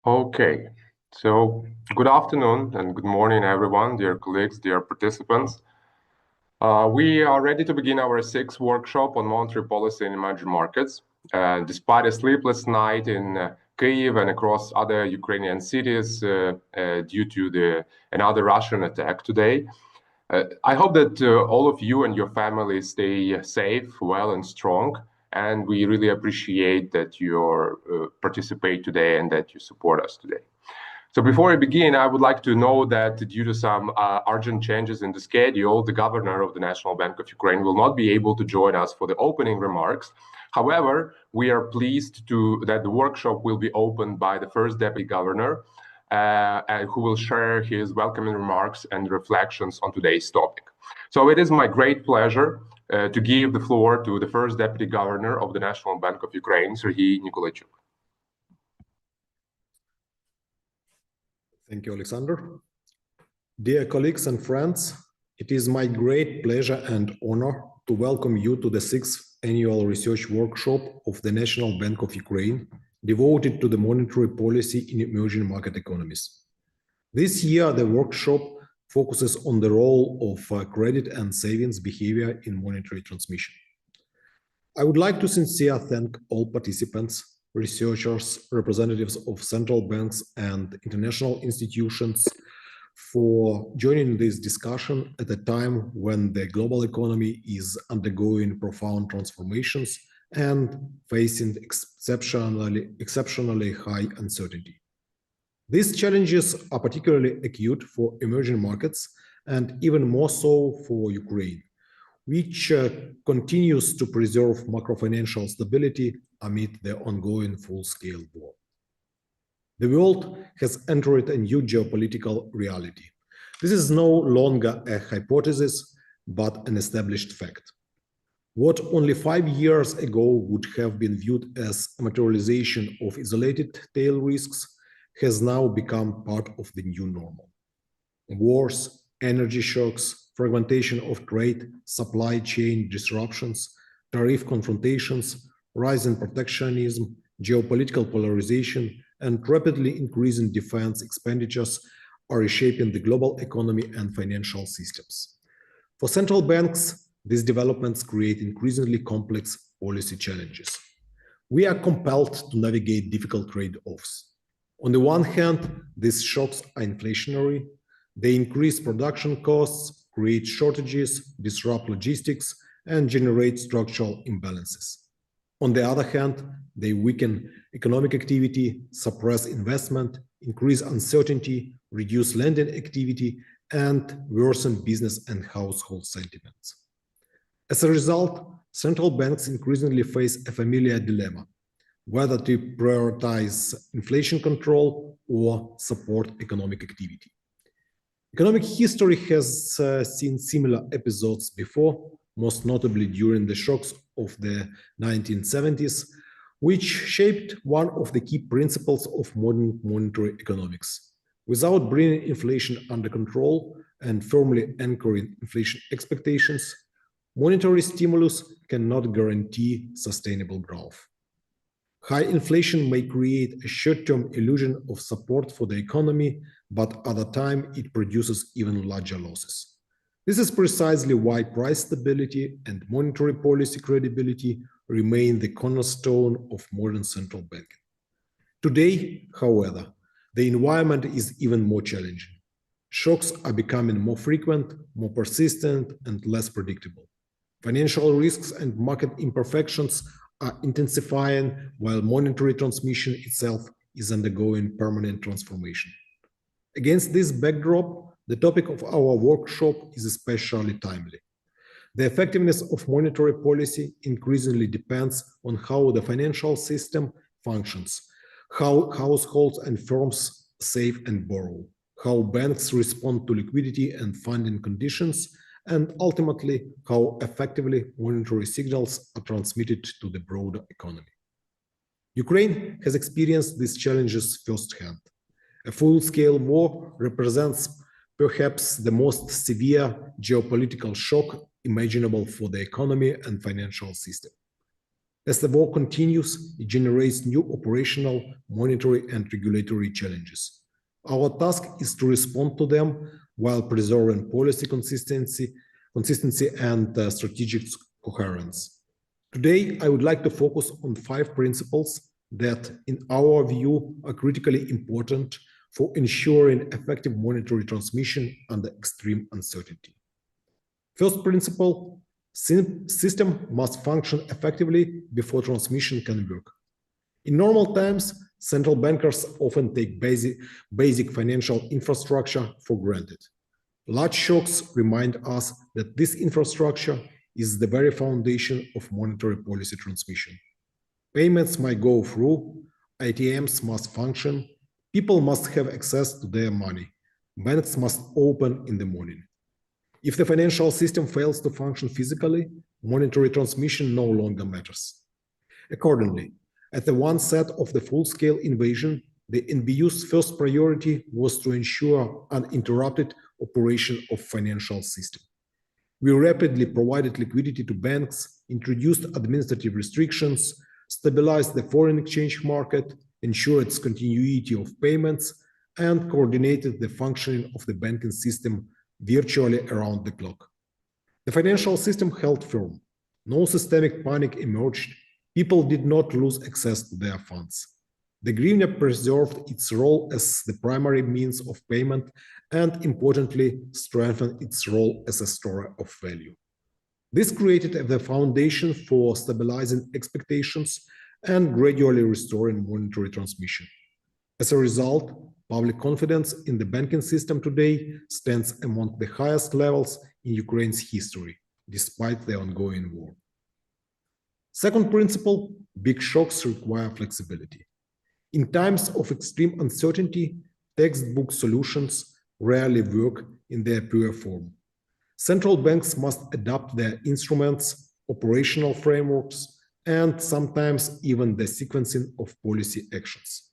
Okay, so good afternoon and good morning, everyone, dear colleagues, dear participants. We are ready to begin our sixth workshop on monetary policy in emerging markets. Despite a sleepless night in Kyiv and across other Ukrainian cities due to another Russian attack today, I hope that all of you and your family stay safe, well, and strong. And we really appreciate that you participate today and that you support us today. So before I begin, I would like to know that due to some urgent changes in the schedule, the governor of the National Bank of Ukraine will not be able to join us for the opening remarks. However, we are pleased that the workshop will be opened by the first deputy governor, who will share his welcoming remarks and reflections on today's topic. So it is my great pleasure to give the floor to the first deputy governor of the National Bank of Ukraine, Serhiy Nikolaichuk. Thank you, Alexander. Dear colleagues and friends, it is my great pleasure and honor to welcome you to the sixth annual research workshop of the National Bank of Ukraine, devoted to the monetary policy in emerging market economies. This year, the workshop focuses on the role of credit and savings behavior in monetary transmission. I would like to sincerely thank all participants, researchers, representatives of central banks and international institutions for joining this discussion at a time when the global economy is undergoing profound transformations and facing exceptionally high uncertainty. These challenges are particularly acute for emerging markets and even more so for Ukraine, which continues to preserve macrofinancial stability amid the ongoing full-scale war. The world has entered a new geopolitical reality. This is no longer a hypothesis, but an established fact. What only 5 years ago would have been viewed as a materialization of isolated tail risks has now become part of the new normal. Wars, energy shocks, fragmentation of trade, supply chain disruptions, tariff confrontations, rising protectionism, geopolitical polarization, and rapidly increasing defense expenditures are reshaping the global economy and financial systems. For central banks, these developments create increasingly complex policy challenges. We are compelled to navigate difficult trade-offs. On the one hand, these shocks are inflationary. They increase production costs, create shortages, disrupt logistics, and generate structural imbalances. On the other hand, they weaken economic activity, suppress investment, increase uncertainty, reduce lending activity, and worsen business and household sentiments. As a result, central banks increasingly face a familiar dilemma: whether to prioritize inflation control or support economic activity. Economic history has seen similar episodes before, most notably during the shocks of the 1970s, which shaped one of the key principles of modern monetary economics. Without bringing inflation under control and firmly anchoring inflation expectations, monetary stimulus cannot guarantee sustainable growth. High inflation may create a short-term illusion of support for the economy, but at other times it produces even larger losses. This is precisely why price stability and monetary policy credibility remain the cornerstone of modern central banking. Today, however, the environment is even more challenging. Shocks are becoming more frequent, more persistent, and less predictable. Financial risks and market imperfections are intensifying, while monetary transmission itself is undergoing permanent transformation. Against this backdrop, the topic of our workshop is especially timely. The effectiveness of monetary policy increasingly depends on how the financial system functions, how households and firms save and borrow, how banks respond to liquidity and funding conditions, and ultimately how effectively monetary signals are transmitted to the broader economy. Ukraine has experienced these challenges firsthand. A full-scale war represents perhaps the most severe geopolitical shock imaginable for the economy and financial system. As the war continues, it generates new operational, monetary, and regulatory challenges. Our task is to respond to them while preserving policy consistency and strategic coherence. Today, I would like to focus on 5 principles that, in our view, are critically important for ensuring effective monetary transmission under extreme uncertainty. First principle, system must function effectively before transmission can work. In normal times, central bankers often take basic financial infrastructure for granted. Large shocks remind us that this infrastructure is the very foundation of monetary policy transmission. Payments might go through, ATMs must function, people must have access to their money, banks must open in the morning. If the financial system fails to function physically, monetary transmission no longer matters. Accordingly, at the onset of the full-scale invasion, the NBU's first priority was to ensure uninterrupted operation of financial system. We rapidly provided liquidity to banks, introduced administrative restrictions, stabilized the foreign exchange market, ensured its continuity of payments, and coordinated the functioning of the banking system virtually around the clock. The financial system held firm. No systemic panic emerged. People did not lose access to their funds. The hryvnia preserved its role as the primary means of payment and, importantly, strengthened its role as a store of value. This created the foundation for stabilizing expectations and gradually restoring monetary transmission. As a result, public confidence in the banking system today stands among the highest levels in Ukraine's history, despite the ongoing war. Second principle, big shocks require flexibility. In times of extreme uncertainty, textbook solutions rarely work in their pure form. Central banks must adapt their instruments, operational frameworks, and sometimes even the sequencing of policy actions.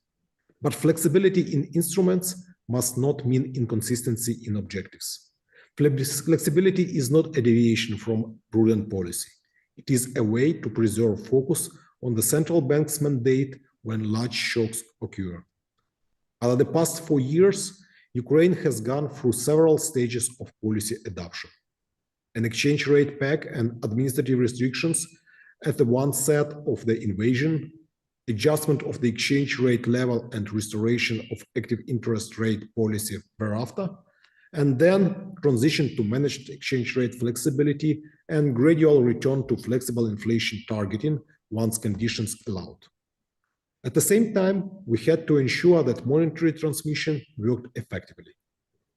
But flexibility in instruments must not mean inconsistency in objectives. Flexibility is not a deviation from prudent policy. It is a way to preserve focus on the central bank's mandate when large shocks occur. Over the past 4 years, Ukraine has gone through several stages of policy adoption. An exchange rate peg and administrative restrictions at the onset of the invasion, adjustment of the exchange rate level and restoration of active interest rate policy thereafter, and then transition to managed exchange rate flexibility and gradual return to flexible inflation targeting once conditions allowed. At the same time, we had to ensure that monetary transmission worked effectively.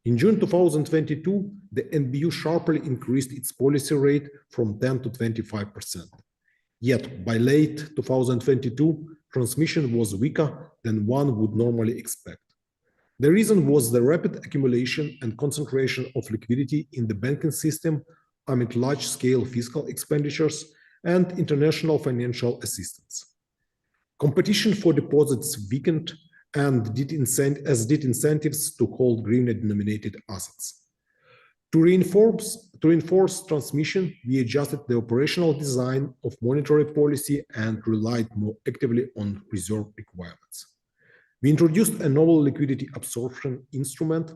In June 2022, the NBU sharply increased its policy rate from 10 to 25%. Yet, by late 2022, transmission was weaker than one would normally expect. The reason was the rapid accumulation and concentration of liquidity in the banking system amid large-scale fiscal expenditures and international financial assistance. Competition for deposits weakened and did incentives to hold hryvnia-denominated assets. To reinforce transmission, we adjusted the operational design of monetary policy and relied more actively on reserve requirements. We introduced a novel liquidity absorption instrument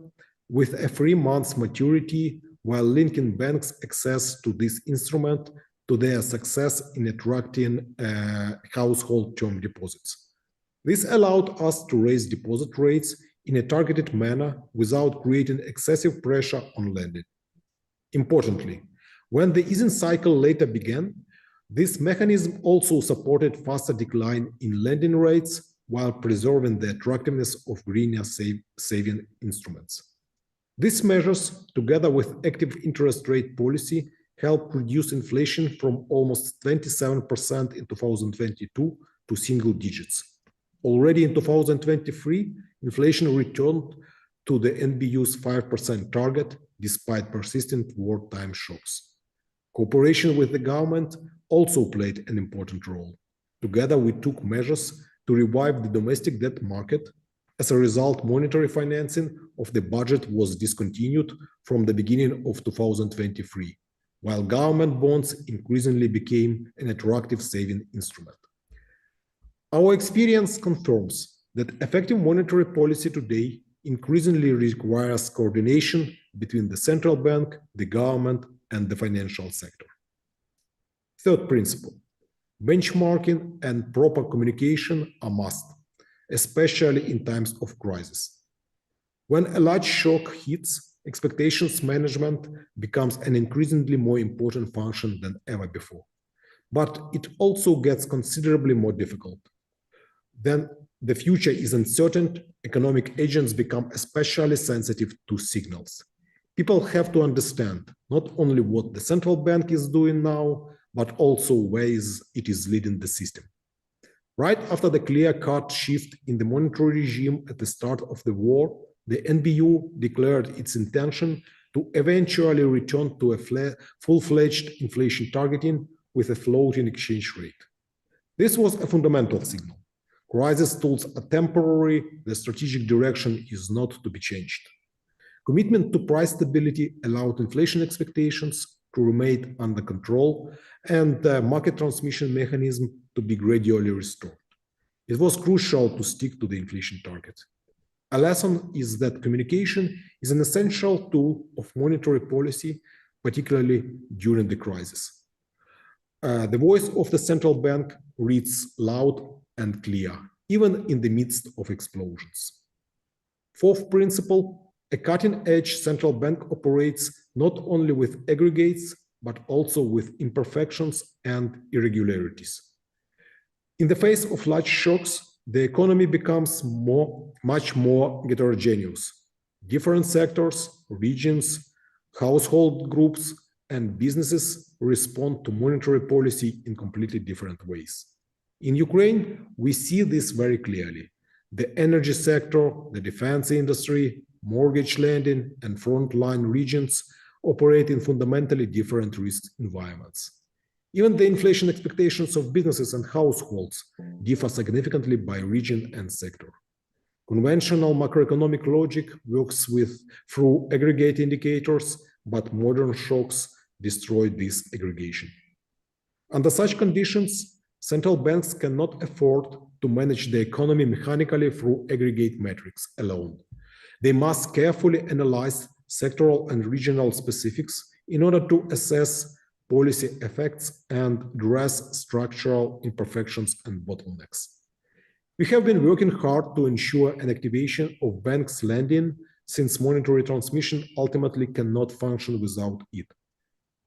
with a 3-month maturity while linking banks' access to this instrument to their success in attracting household term deposits. This allowed us to raise deposit rates in a targeted manner without creating excessive pressure on lending. Importantly, when the easing cycle later began, this mechanism also supported faster decline in lending rates while preserving the attractiveness of hryvnia saving instruments. These measures, together with active interest rate policy, helped reduce inflation from almost 27% in 2022 to single digits. Already in 2023, inflation returned to the NBU's 5% target despite persistent wartime shocks. Cooperation with the government also played an important role. Together, we took measures to revive the domestic debt market. As a result, monetary financing of the budget was discontinued from the beginning of 2023. while government bonds increasingly became an attractive saving instrument. Our experience confirms that effective monetary policy today increasingly requires coordination between the central bank, the government, and the financial sector. Third principle, benchmarking and proper communication are must, especially in times of crisis. When a large shock hits, expectations management becomes an increasingly more important function than ever before. But it also gets considerably more difficult. Then the future is uncertain, economic agents become especially sensitive to signals. People have to understand not only what the central bank is doing now, but also ways it is leading the system. Right after the clear-cut shift in the monetary regime at the start of the war, the NBU declared its intention to eventually return to a full-fledged inflation targeting with a floating exchange rate. This was a fundamental signal. Crisis tools are temporary, the strategic direction is not to be changed. Commitment to price stability allowed inflation expectations to remain under control and the market transmission mechanism to be gradually restored. It was crucial to stick to the inflation target. A lesson is that communication is an essential tool of monetary policy, particularly during the crisis. The voice of the central bank reads loud and clear, even in the midst of explosions. Fourth principle, a cutting-edge central bank operates not only with aggregates, but also with imperfections and irregularities. In the face of large shocks, the economy becomes much more heterogeneous. Different sectors, regions, household groups, and businesses respond to monetary policy in completely different ways. In Ukraine, we see this very clearly. The energy sector, the defense industry, mortgage lending, and frontline regions operate in fundamentally different risk environments. Even the inflation expectations of businesses and households differ significantly by region and sector. Conventional macroeconomic logic works through aggregate indicators, but modern shocks destroy this aggregation. Under such conditions, central banks cannot afford to manage the economy mechanically through aggregate metrics alone. They must carefully analyze sectoral and regional specifics in order to assess policy effects and address structural imperfections and bottlenecks. We have been working hard to ensure an activation of banks' lending, since monetary transmission ultimately cannot function without it.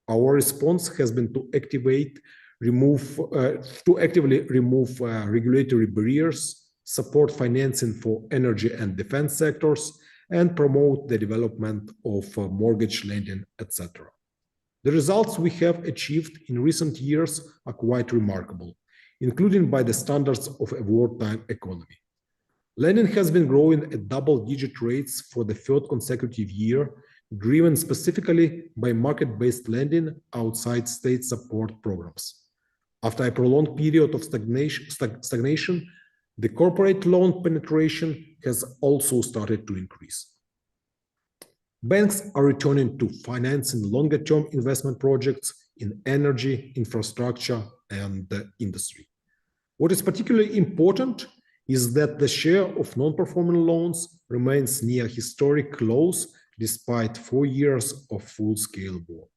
Our response has been to actively remove regulatory barriers, support financing for energy and defense sectors, and promote the development of mortgage lending, etc. The results we have achieved in recent years are quite remarkable, including by the standards of a wartime economy. Lending has been growing at double-digit rates for the third consecutive year, driven specifically by market-based lending outside state support programs. After a prolonged period of stagnation, the corporate loan penetration has also started to increase. Banks are returning to financing longer-term investment projects in energy, infrastructure, and industry. What is particularly important is that the share of non-performing loans remains near historic lows despite 4 years of full-scale war.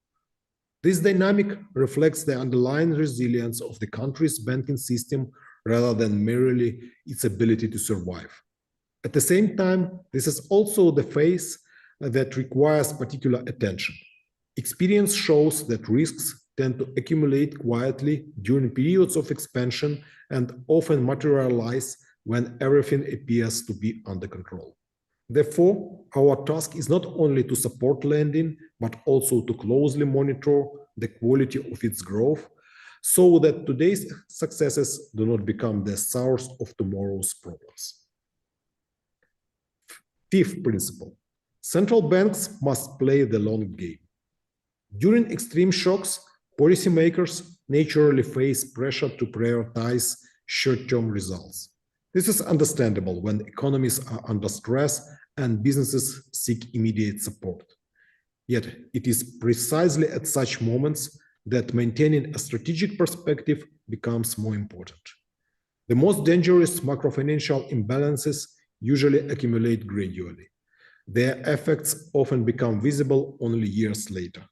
This dynamic reflects the underlying resilience of the country's banking system rather than merely its ability to survive. At the same time, this is also the phase that requires particular attention. Experience shows that risks tend to accumulate quietly during periods of expansion and often materialize when everything appears to be under control. Therefore, our task is not only to support lending, but also to closely monitor the quality of its growth so that today's successes do not become the source of tomorrow's problems. Fifth principle, central banks must play the long game. During extreme shocks, policymakers naturally face pressure to prioritize short-term results. This is understandable when economies are under stress and businesses seek immediate support. Yet it is precisely at such moments that maintaining a strategic perspective becomes more important. The most dangerous macrofinancial imbalances usually accumulate gradually. Their effects often become visible only years later.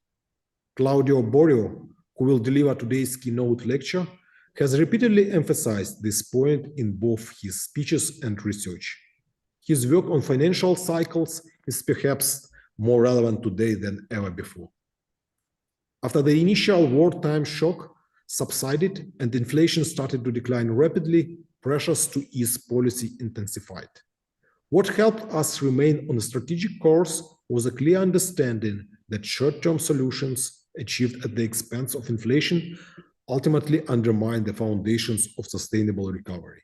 Claudio Borio, who will deliver today's keynote lecture, has repeatedly emphasized this point in both his speeches and research. His work on financial cycles is perhaps more relevant today than ever before. After the initial wartime shock subsided and inflation started to decline rapidly, pressures to ease policy intensified. What helped us remain on a strategic course was a clear understanding that short-term solutions achieved at the expense of inflation ultimately undermine the foundations of sustainable recovery.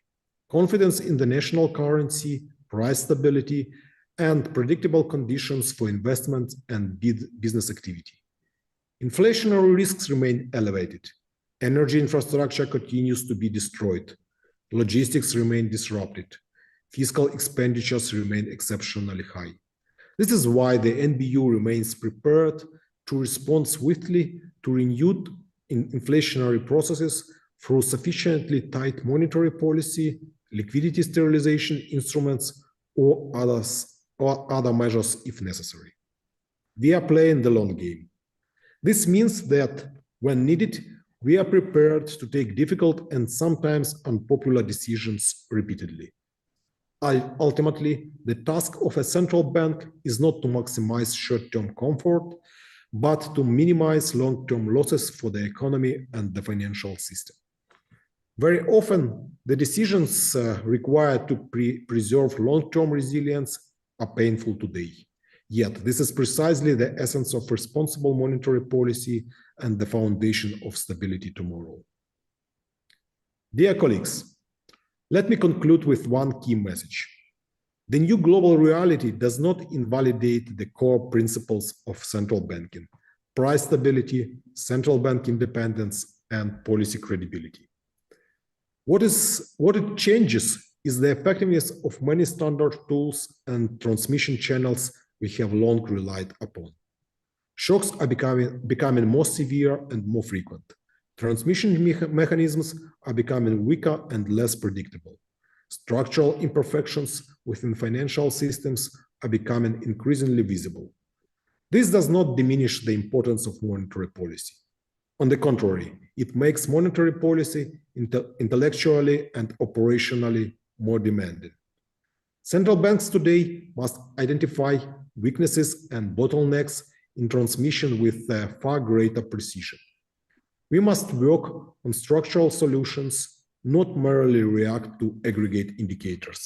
Confidence in the national currency, price stability, and predictable conditions for investment and business activity. Inflationary risks remain elevated. Energy infrastructure continues to be destroyed. Logistics remain disrupted. Fiscal expenditures remain exceptionally high. This is why the NBU remains prepared to respond swiftly to renewed inflationary processes through sufficiently tight monetary policy, liquidity sterilization instruments, or other measures if necessary. We are playing the long game. This means that when needed, we are prepared to take difficult and sometimes unpopular decisions repeatedly. Ultimately, the task of a central bank is not to maximize short-term comfort, but to minimize long-term losses for the economy and the financial system. Very often, the decisions required to preserve long-term resilience are painful today. Yet, this is precisely the essence of responsible monetary policy and the foundation of stability tomorrow. Dear colleagues, let me conclude with one key message. The new global reality does not invalidate the core principles of central banking: price stability, central bank independence, and policy credibility. What it changes is the effectiveness of many standard tools and transmission channels we have long relied upon. Shocks are becoming more severe and more frequent. Transmission mechanisms are becoming weaker and less predictable. Structural imperfections within financial systems are becoming increasingly visible. This does not diminish the importance of monetary policy. On the contrary, it makes monetary policy intellectually and operationally more demanding. Central banks today must identify weaknesses and bottlenecks in transmission with far greater precision. We must work on structural solutions, not merely react to aggregate indicators.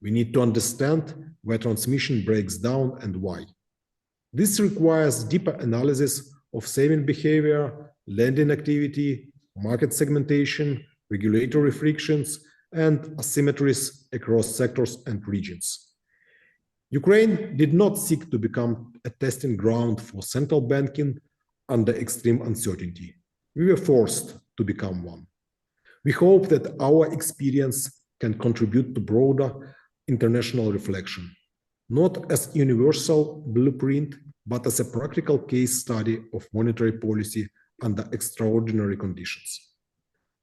We need to understand where transmission breaks down and why. This requires deeper analysis of saving behavior, lending activity, market segmentation, regulatory frictions, and asymmetries across sectors and regions. Ukraine did not seek to become a testing ground for central banking under extreme uncertainty. We were forced to become one. We hope that our experience can contribute to broader international reflection, not as a universal blueprint, but as a practical case study of monetary policy under extraordinary conditions.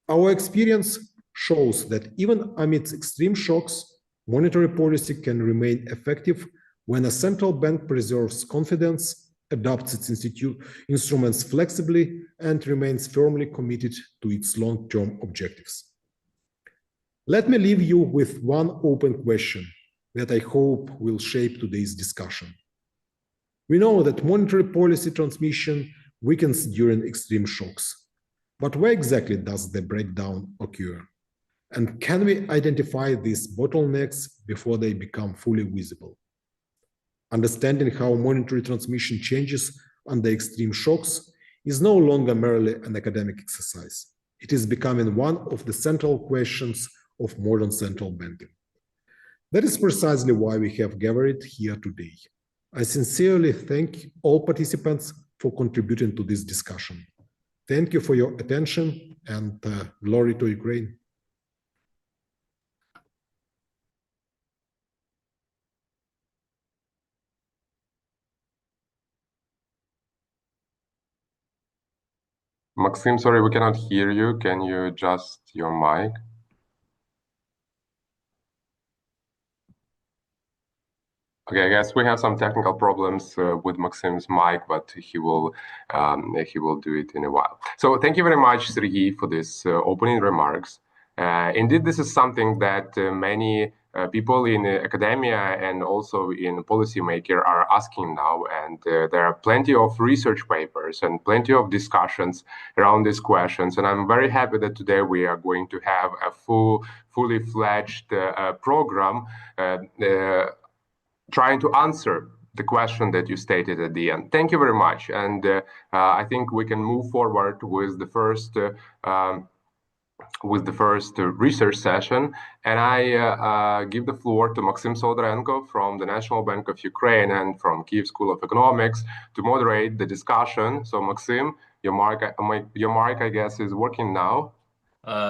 Our experience shows that even amidst extreme shocks, monetary policy can remain effective when a central bank preserves confidence, adapts its instruments flexibly, and remains firmly committed to its long-term objectives. Let me leave you with one open question that I hope will shape today's discussion. We know that monetary policy transmission weakens during extreme shocks, but where exactly does the breakdown occur? And can we identify these bottlenecks before they become fully visible? Understanding how monetary transmission changes under extreme shocks is no longer merely an academic exercise. It is becoming one of the central questions of modern central banking. That is precisely why we have gathered here today. I sincerely thank all participants for contributing to this discussion. Thank you for your attention, and glory to Ukraine. Maxim, sorry, we cannot hear you. Can you adjust your mic? Okay, I guess we have some technical problems with Maxim's mic, but he will do it in a while. So thank you very much, Sergey, for this opening remarks. Indeed, this is something that many people in academia and also in policymaker are asking now, and there are plenty of research papers and plenty of discussions around these questions. And I'm very happy that today we are going to have a fully fledged program trying to answer the question that you stated at the end. Thank you very much. And I think we can move forward with the first research session. And I give the floor to Maxim Soldarenko from the National Bank of Ukraine and from Kyiv School of Economics to moderate the discussion. So Maxim, your mic, I guess, is working now.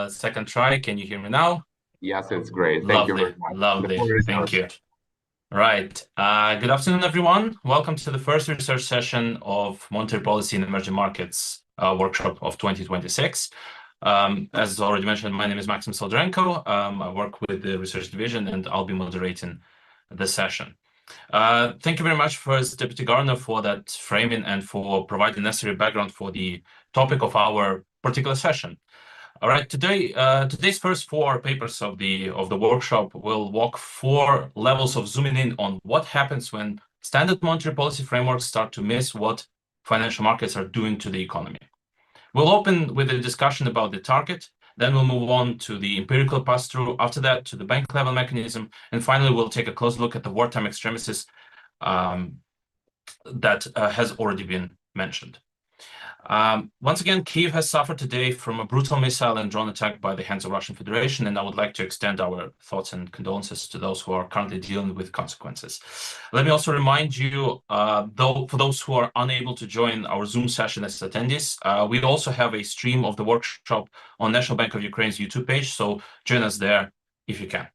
Second try. Can you hear me now? Yes, it's great. Thank you very much. Lovely. Thank you. Right. Good afternoon, everyone. Welcome to the first research session of Monetary Policy in Emerging Markets workshop of 2026. As already mentioned, my name is Maxim Soldarenko. I work with the research division, and I'll be moderating the session. Thank you very much, first Deputy Governor, for that framing and for providing necessary background for the topic of our particular session. All right, today's first four papers of the workshop will walk 4 levels of zooming in on what happens when standard monetary policy frameworks start to miss what financial markets are doing to the economy. We'll open with a discussion about the target, then we'll move on to the empirical pass-through, after that to the bank level mechanism, and finally we'll take a close look at the wartime extremism that has already been mentioned. Once again, Kyiv has suffered today from a brutal missile and drone attack by the hands of Russian Federation, and I would like to extend our thoughts and condolences to those who are currently dealing with consequences. Let me also remind you, for those who are unable to join our Zoom session as attendees, we also have a stream of the workshop on National Bank of Ukraine's YouTube page, so join us there if you can.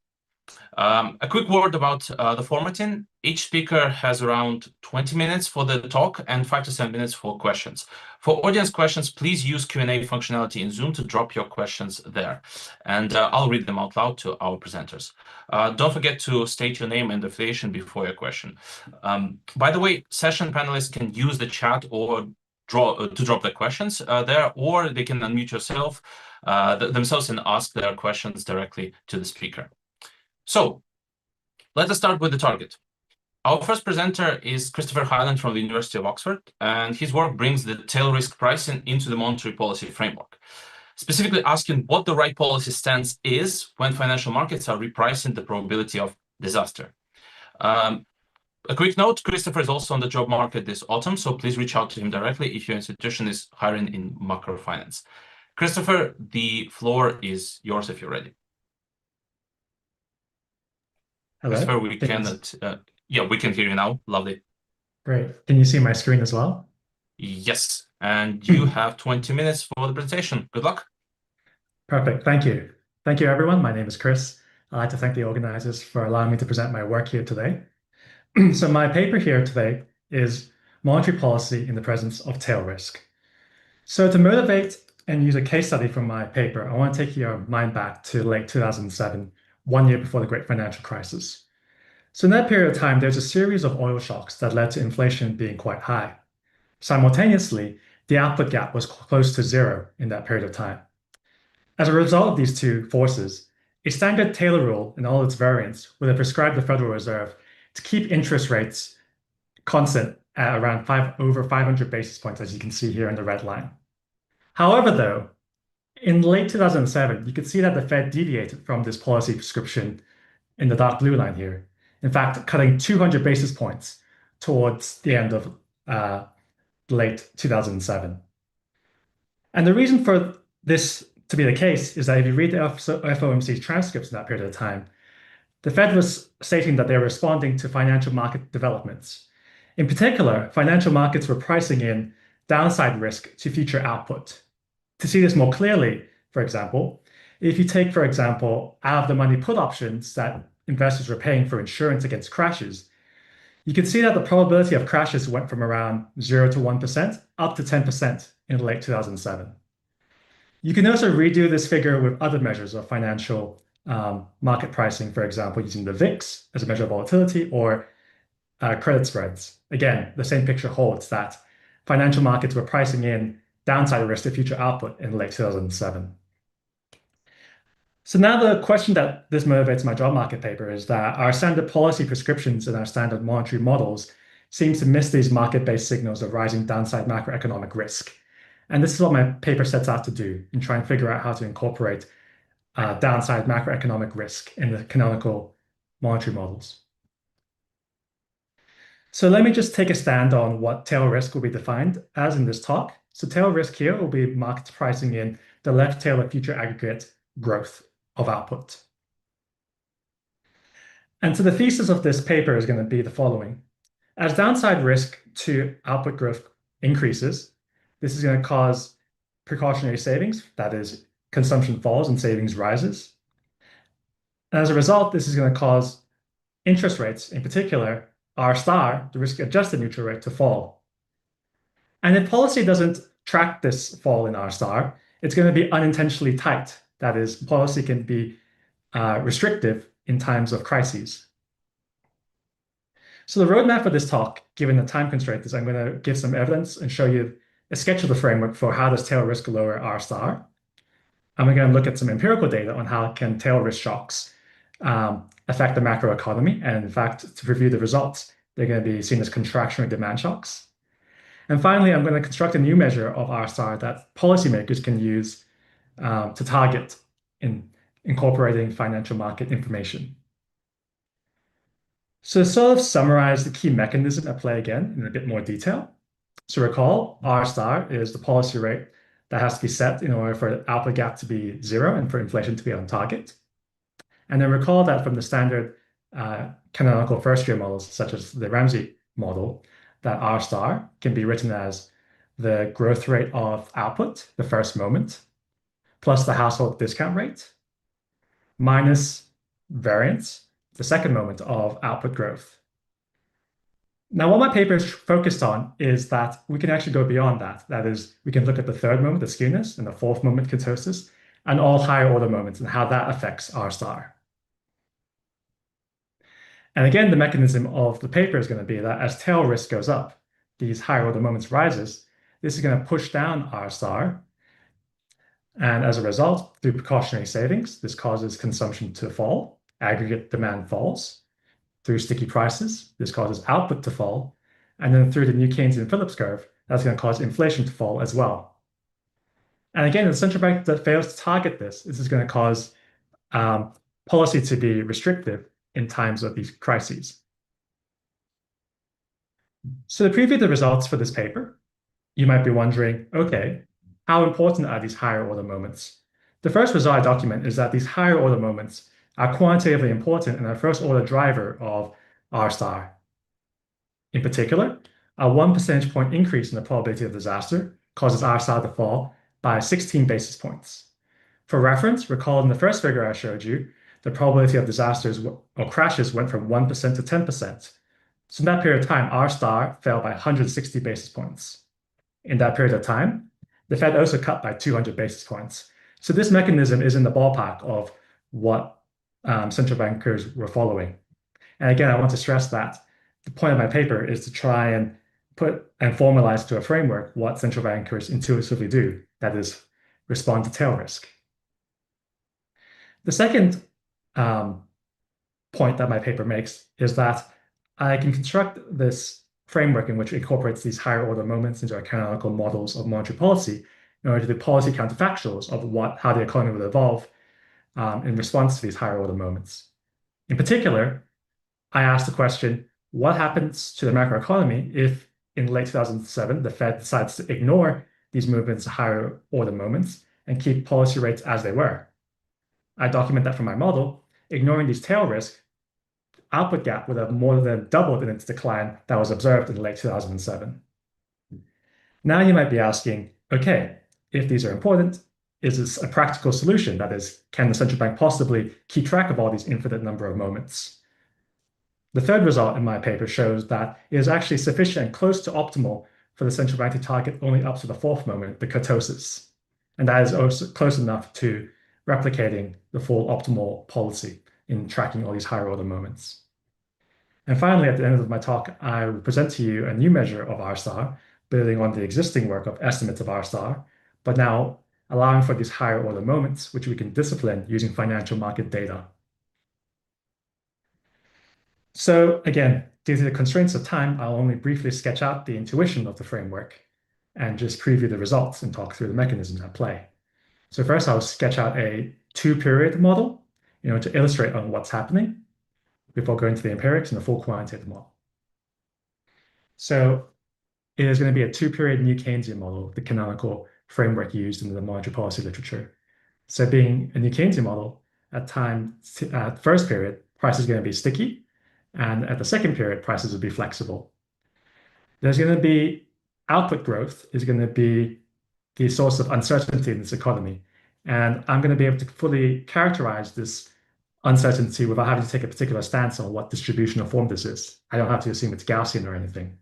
A quick word about the formatting. Each speaker has around 20 minutes for the talk and 5 to 7 minutes for questions. For audience questions, please use Q&A functionality in Zoom to drop your questions there, and I'll read them out loud to our presenters. Don't forget to state your name and affiliation before your question. By the way, session panelists can use the chat or to drop their questions there, or they can unmute themselves and ask their questions directly to the speaker. So let us start with the target. Our first presenter is Christopher Hyland from the University of Oxford, and his work brings the tail risk pricing into the monetary policy framework, specifically asking what the right policy stance is when financial markets are repricing the probability of disaster. A quick note, Christopher is also on the job market this autumn, so please reach out to him directly if your institution is hiring in macrofinance. Christopher, the floor is yours if you're ready. Hello. Christopher, we can hear you now. Lovely. Great. Can you see my screen as well? Yes. And you have 20 minutes for the presentation. Good luck. Perfect. Thank you. Thank you, everyone. My name is Chris. I'd like to thank the organizers for allowing me to present my work here today. So my paper here today is Monetary Policy in the Presence of Tail Risk. So to motivate and use a case study from my paper, I want to take your mind back to late 2007, 1 year before the Great Financial Crisis. So in that period of time, there's a series of oil shocks that led to inflation being quite high. Simultaneously, the output gap was close to zero in that period of time. As a result of these two forces, a standard Taylor rule in all its variants would have prescribed the Federal Reserve to keep interest rates constant at around over 500 basis points, as you can see here in the red line. However, though, in late 2007, you could see that the Fed deviated from this policy prescription in the dark blue line here. In fact, cutting 200 basis points towards the end of late 2007. And the reason for this to be the case is that if you read the FOMC's transcripts in that period of time, the Fed was stating that they were responding to financial market developments. In particular, financial markets were pricing in downside risk to future output. To see this more clearly, for example, if you take, for example, out of the money put options that investors were paying for insurance against crashes, you can see that the probability of crashes went from around 0 to 1% up to 10% in late 2007. You can also redo this figure with other measures of financial market pricing, for example, using the VIX as a measure of volatility or credit spreads. Again, the same picture holds that financial markets were pricing in downside risk to future output in late 2007. So now the question that this motivates my job market paper is that our standard policy prescriptions and our standard monetary models seems to miss these market-based signals of rising downside macroeconomic risk. And this is what my paper sets out to do and try and figure out how to incorporate downside macroeconomic risk in the canonical monetary models. So let me just take a stand on what tail risk will be defined as in this talk. So tail risk here will be markets pricing in the left tail of future aggregate growth of output. And so the thesis of this paper is going to be the following. As downside risk to output growth increases, this is going to cause precautionary savings, that is, consumption falls and savings rises. And as a result, this is going to cause interest rates, in particular, R star, the risk-adjusted neutral rate, to fall. And if policy doesn't track this fall in R star, it's going to be unintentionally tight. That is, policy can be restrictive in times of crises. So the roadmap for this talk, given the time constraint, is I'm going to give some evidence and show you a sketch of the framework for how does tail risk lower R star. I'm going to look at some empirical data on how can tail risk shocks affect the macroeconomy. And in fact, to review the results, they're going to be seen as contractionary demand shocks. And finally, I'm going to construct a new measure of R star that policymakers can use to target in incorporating financial market information. So to sort of summarize the key mechanism at play again in a bit more detail. So recall, R star is the policy rate that has to be set in order for the output gap to be 0 and for inflation to be on target. And then recall that from the standard canonical first-year models, such as the Ramsey model, that R star can be written as the growth rate of output, the first moment, plus the household discount rate, minus variance, the second moment of output growth. Now, what my paper is focused on is that we can actually go beyond that. That is, we can look at the third moment, the skewness, and the fourth moment, ketosis, and all higher order moments and how that affects R star. And again, the mechanism of the paper is going to be that as tail risk goes up, these higher order moments rises, this is going to push down R star. And as a result, through precautionary savings, this causes consumption to fall, aggregate demand falls. Through sticky prices, this causes output to fall. And then through the new Keynesian Phillips curve, that's going to cause inflation to fall as well. And again, the central bank that fails to target this is going to cause policy to be restrictive in times of these crises. So to preview the results for this paper, you might be wondering, okay, how important are these higher order moments? The first result I document is that these higher order moments are quantitatively important and a first order driver of R star. In particular, a 1 percentage point increase in the probability of disaster causes R star to fall by 16 basis points. For reference, recall in the first figure I showed you, the probability of disasters or crashes went from 1% to 10%. So in that period of time, R star fell by 160 basis points. In that period of time, the Fed also cut by 200 basis points. So this mechanism is in the ballpark of what central bankers were following. And again, I want to stress that the point of my paper is to try and put and formalize to a framework what central bankers intuitively do, that is, respond to tail risk. The second point that my paper makes is that I can construct this framework in which it incorporates these higher order moments into our canonical models of monetary policy in order to do policy counterfactuals of how the economy will evolve in response to these higher order moments. In particular, I asked the question, what happens to the macroeconomy if in late 2007, the Fed decides to ignore these movements to higher order moments and keep policy rates as they were? I document that from my model. Ignoring these tail risks, output gap would have more than doubled in its decline that was observed in late 2007. Now you might be asking, okay, if these are important, is this a practical solution? That is, can the central bank possibly keep track of all these infinite number of moments? The third result in my paper shows that it is actually sufficient and close to optimal for the central bank to target only up to the fourth moment, the kurtosis. And that is also close enough to replicating the full optimal policy in tracking all these higher order moments. And finally, at the end of my talk, I will present to you a new measure of R star, building on the existing work of estimates of R star, but now allowing for these higher order moments, which we can discipline using financial market data. So again, due to the constraints of time, I'll only briefly sketch out the intuition of the framework and just preview the results and talk through the mechanisms at play. So first, I'll sketch out a two-period model, to illustrate on what's happening before going to the empirics and the full quantitative model. So it is going to be a two-period New Keynesian model, the canonical framework used in the monetary policy literature. So being a New Keynesian model, at first period, price is going to be sticky, and at the second period, prices will be flexible. There's going to be output growth is going to be the source of uncertainty in this economy. And I'm going to be able to fully characterize this uncertainty without having to take a particular stance on what distribution or form this is. I don't have to assume it's Gaussian or anything.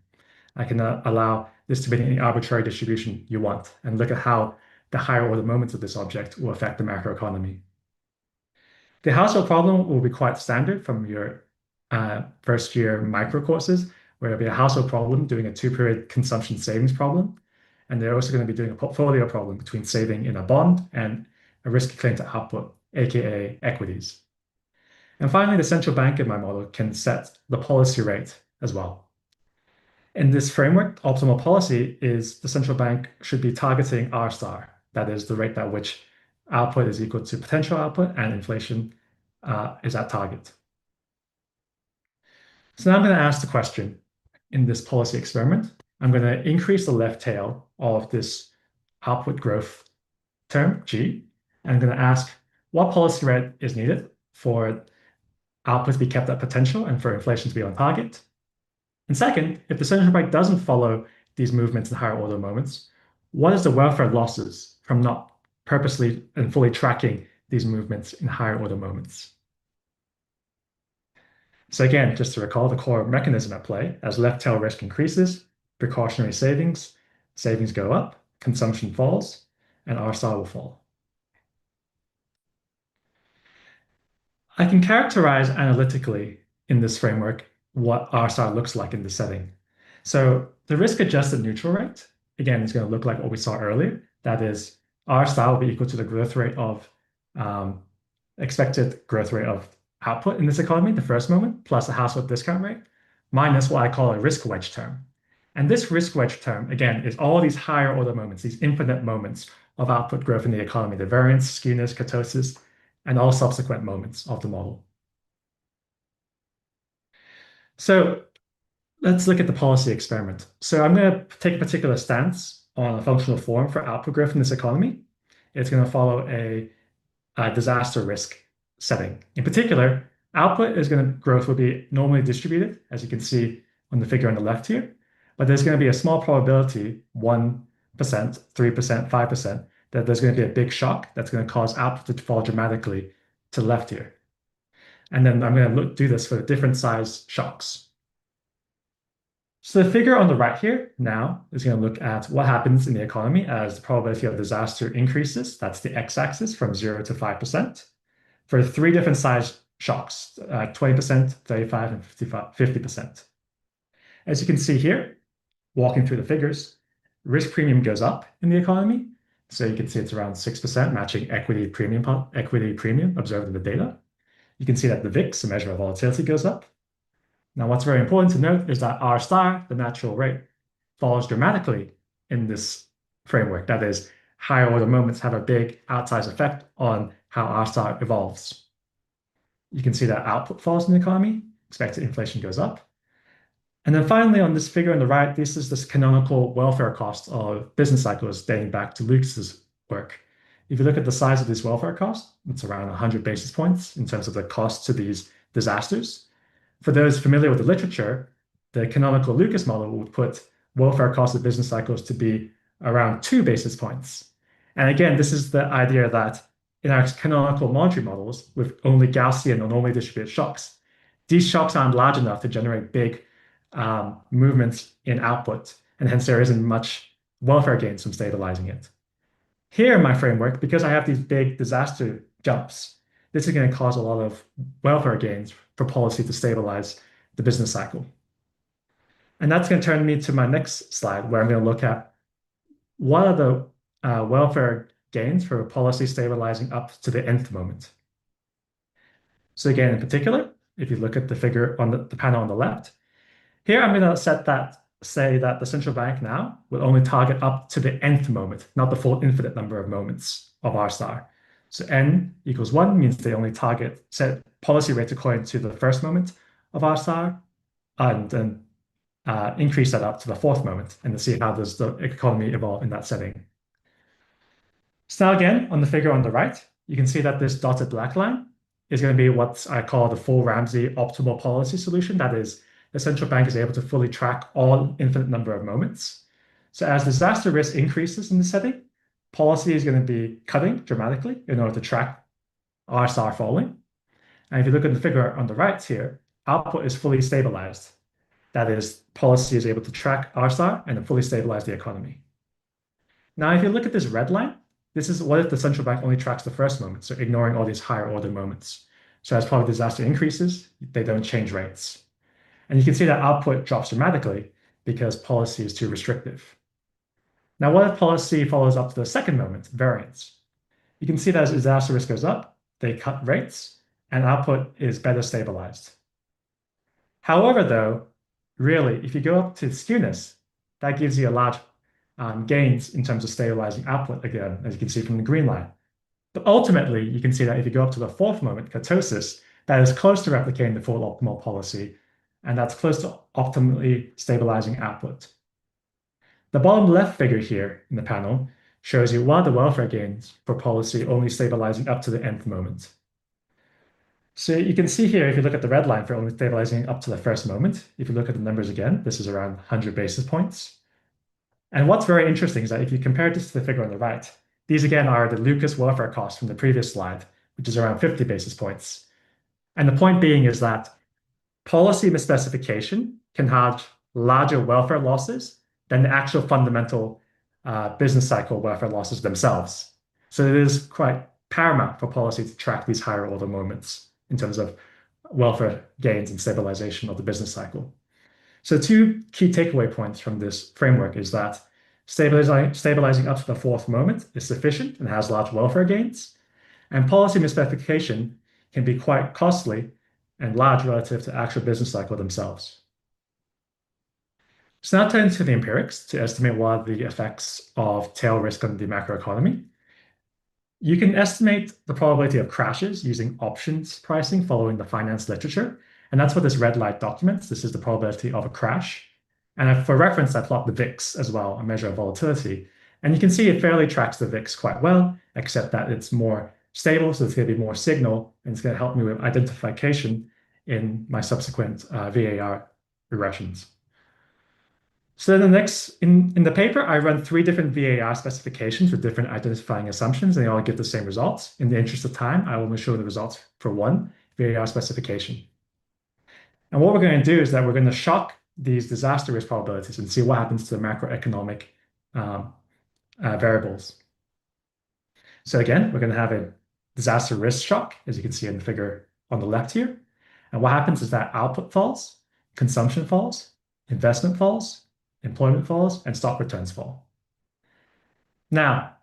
I can allow this to be any arbitrary distribution you want and look at how the higher order moments of this object will affect the macroeconomy. The household problem will be quite standard from your first year micro courses, where it'll be a household problem doing a two-period consumption savings problem. And they're also going to be doing a portfolio problem between saving in a bond and a risky claim to output, aka equities. And finally, the central bank in my model can set the policy rate as well. In this framework, optimal policy is the central bank should be targeting R star. That is the rate at which output is equal to potential output and inflation is at target. So now I'm going to ask the question in this policy experiment. I'm going to increase the left tail of this output growth term, G. And I'm going to ask what policy rate is needed for output to be kept at potential and for inflation to be on target. And second, if the central bank doesn't follow these movements in higher order moments, what is the welfare losses from not purposely and fully tracking these movements in higher order moments? So again, just to recall the core mechanism at play, as left tail risk increases, precautionary savings go up, consumption falls, and R star will fall. I can characterize analytically in this framework what R star looks like in this setting. So the risk-adjusted neutral rate, again, is going to look like what we saw earlier. That is, R star will be equal to the growth rate of expected growth rate of output in this economy, the first moment, plus the household discount rate, minus what I call a risk wedge term. And this risk wedge term, again, is all these higher order moments, these infinite moments of output growth in the economy, the variance, skewness, kurtosis, and all subsequent moments of the model. So let's look at the policy experiment. So I'm going to take a particular stance on a functional form for output growth in this economy. It's going to follow a disaster risk setting. In particular, output growth will be normally distributed, as you can see on the figure on the left here. But there's going to be a small probability, 1%, 3%, 5%, that there's going to be a big shock that's going to cause output to fall dramatically to the left here. And then I'm going to do this for different size shocks. So the figure on the right here now is going to look at what happens in the economy as the probability of disaster increases. That's the x-axis from 0 to 5% for three different size shocks, 20%, 35%, and 50%. As you can see here, walking through the figures, risk premium goes up in the economy. So you can see it's around 6%, matching equity premium observed in the data. You can see that the VIX, the measure of volatility, goes up. Now, what's very important to note is that R star, the natural rate, falls dramatically in this framework. That is, higher order moments have a big outsized effect on how R star evolves. You can see that output falls in the economy, expected inflation goes up. And then finally, on this figure on the right, this is this canonical welfare cost of business cycles dating back to Lucas's work. If you look at the size of this welfare cost, it's around 100 basis points in terms of the cost to these disasters. For those familiar with the literature, the canonical Lucas model would put welfare cost of business cycles to be around 2 basis points. And again, this is the idea that in our canonical monetary models with only Gaussian or normally distributed shocks, these shocks aren't large enough to generate big movements in output, and hence there isn't much welfare gains from stabilizing it. Here in my framework, because I have these big disaster jumps, this is going to cause a lot of welfare gains for policy to stabilize the business cycle. And that's going to turn me to my next slide, where I'm going to look at what are the welfare gains for policy stabilizing up to the nth moment. So again, in particular, if you look at the figure on the panel on the left, here I'm going to say that the central bank now will only target up to the nth moment, not the full infinite number of moments of R star. So n equals 1 means they only set policy rates according to the first moment of R star, and then increase that up to the fourth moment, and to see how does the economy evolve in that setting. So now again, on the figure on the right, you can see that this dotted black line is going to be what I call the full Ramsey optimal policy solution. That is, the central bank is able to fully track all infinite number of moments. So as disaster risk increases in the setting, policy is going to be cutting dramatically in order to track R star falling. And if you look at the figure on the right here, output is fully stabilized. That is, policy is able to track R star and fully stabilize the economy. Now, if you look at this red line, this is what if the central bank only tracks the first moment, so ignoring all these higher order moments. So as public disaster increases, they don't change rates. And you can see that output drops dramatically because policy is too restrictive. Now, what if policy follows up to the second moment, variance? You can see that as disaster risk goes up, they cut rates, and output is better stabilized. However, though, really, if you go up to skewness, that gives you a large gains in terms of stabilizing output again, as you can see from the green line. But ultimately, you can see that if you go up to the fourth moment, kurtosis, that is close to replicating the full optimal policy, and that's close to optimally stabilizing output. The bottom left figure here in the panel shows you what are the welfare gains for policy only stabilizing up to the nth moment. So you can see here, if you look at the red line for only stabilizing up to the first moment, if you look at the numbers again, this is around 100 basis points. And what's very interesting is that if you compare this to the figure on the right, these again are the Lucas welfare costs from the previous slide, which is around 50 basis points. And the point being is that policy misspecification can have larger welfare losses than the actual fundamental business cycle welfare losses themselves. So it is quite paramount for policy to track these higher order moments in terms of welfare gains and stabilization of the business cycle. So two key takeaway points from this framework is that stabilizing up to the fourth moment is sufficient and has large welfare gains, and policy misspecification can be quite costly and large relative to actual business cycle themselves. So now turning to the empirics to estimate what are the effects of tail risk on the macroeconomy. You can estimate the probability of crashes using options pricing following the finance literature. And that's what this red light documents. This is the probability of a crash. And for reference, I plot the VIX as well, a measure of volatility. And you can see it fairly tracks the VIX quite well, except that it's more stable, so it's going to be more signal, and it's going to help me with identification in my subsequent VAR regressions. So the next, in the paper, I run 3 different VAR specifications with different identifying assumptions, and they all give the same results. In the interest of time, I will only show the results for one VAR specification. And what we're going to do is that we're going to shock these disaster risk probabilities and see what happens to the macroeconomic variables. So again, we're going to have a disaster risk shock, as you can see in the figure on the left here. And what happens is that output falls, consumption falls, investment falls, employment falls, and stock returns fall. Now,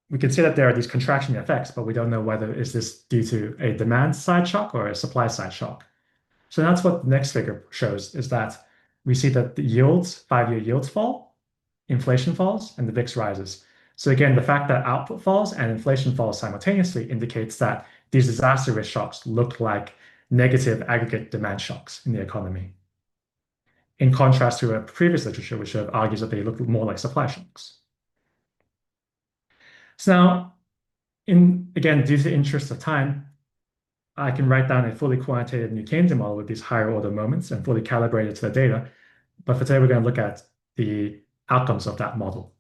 we can see that there are these contraction effects, but we don't know whether is this due to a demand side shock or a supply side shock. So that's what the next figure shows, is that we see that the yields, 5-year yields fall, inflation falls, and the VIX rises. So again, the fact that output falls and inflation falls simultaneously indicates that these disaster risk shocks look like negative aggregate demand shocks in the economy, in contrast to a previous literature, which argues that they look more like supply shocks. So now, again, due to the interest of time, I can write down a fully quantitative New Keynesian model with these higher order moments and fully calibrate it to the data. But for today, we're going to look at the outcomes of that model.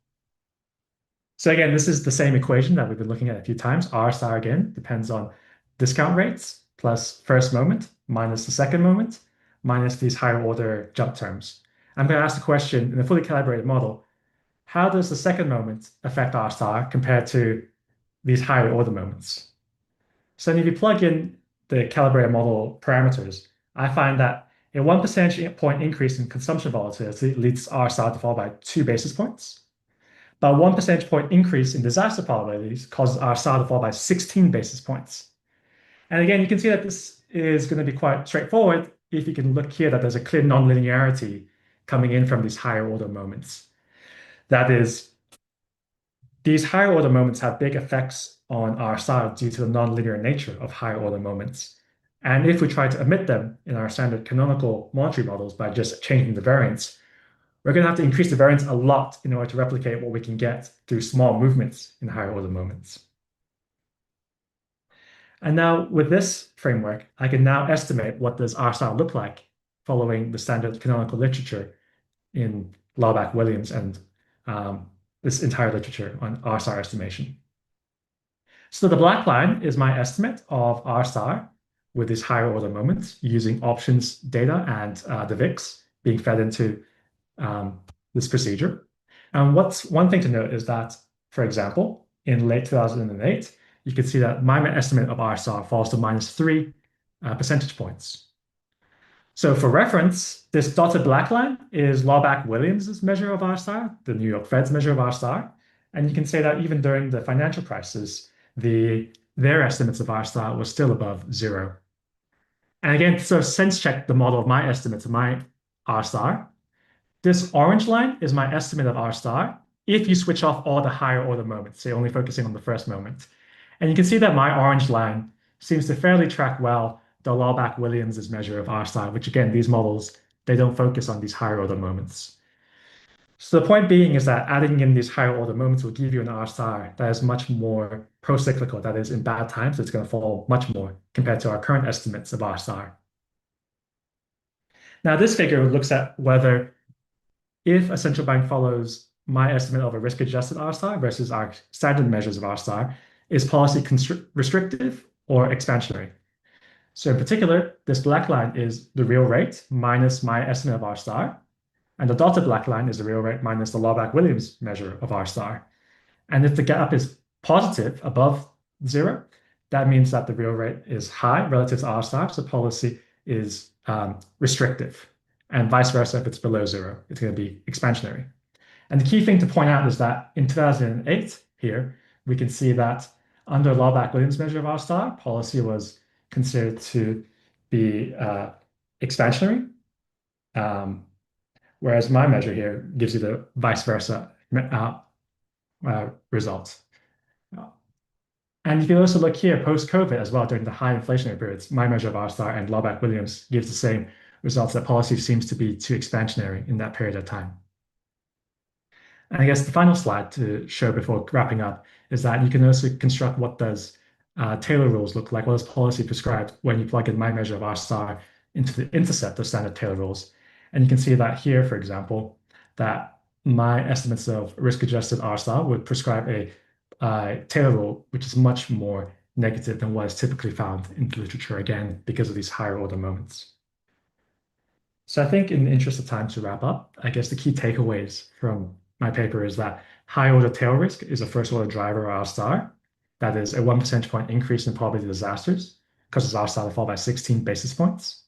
So again, this is the same equation that we've been looking at a few times. R star, again, depends on discount rates plus first moment minus the second moment minus these higher order jump terms. I'm going to ask the question in a fully calibrated model, how does the second moment affect R star compared to these higher order moments? So then if you plug in the calibrated model parameters, I find that a 1 percentage point increase in consumption volatility leads R star to fall by 2 basis points. But 1 percentage point increase in disaster probabilities causes R star to fall by 16 basis points. And again, you can see that this is going to be quite straightforward if you can look here that there's a clear nonlinearity coming in from these higher order moments. That is, these higher order moments have big effects on R star due to the nonlinear nature of higher order moments. And if we try to omit them in our standard canonical monetary models by just changing the variance, we're going to have to increase the variance a lot in order to replicate what we can get through small movements in higher order moments. And now with this framework, I can now estimate what does R star look like following the standard canonical literature in Laubach, Williams, and this entire literature on R star estimation. So the black line is my estimate of R star with these higher order moments using options data and the VIX being fed into this procedure. And what's one thing to note is that, for example, in late 2008, you can see that my estimate of R star falls to -3 percentage points. So for reference, this dotted black line is Laubach-Williams' measure of R star, the New York Fed's measure of R star. And you can say that even during the financial crisis, their estimates of R star was still above 0. And again, so sense check the model of my estimates of my R star. This orange line is my estimate of R star if you switch off all the higher order moments, so you're only focusing on the first moment. And you can see that my orange line seems to fairly track well the Laubach-Williams' measure of R star, which again, these models, they don't focus on these higher order moments. So the point being is that adding in these higher order moments will give you an R star that is much more pro-cyclical, that is in bad times, it's going to fall much more compared to our current estimates of R star. Now this figure looks at whether if a central bank follows my estimate of a risk-adjusted R star versus our standard measures of R star, is policy restrictive or expansionary? So in particular, this black line is the real rate minus my estimate of R star, and the dotted black line is the real rate minus the Laubach-Williams measure of R star. And if the gap is positive above 0, that means that the real rate is high relative to R star, so policy is restrictive. And vice versa, if it's below 0, it's going to be expansionary. And the key thing to point out is that in 2008 here, we can see that under Laubach-Williams measure of R star, policy was considered to be expansionary, whereas my measure here gives you the vice versa results. And you can also look here post-COVID as well, during the high inflationary periods, my measure of R star and Laubach-Williams gives the same results, that policy seems to be too expansionary in that period of time. And I guess the final slide to show before wrapping up is that you can also construct what does Taylor rules look like, what does policy prescribe when you plug in my measure of R star into the intercept of standard Taylor rules. And you can see that here, for example, that my estimates of risk-adjusted R star would prescribe a Taylor rule, which is much more negative than what is typically found in the literature, again, because of these higher order moments. So I think in the interest of time to wrap up, I guess the key takeaways from my paper is that high order tail risk is a first order driver of R star. That is a 1 percentage point increase in probability of disasters causes R star to fall by 16 basis points.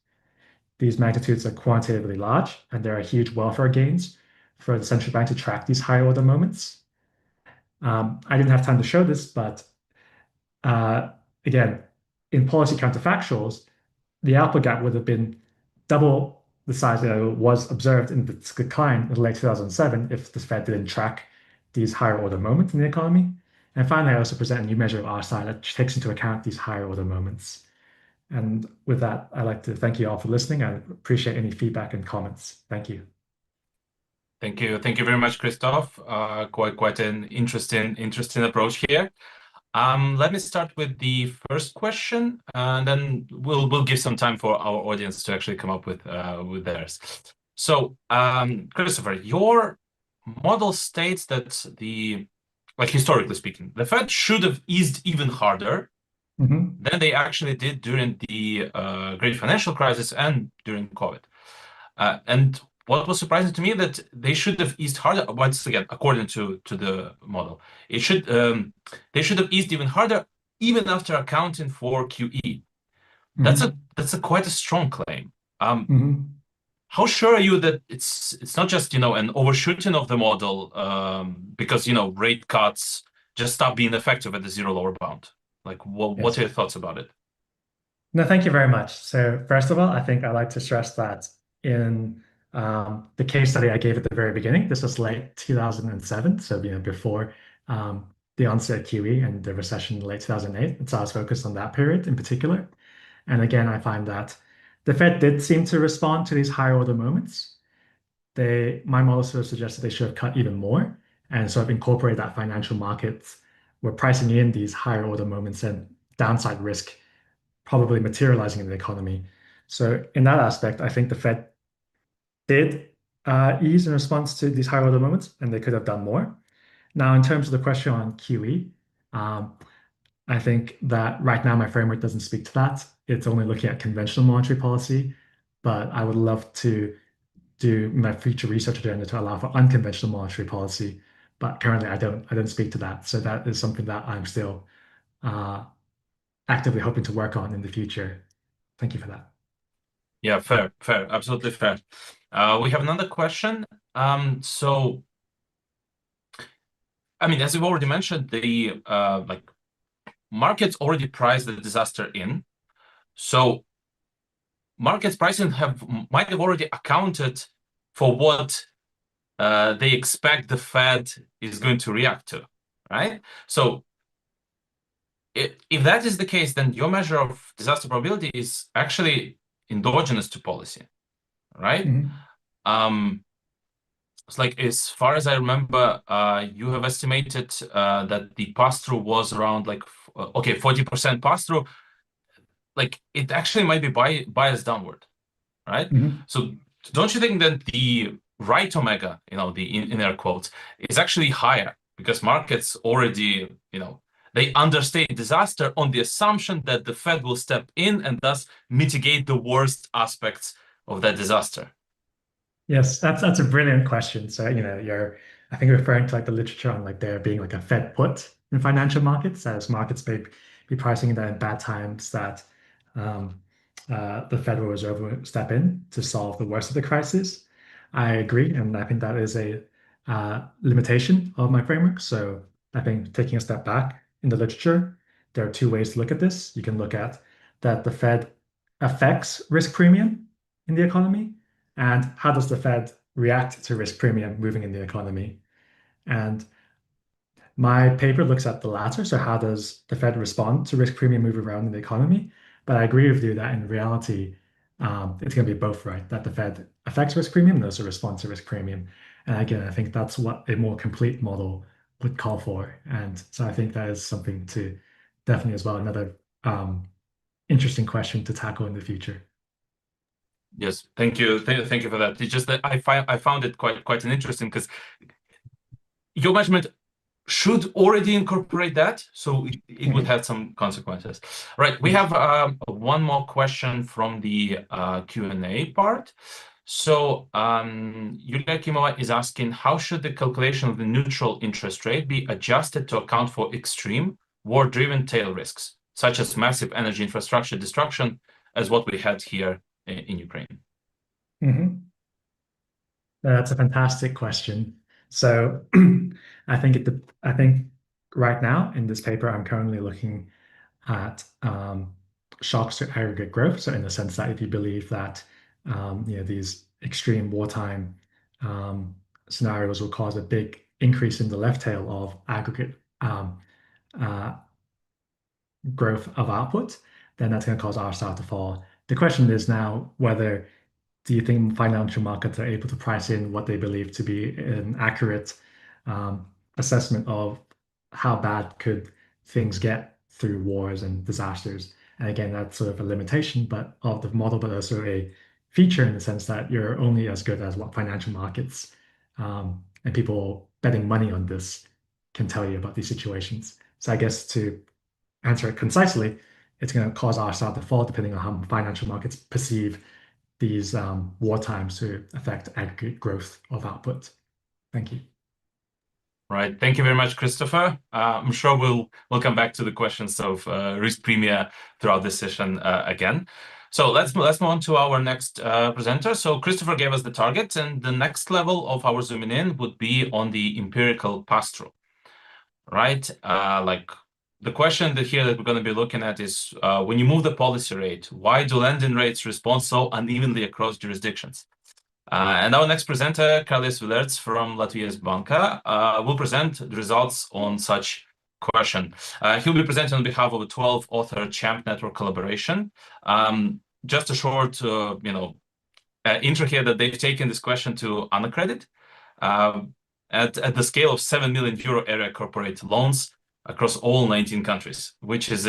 These magnitudes are quantitatively large, and there are huge welfare gains for the central bank to track these high order moments. I didn't have time to show this, but again, in policy counterfactuals, the output gap would have been double the size that was observed in the decline in late 2007 if the Fed didn't track these higher order moments in the economy. And finally, I also present a new measure of R star that takes into account these higher order moments. And with that, I'd like to thank you all for listening. I appreciate any feedback and comments. Thank you. Thank you. Thank you very much, Christoph. Quite an interesting approach here. Let me start with the first question, and then we'll give some time for our audience to actually come up with theirs. So, Christopher, your model states that historically speaking, the Fed should have eased even harder than they actually did during the great financial crisis and during COVID. And what was surprising to me that they should have eased harder. Once again, according to the model, they should have eased even harder, even after accounting for QE. That's a quite a strong claim. How sure are you that it's not just an overshooting of the model because rate cuts just stop being effective at the zero lower bound? Like, what are your thoughts about it? No, thank you very much. So first of all, I think I'd like to stress that in the case study I gave at the very beginning, this was late 2007, so before the onset of QE and the recession in late 2008. And so I was focused on that period in particular. And again, I find that the Fed did seem to respond to these higher order moments. My model sort of suggested they should have cut even more and sort of incorporate that financial markets were pricing in these higher order moments and downside risk probably materializing in the economy. So in that aspect, I think the Fed did ease in response to these higher order moments, and they could have done more. Now, in terms of the question on QE, I think that right now my framework doesn't speak to that. It's only looking at conventional monetary policy, but I would love to do my future research agenda to allow for unconventional monetary policy. But currently, I don't speak to that. So that is something that I'm still actively hoping to work on in the future. Thank you for that. Yeah, fair, absolutely fair. We have another question. So, I mean, as you've already mentioned, the markets already priced the disaster in. So markets pricing might have already accounted for what they expect the Fed is going to react to, right? So if that is the case, then your measure of disaster probability is actually endogenous to policy, right? It's like, as far as I remember, you have estimated that the pass-through was around 40% pass-through. Like, it actually might be biased downward, right? So don't you think that the right omega, the in air quotes, is actually higher because markets already, they understate disaster on the assumption that the Fed will step in and thus mitigate the worst aspects of that disaster? Yes, that's a brilliant question. So, you're, I think, referring to the literature on there being a Fed put in financial markets, as markets may be pricing that in bad times that the Federal Reserve will step in to solve the worst of the crisis. I agree, and I think that is a limitation of my framework. So I think taking a step back in the literature, there are two ways to look at this. You can look at that the Fed affects risk premium in the economy, and how does the Fed react to risk premium moving in the economy? And my paper looks at the latter. So how does the Fed respond to risk premium moving around in the economy? But I agree with you that in reality, it's going to be both, right? That the Fed affects risk premium and also responds to risk premium. And again, I think that's what a more complete model would call for. And so I think that is something to definitely as well, another interesting question to tackle in the future. Yes, thank you. Thank you for that. It's just that I found it quite an interesting, because your measurement should already incorporate that, so it would have some consequences. Right, we have one more question from the Q&A part. So Yulia Kimova is asking, how should the calculation of the neutral interest rate be adjusted to account for extreme war-driven tail risks, such as massive energy infrastructure destruction, as what we had here in Ukraine? That's a fantastic question. So I think right now in this paper, I'm currently looking at shocks to aggregate growth. So in the sense that if you believe that these extreme wartime scenarios will cause a big increase in the left tail of aggregate growth of output, then that's going to cause R-star to fall. The question is now whether do you think financial markets are able to price in what they believe to be an accurate assessment of how bad could things get through wars and disasters? And again, that's sort of a limitation of the model, but also a feature in the sense that you're only as good as what financial markets and people betting money on this can tell you about these situations. So I guess to answer it concisely, it's going to cause RSR to fall depending on how financial markets perceive these war times to affect aggregate growth of output. Thank you. Right. Thank you very much, Christopher. I'm sure we'll come back to the questions of risk premia throughout this session again. So let's move on to our next presenter. So Christopher gave us the target, and the next level of our zooming in would be on the empirical pass-through, right? Like the question that we're going to be looking at is when you move the policy rate, why do lending rates respond so unevenly across jurisdictions? And our next presenter, Kārlis Vilerts from Latvijas Banka, will present the results on such question. He'll be presenting on behalf of a 12-author CHAMP network collaboration. Just a short, intro here that they've taken this question to Unaccredit at the scale of 7 million euro area corporate loans across all 19 countries, which is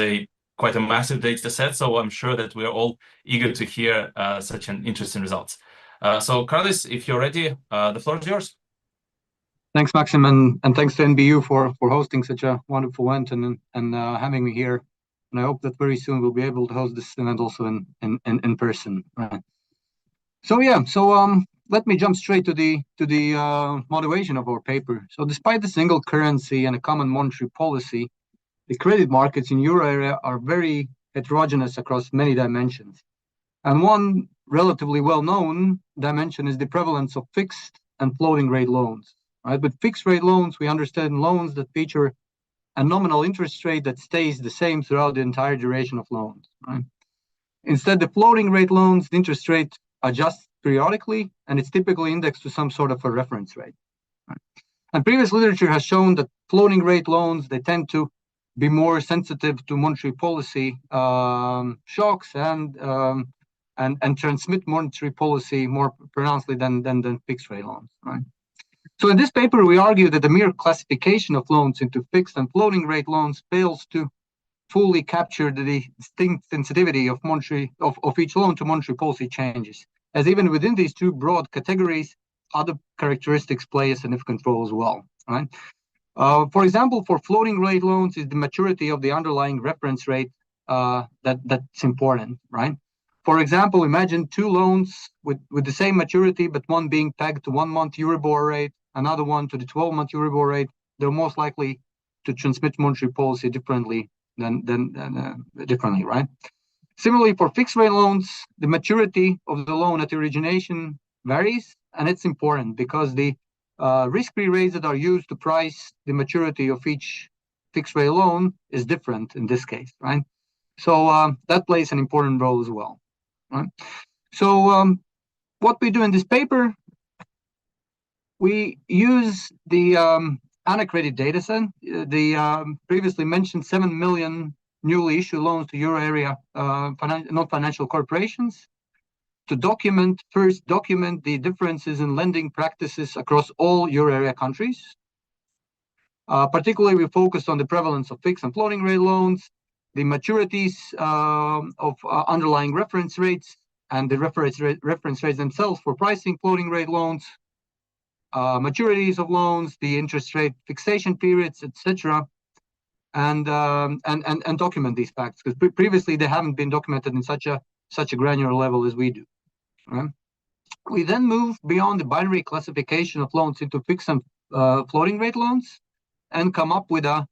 quite a massive data set. So I'm sure that we're all eager to hear such an interesting results. So Kārlis, if you're ready, the floor is yours. Thanks, Maxim, and thanks to NBU for hosting such a wonderful event and having me here. And I hope that very soon we'll be able to host this event also in person. Right. So let me jump straight to the motivation of our paper. So despite the single currency and a common monetary policy, the credit markets in euro area are very heterogeneous across many dimensions. And one relatively well-known dimension is the prevalence of fixed and floating rate loans. Right? With fixed rate loans, we understand loans that feature a nominal interest rate that stays the same throughout the entire duration of loans. Right? Instead, the floating rate loans, the interest rate adjusts periodically, and it's typically indexed to some sort of a reference rate. Right? And previous literature has shown that floating rate loans, they tend to be more sensitive to monetary policy shocks and transmit monetary policy more pronouncedly than fixed rate loans. Right? So in this paper, we argue that the mere classification of loans into fixed and floating rate loans fails to fully capture the distinct sensitivity of each loan to monetary policy changes, as even within these two broad categories, other characteristics play a significant role as well. Right? For example, for floating rate loans, is the maturity of the underlying reference rate that's important. Right? For example, imagine two loans with the same maturity, but one being pegged to 1 month Euribor rate, another one to the 12-month Euribor rate. They're most likely to transmit monetary policy differently differently, right? Similarly, for fixed rate loans, the maturity of the loan at the origination varies, and it's important because the risk-free rates that are used to price the maturity of each fixed rate loan is different in this case, right? So that plays an important role as well. Right. So what we do in this paper, we use the Unaccredit data set, the previously mentioned 7 million newly issued loans to euro area non-financial corporations to document the differences in lending practices across all euro area countries. Particularly, we focused on the prevalence of fixed and floating rate loans, the maturities of underlying reference rates, and the reference rates themselves for pricing floating rate loans, maturities of loans, the interest rate fixation periods, etc., and document these facts, because previously they haven't been documented in such a granular level as we do. Right? We then move beyond the binary classification of loans into fixed and floating rate loans, and come up with in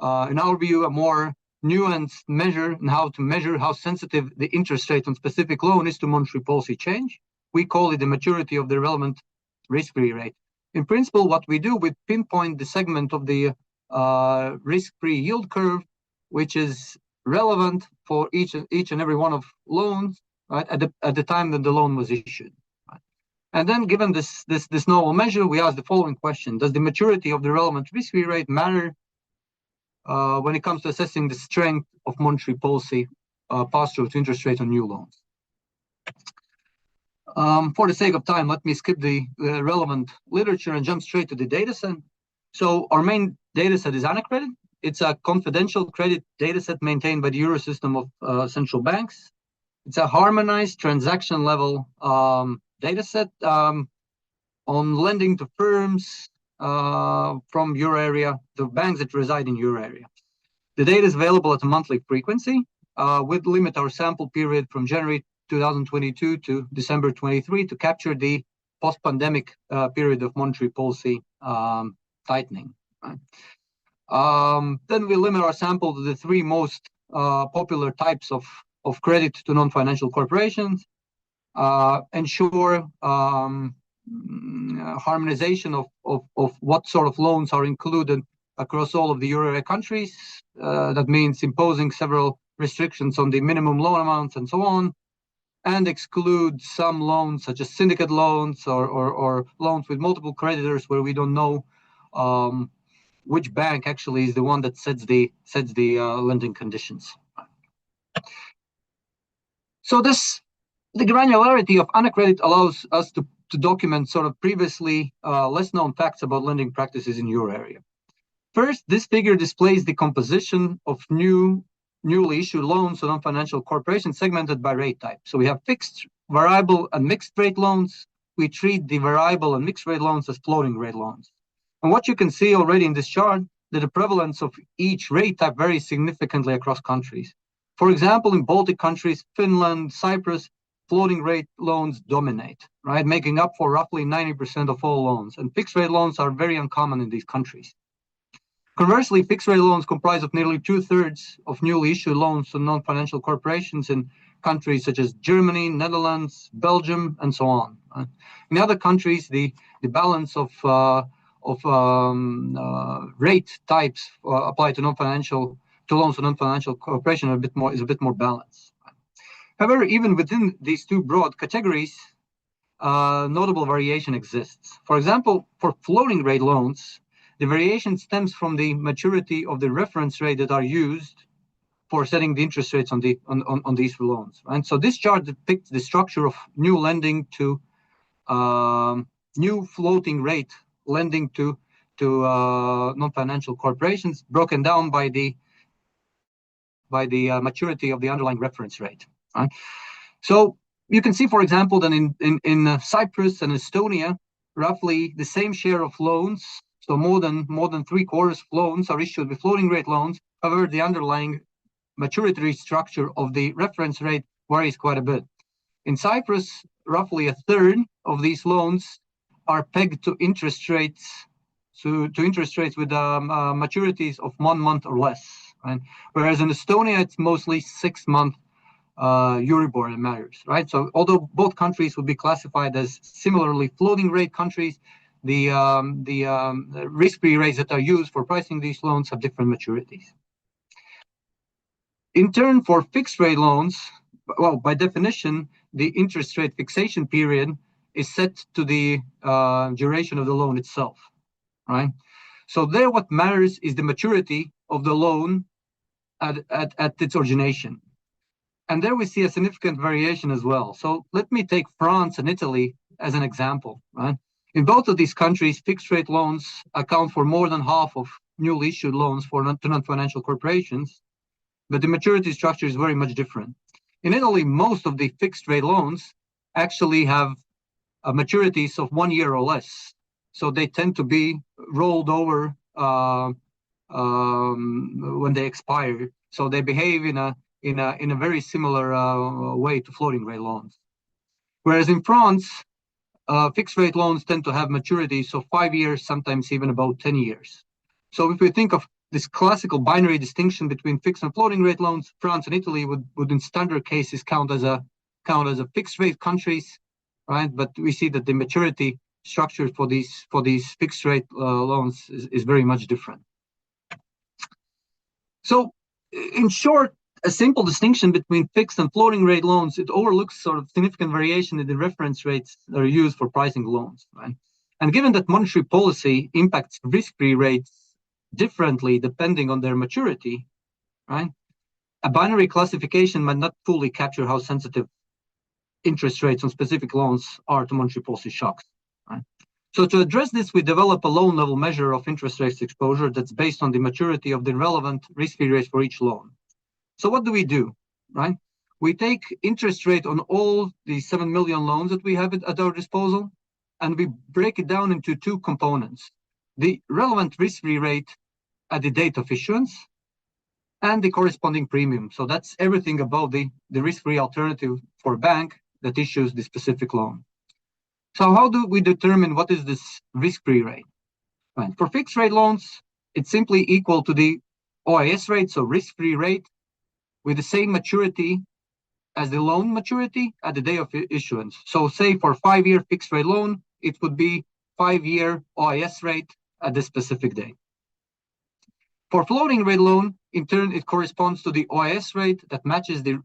our view, a more nuanced measure and how to measure how sensitive the interest rate on specific loan is to monetary policy change. We call it the maturity of the relevant risk-free rate. In principle, what we do, we pinpoint the segment of the risk-free yield curve, which is relevant for each and every one of loans, right, at the time that the loan was issued. Right? And then, given this novel measure, we ask the following question: does the maturity of the relevant risk-free rate matter when it comes to assessing the strength of monetary policy pass-through to interest rate on new loans? For the sake of time, let me skip the relevant literature and jump straight to the data set. So our main data set is Unaccredit. It's a confidential credit data set maintained by the Eurosystem of central banks. It's a harmonized transaction level data set on lending to firms from euro area, the banks that reside in euro area. The data is available at a monthly frequency, we'd limit our sample period from January 2022 to December 23 to capture the post-pandemic period of monetary policy tightening. Right? Then we limit our sample to the three most popular types of credit to non-financial corporations, ensure harmonization of what sort of loans are included across all of the euro area countries. That means imposing several restrictions on the minimum loan amounts and so on, and exclude some loans such as syndicate loans or loans with multiple creditors where we don't know which bank actually is the one that sets the lending conditions. So the granularity of AnaCredit allows us to document sort of previously less known facts about lending practices in euro area. First, this figure displays the composition of newly issued loans to non-financial corporations segmented by rate type. So we have fixed, variable, and mixed rate loans. We treat the variable and mixed rate loans as floating rate loans. And what you can see already in this chart, that the prevalence of each rate type varies significantly across countries. For example, in Baltic countries, Finland, Cyprus, floating rate loans dominate, right, making up for roughly 90% of all loans. And fixed rate loans are very uncommon in these countries. Conversely, fixed rate loans comprise of nearly 2/3 of newly issued loans to non-financial corporations in countries such as Germany, Netherlands, Belgium, and so on. In other countries, the balance of rate types applied to loans to non-financial corporations is a bit more balanced. However, even within these two broad categories, notable variation exists. For example, for floating rate loans, the variation stems from the maturity of the reference rate that are used for setting the interest rates on these loans. And so this chart depicts the structure of new lending to new floating rate lending to non-financial corporations, broken down by the maturity of the underlying reference rate. Right? So you can see, for example, that in Cyprus and Estonia, roughly the same share of loans, so more than 3/4 of loans are issued with floating rate loans. However, the underlying maturity structure of the reference rate varies quite a bit. In Cyprus, roughly 1/3 of these loans are pegged to interest rates, with maturities of 1 month or less. Right? Whereas in Estonia, it's mostly 6-month Euribor that matters. Right? So although both countries would be classified as similarly floating rate countries, the risk-free rates that are used for pricing these loans have different maturities. In turn, for fixed rate loans, well, by definition, the interest rate fixation period is set to the duration of the loan itself, right? So there, what matters is the maturity of the loan at its origination. And there we see a significant variation as well. So let me take France and Italy as an example, right? In both of these countries, fixed rate loans account for more than half of newly issued loans to non-financial corporations, but the maturity structure is very much different. In Italy, most of the fixed rate loans actually have maturities of 1 year or less. So they tend to be rolled over when they expire. So they behave in a very similar way to floating rate loans. Whereas in France, fixed rate loans tend to have maturities of 5 years, sometimes even about 10 years. So if we think of this classical binary distinction between fixed and floating rate loans, France and Italy would in standard cases count as a fixed rate countries, right? But we see that the maturity structure for these fixed rate loans is very much different. So in short, a simple distinction between fixed and floating rate loans, it overlooks sort of significant variation in the reference rates that are used for pricing loans, right? And given that monetary policy impacts risk-free rates differently depending on their maturity, right? A binary classification might not fully capture how sensitive interest rates on specific loans are to monetary policy shocks, right? So to address this, we develop a loan level measure of interest rates exposure that's based on the maturity of the relevant risk-free rates for each loan. So what do we do, right? We take interest rate on all the 7 million loans that we have at our disposal, and we break it down into two components. The relevant risk-free rate at the date of issuance, and the corresponding premium. So that's everything above the risk-free alternative for a bank that issues the specific loan. So how do we determine what is this risk-free rate? Right. For fixed rate loans, it's simply equal to the OIS rate, so risk-free rate, with the same maturity as the loan maturity at the day of issuance. So say for 5-year fixed rate loan, it would be 5-year OIS rate at this specific day. For floating rate loan, in turn, it corresponds to the OIS rate that matches the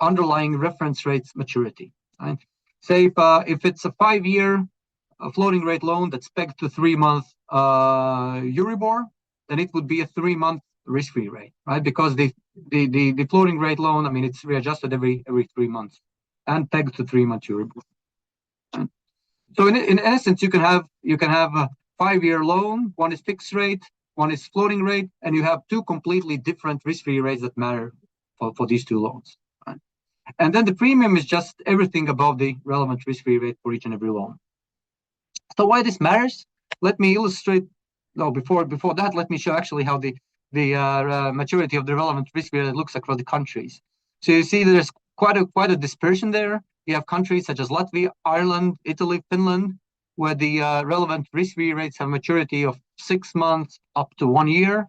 underlying reference rate's maturity. Right? Say if it's a 5-year floating rate loan that's pegged to 3-month Euribor, then it would be a 3-month risk-free rate, right? Because the floating rate loan, I mean, it's readjusted every 3 months and pegged to 3-month Euribor. Right? So in essence, you can have a 5-year loan. One is fixed rate, one is floating rate, and you have two completely different risk-free rates that matter for these two loans. Right? And then the premium is just everything above the relevant risk-free rate for each and every loan. So why this matters? Let me illustrate. No, before that, let me show actually how the maturity of the relevant risk-free rate looks across the countries. So you see there's quite a dispersion there. You have countries such as Latvia, Ireland, Italy, Finland, where the relevant risk-free rates have maturity of 6 months up to 1 year.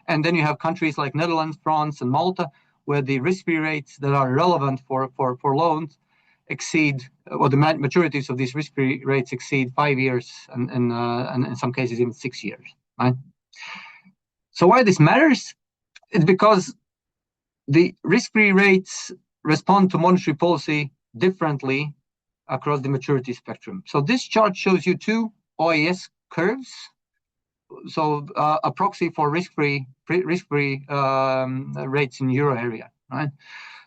And then you have countries like Netherlands, France, and Malta, where the risk-free rates that are relevant for loans exceed, or the maturities of these risk-free rates exceed 5 years, and in some cases even 6 years, right? So why this matters? It's because the risk-free rates respond to monetary policy differently across the maturity spectrum. So this chart shows you two OIS curves, so a proxy for risk-free rates in euro area, right?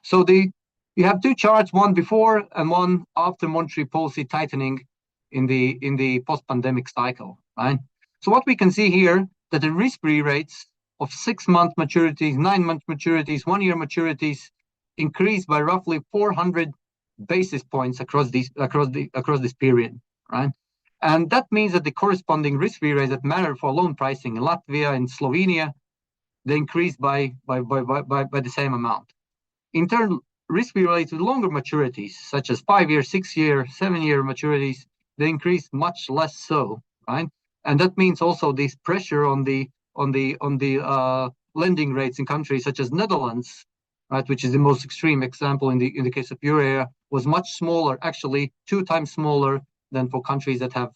So you have two charts, one before and one after monetary policy tightening in the post-pandemic cycle, right? So what we can see here, that the risk-free rates of 6-month maturities, 9-month maturities, 1-year maturities increased by roughly 400 basis points across this period, right? And that means that the corresponding risk-free rates that matter for loan pricing in Latvia and Slovenia, they increased by the same amount. In turn, risk-free rates with longer maturities, such as 5-year, 6-year, 7-year maturities, they increase much less so, right? And that means also this pressure on the lending rates in countries such as Netherlands, right, which is the most extreme example in the case of euro area, was much smaller, actually 2 times smaller than for countries that have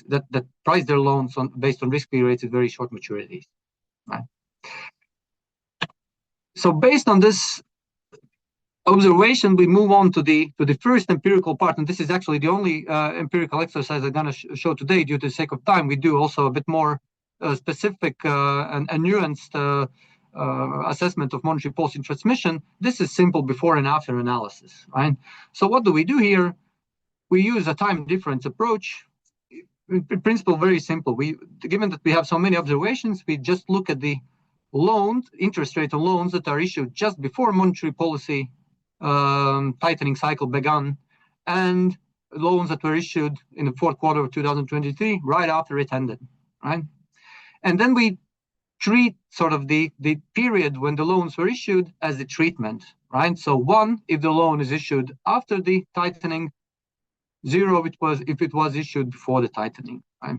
that price their loans based on risk-free rates with very short maturities, right? So based on this observation, we move on to the first empirical part, and this is actually the only empirical exercise I'm going to show today due to the sake of time. We do also a bit more specific and nuanced assessment of monetary policy transmission. This is simple before and after analysis, right? So what do we do here? We use a time difference approach. In principle, very simple. Given that we have so many observations, we just look at the interest rate on loans that are issued just before monetary policy tightening cycle began, and loans that were issued in the 4th quarter of 2023, right after it ended, right? And then we treat sort of the period when the loans were issued as the treatment, right? So 1, if the loan is issued after the tightening, 0 if it was issued before the tightening, right?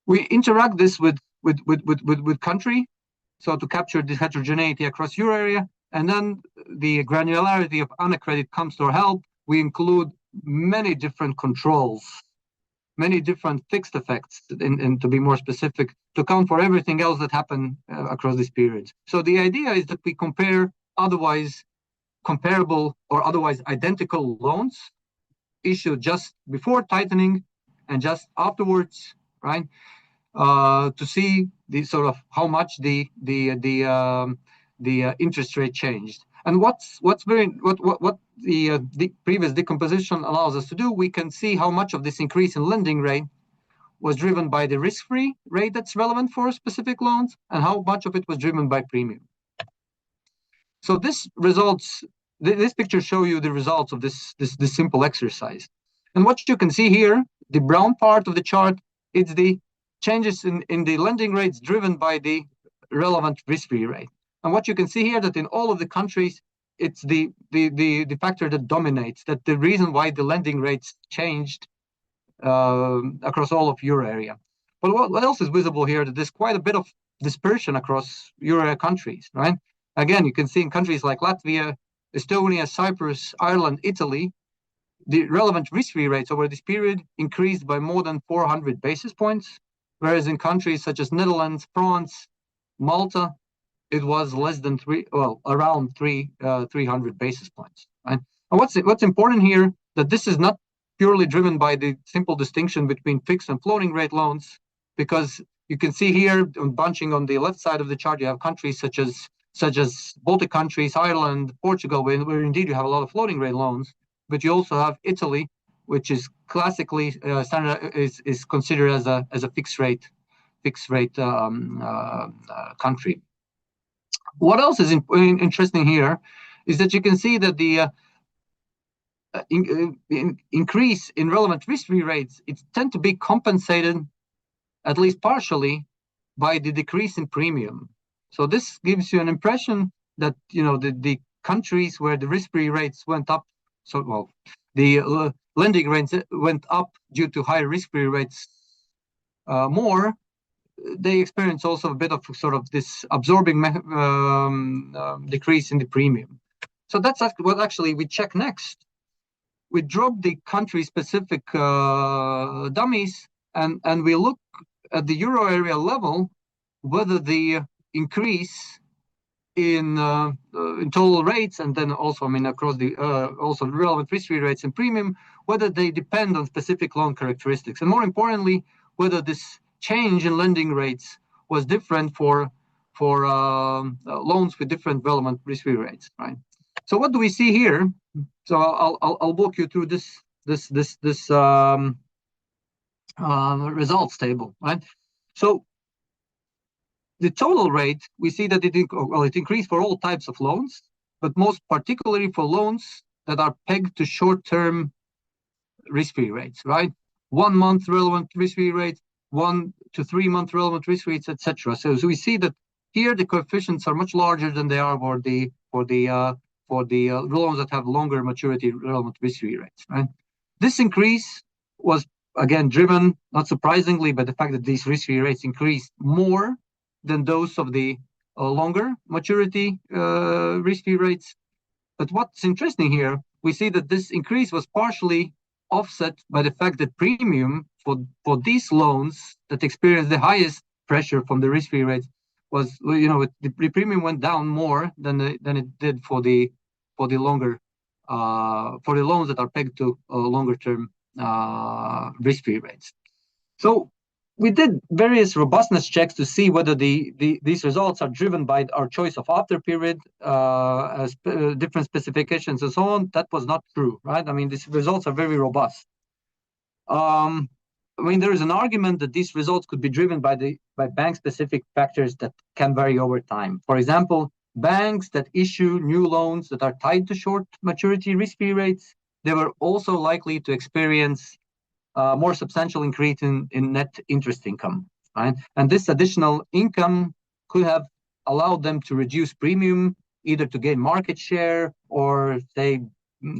We interact this with country, so to capture this heterogeneity across euro area, and then the granularity of unaccredited comes to our help. We include many different controls, many different fixed effects, and to be more specific, to account for everything else that happened across this period. So the idea is that we compare otherwise comparable or otherwise identical loans issued just before tightening and just afterwards, right? To see the sort of how much the interest rate changed. And what the previous decomposition allows us to do, we can see how much of this increase in lending rate was driven by the risk-free rate that's relevant for specific loans, and how much of it was driven by premium. So this picture shows you the results of this simple exercise. And what you can see here, the brown part of the chart, it's the changes in the lending rates driven by the relevant risk-free rate. And what you can see here that in all of the countries, it's the factor that dominates, that the reason why the lending rates changed across all of euro area. But what else is visible here, that there's quite a bit of dispersion across euro area countries, right? Again, you can see in countries like Latvia, Estonia, Cyprus, Ireland, Italy, the relevant risk-free rates over this period increased by more than 400 basis points, whereas in countries such as Netherlands, France, Malta, it was less than around 300 basis points, right? And what's important here, that this is not purely driven by the simple distinction between fixed and floating rate loans, because you can see here on bunching on the left side of the chart, you have countries such as Baltic countries, Ireland, Portugal, where indeed you have a lot of floating rate loans, but you also have Italy, which is classically is considered as a fixed rate country. What else is interesting here is that you can see that the increase in relevant risk-free rates, it tend to be compensated, at least partially, by the decrease in premium. So this gives you an impression that, you know, the countries where the risk-free rates went up, the lending rates went up due to higher risk-free rates more, they experience also a bit of sort of this absorbing decrease in the premium. So that's what actually we check next. We drop the country-specific dummies, and we look at the euro area level whether the increase in total rates, and then also, I mean, across the also relevant risk-free rates and premium, whether they depend on specific loan characteristics, and more importantly, whether this change in lending rates was different for loans with different relevant risk-free rates, right? So what do we see here? So I'll walk you through this results table, right? So the total rate, we see that it increased for all types of loans, but most particularly for loans that are pegged to short-term risk-free rates, right? 1 month relevant risk-free rate, 1 to 3 month relevant risk rates, etc. So we see that here the coefficients are much larger than they are for the loans that have longer maturity relevant risk-free rates, right? This increase was again driven, not surprisingly, by the fact that these risk-free rates increased more than those of the longer maturity risk-free rates. But what's interesting here, we see that this increase was partially offset by the fact that premium for these loans that experience the highest pressure from the risk-free rates was, you know, the premium went down more than it did for the longer for the loans that are pegged to longer term risk-free rates. So we did various robustness checks to see whether these results are driven by our choice of after period, different specifications and so on. That was not true, right? I mean, these results are very robust. I mean, there is an argument that these results could be driven by bank-specific factors that can vary over time. For example, banks that issue new loans that are tied to short maturity risk-free rates, they were also likely to experience more substantial increase in net interest income, right? And this additional income could have allowed them to reduce premium, either to gain market share or say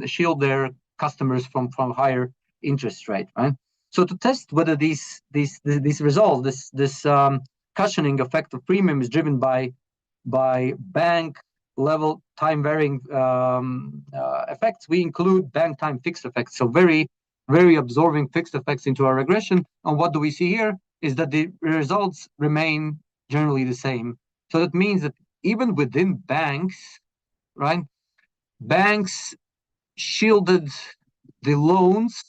shield their customers from higher interest rate, right? So to test whether these results, this cushioning effect of premium is driven by bank level time varying effects, we include bank time fixed effects. So very absorbing fixed effects into our regression. And what do we see here is that the results remain generally the same. So that means that even within banks, right, banks shielded the loans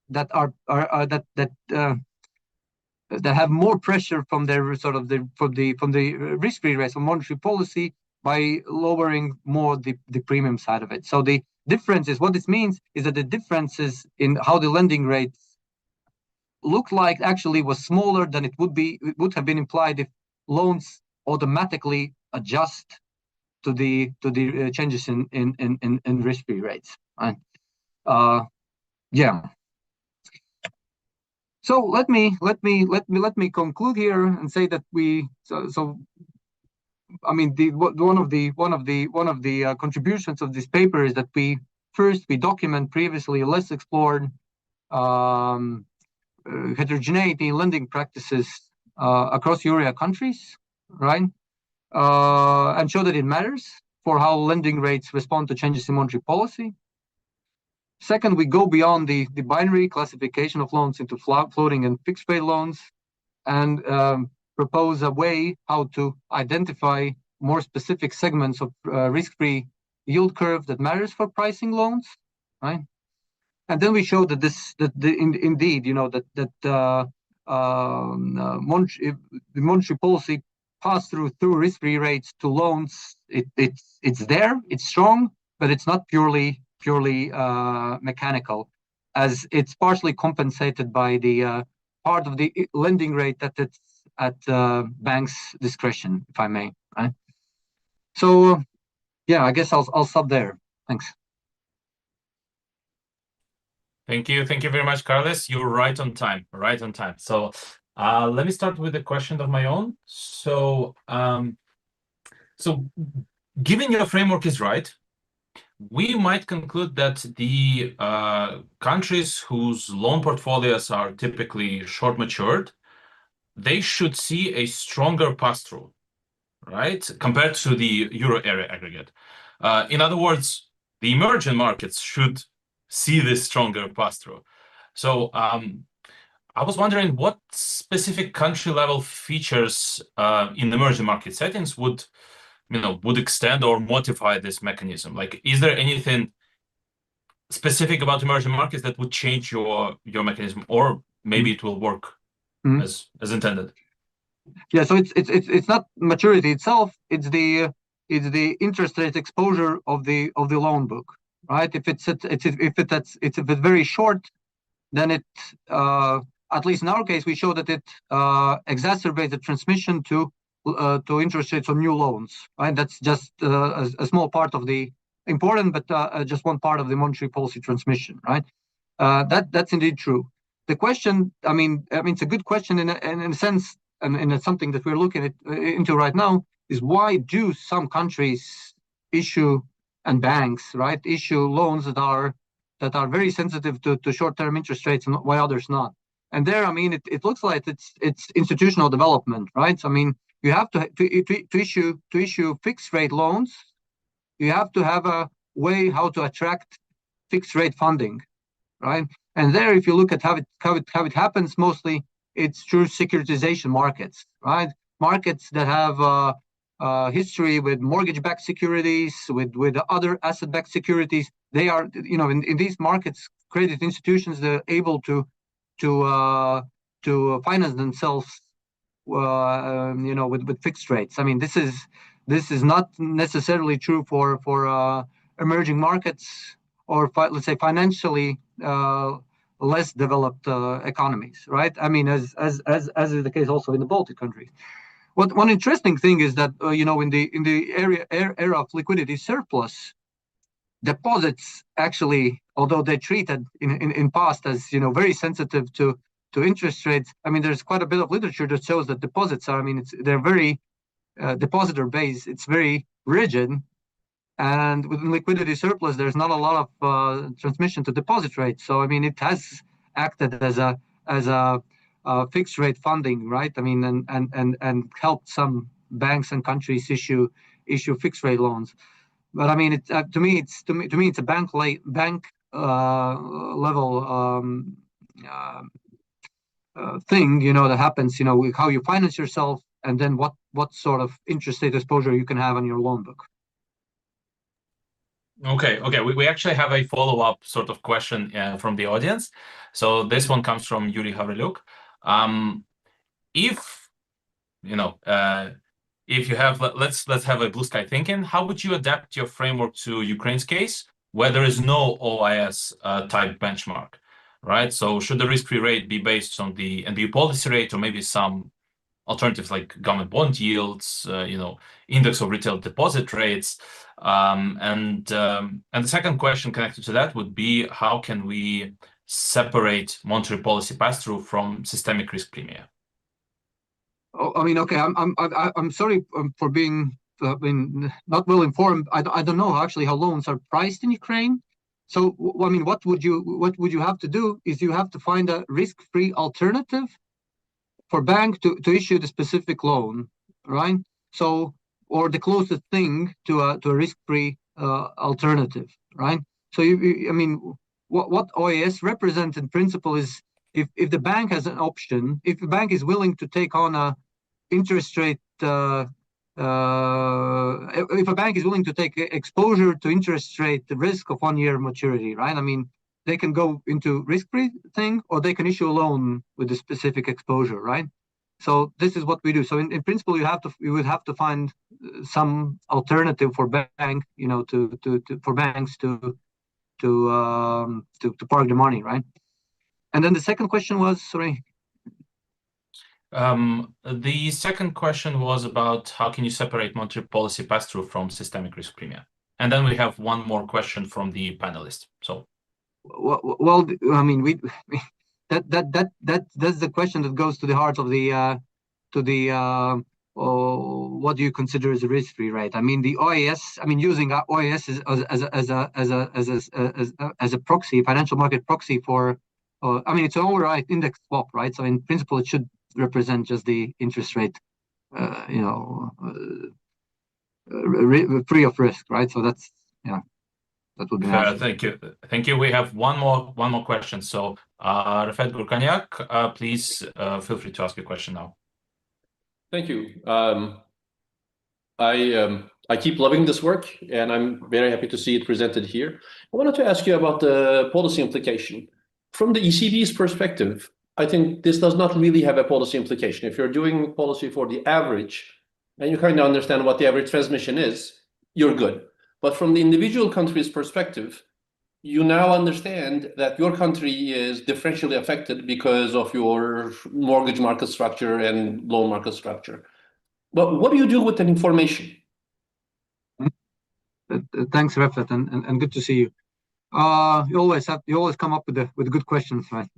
that that have more pressure from their sort of from the risk-free rates of monetary policy by lowering more the premium side of it. So the difference is, what this means is that the differences in how the lending rates look like actually was smaller than it would have been implied if loans automatically adjust to the changes in risk-free rates. Right? Yeah. So let me conclude here and say that I mean, one of the contributions of this paper is that we document previously less explored heterogeneity in lending practices across Euro countries, right? And show that it matters for how lending rates respond to changes in monetary policy. Second, we go beyond the binary classification of loans into floating and fixed rate loans, and propose a way how to identify more specific segments of risk-free yield curve that matters for pricing loans, right? And then we show that indeed, you know, the monetary policy pass through risk-free rates to loans. It's there, it's strong, but it's not purely mechanical, as it's partially compensated by the part of the lending rate that it's at bank's discretion, if I may, right? So yeah, I guess I'll stop there. Thanks. Thank you very much, Carlos. You're right on time. So let me start with a question of my own. So given your framework is right, we might conclude that the countries whose loan portfolios are typically short matured, they should see a stronger pass-through, right, compared to the Euro area aggregate. In other words, the emerging markets should see this stronger pass-through. So I was wondering what specific country-level features in emerging market settings would extend or modify this mechanism? Like, is there anything specific about emerging markets that would change your mechanism, or maybe it will work as intended? Yeah, so it's not maturity itself; it's the interest rate exposure of the loan book, right? If it's very short, then it at least in our case we show that it exacerbates the transmission to interest rates on new loans, right? That's just a small part of the important, but just one part of the monetary policy transmission, right? That's indeed true. The question, I mean, it's a good question in a sense, and it's something that we're looking into right now, is why do some countries issue, and banks, right, issue loans that are very sensitive to short-term interest rates, and why others not? And there, I mean, it looks like it's institutional development, right? So, I mean, you have to issue fixed rate loans. You have to have a way how to attract fixed rate funding, right? And there, if you look at how it happens, mostly it's through securitization markets, right? Markets that have history with mortgage-backed securities, with other asset-backed securities. They are, you know, in these markets, credit institutions, they're able to finance themselves, you know, with fixed rates. I mean, this is not necessarily true for emerging markets, or let's say financially less developed economies, right? I mean, as is the case also in the Baltic countries. One interesting thing is that you know, in the era of liquidity surplus, deposits actually, although they're treated in past as, you know, very sensitive to interest rates, I mean, there's quite a bit of literature that shows that deposits are, I mean, they're very depositor based. It's very rigid, and with liquidity surplus, there's not a lot of transmission to deposit rates. So, I mean, it has acted as a fixed rate funding, right? I mean, and helped some banks and countries issue fixed rate loans. But I mean, to me, it's a bank level thing, you know, that happens, you know, with how you finance yourself, and then what sort of interest rate exposure you can have on your loan book. Okay. We actually have a follow-up sort of question from the audience. So this one comes from Yuri Havriluk. If you know, if you have, let's have a blue sky thinking, how would you adapt your framework to Ukraine's case, where there is no OIS type benchmark, right? So should the risk-free rate be based on the NBU policy rate, or maybe some alternatives like government bond yields, you know, index of retail deposit rates? And the second question connected to that would be, how can we separate monetary policy pass-through from systemic risk premia? I mean, okay, I'm sorry for being not well informed. I don't know actually how loans are priced in Ukraine. So I mean, what would you have to do is you have to find a risk-free alternative for bank to issue the specific loan, right? So, or the closest thing to a risk-free alternative, right? So I mean, what OAS represents in principle is if the bank has an option, if the bank is willing to take on a interest rate, if a bank is willing to take exposure to interest rate, the risk of 1 year maturity, right? I mean, they can go into risk-free thing, or they can issue a loan with a specific exposure, right? So this is what we do. So in principle, you would have to find some alternative for bank, you know, for banks to park the money, right? And then the second question was, sorry. The second question was about how can you separate monetary policy pass-through from systemic risk premium? And then we have one more question from the panelists. So, well, I mean, that's the question that goes to the heart of the what do you consider as a risk-free rate? I mean, the OAS. I mean, using OAS as a proxy, financial market proxy for. I mean, it's an override index swap, right? So in principle, it should represent just the interest rate, you know, free of risk, right? So that's, yeah, that would be fair. Thank you. We have one more question. So, Rafet Gurkanyak, please feel free to ask your question now. Thank you. I keep loving this work, and I'm very happy to see it presented here. I wanted to ask you about the policy implication. From the ECB's perspective, I think this does not really have a policy implication. If you're doing policy for the average, and you kind of understand what the average transmission is, you're good. But from the individual country's perspective, you now understand that your country is differentially affected because of your mortgage market structure and loan market structure. But what do you do with that information? Thanks, Rafet, and good to see you. You always come up with good questions, right?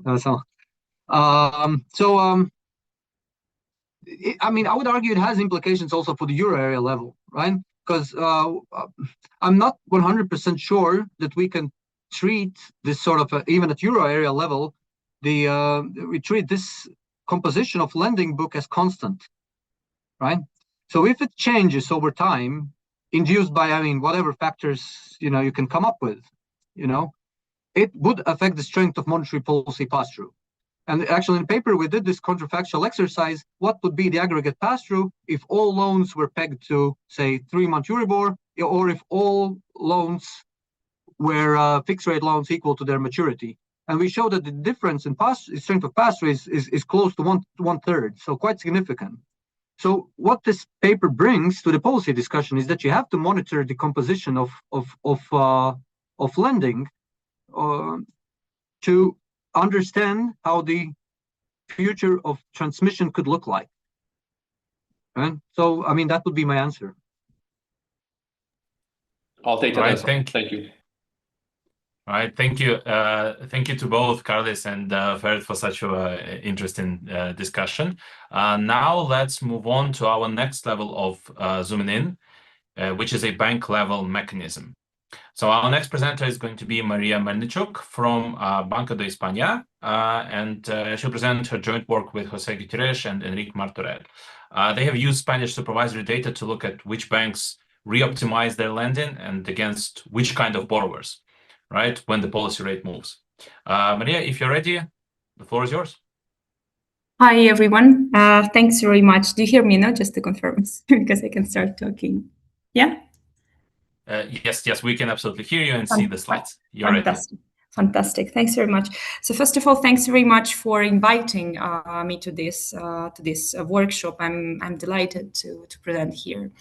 I mean, I would argue it has implications also for the euro area level, right? Because I'm not 100% sure that we can treat this sort of even at euro area level, we treat this composition of lending book as constant, right? So if it changes over time, induced by, I mean, whatever factors, you know, you can come up with, you know, it would affect the strength of monetary policy pass-through. And actually in the paper, we did this counterfactual exercise. What would be the aggregate pass-through if all loans were pegged to, say, 3-month Euribor, or if all loans were fixed rate loans equal to their maturity? And we showed that the difference in strength of pass-through is close to one third, so quite significant. So what this paper brings to the policy discussion is that you have to monitor the composition of lending to understand how the future of transmission could look like. Right? So, I mean, that would be my answer. I'll take that Right, answer. Thank you. All right, thank you. Thank you to both Carlis and Ferit for such an interesting discussion. Now let's move on to our next level of zooming in, which is a bank level mechanism. So our next presenter is going to be Maria Melnichuk from Banco de España, and she'll present her joint work with Jose Gutierrez and Enrique Martorell. They have used Spanish supervisory data to look at which banks re-optimize their lending and against which kind of borrowers, right, when the policy rate moves. Maria, if you're ready, the floor is yours. Hi, everyone. Thanks very much. Do you hear me now, just to confirm, because I can start talking? Yeah? Yes, we can absolutely hear you and see the slides. You're ready. Fantastic. Thanks very much. So first of all, thanks very much for inviting me to this workshop. I'm delighted to present here.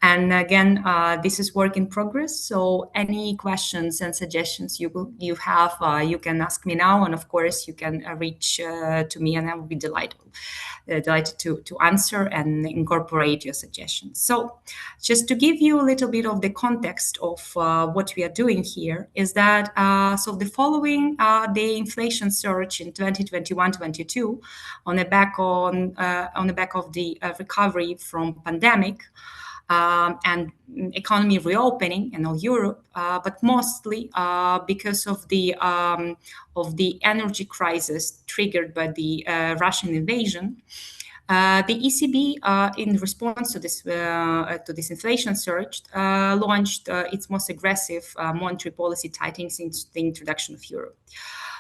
And again, this is work in progress. So any questions and suggestions you have, you can ask me now, and of course you can reach to me, and I will be delighted delighted to answer and incorporate your suggestions. So just to give you a little bit of the context of what we are doing here is that, so the following the inflation surge in 2021-22 on the back of the recovery from pandemic, and economy reopening in all Europe, but mostly because of the energy crisis triggered by the Russian invasion. The ECB, in response to this inflation surge, launched its most aggressive monetary policy tightening since the introduction of euro.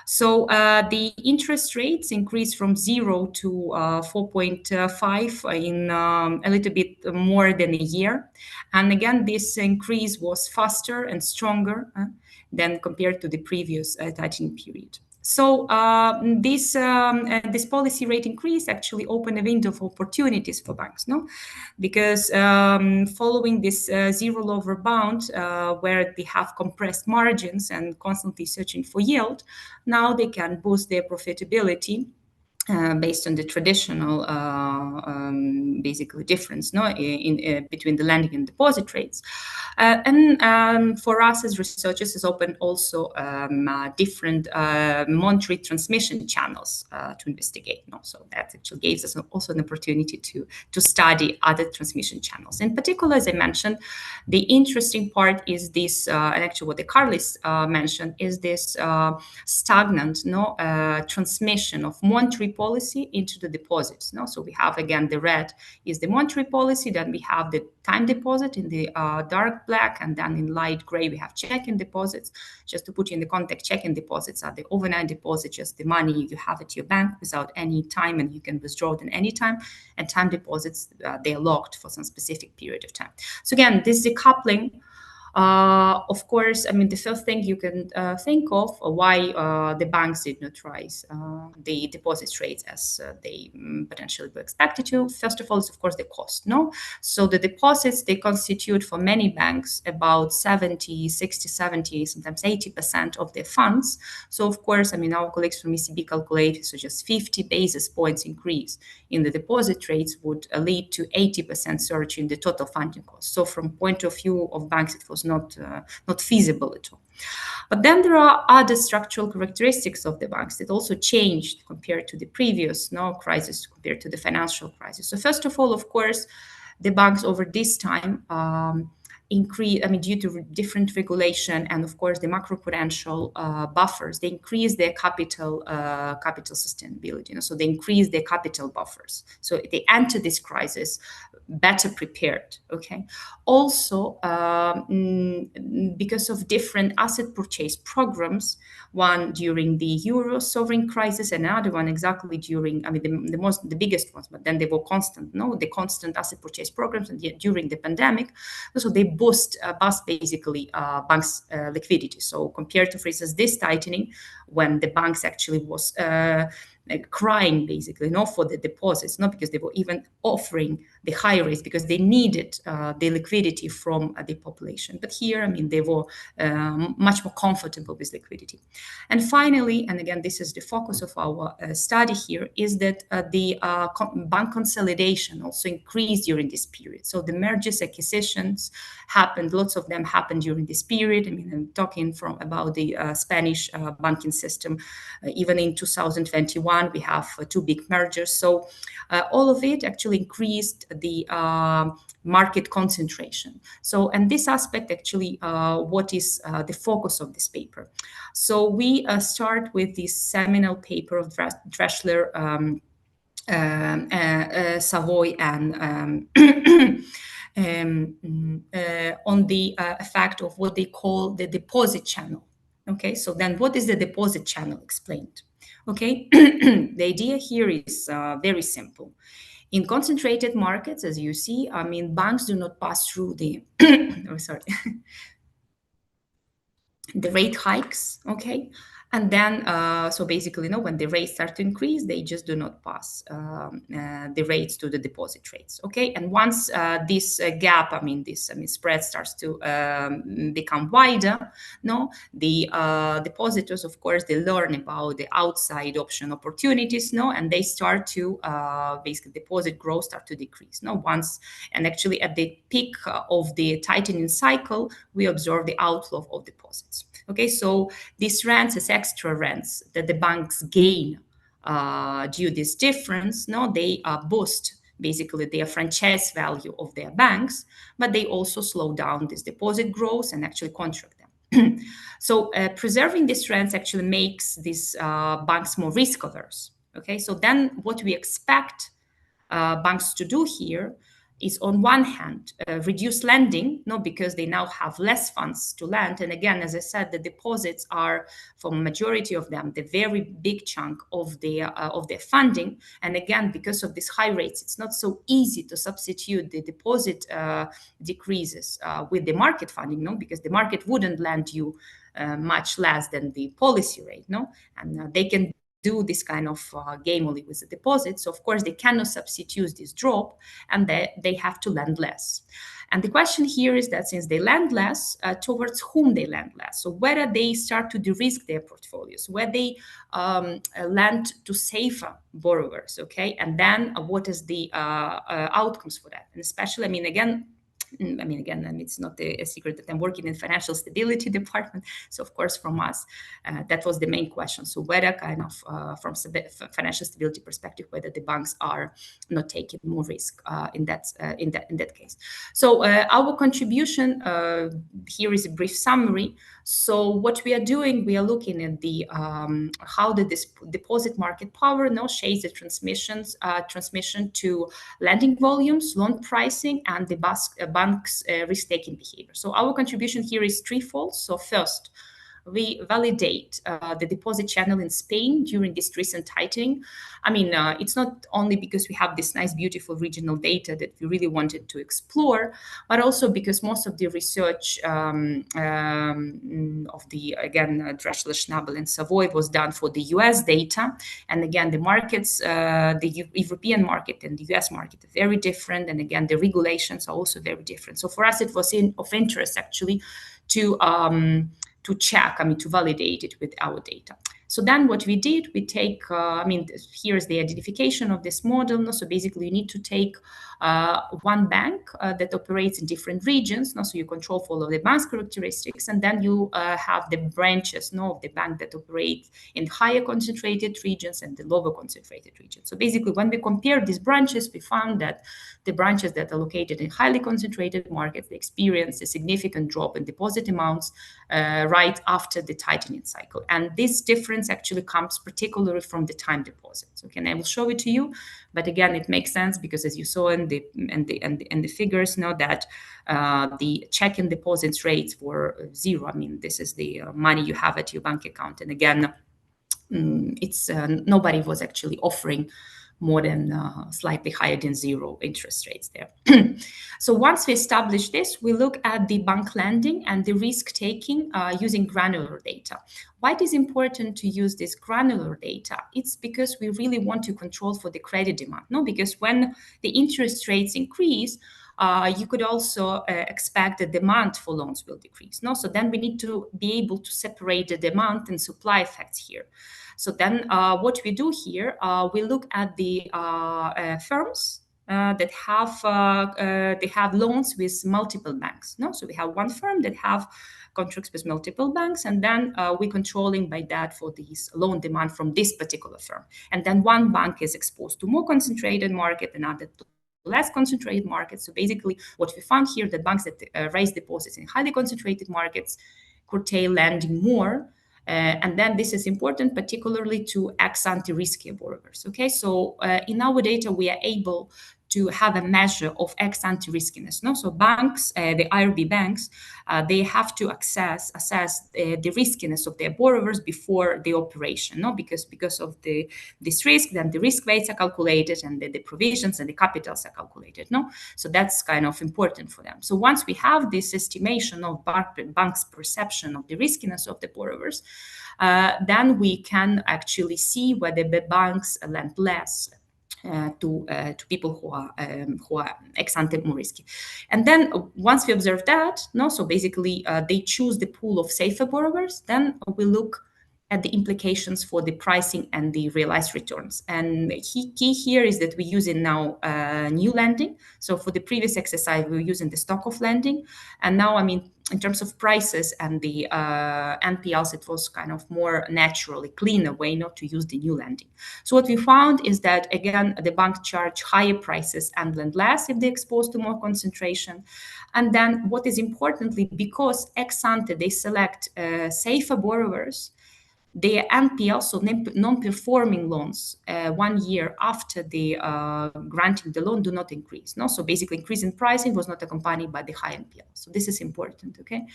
So the interest rates increased from 0 to 4.5 in a little bit more than a year. And again, this increase was faster and stronger than compared to the previous tightening period. So this policy rate increase actually opened a window of opportunities for banks, no? Because following this zero lower bound, where they have compressed margins and constantly searching for yield, now they can boost their profitability based on the traditional, basically difference, no, in between the lending and deposit rates, and for us as researchers, has opened also different monetary transmission channels to investigate. No, so that actually gives us also an opportunity to study other transmission channels. In particular, as I mentioned, the interesting part is this, and actually what the Carlis mentioned is this stagnant, no, transmission of monetary policy into the deposits. No? So we have, again, the red is the monetary policy, then we have the time deposit in the dark black, and then in light gray we have check-in deposits. Just to put you in the context, check-in deposits are the overnight deposit, just the money you have at your bank without any time, and you can withdraw it at any time. And time deposits, they are locked for some specific period of time. So again, this decoupling, of course, I mean, the first thing you can think of why the banks did not rise the deposit rates as they potentially were expected to. First of all, is of course the cost, no? So the deposits, they constitute for many banks about 70, 60, 70, sometimes 80% of their funds. So of course, I mean, our colleagues from ECB calculated, so just 50 basis points increase in the deposit rates would lead to 80% surge in the total funding cost. So from point of view of banks, it was not feasible at all. But then there are other structural characteristics of the banks that also changed compared to the previous crisis, compared to the financial crisis. So first of all, of course, the banks over this time increase, I mean, due to different regulation and of course the macroprudential buffers, they increase their capital sustainability. So they increase their capital buffers. So they enter this crisis better prepared. Okay. Also, because of different asset purchase programs, one during the euro sovereign crisis, and another one exactly during, I mean, the biggest ones, but then they were constant, the constant asset purchase programs, and yet during the pandemic, so they boost basically banks' liquidity. So compared to, for instance, this tightening, when the banks actually was crying basically, for the deposits, not because they were even offering the high rates, because they needed the liquidity from the population. But here, I mean, they were much more comfortable with liquidity. And finally, and again, this is the focus of our study here, is that the bank consolidation also increased during this period. So the mergers, acquisitions happened, lots of them happened during this period. I mean, I'm talking about the Spanish banking system. Even in 2021, we have 2 big mergers. So all of it actually increased the market concentration. So, and this aspect actually, what is the focus of this paper? So we start with this seminal paper of Dressler, Savoy, and on the effect of what they call the deposit channel. Okay, so then what is the deposit channel? Explained. Okay, the idea here is very simple. In concentrated markets, as you see, I mean, banks do not pass through the the rate hikes, okay? And then, so basically, when the rates start to increase, they just do not pass the rates to the deposit rates. Okay, and once this gap, this spread starts to become wider, the depositors, of course, they learn about the outside option opportunities, and they start to basically deposit growth start to decrease. And actually at the peak of the tightening cycle, we observe the outflow of deposits. Okay, so these rents as extra rents that the banks gain due to this difference, they boost basically their franchise value of their banks, but they also slow down this deposit growth and actually contract them. So preserving these rents actually makes these banks more risk averse. Okay, so then what we expect banks to do here is, on one hand, reduce lending, because they now have less funds to lend. And again, as I said, the deposits are, for a majority of them, the very big chunk of their funding. And again, because of these high rates, it's not so easy to substitute the deposit decreases with the market funding, because the market wouldn't lend you much less than the policy rate, and they can do this kind of game only with the deposits. So of course they cannot substitute this drop, and they have to lend less. And the question here is that since they lend less, towards whom they lend less? So whether they start to de-risk their portfolios, where they lend to safer borrowers, okay? And then what is the outcomes for that? And especially, again, it's not a secret that I'm working in financial stability department. So of course, from us, that was the main question. So whether kind of from financial stability perspective, whether the banks are not taking more risk in that case. So our contribution here is a brief summary. So what we are doing, we are looking at the how the deposit market power shapes the transmission to lending volumes, loan pricing, and the bank's risk-taking behavior. So our contribution here is threefold. So first, we validate the deposit channel in Spain during this recent tightening. It's not only because we have this nice, beautiful regional data that we really wanted to explore, but also because most of the research of the, again, Drechsler, Schnabel, and Savoy was done for the US data. And again, the markets, the European market and the US market are very different. And again, the regulations are also very different. So for us, it was of interest actually to check, to validate it with our data. So then what we did, we take, here's the identification of this model. So basically you need to take one bank that operates in different regions. So you control for all of the bank's characteristics, and then you have the branches of the bank that operate in higher concentrated regions and the lower concentrated regions. So basically when we compared these branches, we found that the branches that are located in highly concentrated markets, they experience a significant drop in deposit amounts right after the tightening cycle. And this difference actually comes particularly from the time deposits. Okay, and I will show it to you. But again, it makes sense because, as you saw in the figures, that the check-in deposits rates were zero. This is the money you have at your bank account. And again, it's nobody was actually offering more than slightly higher than zero interest rates there. So once we establish this, we look at the bank lending and the risk taking using granular data. Why it is important to use this granular data? It's because we really want to control for the credit demand. Because when the interest rates increase, you could also expect the demand for loans will decrease. So then we need to be able to separate the demand and supply effects here. So then what we do here, we look at the firms that have loans with multiple banks. So we have one firm that have contracts with multiple banks, and then we're controlling by that for this loan demand from this particular firm. And then one bank is exposed to more concentrated market, another to less concentrated markets. So basically what we found here, that banks that raise deposits in highly concentrated markets curtail lending more. And then this is important, particularly to ex-ante riskier borrowers. Okay, so in our data, we are able to have a measure of ex-ante riskiness. So banks, the IRB banks, they have to assess the riskiness of their borrowers before the operation. Because of this risk, then the risk weights are calculated, and the provisions and the capitals are calculated. So that's kind of important for them. So once we have this estimation of banks' perception of the riskiness of the borrowers, then we can actually see whether the banks lend less to people who are ex ante more risky. And then once we observe that, so basically they choose the pool of safer borrowers, then we look at the implications for the pricing and the realized returns. And key here is that we're using now new lending. So for the previous exercise, we were using the stock of lending. And now, I mean, in terms of prices and the NPLs, it was kind of more naturally cleaner way not to use the new lending. So what we found is that, again, the bank charge higher prices and lend less if they're exposed to more concentration. And then what is importantly, because ex ante they select safer borrowers, their NPL, so non-performing loans, 1 year after the granting the loan, do not increase. So basically, increase in pricing was not accompanied by the high NPL. So this is important, okay?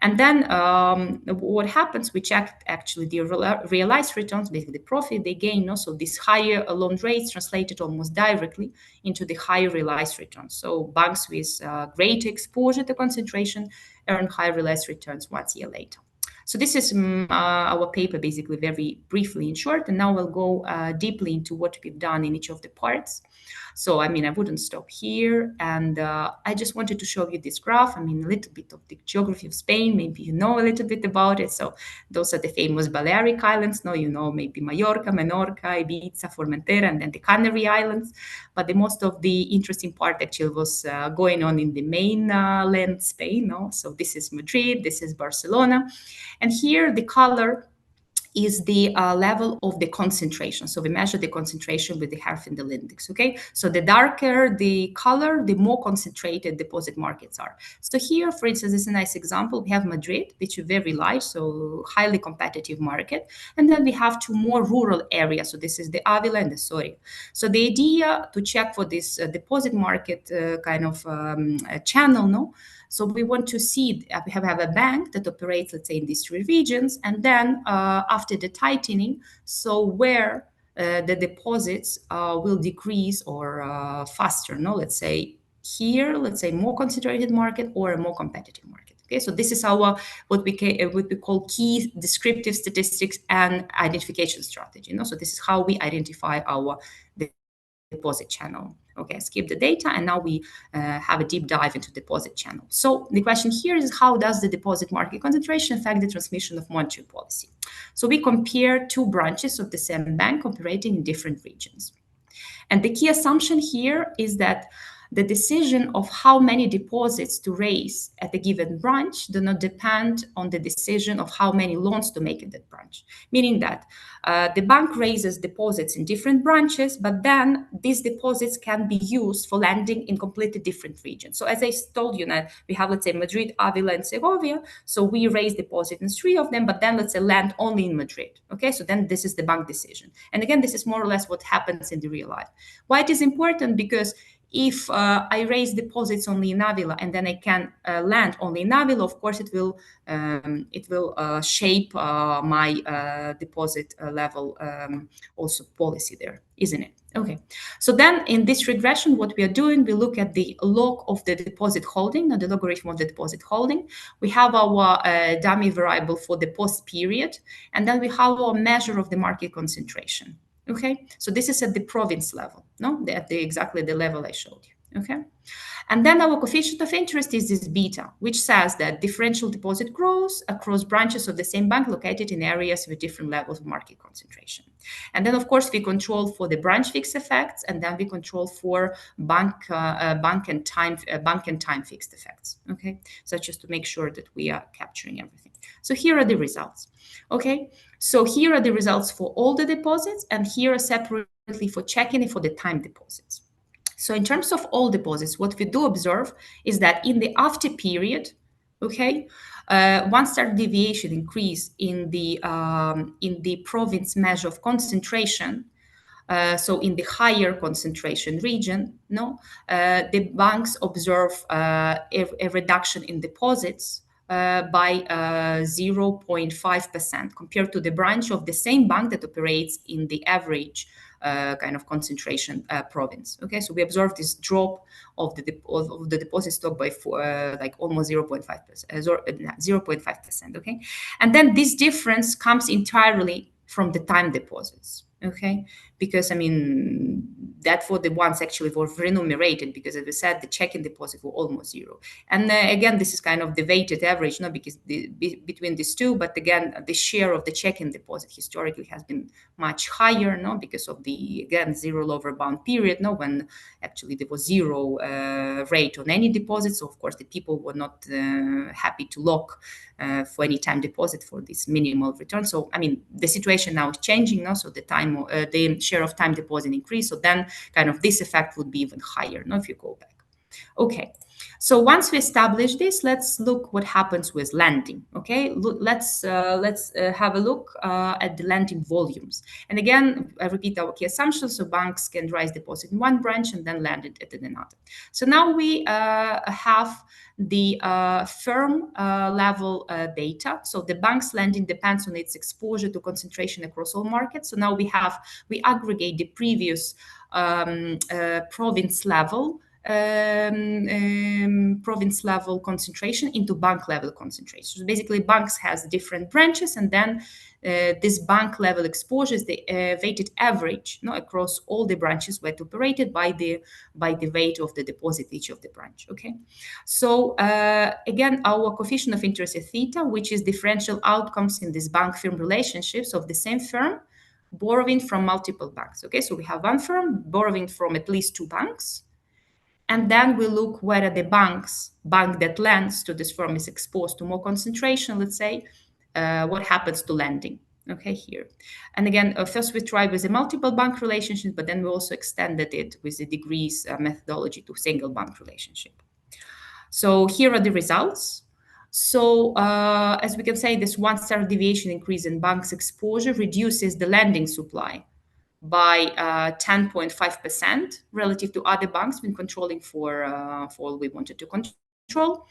And then what happens? We checked actually the realized returns, basically the profit they gain. So these higher loan rates translated almost directly into the higher realized returns. So banks with greater exposure to concentration earn higher realized returns 1 year later. So this is our paper, basically, very briefly in short, and now we'll go deeply into what we've done in each of the parts. So, I mean, I wouldn't stop here, and I just wanted to show you this graph. I mean, a little bit of the geography of Spain, maybe you know a little bit about it. So those are the famous Balearic Islands. No, you know, maybe Mallorca, Menorca, Ibiza, Formentera, and then the Canary Islands. But the most of the interesting part actually was going on in the mainland Spain. No? So this is Madrid, this is Barcelona. And here the color is the level of the concentration. So we measure the concentration with the Heightened index, okay? So the darker the color, the more concentrated deposit markets are. So here, for instance, this is a nice example. We have Madrid, which is very large, so highly competitive market. And then we have 2 more rural areas. So this is the Avila and the Soria. So the idea to check for this deposit market kind of channel, no? So we want to see, we have a bank that operates, let's say, in these 3 regions, and then after the tightening, so where the deposits will decrease or faster, no? Let's say here, let's say more concentrated market or a more competitive market. Okay, so this is our what we call key descriptive statistics and identification strategy. You know? So this is how we identify our deposit channel. Okay, skip the data, and now we have a deep dive into deposit channel. So the question here is, how does the deposit market concentration affect the transmission of monetary policy? So we compare 2 branches of the same bank operating in different regions. And the key assumption here is that the decision of how many deposits to raise at a given branch do not depend on the decision of how many loans to make at that branch. Meaning that the bank raises deposits in different branches, but then these deposits can be used for lending in completely different regions. So as I told you, now we have, let's say, Madrid, Avila, and Segovia. So we raise deposits in 3 of them, but then let's say lend only in Madrid. Okay, so then this is the bank decision. And again, this is more or less what happens in the real life. Why it is important? Because if I raise deposits only in Avila and then I can lend only in Avila, of course it will shape my deposit level also policy there, isn't it? Okay, so then in this regression, what we are doing, we look at the log of the deposit holding, the logarithm of the deposit holding. We have our dummy variable for the post period, and then we have our measure of the market concentration. Okay, so this is at the province level, no, at exactly the level I showed you. Okay, and then our coefficient of interest is this beta, which says that differential deposit grows across branches of the same bank located in areas with different levels of market concentration. And then, of course, we control for the branch fixed effects, and then we control for bank and time fixed effects. Okay, so just to make sure that we are capturing everything. So here are the results. Okay, so here are the results for all the deposits, and here are separately for checking and for the time deposits. So in terms of all deposits, what we do observe is that in the after period, okay, 1 standard deviation increase in the province measure of concentration. So in the higher concentration region, no, the banks observe a reduction in deposits by 0.5% compared to the branch of the same bank that operates in the average kind of concentration province. Okay, so we observed this drop of the deposit stock by like almost 0.5%. Okay, and then this difference comes entirely from the time deposits. Okay, because I mean that for the ones actually were remunerated, because as we said, the checking deposit were almost zero. And again, this is kind of the weighted average, not because between these two, but again, the share of the checking deposit historically has been much higher, no, because of the again zero lower bound period, no, when actually there was zero rate on any deposits. So of course, the people were not happy to lock for any time deposit for this minimal return. So I mean, the situation now is changing now. So the share of time deposit increased. So then kind of this effect would be even higher, no, if you go back. Okay, so once we establish this, let's look what happens with lending. Okay, let's have a look at the lending volumes. And again, I repeat our key assumptions. So banks can raise deposit in one branch and then lend it at another. So now we have the firm level data. So the bank's lending depends on its exposure to concentration across all markets. So now we aggregate the previous province level concentration into bank level concentration. So basically, banks has different branches, and then this bank level exposure is the weighted average, across all the branches where it operated by the weight of the deposit each of the branch. Okay, so again, our coefficient of interest is theta, which is differential outcomes in these bank firm relationships of the same firm borrowing from multiple banks. Okay, so we have one firm borrowing from at least two banks. And then we look whether the bank that lends to this firm is exposed to more concentration, let's say, what happens to lending, okay, here. And again, first we tried with the multiple bank relationships, but then we also extended it with the degrees methodology to single bank relationship. So here are the results. So as we can say, this one standard deviation increase in bank's exposure reduces the lending supply by 10.5% relative to other banks when controlling for all we wanted to control.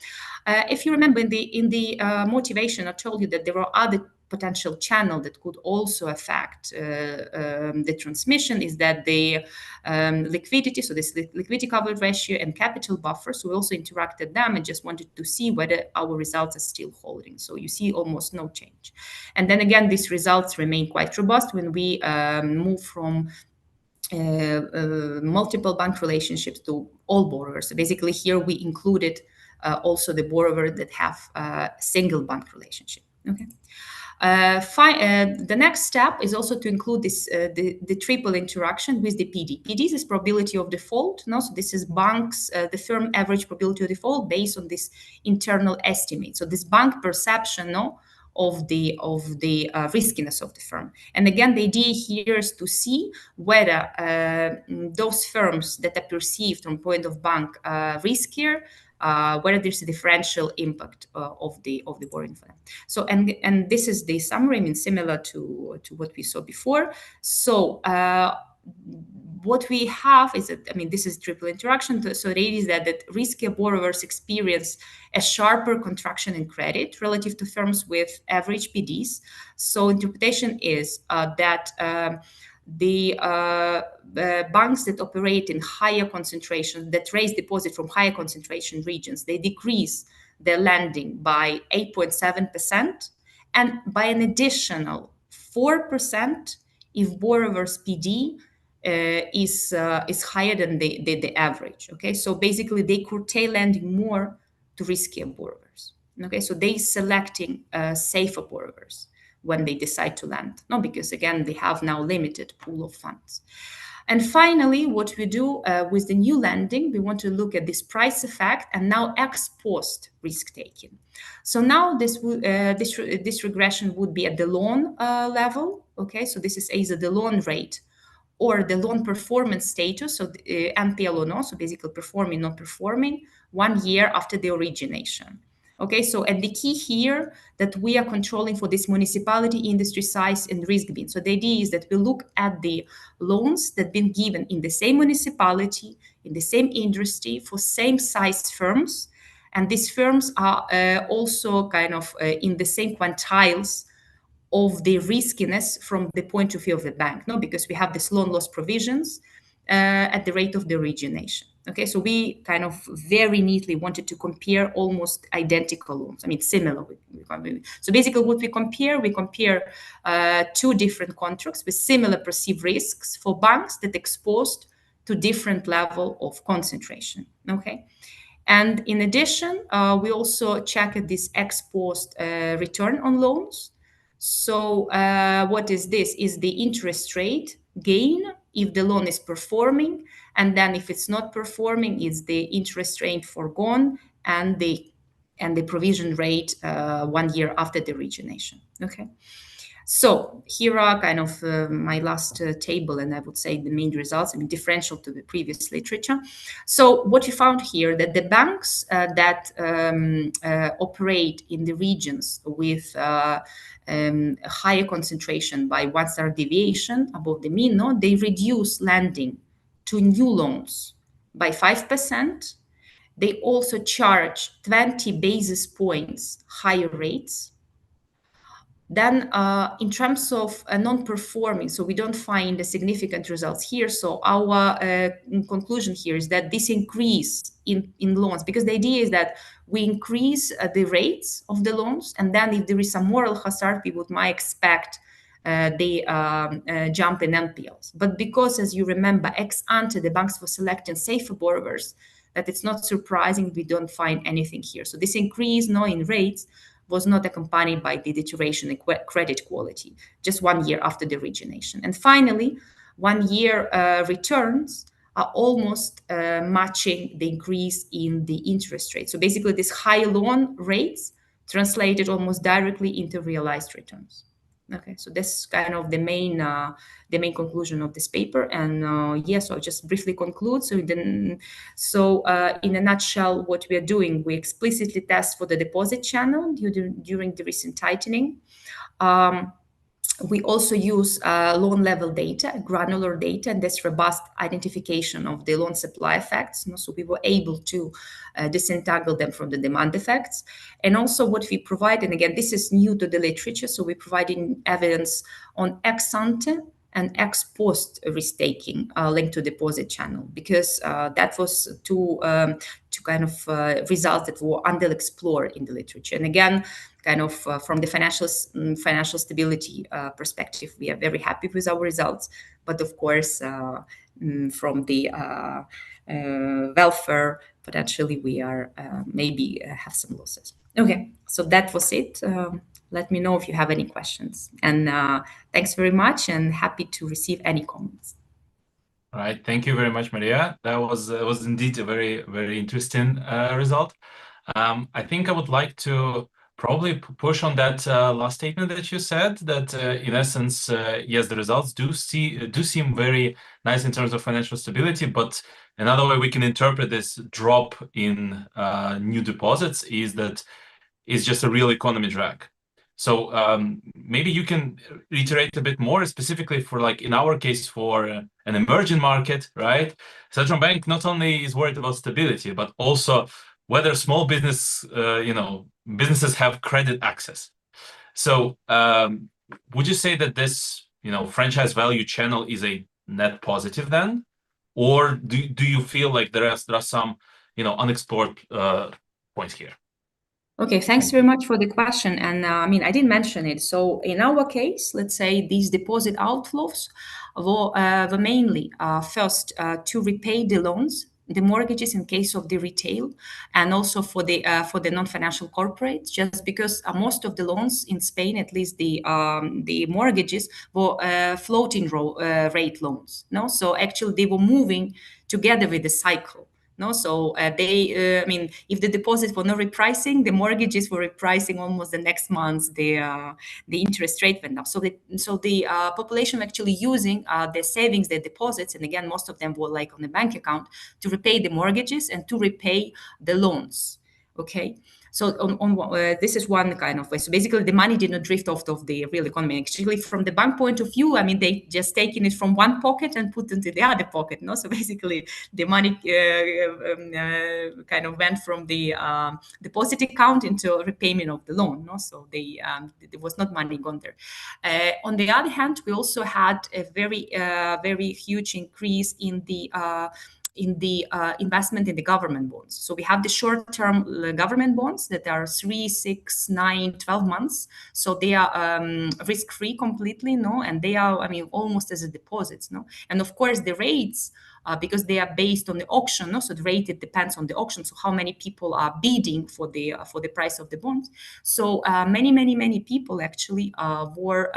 If you remember in the motivation, I told you that there are other potential channels that could also affect the transmission, is that the liquidity, so this liquidity coverage ratio and capital buffer. So we also interacted them and just wanted to see whether our results are still holding. So you see almost no change. And then again, these results remain quite robust when we move from multiple bank relationships to all borrowers. So basically here we included also the borrower that have a single bank relationship. Okay. The next step is also to include this the triple interaction with the PD. PD is probability of default. No? So this is banks, the firm average probability of default based on this internal estimate. So this bank perception, of the riskiness of the firm. And again, the idea here is to see whether those firms that are perceived from point of bank riskier, whether there's a differential impact of the borrowing for them. So and this is the summary, I mean, similar to what we saw before. So what we have is that, I mean, this is triple interaction. So it is that riskier borrowers experience a sharper contraction in credit relative to firms with average PDs. So interpretation is that the banks that operate in higher concentration, that raise deposit from higher concentration regions, they decrease their lending by 8.7% and by an additional 4% if borrowers' PD is higher than the average. Okay, so basically they curtail lending more to riskier borrowers. Okay, so they selecting safer borrowers when they decide to lend, because again they have now limited pool of funds. And finally, what we do with the new lending, we want to look at this price effect and now ex post risk taking. So now this regression would be at the loan level. Okay, so this is either the loan rate or the loan performance status, so NPL or no, so basically performing, not performing, 1 year after the origination. Okay, so and the key here that we are controlling for this municipality, industry size, and risk bin. So the idea is that we look at the loans that have been given in the same municipality, in the same industry, for same size firms, and these firms are also kind of in the same quantiles of the riskiness from the point of view of the bank, no? Because we have this loan loss provisions at the rate of the origination. Okay, so we kind of very neatly wanted to compare almost identical loans. I mean, similar. So basically what we compare two different contracts with similar perceived risks for banks that exposed to different level of concentration. Okay. And in addition, we also checked this ex post return on loans. So what is this? Is the interest rate gain if the loan is performing, and then if it's not performing, is the interest rate foregone and the provision rate 1 year after the origination. Okay. So here are kind of my last table, and I would say the main results, I mean, differential to the previous literature. So what we found here, that the banks that operate in the regions with a higher concentration by 1 standard deviation above the mean, no, they reduce lending to new loans by 5%. They also charge 20 basis points higher rates. Then in terms of non-performing, so we don't find the significant results here. So our conclusion here is that this increase in loans, because the idea is that we increase the rates of the loans, and then if there is some moral hazard, we might expect the jump in NPLs. But because, as you remember, ex ante, the banks were selecting safer borrowers, that it's not surprising we don't find anything here. So this increase in rates was not accompanied by the deterioration in credit quality, just 1 year after the origination. And finally, 1 year returns are almost matching the increase in the interest rate. So basically, these high loan rates translated almost directly into realized returns. Okay, so that's kind of the main conclusion of this paper. And yes, I'll just briefly conclude. So in a nutshell, what we are doing, we explicitly test for the deposit channel during the recent tightening. We also use loan level data, granular data, and this robust identification of the loan supply effects. So we were able to disentangle them from the demand effects. And also what we provide, and again, this is new to the literature, so we're providing evidence on ex ante and ex post risk-taking linked to deposit channel, because that was two kind of results that were underexplored in the literature. And again, kind of from the financial stability perspective, we are very happy with our results. But of course, from the welfare, potentially we are maybe have some losses. Okay, so that was it. Let me know if you have any questions. And thanks very much, and happy to receive any comments. All right, thank you very much, Maria. That was indeed a very, very interesting result. I think I would like to probably push on that last statement that you said, that in essence, yes, the results do seem very nice in terms of financial stability, but another way we can interpret this drop in new deposits is that it's just a real economy drag. So maybe you can reiterate a bit more specifically for, like in our case, for an emerging market, right? Central bank not only is worried about stability, but also whether small business, businesses have credit access. So would you say that this, franchise value channel is a net positive then? Or do you feel like there are some, unexplored points here? Okay, thanks very much for the question. And I didn't mention it. So in our case, let's say these deposit outflows were mainly first to repay the loans, the mortgages in case of the retail, and also for the non-financial corporates, just because most of the loans in Spain, at least the mortgages, were floating rate loans. No, so actually they were moving together with the cycle. No, so if the deposits were not repricing, the mortgages were repricing almost the next month. The interest rate went up. So the population actually using their savings, their deposits, and again, most of them were like on the bank account, to repay the mortgages and to repay the loans. Okay. So this is one kind of way. So basically, the money did not drift off of the real economy. Actually, from the bank point of view, I mean, they just taken it from one pocket and put it into the other pocket. No, so basically, the money kind of went from the deposit account into repayment of the loan. No, so there was not money gone there. On the other hand, we also had a very huge increase in the investment in the government bonds. So we have the short-term government bonds that are 3, 6, 9, 12 months. So they are risk-free completely, no? And they are, I mean, almost as a deposits, no? And of course, the rates, because they are based on the auction, no? So the rate, it depends on the auction. So how many people are bidding for the price of the bonds. So many people actually were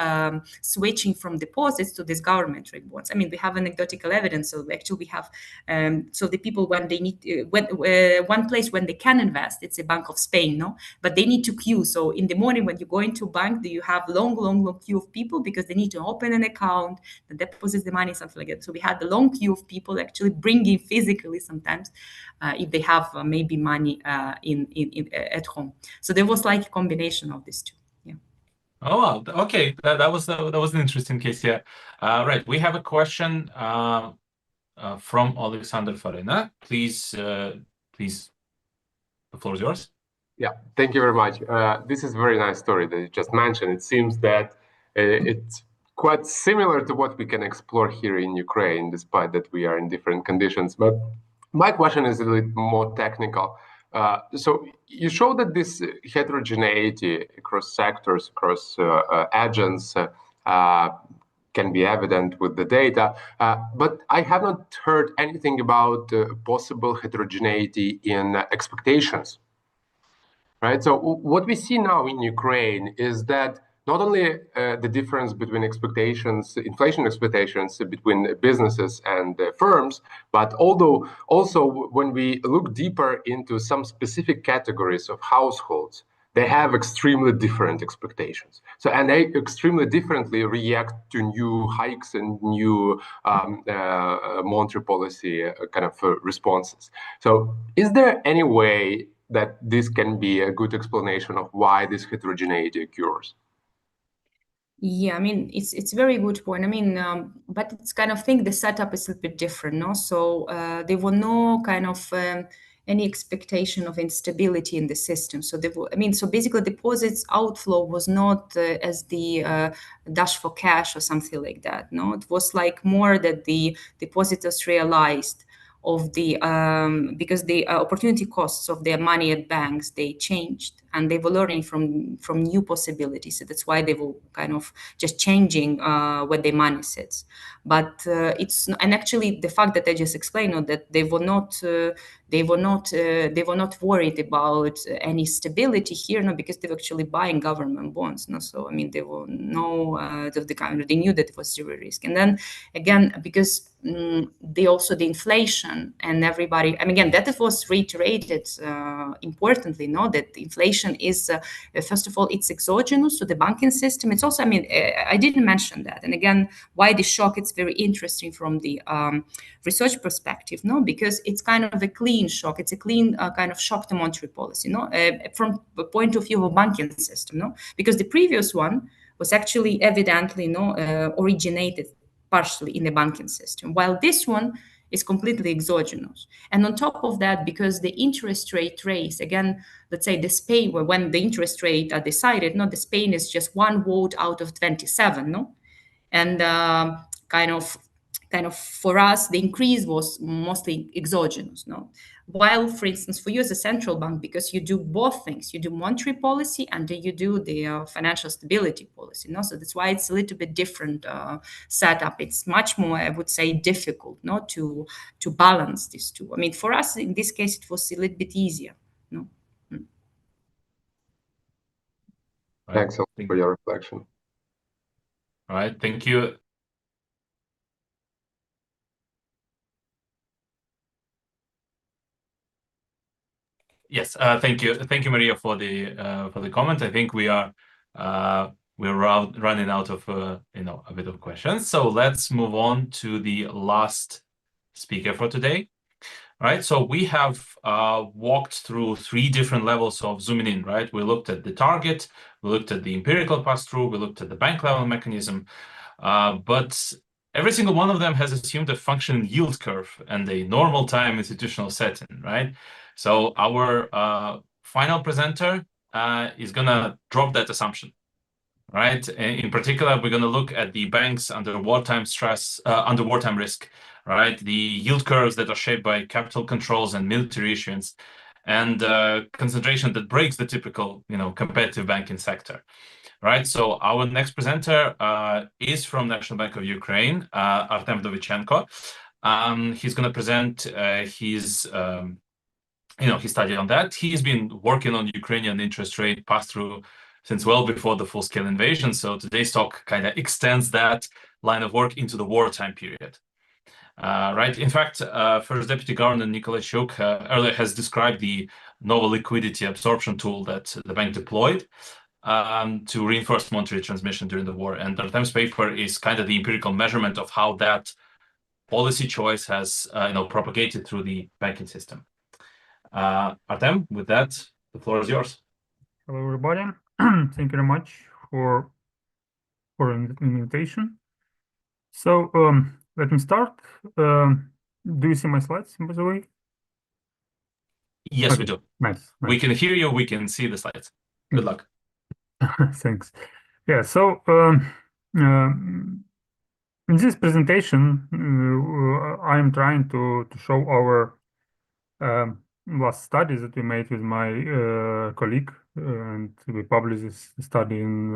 switching from deposits to these government rate bonds. I mean, we have anecdotal evidence. So actually we have, so the people when they need, one place when they can invest, it's a Bank of Spain, no? But they need to queue. So in the morning when you go into bank, do you have long queue of people because they need to open an account, then deposit the money, something like that. So we had the long queue of people actually bringing physically sometimes if they have maybe money in at home. So there was like a combination of these two. Yeah. Oh, wow. Okay, that was an interesting case. Yeah. Right. We have a question from Alexander Farina. Please, the floor is yours. Yeah, thank you very much. This is a very nice story that you just mentioned. It seems that it's quite similar to what we can explore here in Ukraine, despite that we are in different conditions. But my question is a little more technical. So you show that this heterogeneity across sectors, across agents, can be evident with the data, but I have not heard anything about possible heterogeneity in expectations. Right. So what we see now in Ukraine is that not only the difference between expectations, inflation expectations between businesses and firms, but also when we look deeper into some specific categories of households, they have extremely different expectations. So, and they extremely differently react to new hikes and new monetary policy kind of responses. So, is there any way that this can be a good explanation of why this heterogeneity occurs? Yeah, I mean, it's a very good point. I mean, but it's kind of think the setup is a little bit different, no? So there were no kind of any expectation of instability in the system. So there were, I mean, so basically deposits outflow was not as the dash for cash or something like that. No, it was like more that the depositors realized of the because the opportunity costs of their money at banks, they changed and they were learning from new possibilities. So that's why they were kind of just changing where their money sits. But it's, and actually the fact that I just explained that they were not worried about any stability here, no, because they were actually buying government bonds, no. So I mean, they were they knew that it was zero risk. And then again, because the inflation and everybody, I mean, again, that it was reiterated importantly, no, that the inflation is first of all, it's exogenous to the banking system. It's also, I mean, I didn't mention that. And again, why the shock? It's very interesting from the research perspective, no, because it's kind of a clean shock. It's a clean kind of shock to monetary policy, no, from the point of view of a banking system, no, because the previous one was actually evidently, no, originated partially in the banking system, while this one is completely exogenous. And on top of that, because the interest rate raise, again, let's say the Spain, when the interest rate are decided, no, the Spain is just one vote out of 27, no, and kind of for us, the increase was mostly exogenous, no. While, for instance, for you as a central bank, because you do both things, you do monetary policy and you do the financial stability policy, no. So that's why it's a little bit different setup. It's much more, I would say, difficult, no, to balance these two. I mean, for us in this case, it was a little bit easier, no. Thanks for your reflection. All right, thank you. Yes, thank you, Maria, for the comment. I think we're running out of a bit of questions. So let's move on to the last speaker for today. right? So we have walked through 3 different levels of zooming in, right? We looked at the target, we looked at the empirical pass-through, we looked at the bank level mechanism, but every single one of them has assumed a functioning yield curve and a normal time institutional setting, right? So our final presenter is gonna drop that assumption, right? In particular, we're gonna look at the banks under wartime stress, under wartime risk, right? The yield curves that are shaped by capital controls and military issuance, and concentration that breaks the typical, competitive banking sector, right? So our next presenter is from National Bank of Ukraine, Artem Vdovichenko. He's going to present his study on that. He's been working on Ukrainian interest rate pass-through since well before the full-scale invasion. So today's talk kind of extends that line of work into the wartime period. Right. In fact, First Deputy Governor Nikolai Shuk earlier has described the novel liquidity absorption tool that the bank deployed to reinforce monetary transmission during the war. And Artem's paper is kind of the empirical measurement of how that policy choice has propagated through the banking system. Artem, with that, the floor is yours. Hello, everybody. Thank you very much for the invitation. So let me start. Do you see my slides, by the way? Yes, Okay. we do. Nice. We can hear you. We can see the slides. Good luck. Thanks. Yeah. So in this presentation, I am trying to show our last study that we made with my colleague, and we published this study in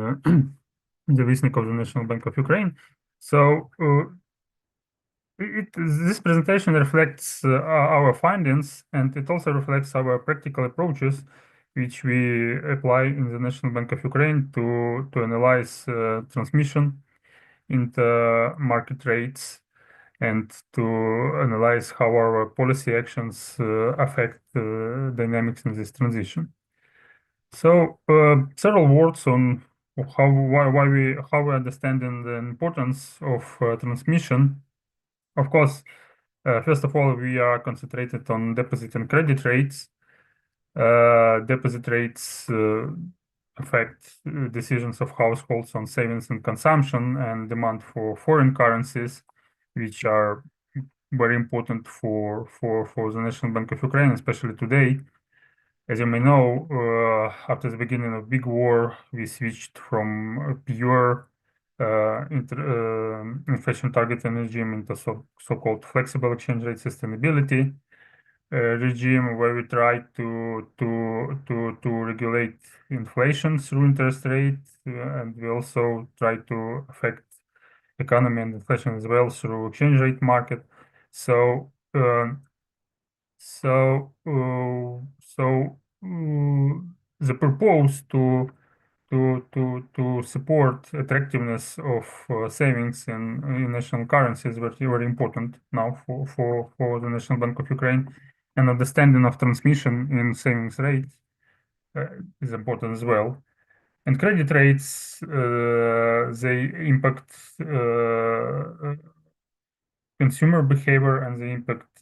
the Vestnik of the National Bank of Ukraine. So this presentation reflects our findings, and it also reflects our practical approaches, which we apply in the National Bank of Ukraine to analyze transmission into market rates and to analyze how our policy actions affect dynamics in this transition. So several words on how we understanding the importance of transmission. Of course, first of all, we are concentrated on deposit and credit rates. Deposit rates affect decisions of households on savings and consumption and demand for foreign currencies, which are very important for the National Bank of Ukraine, especially today. As you may know, after the beginning of big war, we switched from a pure inflation targeting regime into so-called flexible exchange rate sustainability regime, where we try to regulate inflation through interest rates, and we also try to affect economy and inflation as well through exchange rate market. So the purpose to support attractiveness of savings in national currency is very important now for the National Bank of Ukraine, and understanding of transmission in savings rates is important as well. And credit rates, they impact consumer behavior and they impact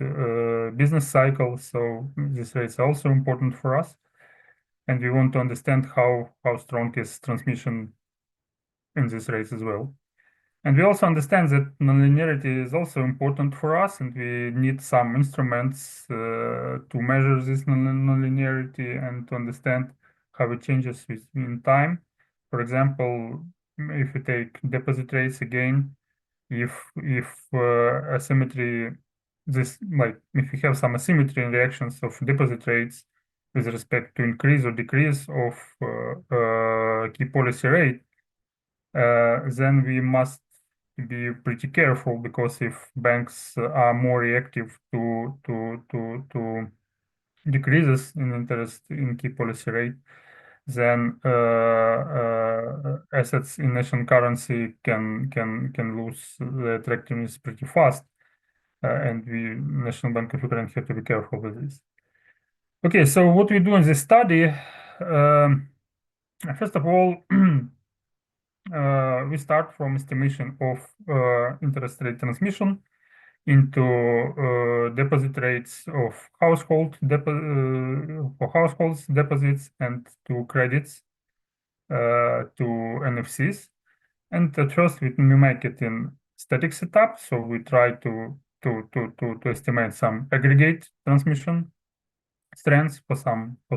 business cycle. So these rates are also important for us. And we want to understand how strong is transmission in these rates as well. And we also understand that nonlinearity is also important for us, and we need some instruments to measure this nonlinearity and to understand how it changes in time. For example, if we take deposit rates again, if asymmetry, if we have some asymmetry in reactions of deposit rates with respect to increase or decrease of key policy rate, then we must be pretty careful, because if banks are more reactive to decreases in interest in key policy rate, then assets in national currency can lose the attractiveness pretty fast, and National Bank of Ukraine have to be careful with this. Okay, so what we do in this study, first of all, we start from estimation of interest rate transmission into deposit rates of households deposits and to credits to NFCs. And at first we make it in static setup, so we try to estimate some aggregate transmission strengths for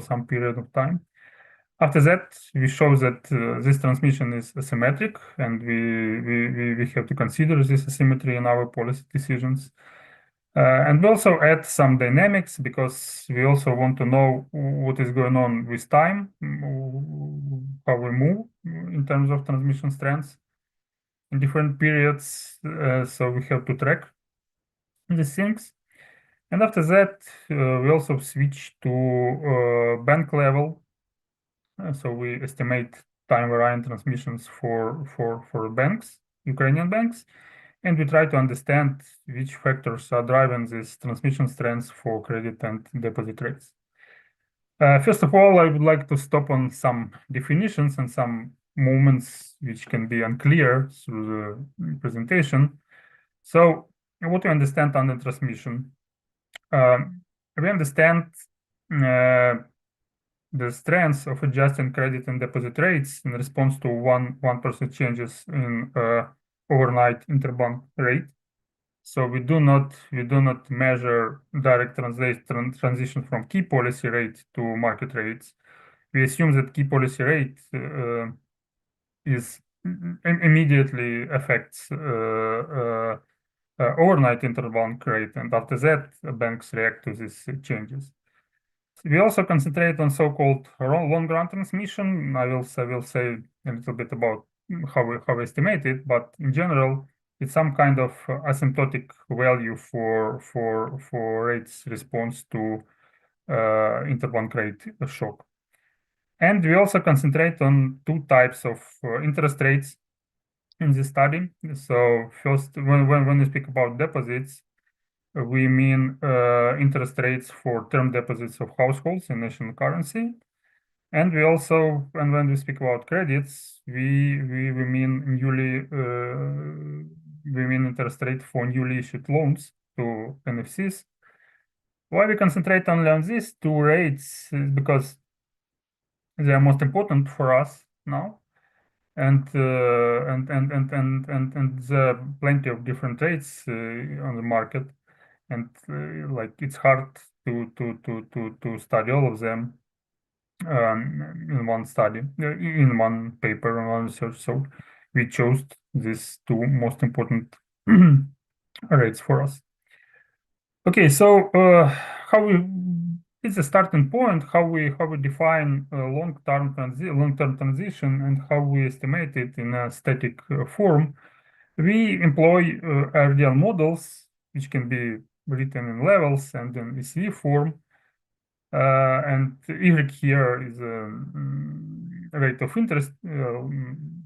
some period of time. After that, we show that this transmission is asymmetric, and we have to consider this asymmetry in our policy decisions. And we also add some dynamics because we also want to know what is going on with time, how we move in terms of transmission strengths in different periods. So we have to track these things. And after that, we also switch to bank level. So we estimate time varying transmissions for banks, Ukrainian banks, and we try to understand which factors are driving these transmission strengths for credit and deposit rates. First of all, I would like to stop on some definitions and some moments which can be unclear through the presentation. So what we understand under transmission? We understand the strengths of adjusting credit and deposit rates in response to 1% changes in overnight interbank rate. So we do not measure direct transition from key policy rate to market rates. We assume that key policy rate is immediately affects overnight interbank rate, and after that, banks react to these changes. We also concentrate on so-called long-run transmission. I will say a little bit about how we estimate it, but in general, it's some kind of asymptotic value for rates response to interbank rate shock. And we also concentrate on two types of interest rates in this study. So first, when we speak about deposits, we mean interest rates for term deposits of households in national currency. And we also, and when we speak about credits, we mean interest rate for newly issued loans to NFCs. Why we concentrate only on these two rates is because they are most important for us now, and there are plenty of different rates on the market, and like it's hard to study all of them in one study, in one paper, in one research. So we chose these two most important rates for us. Okay, so it's a starting point how we define long-term transition and how we estimate it in a static form. We employ RDL models, which can be written in levels and in ECV form. And Y here is a rate of interest,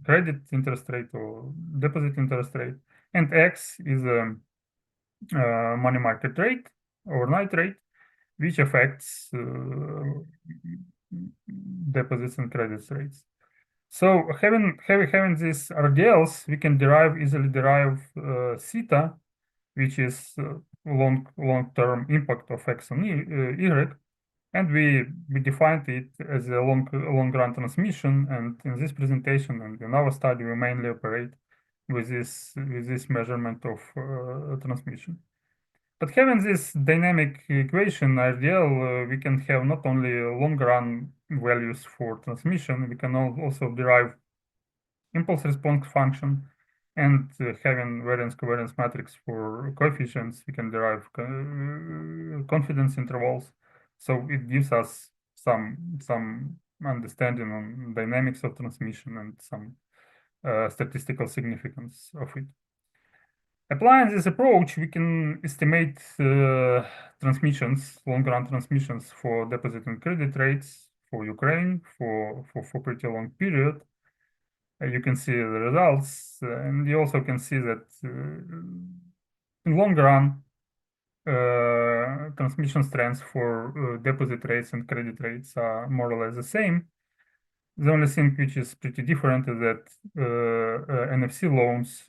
credit interest rate or deposit interest rate, and X is a money market rate, overnight rate, which affects deposits and credits rates. So having these RDLs, we can easily derive theta, which is long-term impact of X on Y, and we defined it as a long-run transmission. And in this presentation and in our study, we mainly operate with this measurement of transmission. But having this dynamic equation RDL, we can have not only long-run values for transmission, we can also derive impulse response function, and having variance-covariance matrix for coefficients, we can derive confidence intervals. So it gives us some understanding on dynamics of transmission and some statistical significance of it. Applying this approach, we can estimate transmissions, long-run transmissions for deposit and credit rates for Ukraine for pretty long period. You can see the results, and you also can see that in long run, transmission strengths for deposit rates and credit rates are more or less the same. The only thing which is pretty different is that NFC loans,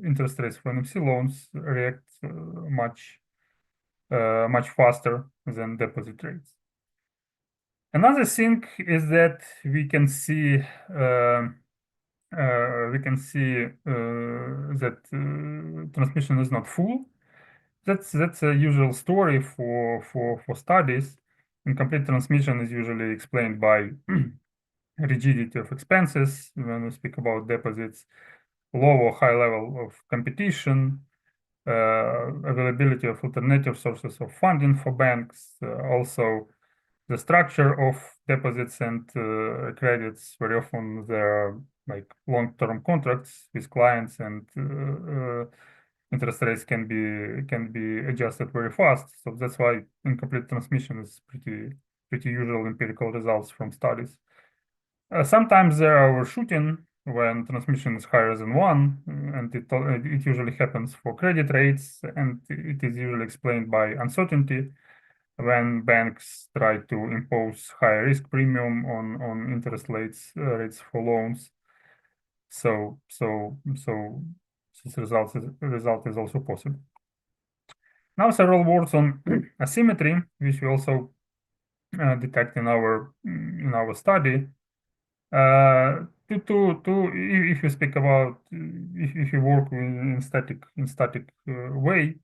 interest rates for NFC loans react much faster than deposit rates. Another thing is that we can see that transmission is not full. That's a usual story for studies. Incomplete transmission is usually explained by rigidity of expenses when we speak about deposits, low or high level of competition, availability of alternative sources of funding for banks, also the structure of deposits and credits. Very often there are like long-term contracts with clients, and interest rates can be adjusted very fast. So that's why incomplete transmission is pretty usual empirical results from studies. Sometimes there are overshooting when transmission is higher than 1, and it usually happens for credit rates, and it is usually explained by uncertainty when banks try to impose higher risk premium on interest rates for loans. So this result is also possible. Now several words on asymmetry, which we also detect in our study. If you speak about if you work in static way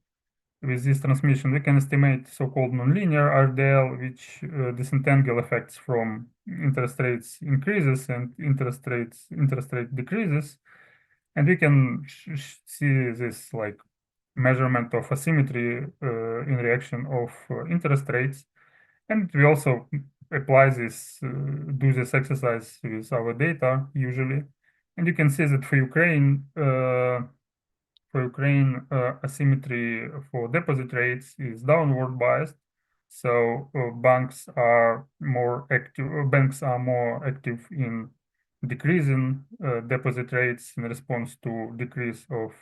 with this transmission, we can estimate so-called nonlinear RDL, which disentangle effects from interest rates increases and interest rate decreases, and we can see this like measurement of asymmetry in reaction of interest rates, and we also apply this, do this exercise with our data usually, and you can see that for Ukraine, asymmetry for deposit rates is downward biased. So banks are more active in decreasing deposit rates in response to decrease of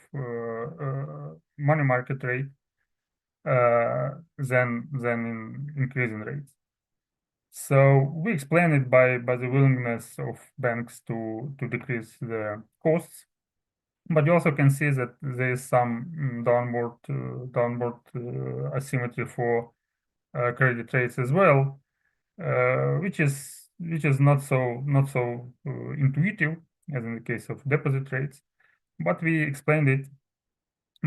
money market rate than in increasing rates. So we explain it by the willingness of banks to decrease the costs, but you also can see that there is some downward asymmetry for credit rates as well, which is not so intuitive as in the case of deposit rates, but we explained it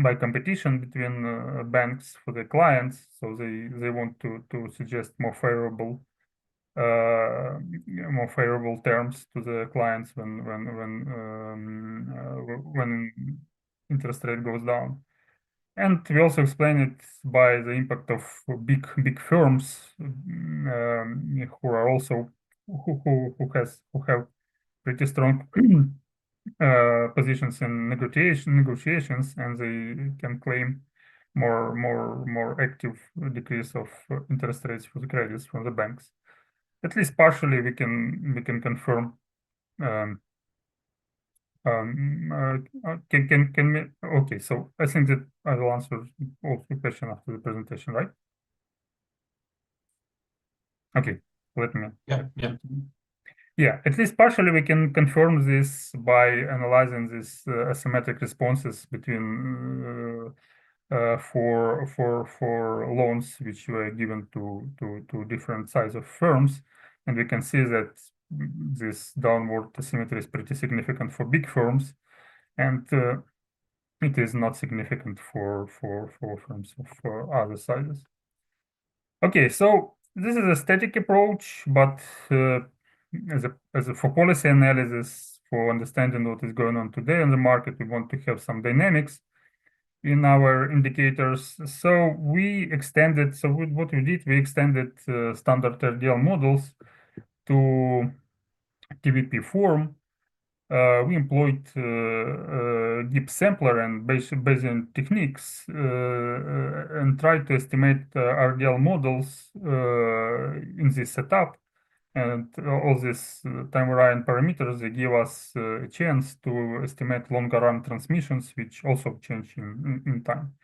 by competition between banks for the clients, so they want to suggest more favorable terms to the clients when interest rate goes down. And we also explain it by the impact of big firms who are also who have pretty strong positions in negotiations, and they can claim more active decrease of interest rates for the credits from the banks. At least partially, we can confirm. Okay, so I think that I will answer all the questions after the presentation, right? Okay, let me. Yeah, at least partially we can confirm this by analyzing these asymmetric responses between for loans which were given to different size of firms, and we can see that this downward asymmetry is pretty significant for big firms, and it is not significant for firms of other sizes. Okay, so this is a static approach, but for policy analysis, for understanding what is going on today in the market, we want to have some dynamics in our indicators. So we extended, what we did, we extended standard RDL models to TVP form. We employed deep sampler and Bayesian techniques and tried to estimate RDL models in this setup. And all these time varying parameters, they give us a chance to estimate longer run transmissions, which also change in time.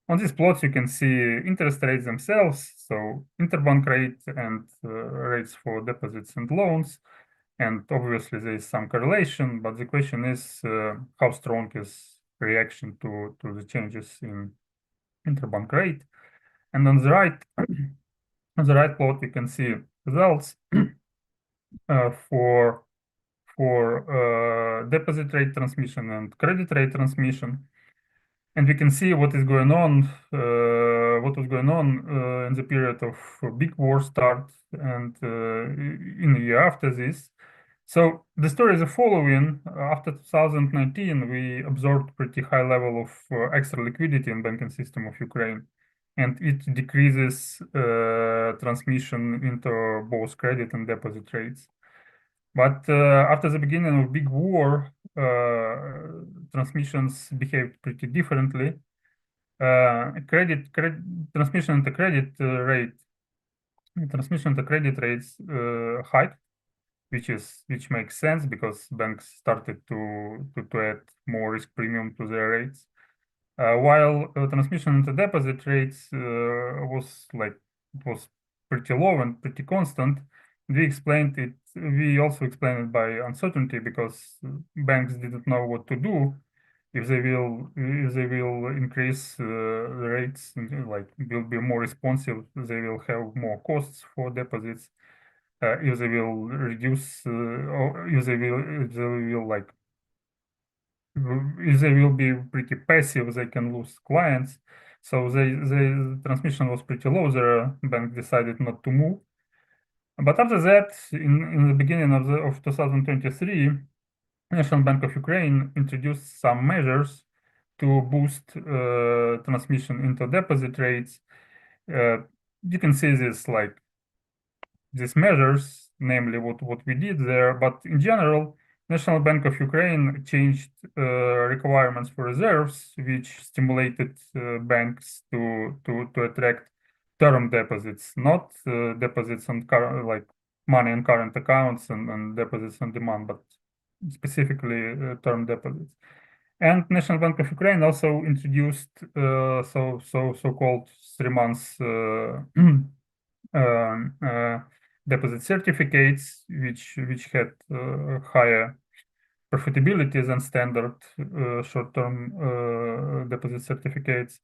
On these plots, you can see interest rates themselves, so interbank rate and rates for deposits and loans. And obviously there is some correlation, but the question is how strong is reaction to the changes in interbank rate. And on the right plot, you can see results for deposit rate transmission and credit rate transmission. And we can see what is going on, what was going on in the period of big war start and in the year after this. So the story is the following. After 2019, we observed pretty high level of extra liquidity in banking system of Ukraine, and it decreases transmission into both credit and deposit rates. But after the beginning of big war, transmissions behaved pretty differently. Transmission into credit rates hiked, which makes sense because banks started to add more risk premium to their rates, while transmission into deposit rates was pretty low and pretty constant. We explained it. We also explained it by uncertainty because banks didn't know what to do. If they will increase the rates, like will be more responsive, they will have more costs for deposits. If they will reduce, or if they will be pretty passive, they can lose clients. So the transmission was pretty low. The bank decided not to move. But after that, in the beginning of 2023, National Bank of Ukraine introduced some measures to boost transmission into deposit rates. You can see this these measures, namely what we did there. But in general, National Bank of Ukraine changed requirements for reserves, which stimulated banks to attract term deposits, not deposits on money in current accounts and deposits on demand, but specifically term deposits. And National Bank of Ukraine also introduced so-called 3 months deposit certificates, which had higher profitability than standard short-term deposit certificates,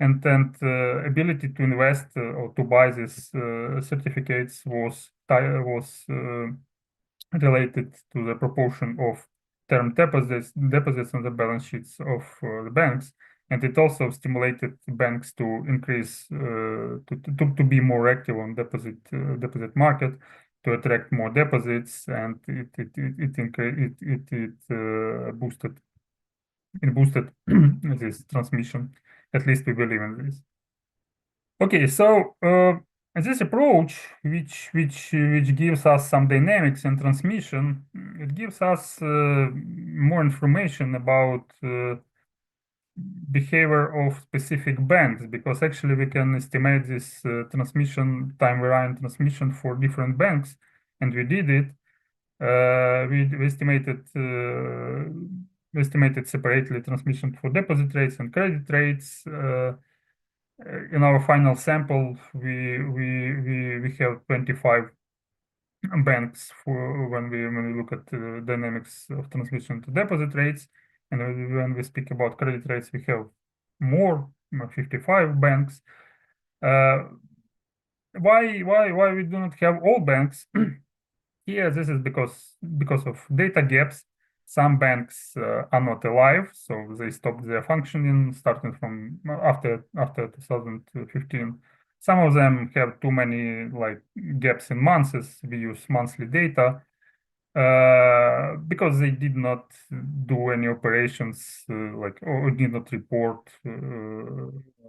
and ability to invest or to buy these certificates was related to the proportion of term deposits on the balance sheets of the banks, and it also stimulated banks to increase to be more active on deposit market, to attract more deposits, and it boosted this transmission. At least we believe in this. Okay, so this approach, which gives us some dynamics and transmission, it gives us more information about behavior of specific banks, because actually we can estimate this transmission, time varying transmission for different banks, and we did it. We estimated separately transmission for deposit rates and credit rates. In our final sample, we have 25 banks for when we look at the dynamics of transmission to deposit rates, and when we speak about credit rates, we have more, 55 banks. Why we do not have all banks? Here, this is because of data gaps. Some banks are not alive, so they stopped their functioning starting from after 2015. Some of them have too many gaps in months. We use monthly data because they did not do any operations or did not report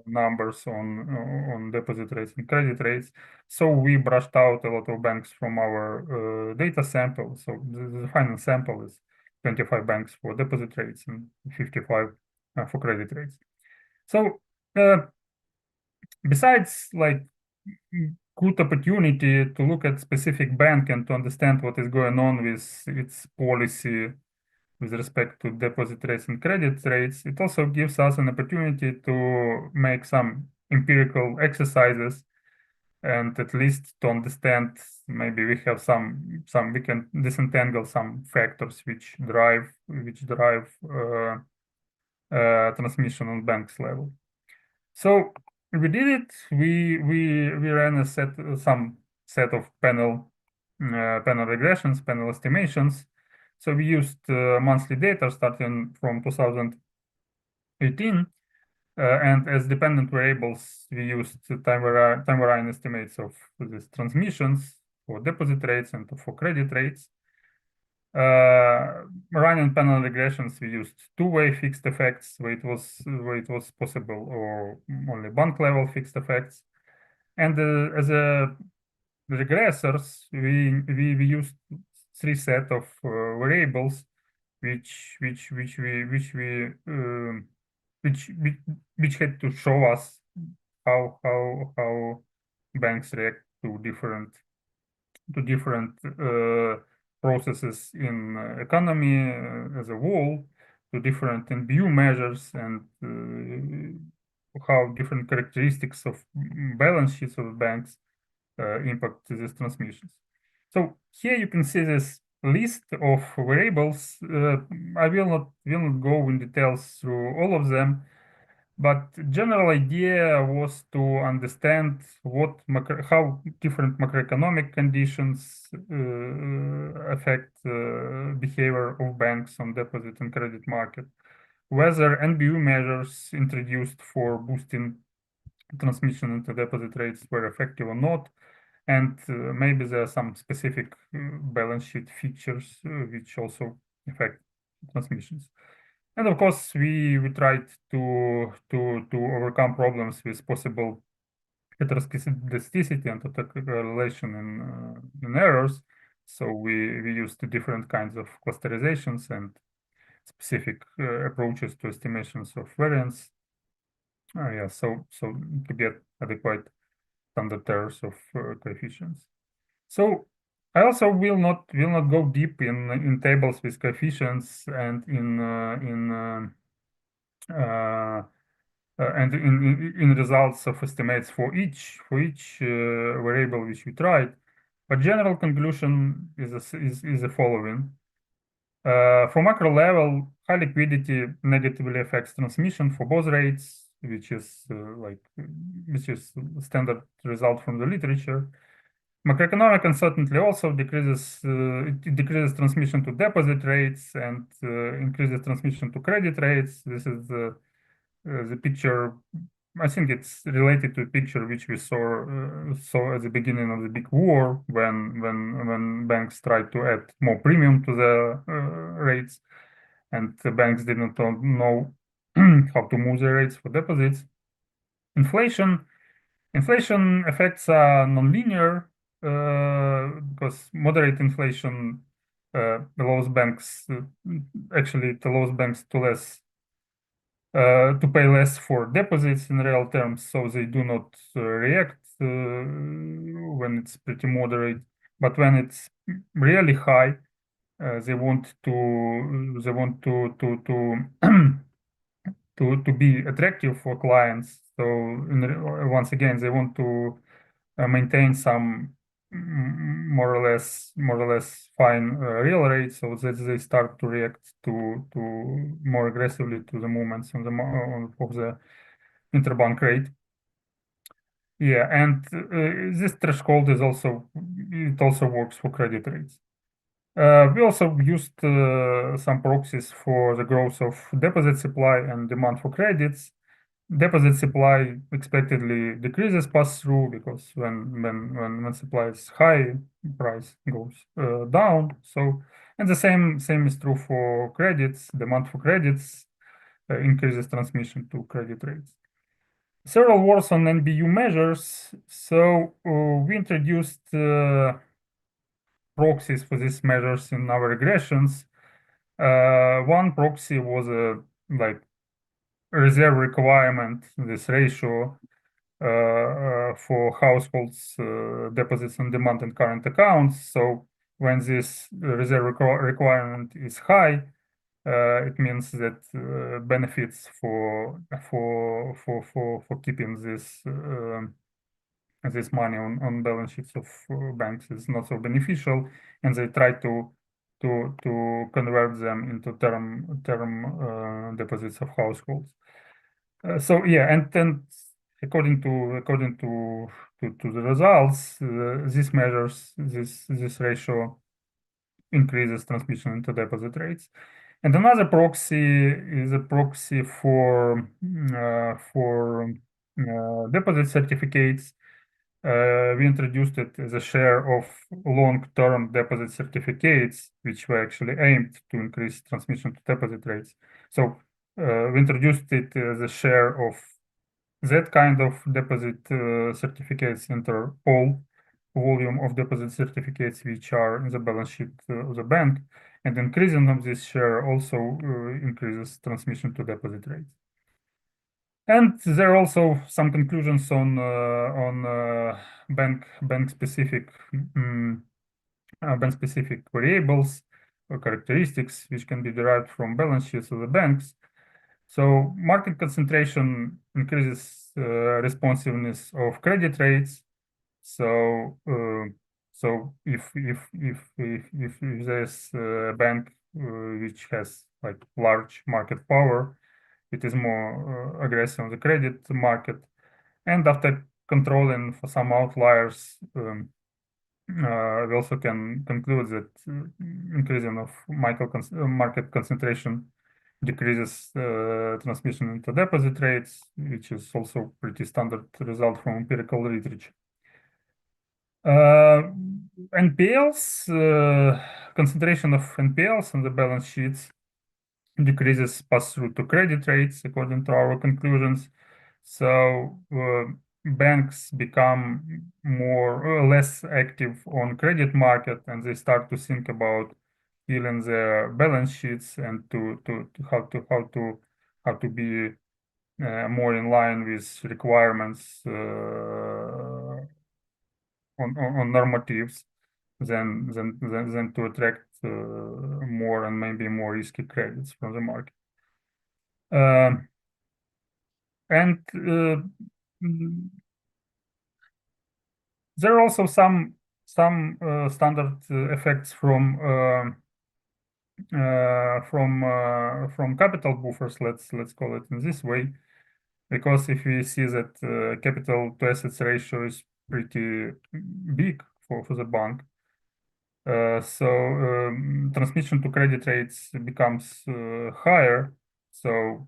numbers on deposit rates and credit rates. So we brushed out a lot of banks from our data sample. So the final sample is 25 banks for deposit rates and 55 for credit rates. So besides good opportunity to look at specific bank and to understand what is going on with its policy with respect to deposit rates and credit rates, it also gives us an opportunity to make some empirical exercises and at least to understand, maybe we have we can disentangle some factors which drive transmission on banks level. So we did it. We ran some set of panel regressions, panel estimations. So we used monthly data starting from 2018, and as dependent variables, we used time varying estimates of these transmissions for deposit rates and for credit rates. Running panel regressions, we used two-way fixed effects where it was possible, or only bank level fixed effects. And as a regressors, we used three set of variables which had to show us how banks react to different processes in economy as a whole, to different NBU measures, and how different characteristics of balance sheets of banks impact these transmissions. So here you can see this list of variables. I will not go in details through all of them, but general idea was to understand how different macroeconomic conditions affect behavior of banks on deposit and credit market, whether NBU measures introduced for boosting transmission into deposit rates were effective or not, and maybe there are some specific balance sheet features which also affect transmissions. And of course, we tried to overcome problems with possible heteroscedasticity and correlation in errors. So we used different kinds of clusterizations and specific approaches to estimations of variance. So to get adequate standard errors of coefficients. So I also will not go deep in tables with coefficients and in results of estimates for each variable which we tried. But general conclusion is the following. For macro level, high liquidity negatively affects transmission for both rates, which is standard result from the literature. Macroeconomic uncertainty also decreases transmission to deposit rates and increases transmission to credit rates. This is the picture. I think it's related to a picture which we saw at the beginning of the big war, when banks tried to add more premium to the rates, and the banks didn't know how to move the rates for deposits. Inflation effects are nonlinear because moderate inflation allows banks to pay less for deposits in real terms, so they do not react when it's pretty moderate. But when it's really high, they want to be attractive for clients. So once again, they want to maintain some more or less fine real rates, so that they start to react to more aggressively to the movements of the interbank rate. Yeah, and this threshold also works for credit rates. We also used some proxies for the growth of deposit supply and demand for credits. Deposit supply expectedly decreases pass-through because when supply is high, price goes down. So, and the same is true for credits. Demand for credits increases transmission to credit rates. Several words on NBU measures. So we introduced proxies for these measures in our regressions. One proxy was like reserve requirement, this ratio for households' deposits on demand and current accounts. So when this reserve requirement is high, it means that benefits for keeping this this money on balance sheets of banks is not so beneficial, and they try to convert them into term deposits of households. So yeah, and then according to the results, these measures, this ratio increases transmission into deposit rates. And another proxy is a proxy for deposit certificates. We introduced it as a share of long-term deposit certificates, which were actually aimed to increase transmission to deposit rates. So we introduced it as a share of that kind of deposit certificates into all volume of deposit certificates which are in the balance sheet of the bank, and increasing of this share also increases transmission to deposit rates. And there are also some conclusions on bank specific variables or characteristics which can be derived from balance sheets of the banks. So market concentration increases responsiveness of credit rates. So if there's a bank which has like large market power, it is more aggressive on the credit market. And after controlling for some outliers, we also can conclude that increasing of market concentration decreases transmission into deposit rates, which is also pretty standard result from empirical literature. NPLs, concentration of NPLs on the balance sheets decreases pass-through to credit rates, according to our conclusions. So banks become less active on credit market, and they start to think about filling their balance sheets and how to be more in line with requirements on normatives than to attract more and maybe more risky credits from the market. And there are also some standard effects from capital buffers. Let's call it in this way, because if we see that capital to assets ratio is pretty big for the bank, so transmission to credit rates becomes higher. So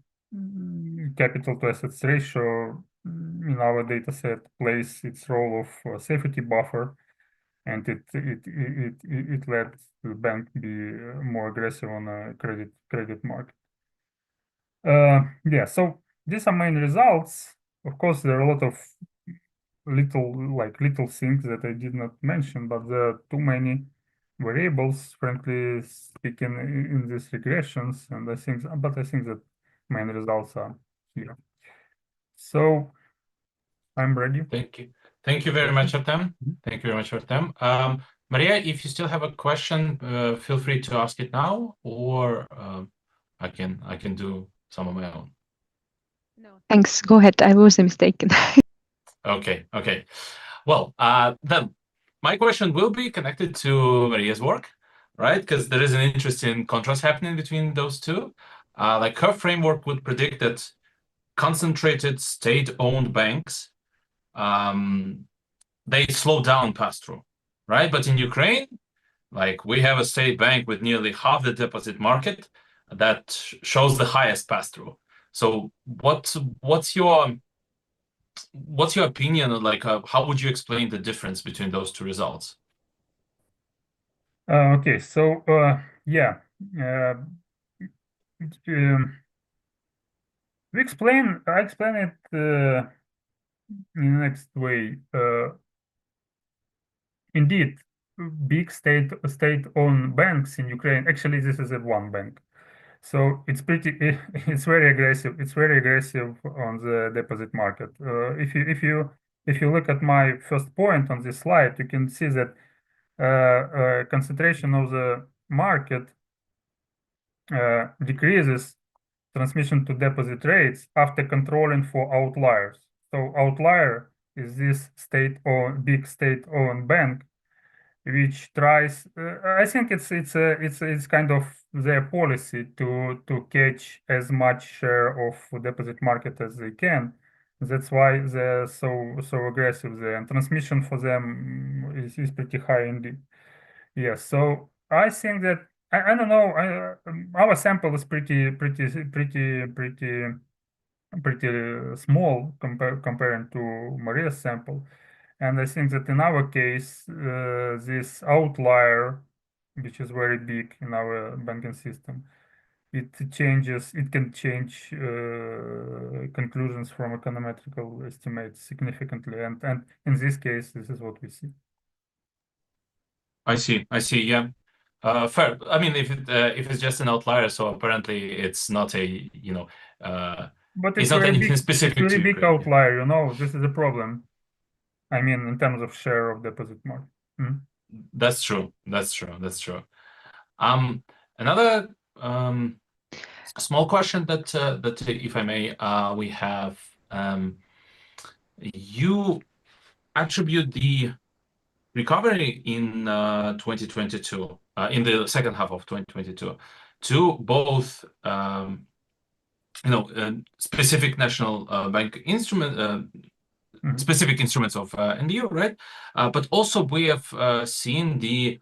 capital to assets ratio in our data set plays its role of safety buffer, and it led the bank be more aggressive on a credit market. Yeah, so these are main results. Of course, there are a lot of little things that I did not mention, but there are too many variables, frankly speaking, in these regressions, and I think that main results are here. So I'm ready. Thank you. Thank you very much, Artem. Thank you very much, Artem. Maria, if you still have a question, feel free to ask it now, or I can do some of my own. No, thanks. Go ahead. I was mistaken. Okay. Well, then my question will be connected to Maria's work, right? Because there is an interesting contrast happening between those two. Like her framework would predict that concentrated state-owned banks, they slow down pass-through, right? But in Ukraine, like we have a state bank with nearly half the deposit market that shows the highest pass-through. So what's your opinion on like how would you explain the difference between those two results? Okay, so yeah, I explain it in the next way. Indeed, big state-owned banks in Ukraine. Actually, this is one bank, so it's very aggressive. It's very aggressive on the deposit market. If you look at my first point on this slide, you can see that concentration of the market decreases transmission to deposit rates after controlling for outliers. So outlier is this big state-owned bank, which tries. I think it's kind of their policy to catch as much share of deposit market as they can. That's why they're so aggressive there, and transmission for them is pretty high indeed. Yes, so I think that I don't know. Our sample is pretty small comparing to Maria's sample, and I think that in our case, this outlier, which is very big in our banking system, it can change conclusions from econometrical estimates significantly, and in this case, this is what we see. I see. Yeah, fair. I mean, if it's just an outlier, so apparently it's not a but it's not anything specific to Ukraine. Big outlier, This is a problem. I mean, in terms of share of deposit market. That's true. Another small question that if I may, we have. You attribute the recovery in 2022, in the second half of 2022, to both specific national bank instrument. Specific instruments of NBU, right? But also we have seen the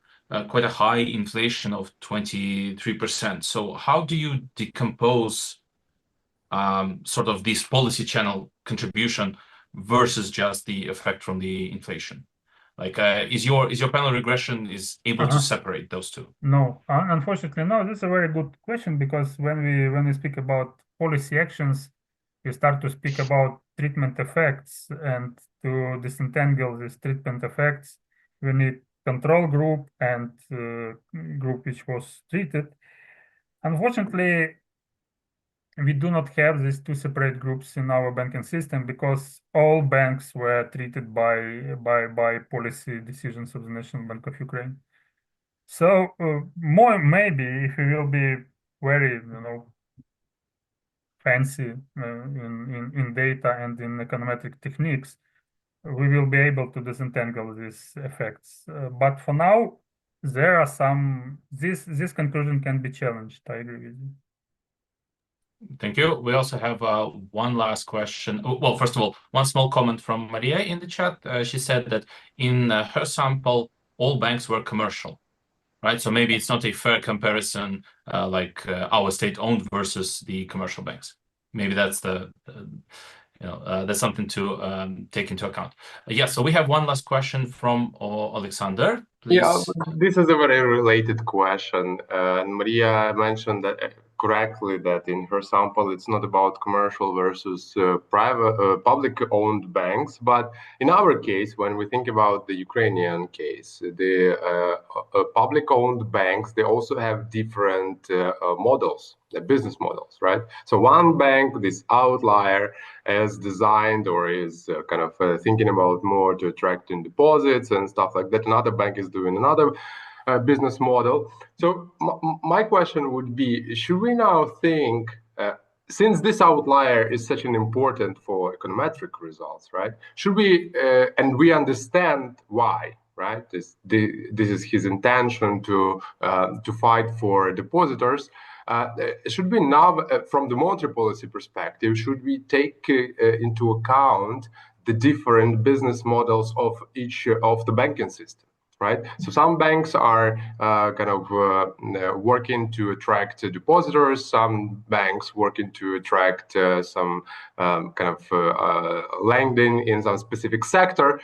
quite a high inflation of 23%. So how do you decompose sort of this policy channel contribution versus just the effect from the inflation? Like, is your panel regression able to separate those two? No, unfortunately, no. This is a very good question, because when we speak about policy actions, we start to speak about treatment effects, and to disentangle these treatment effects, we need control group and group which was treated. Unfortunately, we do not have these two separate groups in our banking system, because all banks were treated by policy decisions of the National Bank of Ukraine. So more maybe if we will be very fancy in data and in econometric techniques, we will be able to disentangle these effects. But for now, there are some. This conclusion can be challenged. I agree with you. Thank you. We also have one last question. Well, first of all, one small comment from Maria in the chat. She said that in her sample, all banks were commercial, right? So maybe it's not a fair comparison, like our state-owned versus the commercial banks. Maybe that's that's something to take into account. So we have one last question from Alexander. Please. Yeah, this is a very related question. And Maria mentioned that correctly that in her sample, it's not about commercial versus public-owned banks. But in our case, when we think about the Ukrainian case, the public-owned banks, they also have different models, business models, right? So one bank, this outlier, is designed or is kind of thinking about more to attracting deposits and stuff like that. Another bank is doing another business model. So my question would be, should we now think, since this outlier is such an important for econometric results, right? Should we, and we understand why, right? This is his intention to fight for depositors. Should we now, from the monetary policy perspective, should we take into account the different business models of each of the banking system? Right, so some banks are working to attract depositors. Some banks working to attract some lending in some specific sector.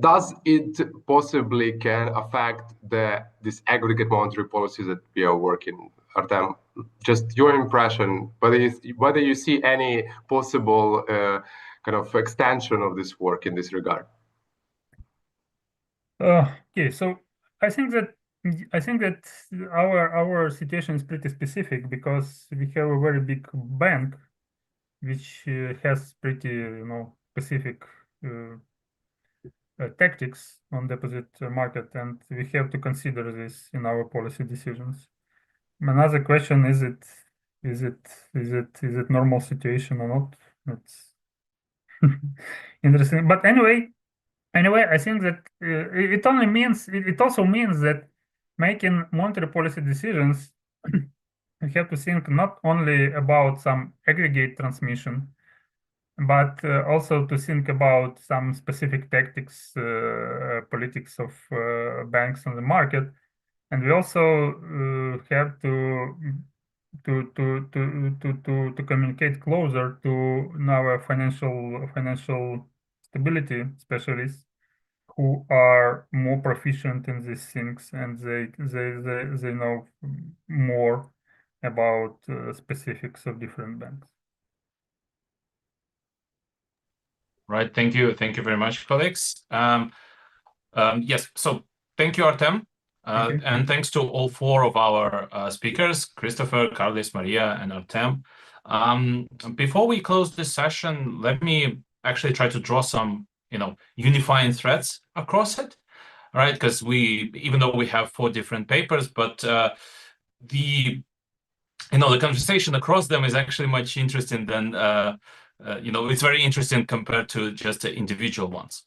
Does it possibly can affect this aggregate monetary policy that we are working? Artem, just your impression, whether you see any possible extension of this work in this regard. Okay, so I think that our situation is pretty specific, because we have a very big bank which has pretty specific tactics on deposit market, and we have to consider this in our policy decisions. Another question is it normal situation or not? interesting. But anyway, I think that it only means it also means that making monetary policy decisions, we have to think not only about some aggregate transmission, but also to think about some specific tactics, politics of banks on the market, and we also have to communicate closer to our financial stability specialists who are more proficient in these things, and they know more about specifics of different banks. Right. Thank you very much, colleagues. Yes. So thank you, Artem. And thanks to all four of our speakers, Christopher, Carlis, Maria, and Artem. Before we close this session, let me actually try to draw some, unifying threads across it, right? Because even though we have 4 different papers, but the conversation across them is actually much interesting than, it's very interesting compared to just the individual ones.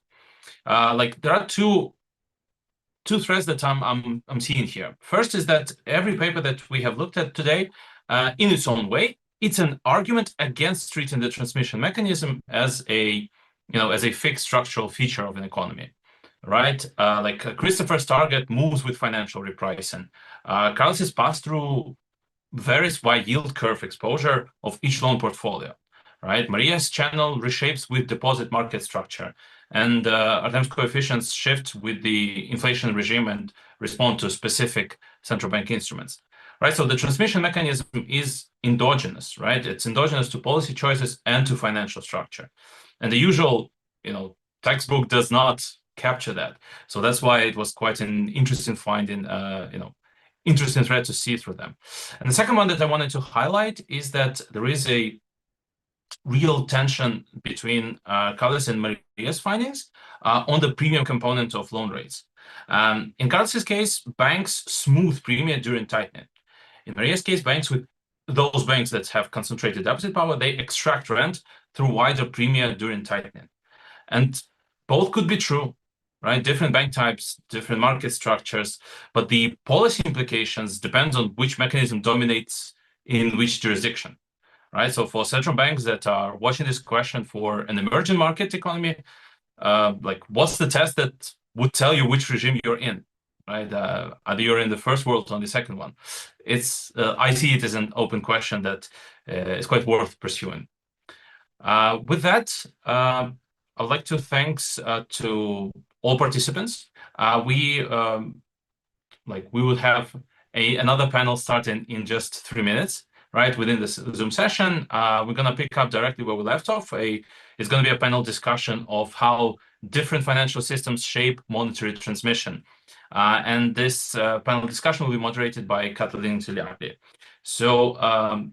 There are two threads that I'm seeing here. First is that every paper that we have looked at today, in its own way, it's an argument against treating the transmission mechanism as a fixed structural feature of an economy, right? Christopher's target moves with financial repricing. Carlos's pass-through varies by yield curve exposure of each loan portfolio, right? Maria's channel reshapes with deposit market structure, and Artem's coefficients shift with the inflation regime and respond to specific central bank instruments, right? So the transmission mechanism is endogenous, right? It's endogenous to policy choices and to financial structure. And the usual, textbook does not capture that. So that's why it was quite an interesting finding, interesting thread to see through them. And the second one that I wanted to highlight is that there is a real tension between Carlos and Maria's findings on the premium component of loan rates. In Carlos's case, banks smooth premium during tightening. In Maria's case, those banks that have concentrated deposit power, they extract rent through wider premium during tightening. And both could be true, right? Different bank types, different market structures, but the policy implications depend on which mechanism dominates in which jurisdiction, right? So for central banks that are watching this question for an emerging market economy, what's the test that would tell you which regime you're in, right? Either you're in the first world or the second one. I see it as an open question that is quite worth pursuing. With that, I'd like to thanks to all participants. We will have another panel starting in just 3 minutes, right, within this Zoom session. We're going to pick up directly where we left off. It's going to be a panel discussion of how different financial systems shape monetary transmission. And this panel discussion will be moderated by Katalin Ziliardi. So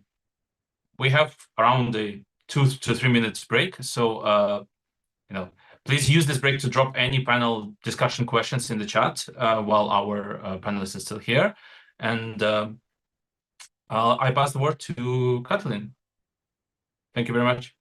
we have around a 2 to 3 minutes break. So, please use this break to drop any panel discussion questions in the chat while our panelists are still here. And I pass the word to Katalin. Thank you very much.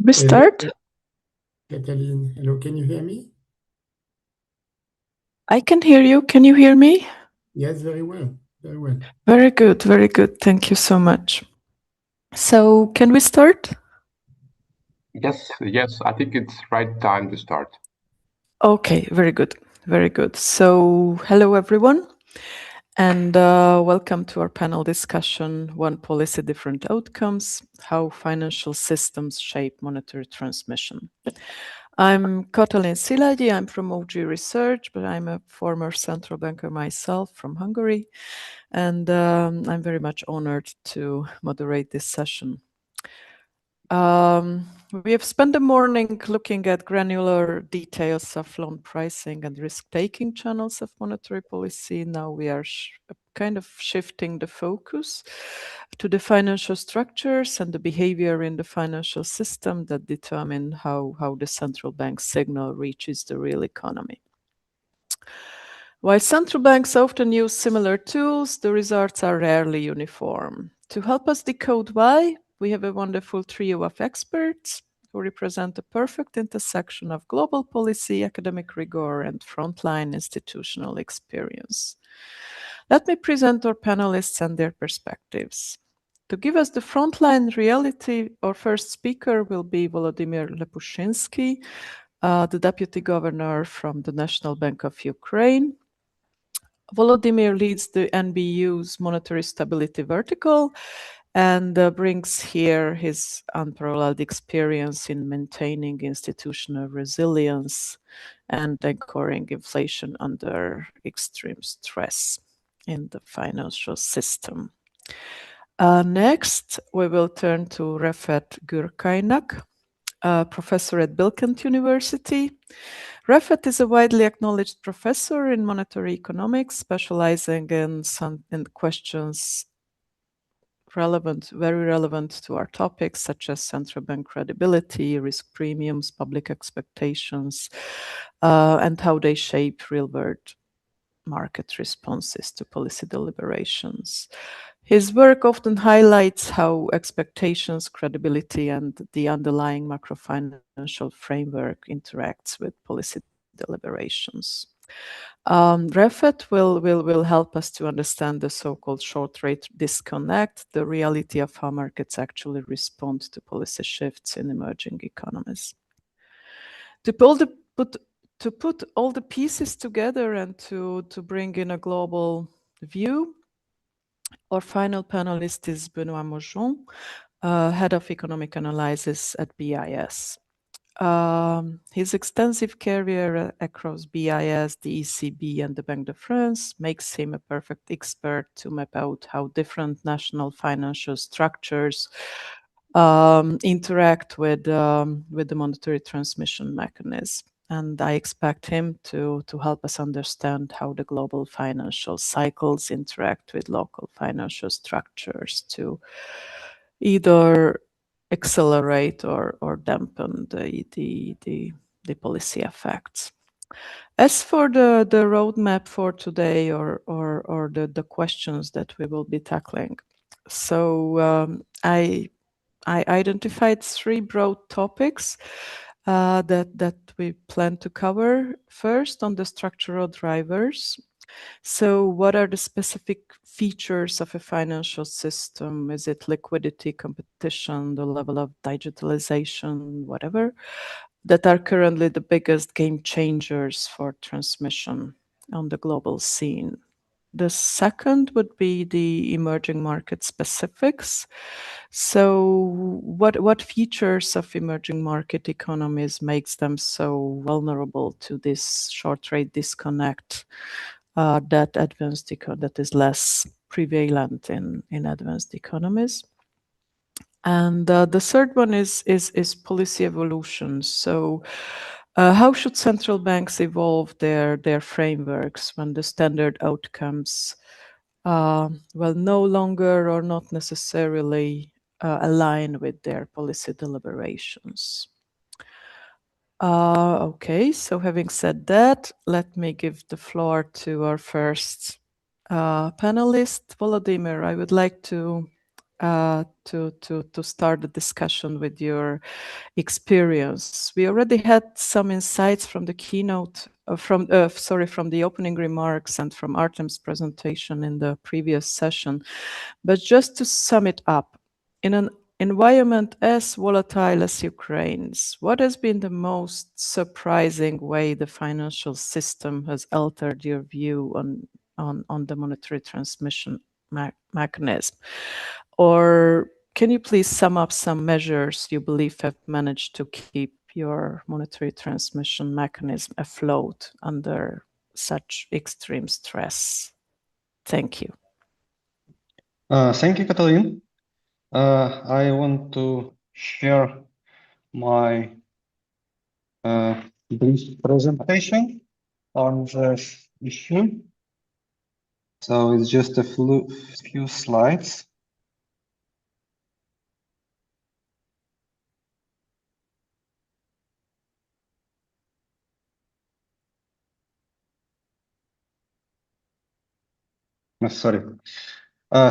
We start? Katalin, hello, can you hear me? I can hear you. Can you hear me? Yes, very well, very well. Very good, very good. Thank you so much. So, can we start? Yes, I think it's right time to start. Okay, very good, very good. So, hello everyone, and welcome to our panel discussion, One Policy, Different Outcomes, How Financial Systems Shape Monetary Transmission. I'm Katalin Szilágyi, I'm from OG Research, but I'm a former central banker myself from Hungary, and I'm very much honored to moderate this session. We have spent the morning looking at granular details of loan pricing and risk-taking channels of monetary policy. Now we are kind of shifting the focus to the financial structures and the behavior in the financial system that determine how the central bank signal reaches the real economy. While central banks often use similar tools, the results are rarely uniform. To help us decode why, we have a wonderful trio of experts who represent a perfect intersection of global policy, academic rigor, and frontline institutional experience. Let me present our panelists and their perspectives. To give us the frontline reality, our first speaker will be Volodymyr Lepushinsky, the Deputy Governor from the National Bank of Ukraine. Volodymyr leads the NBU's monetary stability vertical and brings here his unparalleled experience in maintaining institutional resilience and anchoring inflation under extreme stress in the financial system. Next, we will turn to Refet Gürkaynak, professor at Bilkent University. Refet is a widely acknowledged professor in monetary economics, specializing in questions very relevant to our topics, such as central bank credibility, risk premiums, public expectations, and how they shape real-world market responses to policy deliberations. His work often highlights how expectations, credibility, and the underlying macrofinancial framework interacts with policy deliberations. Refet will help us to understand the so-called short rate disconnect, the reality of how markets actually respond to policy shifts in emerging economies. To put all the pieces together and to bring in a global view, our final panelist is Benoît Maugeon, Head of Economic Analysis at BIS. His extensive career across BIS, the ECB, and the Banque de France makes him a perfect expert to map out how different national financial structures interact with the monetary transmission mechanism. And I expect him to help us understand how the global financial cycles interact with local financial structures to either accelerate or dampen the policy effects. As for the roadmap for today or the questions that we will be tackling, so I identified three broad topics that we plan to cover. First, on the structural drivers. So what are the specific features of a financial system? Is it liquidity, competition, the level of digitalization, whatever, that are currently the biggest game changers for transmission on the global scene? The second would be the emerging market specifics. So what features of emerging market economies makes them so vulnerable to this short rate disconnect that is less prevalent in advanced economies? And the third one is policy evolution. So how should central banks evolve their frameworks when the standard outcomes no longer or not necessarily align with their policy deliberations? Okay, so having said that, let me give the floor to our first panelist, Volodymyr. I would like to to start the discussion with your experience. We already had some insights from the keynote, from the opening remarks and from Artem's presentation in the previous session. But just to sum it up, in an environment as volatile as Ukraine's, what has been the most surprising way the financial system has altered your view on the monetary transmission mechanism? Or can you please sum up some measures you believe have managed to keep your monetary transmission mechanism afloat under such extreme stress? Thank you. Thank you, Katalin. I want to share my brief presentation on this issue. So it's just a few slides. Sorry. I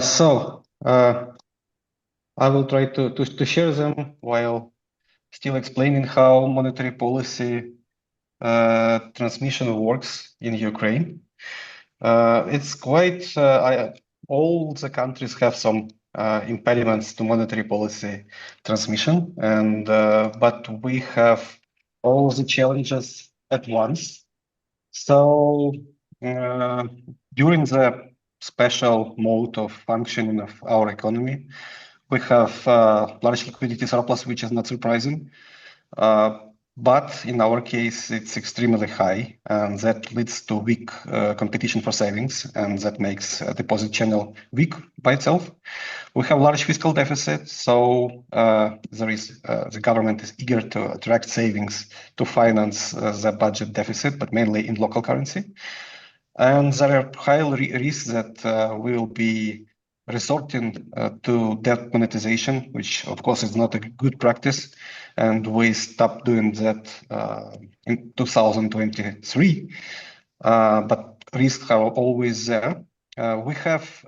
will try to share them while still explaining how monetary policy transmission works in Ukraine. It's quite, all the countries have some impediments to monetary policy transmission, and but we have all the challenges at once. So during the special mode of functioning of our economy, we have large liquidity surplus, which is not surprising. But in our case, it's extremely high, and that leads to weak competition for savings, and that makes a deposit channel weak by itself. We have large fiscal deficit, so the government is eager to attract savings to finance the budget deficit, but mainly in local currency. And there are high risks that we will be resorting to debt monetization, which of course is not a good practice, and we stopped doing that in 2023. But risks are always there. We have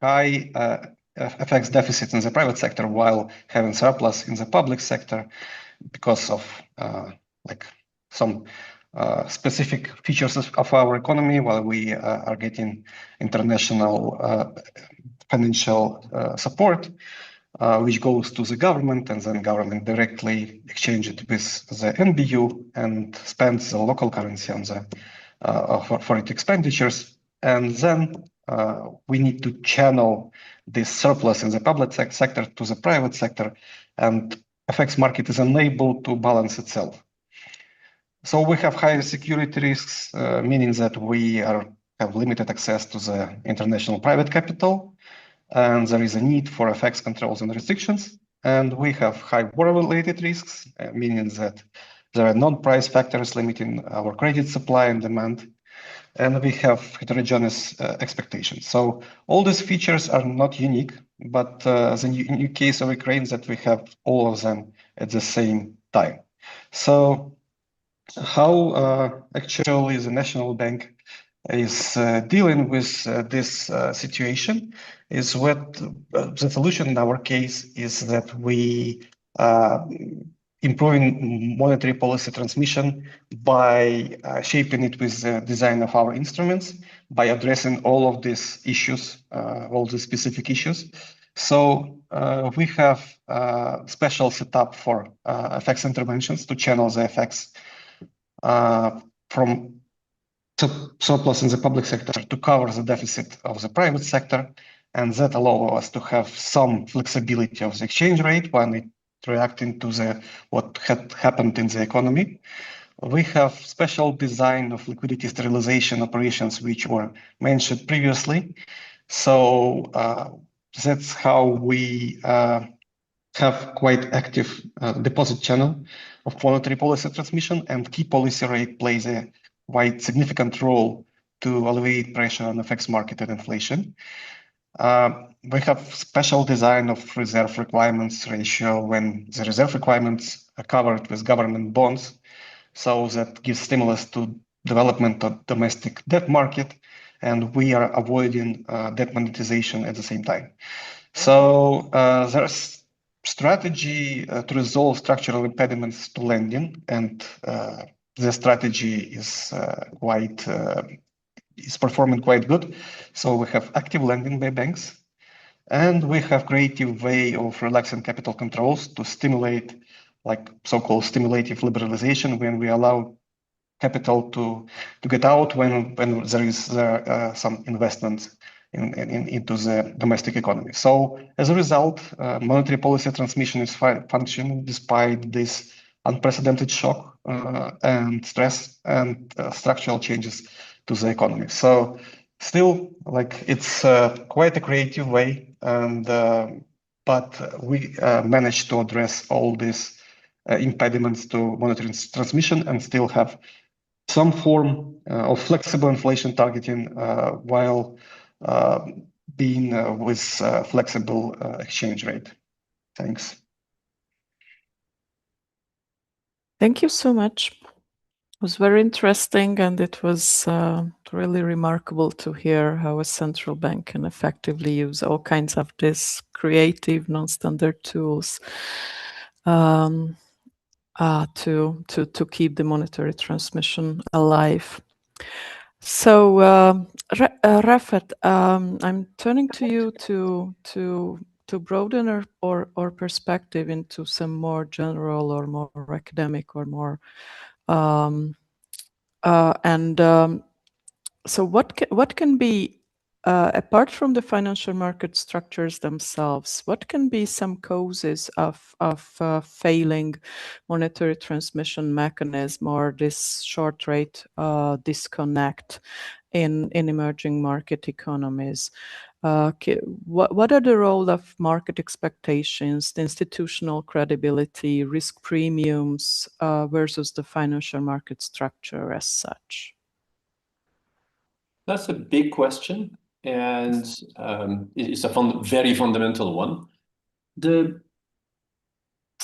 high FX deficits in the private sector while having surplus in the public sector because of like some specific features of our economy, while we are getting international financial support, which goes to the government, and then government directly exchange it with the NBU and spends the local currency on the for its expenditures. And then we need to channel this surplus in the public sector to the private sector, and FX market is unable to balance itself. So we have higher security risks, meaning that we have limited access to the international private capital, and there is a need for FX controls and restrictions. And we have high war-related risks, meaning that there are non-price factors limiting our credit supply and demand, and we have heterogeneous expectations. So all these features are not unique, but the new case of Ukraine is that we have all of them at the same time. So how actually the National Bank is dealing with this situation is what the solution in our case is that we improving monetary policy transmission by shaping it with the design of our instruments, by addressing all of these issues, all the specific issues. So we have special setup for FX interventions to channel the FX from surplus in the public sector to cover the deficit of the private sector, and that allows us to have some flexibility of the exchange rate when it reacting to what had happened in the economy. We have special design of liquidity sterilization operations, which were mentioned previously. So that's how we have quite active deposit channel of monetary policy transmission, and key policy rate plays a quite significant role to alleviate pressure on FX market and inflation. We have special design of reserve requirements ratio when the reserve requirements are covered with government bonds, so that gives stimulus to development of domestic debt market, and we are avoiding debt monetization at the same time. So there's strategy to resolve structural impediments to lending, and the strategy is is performing quite good. So we have active lending by banks, and we have creative way of relaxing capital controls to stimulate, like so-called stimulative liberalization, when we allow capital to get out when there is some investment into the domestic economy. So as a result, monetary policy transmission is functioning despite this unprecedented shock and stress and structural changes to the economy. So still, like, it's quite a creative way, and but we managed to address all these impediments to monetary transmission and still have some form of flexible inflation targeting while being with flexible exchange rate. Thanks. Thank you so much. It was very interesting, and it was really remarkable to hear how a central bank can effectively use all kinds of these creative, non-standard tools to keep the monetary transmission alive. So, Rafat, I'm turning to you to broaden our perspective into some more general or more academic or more so what can be apart from the financial market structures themselves, what can be some causes of failing monetary transmission mechanism or this short rate disconnect in emerging market economies? What are the role of market expectations, the institutional credibility, risk premiums versus the financial market structure as such? That's a big question, and it's a very fundamental one. The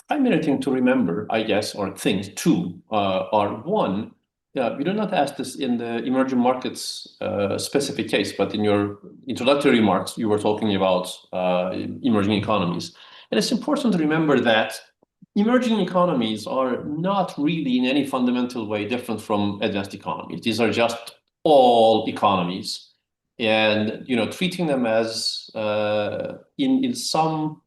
primary thing to remember, I guess, or things two, are one, we do not ask this in the emerging markets specific case, but in your introductory remarks, you were talking about emerging economies. And it's important to remember that emerging economies are not really in any fundamental way different from advanced economies. These are just all economies, and treating them as in some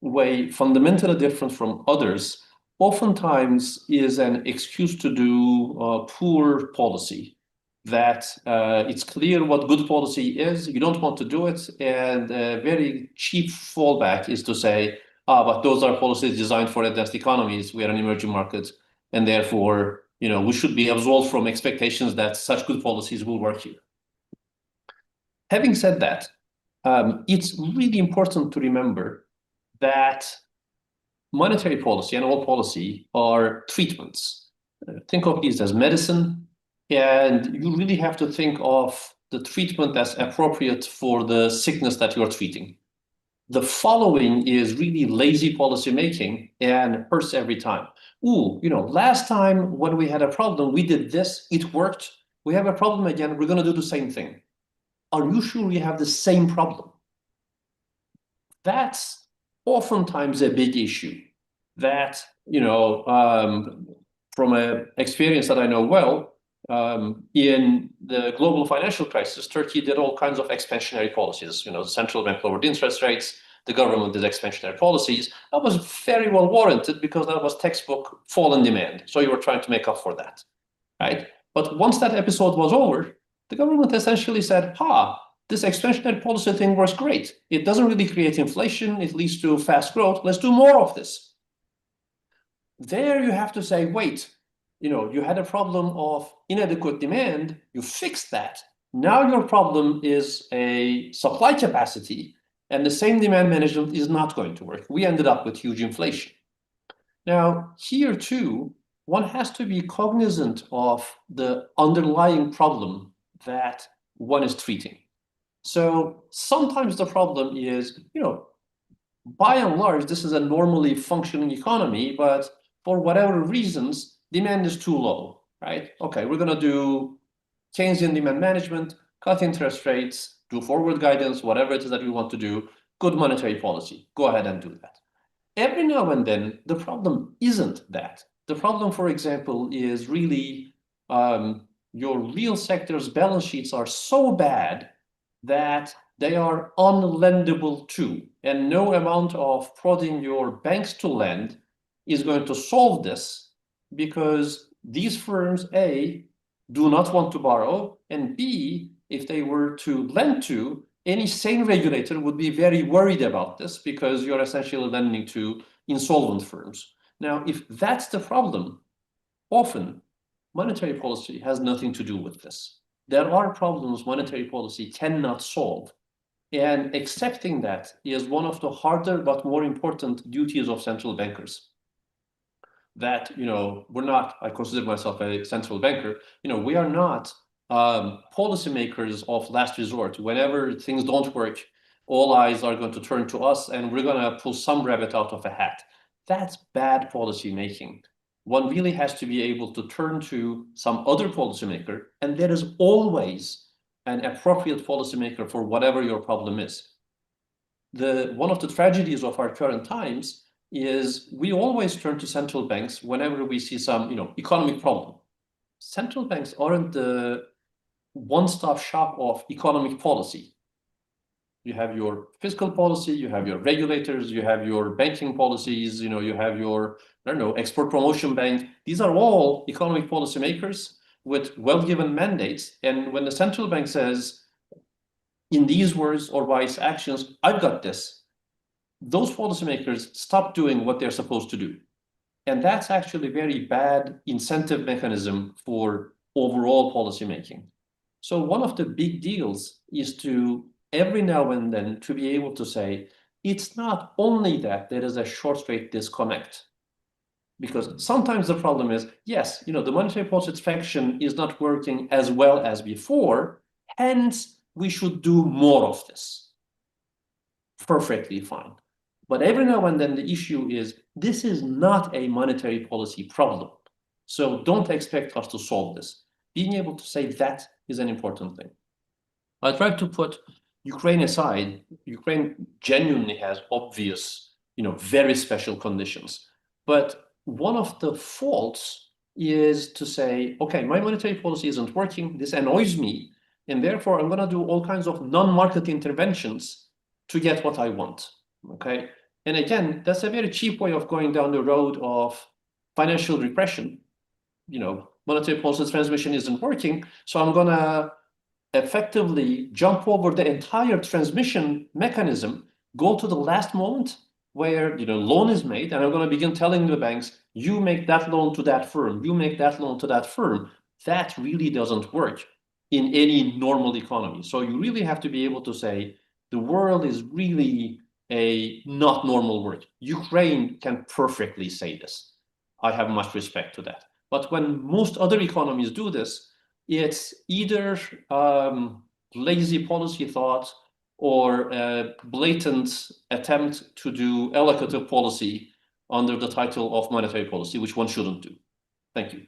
way fundamentally different from others oftentimes is an excuse to do poor policy. That it's clear what good policy is, you don't want to do it, and a very cheap fallback is to say, but those are policies designed for advanced economies, we are an emerging market, and therefore we should be absolved from expectations that such good policies will work here. Having said that, it's really important to remember that monetary policy and all policy are treatments. Think of these as medicine, and you really have to think of the treatment that's appropriate for the sickness that you're treating. The following is really lazy policy making and hurts every time. Last time when we had a problem, we did this, it worked. We have a problem again, we're going to do the same thing. Are you sure you have the same problem? That's oftentimes a big issue. That, from an experience that I know well, in the global financial crisis, Turkey did all kinds of expansionary policies. The central bank lowered interest rates, the government did expansionary policies. That was very well warranted because that was textbook fall in demand. So you were trying to make up for that, right? But once that episode was over, the government essentially said, this expansionary policy thing works great. It doesn't really create inflation. It leads to fast growth. Let's do more of this. There you have to say, wait, you had a problem of inadequate demand. You fixed that. Now your problem is a supply capacity, and the same demand management is not going to work. We ended up with huge inflation. Now, here too, one has to be cognizant of the underlying problem that one is treating. So sometimes the problem is, by and large, this is a normally functioning economy, but for whatever reasons, demand is too low, right? Okay, we're going to do Keynesian demand management, cut interest rates, do forward guidance, whatever it is that we want to do. good monetary policy. Go ahead and do that. Every now and then, the problem isn't that. The problem, for example, is really your real sector's balance sheets are so bad that they are unlendable to, and no amount of prodding your banks to lend is going to solve this, because these firms, A, do not want to borrow, and B, if they were to lend to, any sane regulator would be very worried about this, because you're essentially lending to insolvent firms. Now, if that's the problem, often monetary policy has nothing to do with this. There are problems monetary policy cannot solve. And accepting that is one of the harder but more important duties of central bankers. That, we're not, I consider myself a central banker, we are not policymakers of last resort. Whenever things don't work, all eyes are going to turn to us and we're going to pull some rabbit out of a hat. That's bad policy making. One really has to be able to turn to some other policymaker, and there is always an appropriate policymaker for whatever your problem is. One of the tragedies of our current times is we always turn to central banks whenever we see some, economic problem. Central banks aren't the one-stop shop of economic policy. You have your fiscal policy, you have your regulators, you have your banking policies, you have your, export promotion bank. These are all economic policymakers with well-given mandates. And when the central bank says, in these words or by its actions, I've got this, those policymakers stop doing what they're supposed to do. And that's actually a very bad incentive mechanism for overall policymaking. So one of the big deals is to every now and then to be able to say, it's not only that there is a short rate disconnect, because sometimes the problem is, yes, the monetary policy function is not working as well as before, hence we should do more of this. Perfectly fine. But every now and then the issue is, this is not a monetary policy problem. So don't expect us to solve this. Being able to say that is an important thing. I tried to put Ukraine aside. Ukraine genuinely has obvious, very special conditions. But one of the faults is to say, okay, my monetary policy isn't working, this annoys me, and therefore I'm going to do all kinds of non-market interventions to get what I want, okay? And again, that's a very cheap way of going down the road of financial repression. Monetary policy transmission isn't working, so I'm going to effectively jump over the entire transmission mechanism, go to the last moment where loan is made, and I'm going to begin telling the banks, you make that loan to that firm, you make that loan to that firm. That really doesn't work in any normal economy. So you really have to be able to say, the world is really a not normal world. Ukraine can perfectly say this. I have much respect to that. But when most other economies do this, it's either lazy policy thought or a blatant attempt to do allocative policy under the title of monetary policy, which one shouldn't do. Thank you.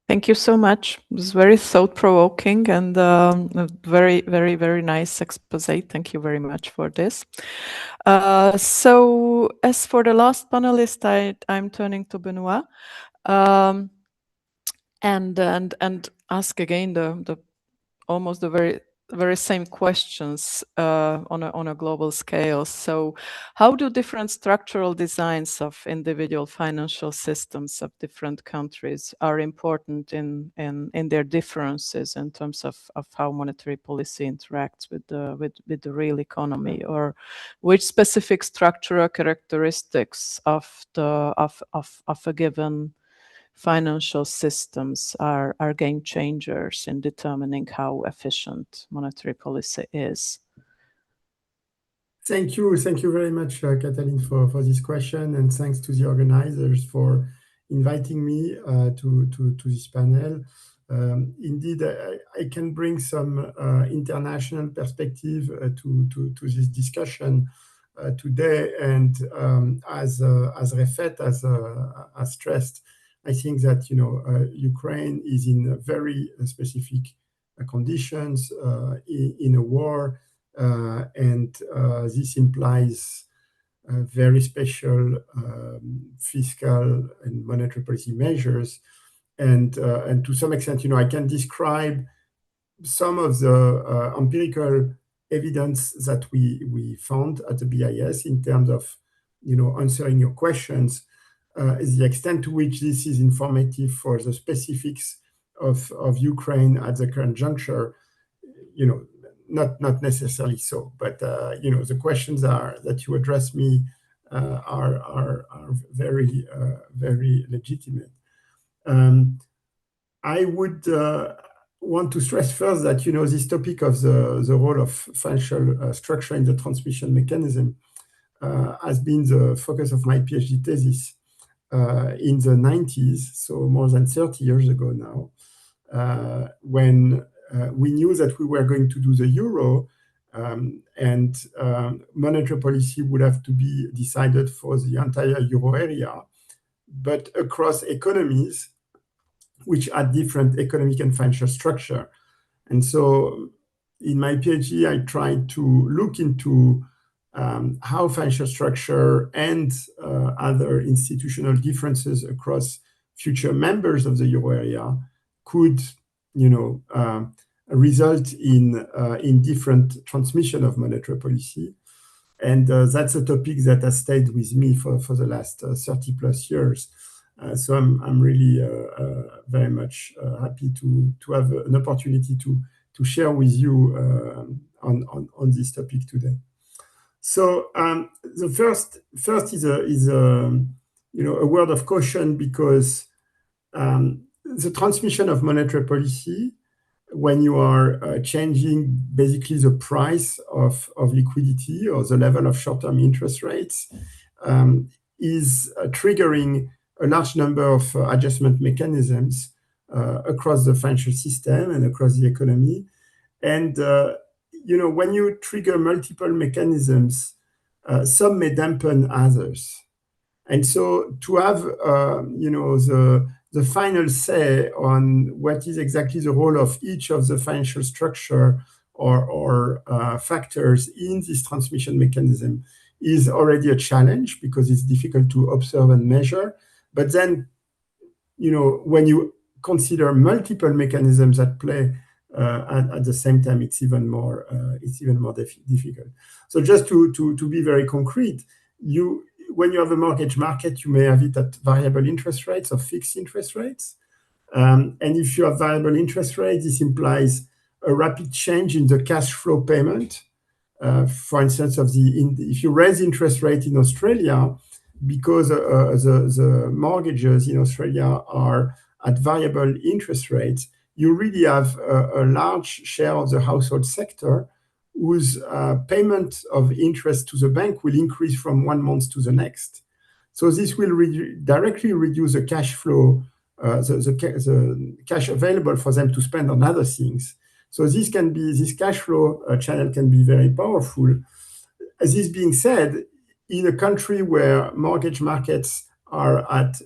Thank you so much. It was very thought-provoking and a very, very, very nice expose. Thank you very much for this. So as for the last panelist, I'm turning to Benoit and ask again the almost the very same questions on a global scale. So how do different structural designs of individual financial systems of different countries are important in their differences in terms of how monetary policy interacts with the real economy, or which specific structural characteristics of a given financial systems are game changers in determining how efficient monetary policy is? Thank you very much, Katalin, for this question, and thanks to the organizers for inviting me to this panel. Indeed, I can bring some international perspective to this discussion today, and as Refet has stressed, I think that Ukraine is in very specific conditions in a war. and this implies very special fiscal and monetary policy measures. And to some extent, I can describe some of the empirical evidence that we found at the BIS in terms of, answering your questions, the extent to which this is informative for the specifics of Ukraine at the current juncture, not necessarily so. But the questions that you address me are very very legitimate. I would want to stress first that this topic of the role of financial structure in the transmission mechanism has been the focus of my PhD thesis in the 90s, so more than 30 years ago now, when we knew that we were going to do the euro, and monetary policy would have to be decided for the entire euro area, but across economies which had different economic and financial structure. And so in my PhD, I tried to look into how financial structure and other institutional differences across future members of the euro area could, result in different transmission of monetary policy. And that's a topic that has stayed with me for the last 30 plus years. So I'm really very much happy to have an opportunity to share with you on this topic today. So the first is a word of caution, because the transmission of monetary policy, when you are changing basically the price of liquidity or the level of short-term interest rates, is triggering a large number of adjustment mechanisms across the financial system and across the economy. And when you trigger multiple mechanisms, some may dampen others. And so to have the final say on what is exactly the role of each of the financial structure or factors in this transmission mechanism is already a challenge, because it's difficult to observe and measure. But then, when you consider multiple mechanisms at play at the same time, it's even more difficult. So just to be very concrete, when you have a mortgage market, you may have it at variable interest rates or fixed interest rates. And if you have variable interest rates, this implies a rapid change in the cash flow payment. For instance, if you raise interest rate in Australia, because the mortgages in Australia are at variable interest rates, you really have a large share of the household sector whose payment of interest to the bank will increase from one month to the next. So this will directly reduce the cash flow, the cash available for them to spend on other things. So this cash flow channel can be very powerful. As this being said, in a country where mortgage markets are at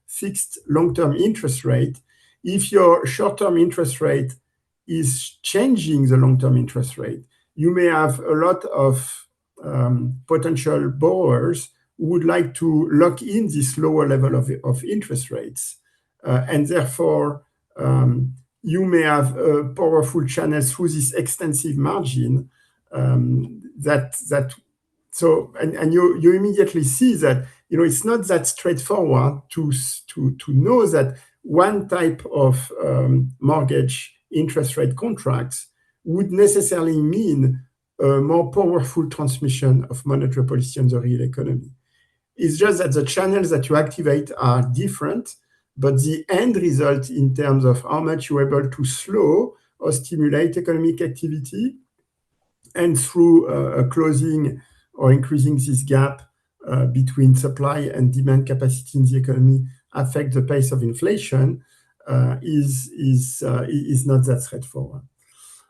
fixed long-term interest rate, if your short-term interest rate is changing the long-term interest rate, you may have a lot of potential borrowers who would like to lock in this lower level of interest rates. And therefore, you may have a powerful channel through this extensive margin So you immediately see that it's not that straightforward to know that one type of mortgage interest rate contracts would necessarily mean a more powerful transmission of monetary policy on the real economy. It's just that the channels that you activate are different, but the end result in terms of how much you're able to slow or stimulate economic activity, and through closing or increasing this gap between supply and demand capacity in the economy, affect the pace of inflation, is not that straightforward.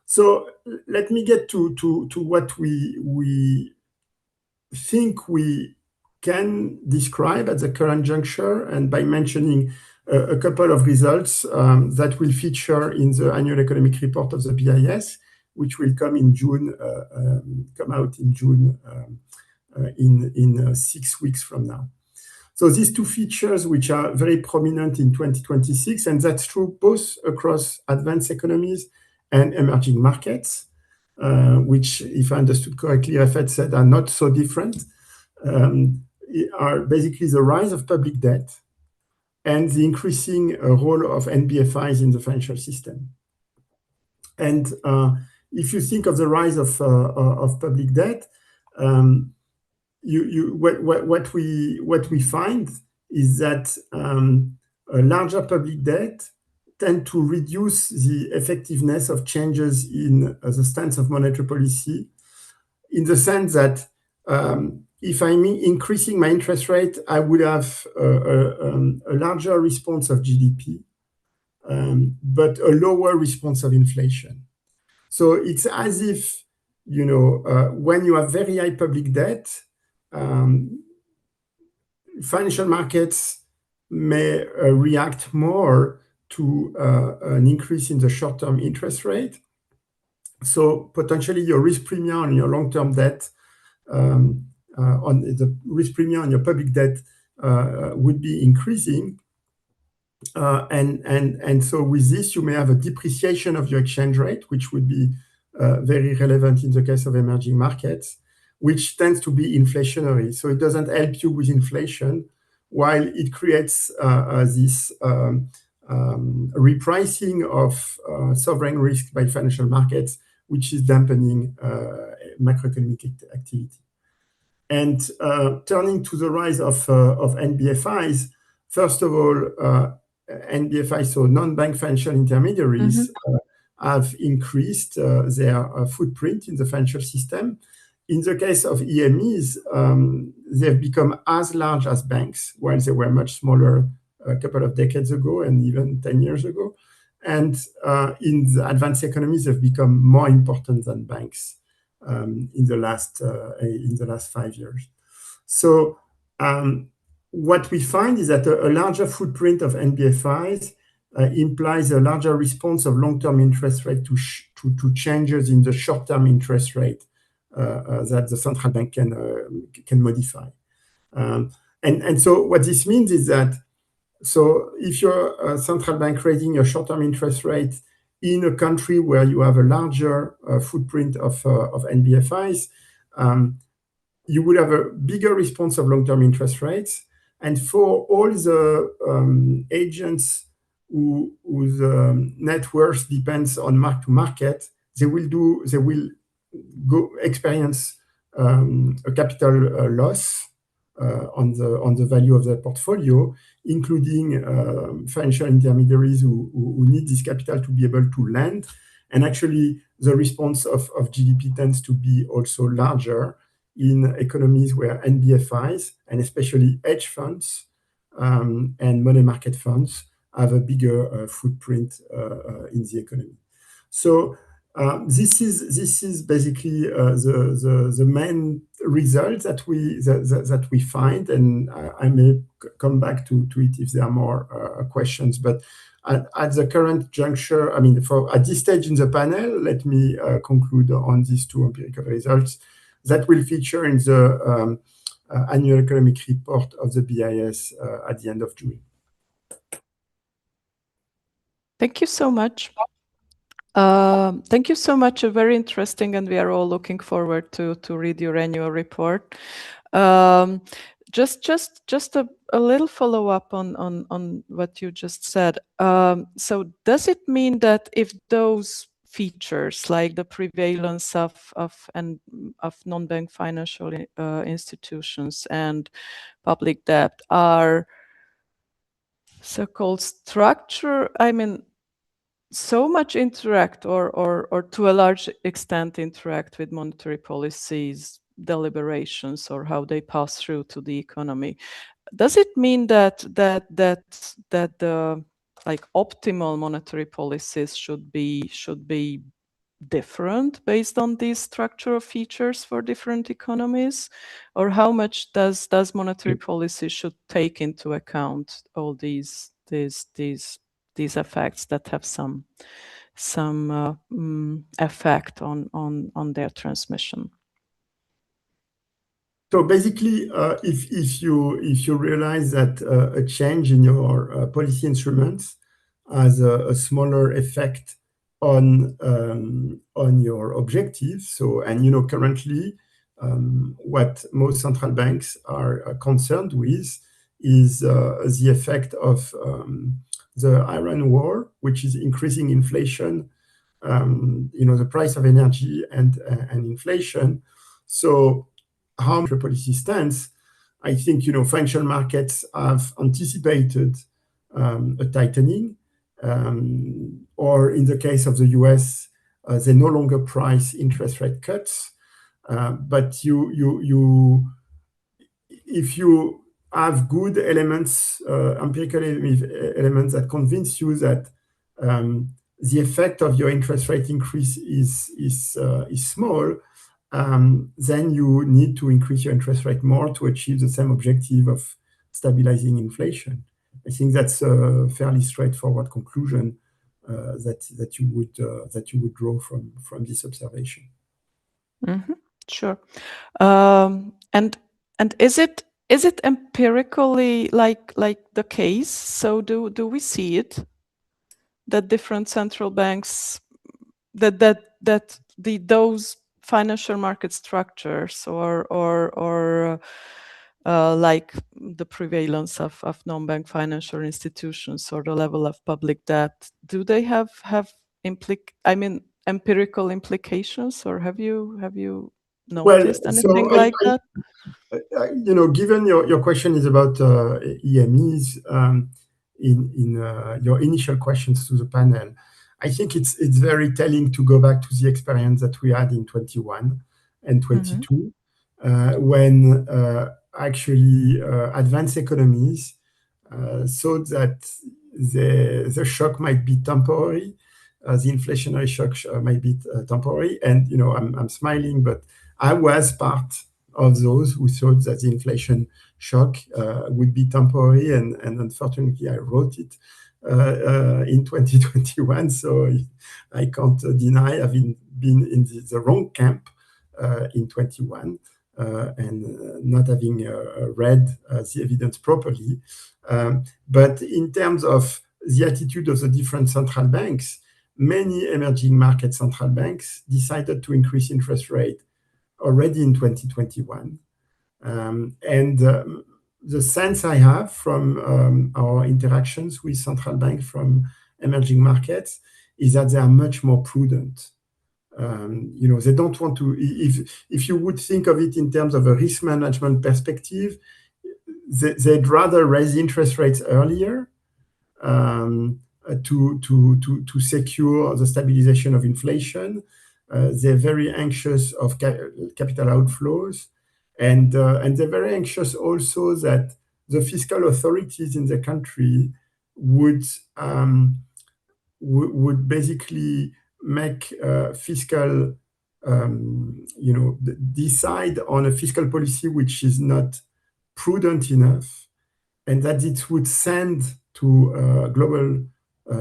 So let me get to what we think we can describe at the current juncture, and by mentioning a couple of results that will feature in the annual economic report of the BIS, which will come in June, come out in June in 6 weeks from now. So these two features, which are very prominent in 2026, and that's true both across advanced economies and emerging markets, which, if I understood correctly, Rafat said are not so different, are basically the rise of public debt and the increasing role of NBFIs in the financial system. And if you think of the rise of public debt, what we find is that a larger public debt tend to reduce the effectiveness of changes in the stance of monetary policy, in the sense that if I'm increasing my interest rate, I would have a larger response of GDP, but a lower response of inflation. So it's as if, when you have very high public debt, financial markets may react more to an increase in the short-term interest rate. So potentially your risk premium on your long-term debt, on the risk premium on your public debt would be increasing. And so with this, you may have a depreciation of your exchange rate, which would be very relevant in the case of emerging markets, which tends to be inflationary. So it doesn't help you with inflation, while it creates this repricing of sovereign risk by financial markets, which is dampening macroeconomic activity. And turning to the rise of NBFIs, first of all, NBFIs, so non-bank financial intermediaries, have increased their footprint in the financial system. In the case of EMEs, they've become as large as banks, while they were much smaller a couple of decades ago and even 10 years ago. And in the advanced economies, they've become more important than banks in the last 5 years. So what we find is that a larger footprint of NBFIs implies a larger response of long-term interest rate to changes in the short-term interest rate that the central bank can modify. And so what this means is that, so if you're a central bank raising your short-term interest rate in a country where you have a larger footprint of NBFIs, you would have a bigger response of long-term interest rates. And for all the agents whose net worth depends on mark-to-market, they will go experience a capital loss on the value of their portfolio, including financial intermediaries who need this capital to be able to lend. And actually, the response of GDP tends to be also larger in economies where NBFIs, and especially hedge funds and money market funds, have a bigger footprint in the economy. So this is basically the main result that we find, and I may come back to it if there are more questions. But at the current juncture, at this stage in the panel, let me conclude on these two empirical results that will feature in the annual economic report of the BIS at the end of June. Thank you so much. Thank you so much. Very interesting, and we are all looking forward to read your annual report. Just a little follow up on what you just said. So does it mean that if those features like the prevalence of non-bank financial institutions and public debt are so-called structure, so much interact or to a large extent interact with monetary policies, deliberations, or how they pass through to the economy? Does it mean that the optimal monetary policies should be different based on these structural features for different economies, or how much does monetary policy should take into account all these effects that have some effect on their transmission. So basically, if you realize that a change in your policy instruments has a smaller effect on your objectives, so and currently what most central banks are concerned with is the effect of the Iran war, which is increasing inflation, the price of energy and inflation. So how monetary policy stands, I think financial markets have anticipated a tightening, or in the case of the US, they no longer price interest rate cuts. But if you have good elements, empirical elements that convince you that the effect of your interest rate increase is small, then you need to increase your interest rate more to achieve the same objective of stabilizing inflation. I think that's a fairly straightforward conclusion that you would draw from this observation. Mm-hmm. Sure. And is it empirically like the case? So do we see it that different central banks that those financial market structures or like the prevalence of non-bank financial institutions or the level of public debt, do they have empirical implications, or have you noticed anything like that? Given your question is about EMEs, in your initial questions to the panel, I think it's very telling to go back to the experience that we had in 21 and 22, when actually advanced economies thought that the shock might be temporary, the inflationary shock might be temporary. And I'm smiling, but I was part of those who thought that the inflation shock would be temporary, and unfortunately I wrote it in 2021, so I can't deny having been in the wrong camp in 21 and not having read the evidence properly. But in terms of the attitude of the different central banks, many emerging market central banks decided to increase interest rate already in 2021. The sense I have from our interactions with central banks from emerging markets is that they are much more prudent. They don't want to, if you would think of it in terms of a risk management perspective, they'd rather raise interest rates earlier to secure the stabilization of inflation. They're very anxious of capital outflows, and they're very anxious also that the fiscal authorities in the country would basically make fiscal, decide on a fiscal policy which is not prudent enough, and that it would send to global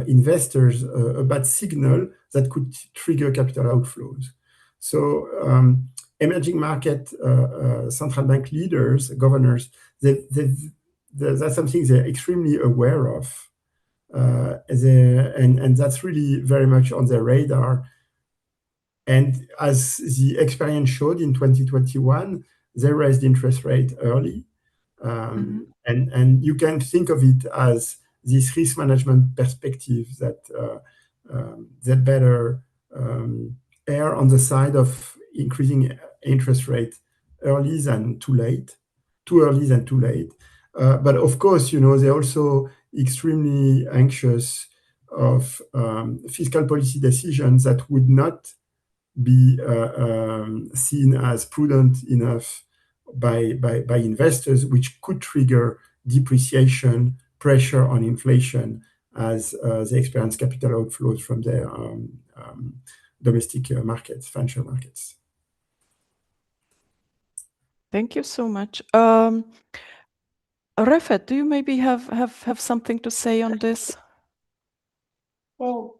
investors a bad signal that could trigger capital outflows. So emerging market central bank leaders, governors, that's something they're extremely aware of. And that's really very much on their radar. And as the experience showed in 2021, they raised interest rate early. And you can think of it as this risk management perspective that better err on the side of increasing interest rate early than too late, too early than too late. But of course, they're also extremely anxious of fiscal policy decisions that would not be seen as prudent enough by investors, which could trigger depreciation, pressure on inflation as they experience capital outflows from their domestic markets, financial markets. Thank you so much. Refet, do you maybe have something to say on this? Well,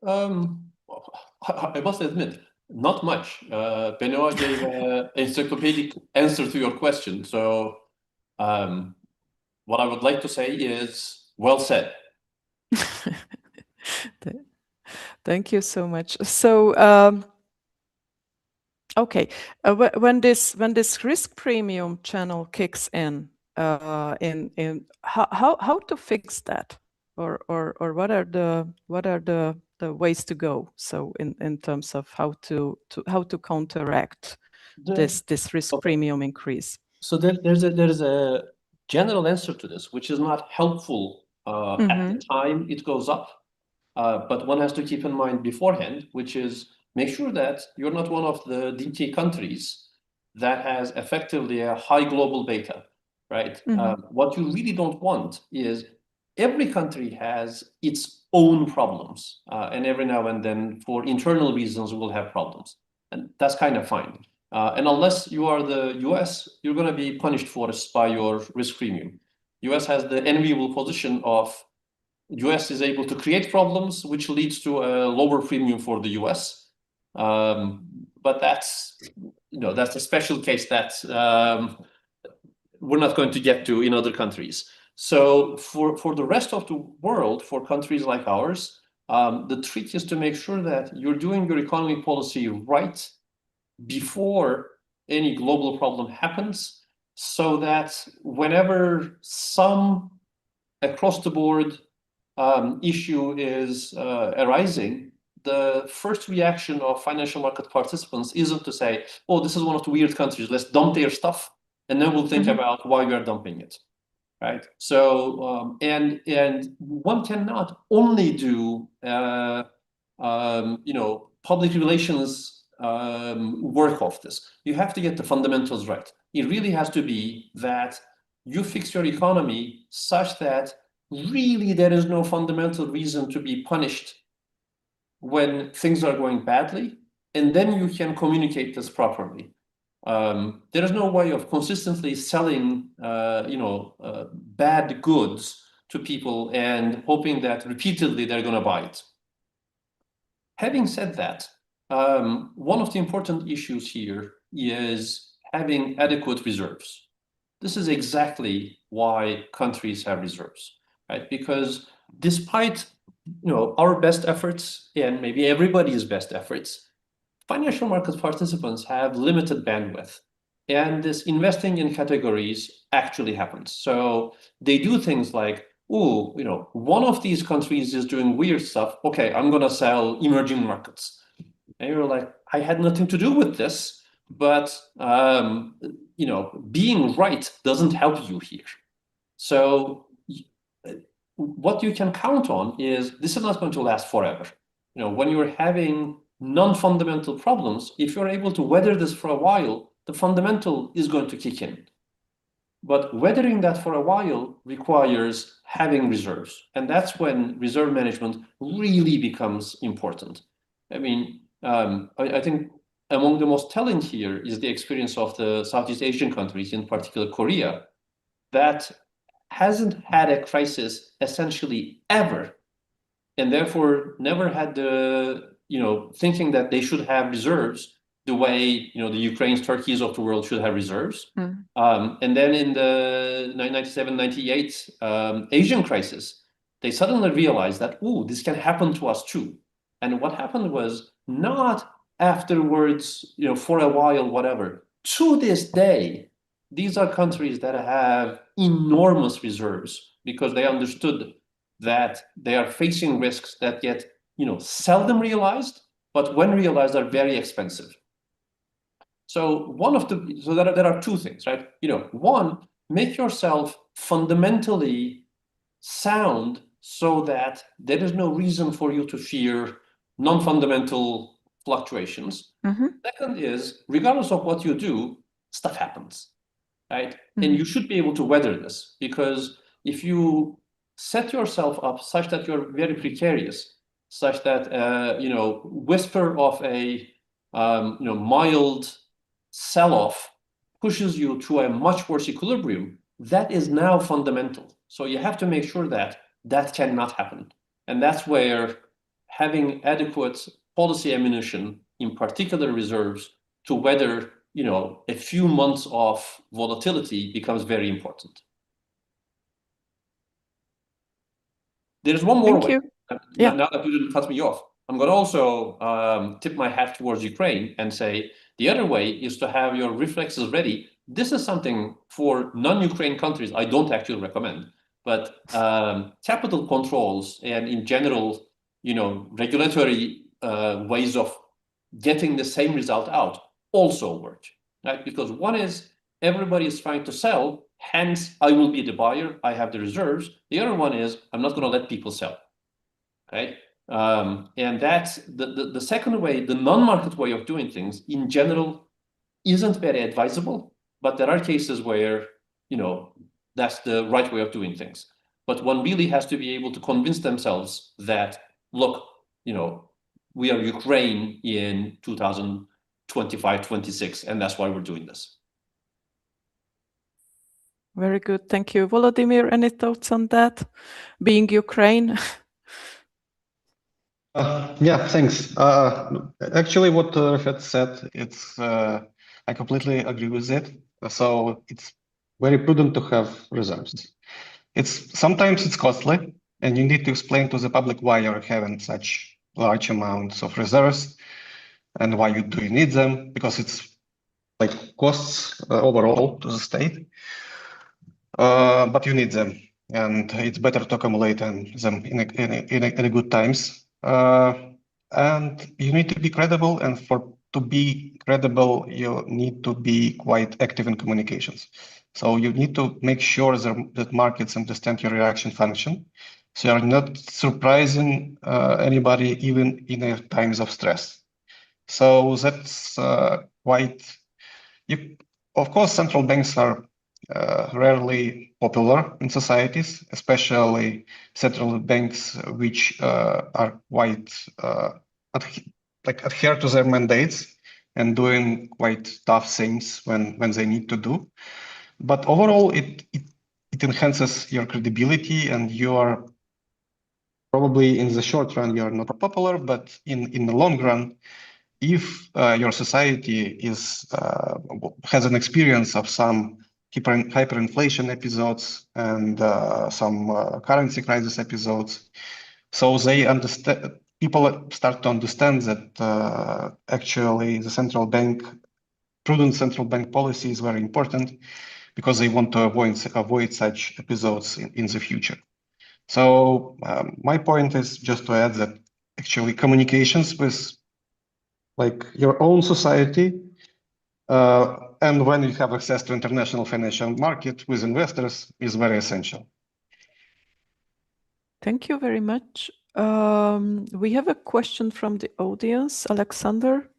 I must admit, not much. Benoit gave an encyclopedic answer to your question. So what I would like to say is, well said. Thank you so much. So, okay, when this risk premium channel kicks in how to fix that, or what are the ways to go? So in terms of how to counteract this risk premium increase. So there's a general answer to this, which is not helpful at the time it goes up, but one has to keep in mind beforehand, which is make sure that you're not one of the DT countries that has effectively a high global beta, right? What you really don't want is every country has its own problems, and every now and then, for internal reasons, we'll have problems, and that's kind of fine. And unless you are the US, you're going to be punished for this by your risk premium. US has the enviable position of US is able to create problems, which leads to a lower premium for the US. But that's a special case that we're not going to get to in other countries. So for the rest of the world, for countries like ours, the trick is to make sure that you're doing your economy policy right before any global problem happens, so that whenever some across the board issue is arising, the first reaction of financial market participants isn't to say, oh, this is one of the weird countries, let's dump their stuff, and then we'll think about why we are dumping it, right? So, and one cannot only do, public relations work of this. You have to get the fundamentals right. It really has to be that you fix your economy such that really there is no fundamental reason to be punished when things are going badly, and then you can communicate this properly. There is no way of consistently selling bad goods to people and hoping that repeatedly they're going to buy it. Having said that, one of the important issues here is having adequate reserves. This is exactly why countries have reserves, right? Because despite our best efforts and maybe everybody's best efforts, financial market participants have limited bandwidth, and this investing in categories actually happens. So they do things like, oh, one of these countries is doing weird stuff. Okay, I'm going to sell emerging markets. And you're like, I had nothing to do with this, but being right doesn't help you here. So what you can count on is this is not going to last forever. When you're having non-fundamental problems, if you're able to weather this for a while, the fundamental is going to kick in. But weathering that for a while requires having reserves. And that's when reserve management really becomes important. I mean, I think among the most telling here is the experience of the Southeast Asian countries, in particular Korea, that hasn't had a crisis essentially ever, and therefore never had the, thinking that they should have reserves the way, the Ukraines, Turkeys of the world should have reserves. And then in the 97, 98 Asian crisis, they suddenly realized that, ooh, this can happen to us too. And what happened was not afterwards, for a while, whatever. To this day, these are countries that have enormous reserves because they understood that they are facing risks that get, seldom realized, but when realized are very expensive. So there are two things, right? One, make yourself fundamentally sound so that there is no reason for you to fear non-fundamental fluctuations. Second is, regardless of what you do, stuff happens, right? And you should be able to weather this, because if you set yourself up such that you're very precarious, such that whisper of a mild sell-off pushes you to a much worse equilibrium, that is now fundamental. So you have to make sure that that cannot happen. And that's where having adequate policy ammunition, in particular reserves, to weather, a few months of volatility becomes very important. There's one more way. Now that you didn't cut me off, I'm going to also tip my hat towards Ukraine and say the other way is to have your reflexes ready. This is something for non-Ukraine countries I don't actually recommend, but capital controls and in general, regulatory ways of getting the same result out also work, right? Because one is everybody is trying to sell, hence I will be the buyer, I have the reserves. The other one is I'm not going to let people sell, okay? And that's the second way, the non-market way of doing things in general isn't very advisable, but there are cases where, that's the right way of doing things. But one really has to be able to convince themselves that, look, we are Ukraine in 2025, 26, and that's why we're doing this. Very good. Thank you. Volodymyr, any thoughts on that? Being Ukraine? Yeah, thanks. Actually, what Rafet said, I completely agree with it. So it's very prudent to have reserves. Sometimes it's costly, and you need to explain to the public why you're having such large amounts of reserves and why do you need them, because it's like costs overall to the state. But you need them, and it's better to accumulate them in a good times. And you need to be credible, and to be credible, you need to be quite active in communications. So you need to make sure that markets understand your reaction function, so you're not surprising anybody even in times of stress. So that's of course, central banks are rarely popular in societies, especially central banks which are quite adhere to their mandates and doing quite tough things when they need to do. But overall, it enhances your credibility, and you are probably in the short run, you are not popular, but in the long run, if your society has an experience of some hyperinflation episodes and some currency crisis episodes, so people start to understand that actually the prudent central bank policy is very important, because they want to avoid such episodes in the future. So my point is just to add that actually communications with your own society, and when you have access to international financial market with investors, is very essential. Thank you very much. We have a question from the audience. Alexander?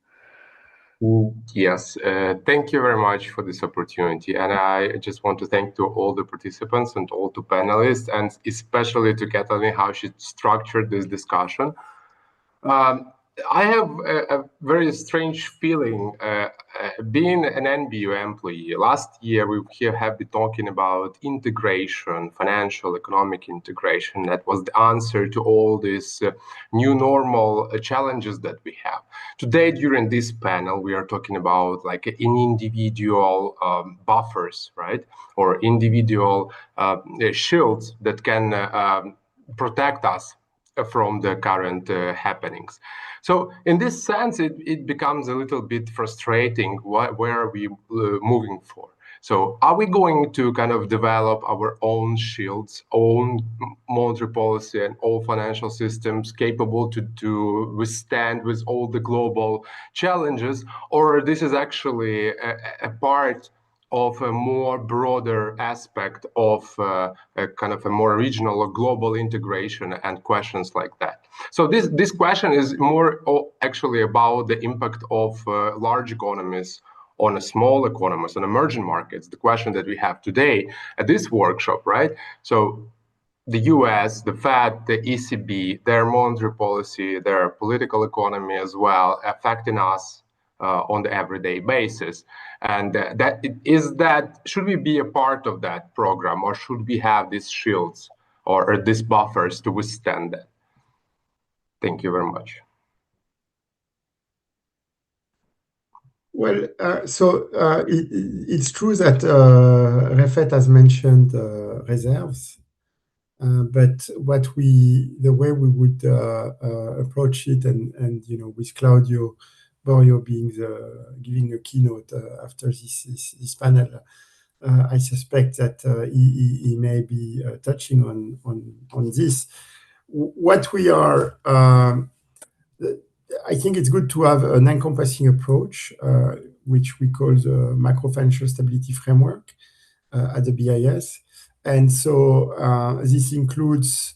Yes, thank you very much for this opportunity. And I just want to thank to all the participants and all the panelists, and especially to Katalin, how she structured this discussion. I have a very strange feeling being an NBU employee. Last year, we have been talking about integration, financial, economic integration. That was the answer to all these new normal challenges that we have. Today, during this panel, we are talking about individual buffers, right? Or individual shields that can protect us from the current happenings. So in this sense, it becomes a little bit frustrating. Where are we moving for? So are we going to kind of develop our own shields, own monetary policy, and all financial systems capable to withstand with all the global challenges? Or this is actually a part of a more broader aspect of a kind of a more regional or global integration and questions like that. So this question is more actually about the impact of large economies on a small economies, on emerging markets, the question that we have today at this workshop, right? So the US, the Fed, the ECB, their monetary policy, their political economy as well, affecting us on the everyday basis. And should we be a part of that program, or should we have these shields or these buffers to withstand that? Thank you very much. Well, it's true that Refet has mentioned reserves, but the way we would approach it, and with Claudio Borio giving a keynote after this panel, I suspect that he may be touching on this. What we are, I think it's good to have an encompassing approach, which we call the macro financial stability framework at the BIS. And so this includes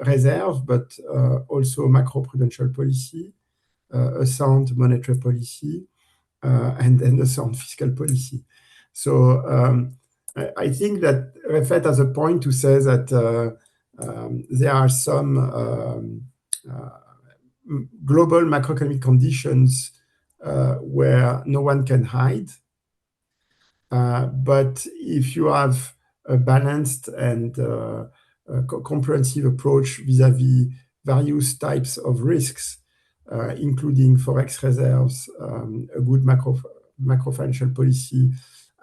reserve, but also macro-prudential policy, a sound monetary policy, and then a sound fiscal policy. So I think that Refet has a point to say that there are some global macroeconomic conditions where no one can hide. But if you have a balanced and comprehensive approach vis-à-vis various types of risks, including forex reserves, a good macro financial policy,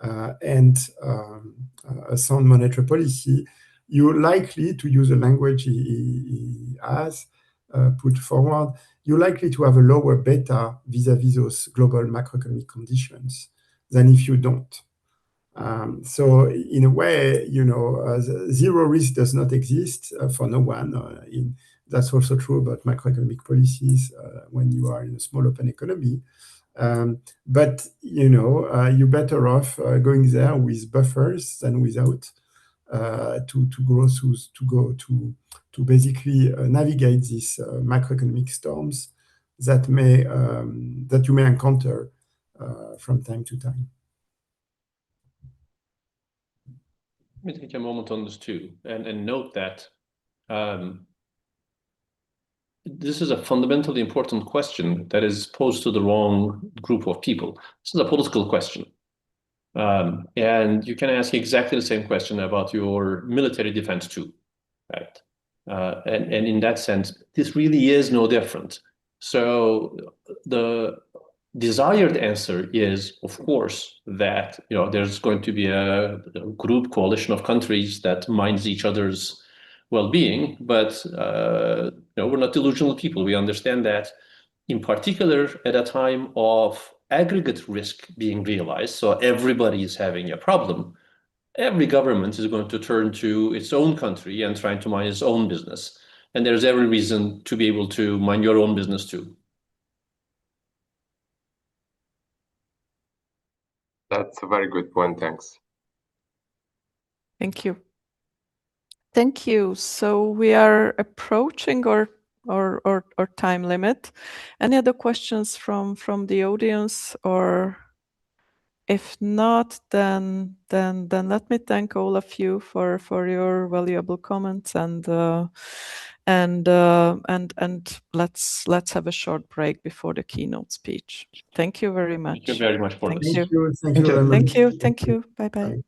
and a sound monetary policy, you're likely, to use the language he has put forward, you're likely to have a lower beta vis-à-vis those global macroeconomic conditions than if you don't. So in a way, zero risk does not exist for no one. That's also true about macroeconomic policies when you are in a small open economy. But you're better off going there with buffers than without, to basically navigate these macroeconomic storms that you may encounter from time to time. Let me take a moment on this too, and note that this is a fundamentally important question that is posed to the wrong group of people. This is a political question. And you can ask exactly the same question about your military defense too, right? And in that sense, this really is no different. So the desired answer is, of course, that there's going to be a group coalition of countries that minds each other's well-being, but we're not delusional people. We understand that, in particular, at a time of aggregate risk being realized, so everybody is having a problem, every government is going to turn to its own country and trying to mind its own business. And there's every reason to be able to mind your own business too. That's a very good point. Thanks. Thank you. Thank you. So we are approaching our time limit. Any other questions from the audience? Or if not, then let me thank all of you for your valuable comments, and let's have a short break before the keynote speech. Thank you very much. Thank you very much for this. Thank you. Thank you very much. Thank you. Bye bye. Bye.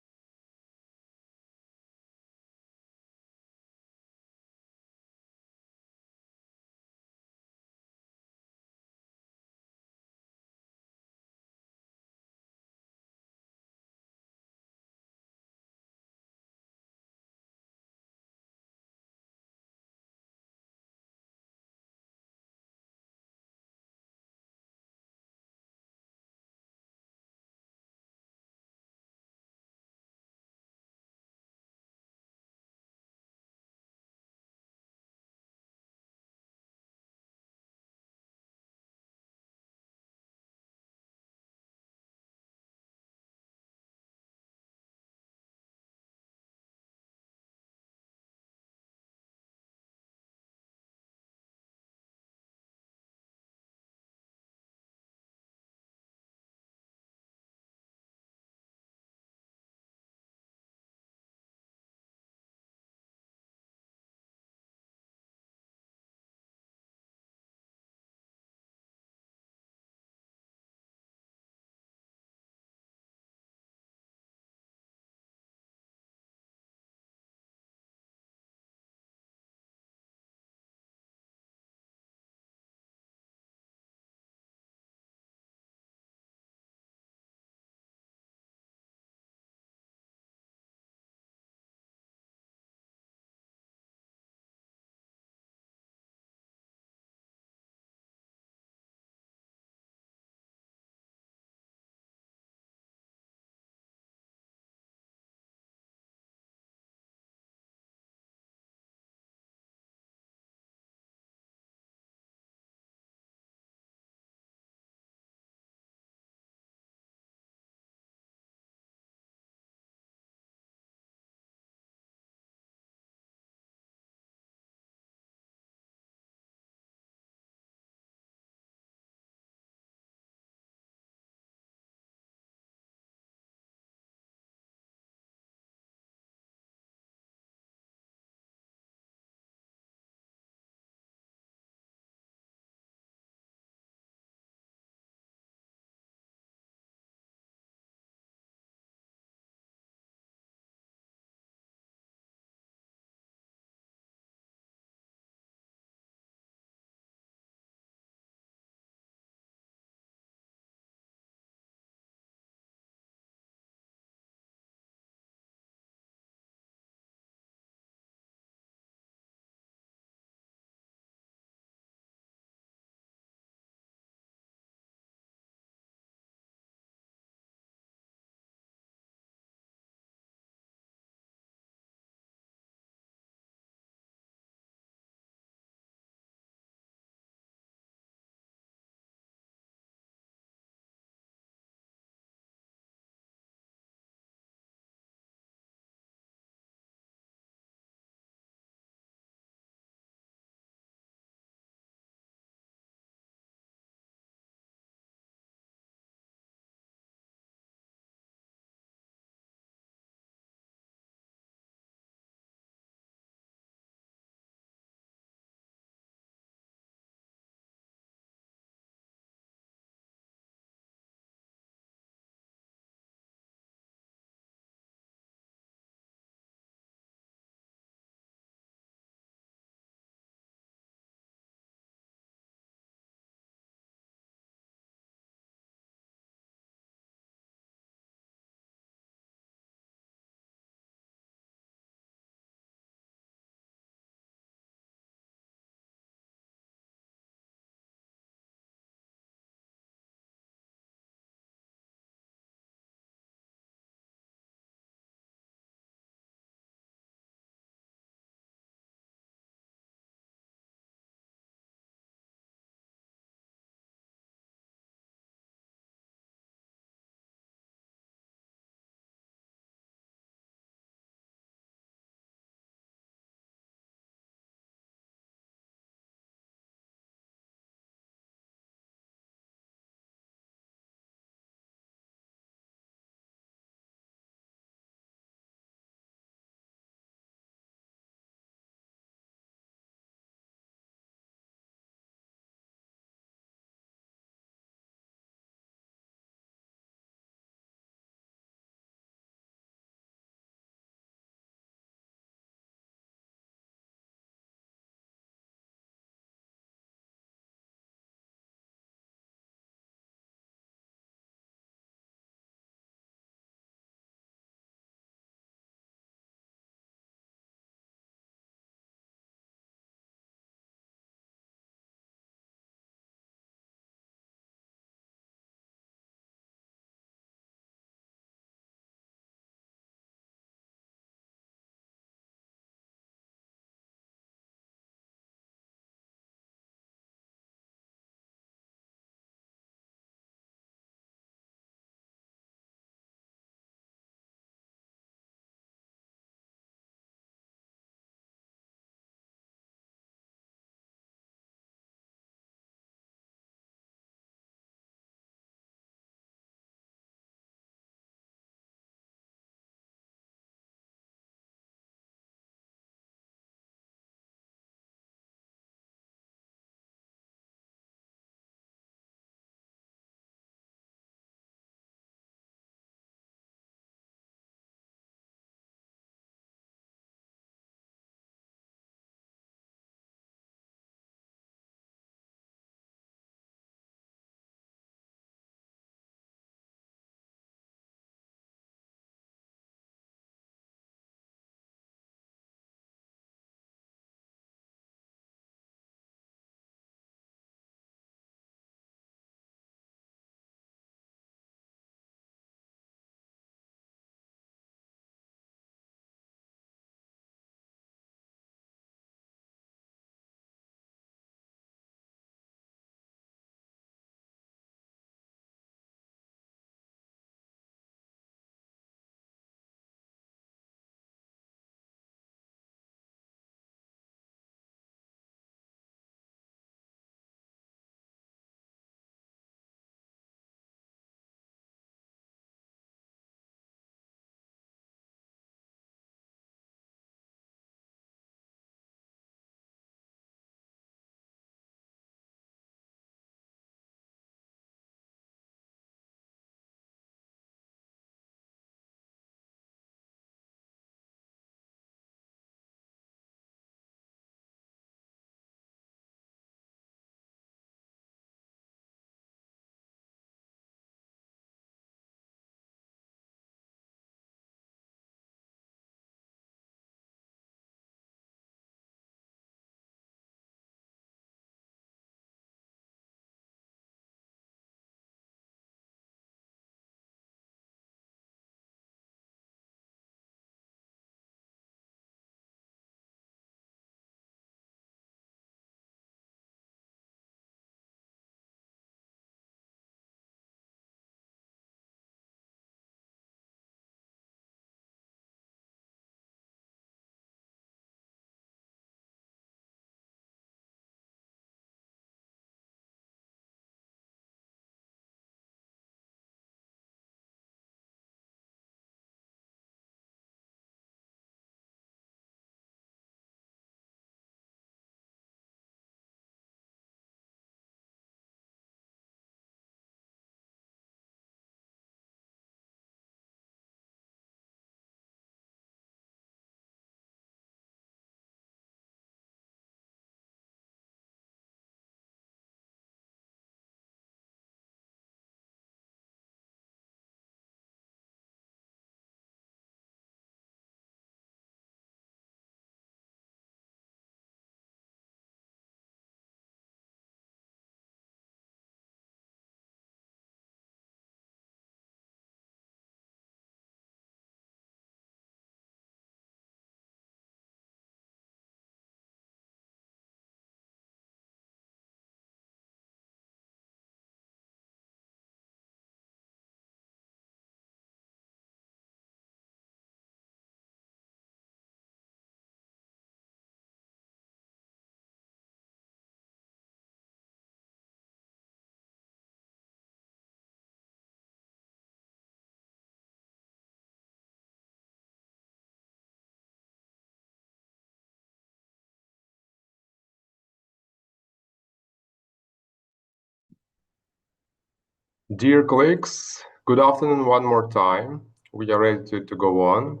Dear colleagues, good afternoon one more time. We are ready to go on.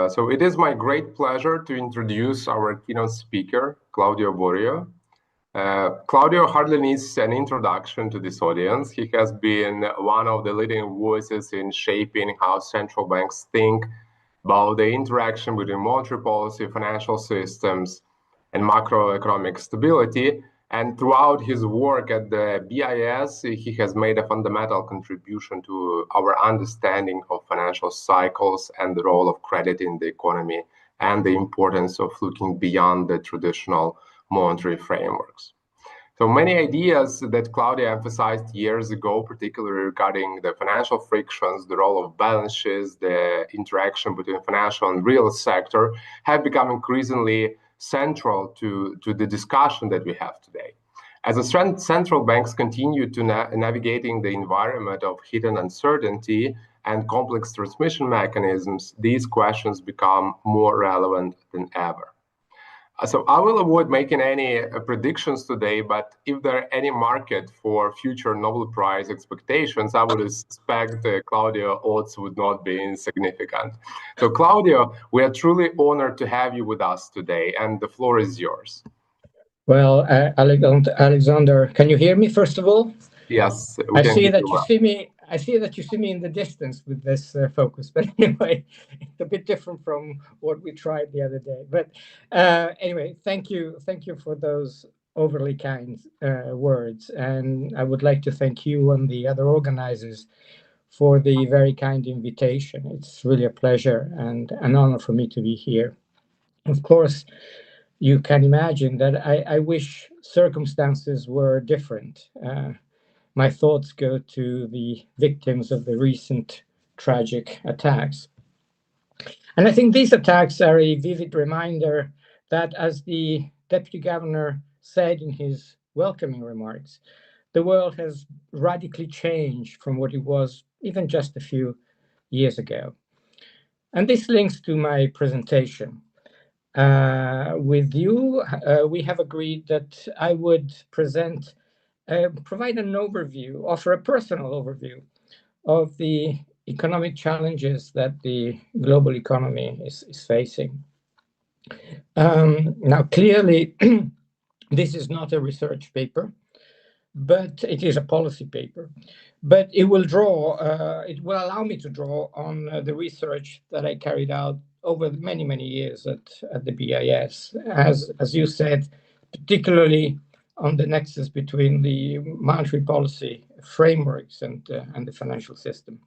So it is my great pleasure to introduce our keynote speaker, Claudio Borio. Claudio hardly needs an introduction to this audience. He has been one of the leading voices in shaping how central banks think about the interaction between monetary policy, financial systems, and macroeconomic stability. And throughout his work at the BIS, he has made a fundamental contribution to our understanding of financial cycles and the role of credit in the economy and the importance of looking beyond the traditional monetary frameworks. So many ideas that Claudia emphasized years ago, particularly regarding the financial frictions, the role of balance sheets, the interaction between financial and real sector, have become increasingly central to the discussion that we have today. As the central banks continue to navigating the environment of hidden uncertainty and complex transmission mechanisms, these questions become more relevant than ever. So I will avoid making any predictions today, but if there are any market for future Nobel Prize expectations, I would suspect Claudio odds would not be insignificant. So Claudio, we are truly honored to have you with us today, and the floor is yours. Well, Alexander, can you hear me first of all? Yes, I see that you see me. I see that you see me in the distance with this focus, but anyway, it's a bit different from what we tried the other day. But anyway, thank you for those overly kind words, and I would like to thank you and the other organizers for the very kind invitation. It's really a pleasure and an honor for me to be here. Of course, you can imagine that I wish circumstances were different. My thoughts go to the victims of the recent tragic attacks. And I think these attacks are a vivid reminder that, as the Deputy Governor said in his welcoming remarks, the world has radically changed from what it was even just a few years ago. And this links to my presentation. With you, we have agreed that I would provide an overview, offer a personal overview of the economic challenges that the global economy is facing. Now, clearly, this is not a research paper, but it is a policy paper. But it will allow me to draw on the research that I carried out over many, many years at the BIS, as you said, particularly on the nexus between the monetary policy frameworks and the financial system.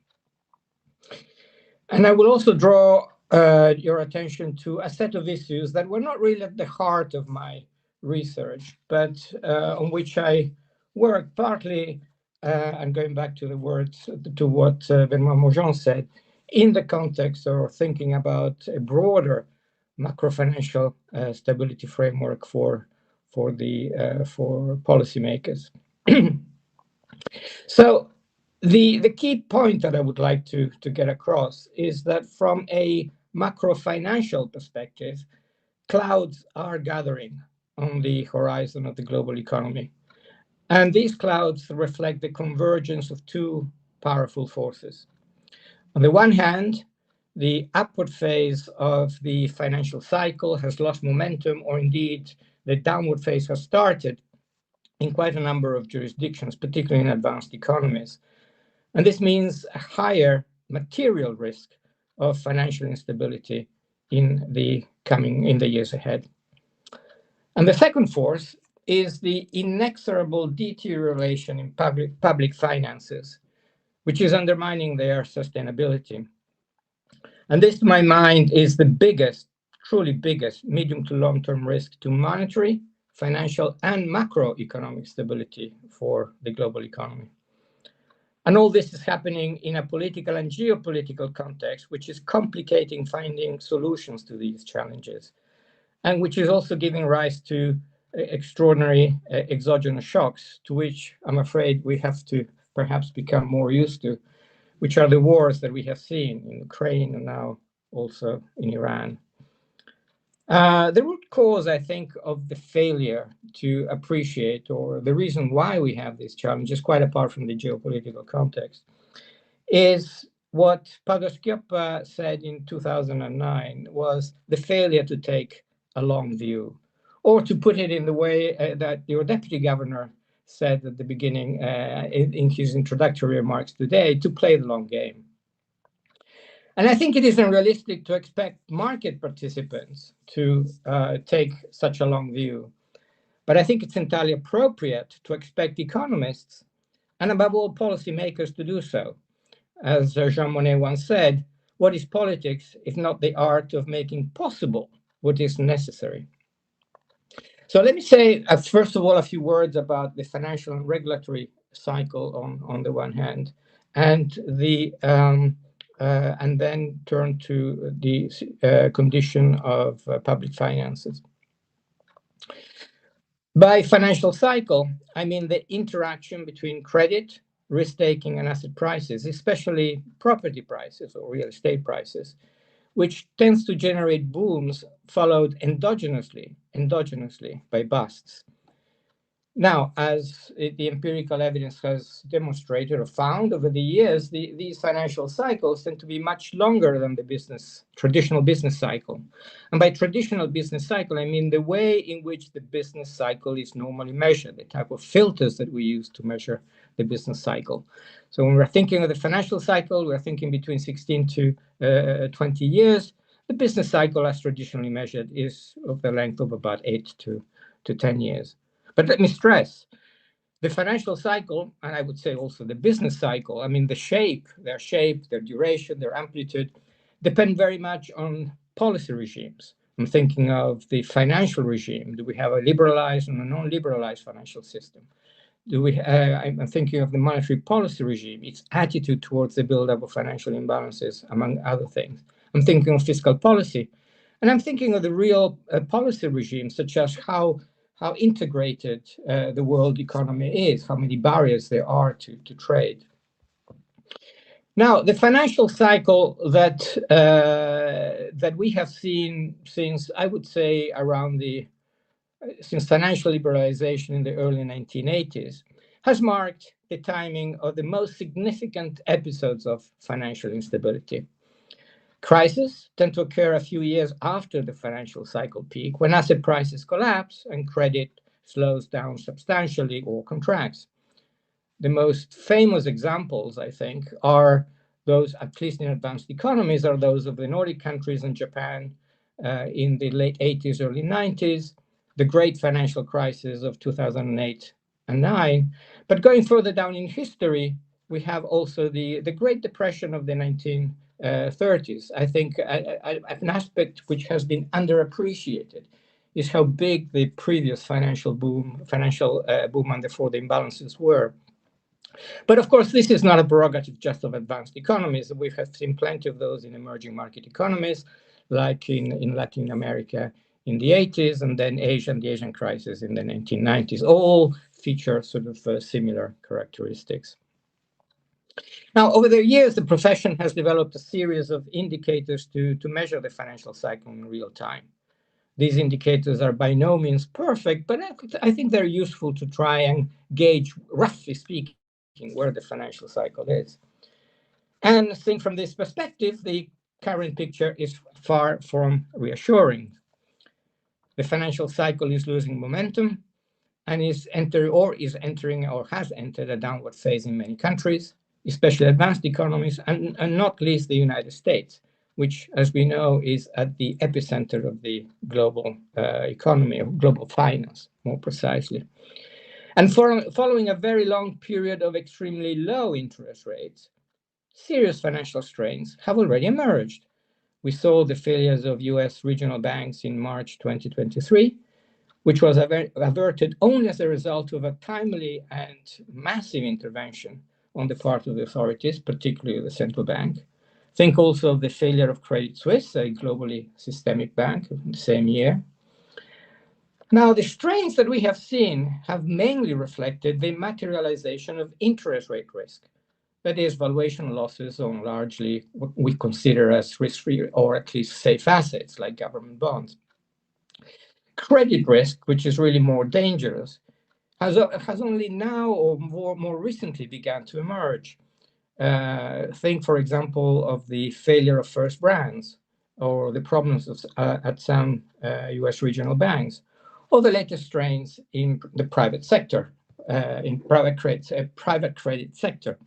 And I will also draw your attention to a set of issues that were not really at the heart of my research, but on which I worked partly, and going back to the words to what Benoît Maujean said, in the context of thinking about a broader macro-financial stability framework for policymakers. So the key point that I would like to get across is that from a macro-financial perspective, clouds are gathering on the horizon of the global economy. And these clouds reflect the convergence of two powerful forces. On the one hand, the upward phase of the financial cycle has lost momentum, or indeed the downward phase has started in quite a number of jurisdictions, particularly in advanced economies. And this means a higher material risk of financial instability in the years ahead. And the second force is the inexorable deterioration in public finances, which is undermining their sustainability. And this, to my mind, is the biggest, truly biggest medium to long-term risk to monetary, financial, and macroeconomic stability for the global economy. And all this is happening in a political and geopolitical context, which is complicating finding solutions to these challenges, and which is also giving rise to extraordinary exogenous shocks, to which I'm afraid we have to perhaps become more used to, which are the wars that we have seen in Ukraine and now also in Iran. The root cause, I think, of the failure to appreciate, or the reason why we have these challenges, quite apart from the geopolitical context, is what Padoa said in 2009 was the failure to take a long view, or to put it in the way that your deputy governor said at the beginning in his introductory remarks today, to play the long game. And I think it is unrealistic to expect market participants to take such a long view. But I think it's entirely appropriate to expect economists, and above all policymakers, to do so. As Jean Monnet once said, what is politics if not the art of making possible what is necessary? So let me say, first of all, a few words about the financial and regulatory cycle on the one hand, and then turn to the condition of public finances. By financial cycle, I mean the interaction between credit, risk-taking, and asset prices, especially property prices or real estate prices, which tends to generate booms followed endogenously by busts. Now, as the empirical evidence has demonstrated or found over the years, these financial cycles tend to be much longer than the traditional business cycle. And by traditional business cycle, I mean the way in which the business cycle is normally measured, the type of filters that we use to measure the business cycle. So when we're thinking of the financial cycle, we're thinking between 16 to 20 years. The business cycle, as traditionally measured, is of the length of about 8 to 10 years. But let me stress, the financial cycle, and I would say also the business cycle, I mean, their shape, their duration, their amplitude, depend very much on policy regimes. I'm thinking of the financial regime. Do we have a liberalized and a non-liberalized financial system? I'm thinking of the monetary policy regime, its attitude towards the buildup of financial imbalances, among other things. I'm thinking of fiscal policy. And I'm thinking of the real policy regime, such as how integrated the world economy is, how many barriers there are to trade. Now, the financial cycle that we have seen since, I would say, since financial liberalization in the early 1980s, has marked the timing of the most significant episodes of financial instability. Crises tend to occur a few years after the financial cycle peak, when asset prices collapse and credit slows down substantially or contracts. The most famous examples, I think, are those, at least in advanced economies, are those of the Nordic countries and Japan in the late 80s, early 90s, the great financial crisis of 2008 and 9. But going further down in history, we have also the Great Depression of the 1930s. I think an aspect which has been underappreciated is how big the previous financial boom and therefore the imbalances were. But of course, this is not a prerogative just of advanced economies. We have seen plenty of those in emerging market economies, like in Latin America in the 80s, and then Asia and the Asian crisis in the 1990s. All feature sort of similar characteristics. Now, over the years, the profession has developed a series of indicators to measure the financial cycle in real time. These indicators are by no means perfect, but I think they're useful to try and gauge, roughly speaking, where the financial cycle is. And I think from this perspective, the current picture is far from reassuring. The financial cycle is losing momentum and has entered a downward phase in many countries, especially advanced economies, and not least the United States, which, as we know, is at the epicenter of the global economy, of global finance, more precisely. And following a very long period of extremely low interest rates, serious financial strains have already emerged. We saw the failures of US regional banks in March 2023, which was averted only as a result of a timely and massive intervention on the part of the authorities, particularly the central bank. Think also of the failure of Credit Suisse, a globally systemic bank, in the same year. Now, the strains that we have seen have mainly reflected the materialization of interest rate risk, that is, valuation losses on largely what we consider as risk-free or at least safe assets like government bonds. credit risk, which is really more dangerous, has only now or more recently begun to emerge. Think, for example, of the failure of first brands or the problems at some US regional banks, or the latest strains in the private sector, in private credit sector.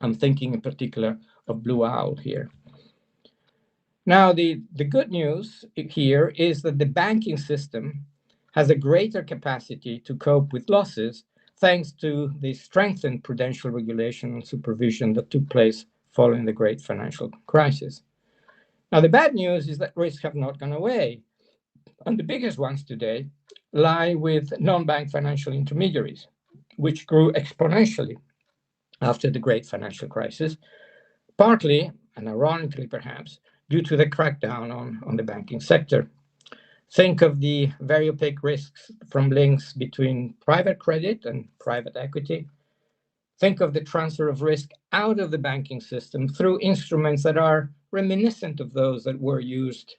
I'm thinking in particular of Blue Owl here. Now, the good news here is that the banking system has a greater capacity to cope with losses thanks to the strengthened prudential regulation and supervision that took place following the great financial crisis. Now, the bad news is that risks have not gone away. And the biggest ones today lie with non-bank financial intermediaries, which grew exponentially after the great financial crisis, partly, and ironically perhaps, due to the crackdown on the banking sector. Think of the very opaque risks from links between private credit and private equity. Think of the transfer of risk out of the banking system through instruments that are reminiscent of those that were used